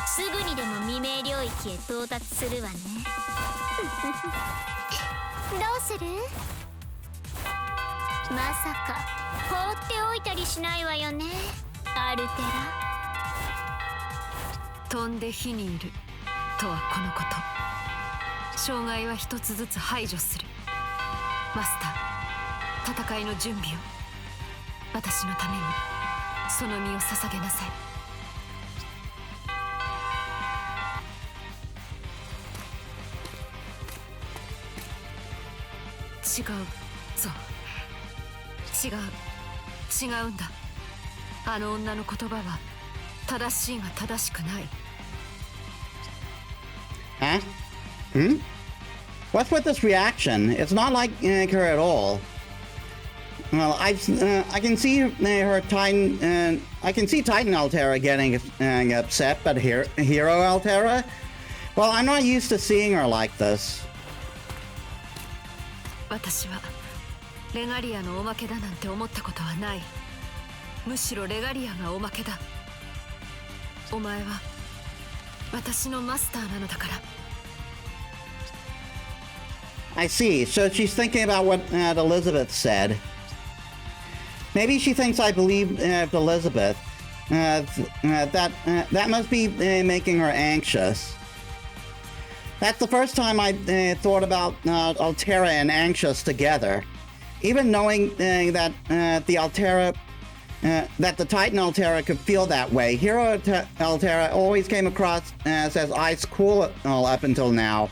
すぐにでも未明領域へ到達するわね。どうする。まさか放っておいたりしないわよねアルテラ。飛んで火にいるとはこのこと。障害は一つずつ排除する。マスター、戦いの準備を。私のためにその身を捧げなさい。違うぞ。違うんだ。あの女の言葉は正しいが正しくない。Huh? What's with this reaction? It's not like her at all. Well, I can see her Titan. I can see Titan Altera getting upset, but Hero Altera. Well, I'm not used to seeing her like this. 私はレガリアのおまけだなんて思ったことはない。むしろレガリアがおまけだ。お前は私のマスターなのだから。I see. So she's thinking about what Elizabeth said. Maybe she thinks I believe Elizabeth. That must be making her anxious. That's the first time I thought about Altera and Anxious together. Even knowing that the Altera, that the Titan Altera could feel that way, Hero Altera always came across as ice cool up until now.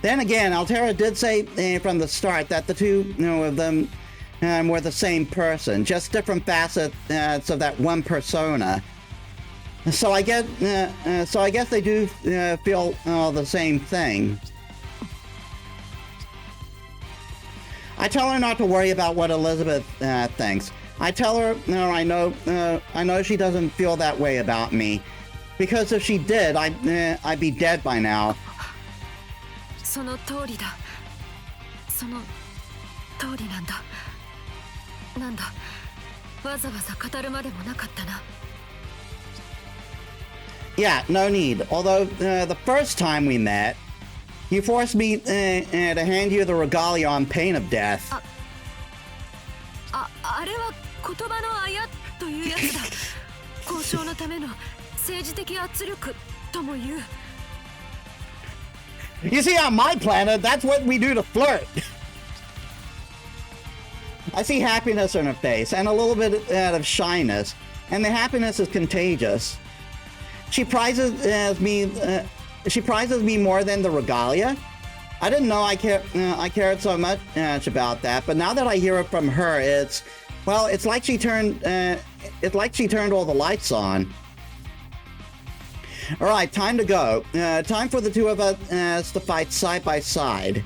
Then again, Altera did say from the start that the two of them were the same person, just different facets of that one persona. So I guess they do feel the same thing. I tell her not to worry about what Elizabeth thinks. I tell her, I know she doesn't feel that way about me, because if she did, I'd be dead by now. その通りだ。その通りなんだ。なんだ。わざわざ語るまでもなかったな。Yeah, no need. Although the first time we met, you forced me to hand you the regalia on pain of death. あれは言葉のあやというやつだ。交渉のための政治的圧力とも言う。You see, on my planet, that's what we do to flirt. I see happiness on her face and a little bit of shyness, and the happiness is contagious. She prizes me more than the regalia. I didn't know I cared so much about that, but now that I hear it from her, it's like she turned all the lights on. All right, time to go. Time for the two of us to fight side by side.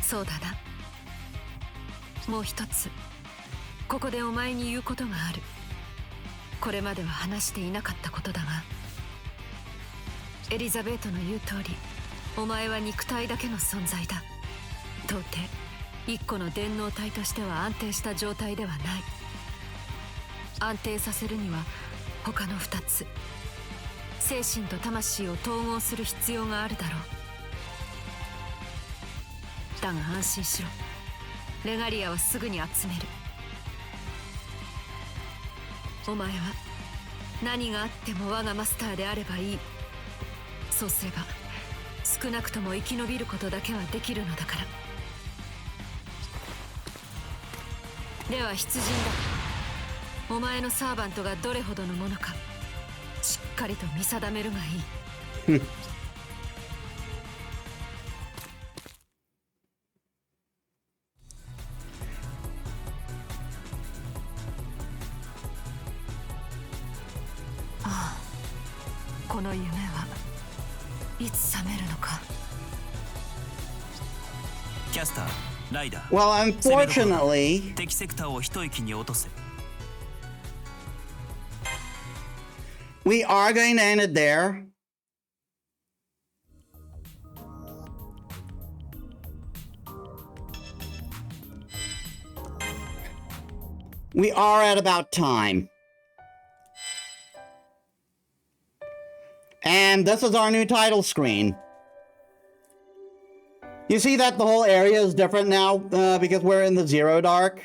そうだな。もう一つ、ここでお前に言うことがある。これまでは話していなかったことだが、エリザベートの言う通り、お前は肉体だけの存在だ。到底、一個の電脳体としては安定した状態ではない。安定させるには他の2つ、精神と魂を統合する必要があるだろう。だが安心しろ。レガリアはすぐに集める。お前は何があっても我がマスターであればいい。そうすれば少なくとも生き延びることだけはできるのだから。では出陣だ。お前のサーバントがどれほどのものかしっかりと見定めるがいい。ああ、この夢はいつ覚めるのか。キャスター、ライダー。 Well, unfortunately, 敵セクターを一息に落とせ。 we are going to end it there. We are at about time. And this is our new title screen. You see that the whole area is different now because we're in the Zero Dark.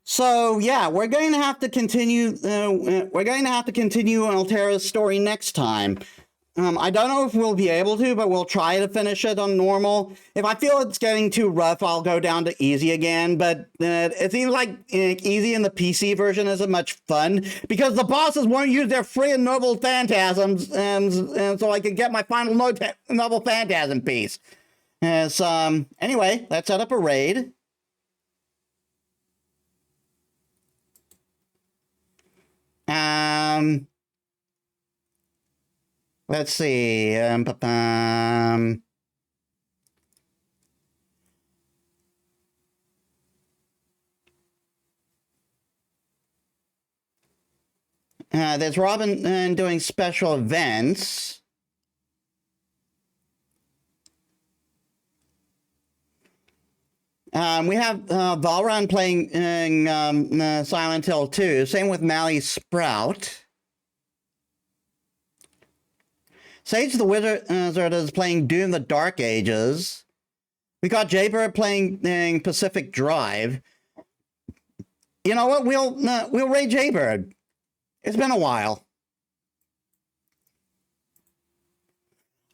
So yeah, we're going to have to continue. We're going to have to continue Altera's story next time. I don't know if we'll be able to, but we'll try to finish it on normal. If I feel it's getting too rough, I'll go down to easy again. But it seems like easy in the PC version isn't much fun because the bosses won't use their free and noble phantasms, and so I can get my final noble phantasm piece. So anyway, let's set up a raid. Let's see. There's Robin doing special events. We have Valron playing Silent Hill 2. Same with Mally Sprout. Sage the Wizard is playing Doom the Dark Ages. We got Jaybird playing Pacific Drive. You know what? We'll raid Jaybird. It's been a while.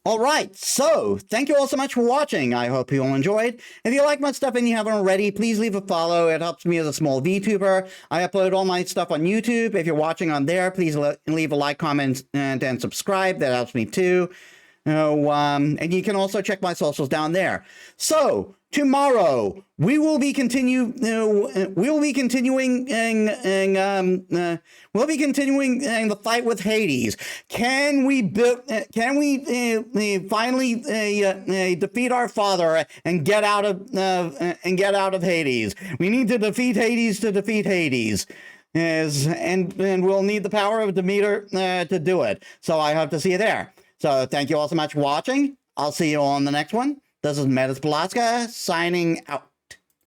All right, so thank you all so much for watching. I hope you all enjoyed. If you like my stuff and you haven't already, please leave a follow. It helps me as a small VTuber. I upload all my stuff on YouTube. If you're watching on there, please leave a like, comment, and subscribe. That helps me too. And you can also check my socials down there. So tomorrow we will be continuing the fight with Hades. Can we finally defeat our father and get out of Hades? We need to defeat Hades to defeat Hades. And we'll need the power of Demeter to do it. So I hope to see you there. So thank you all so much for watching. I'll see you all on the next one. This is Metis Balaska signing out.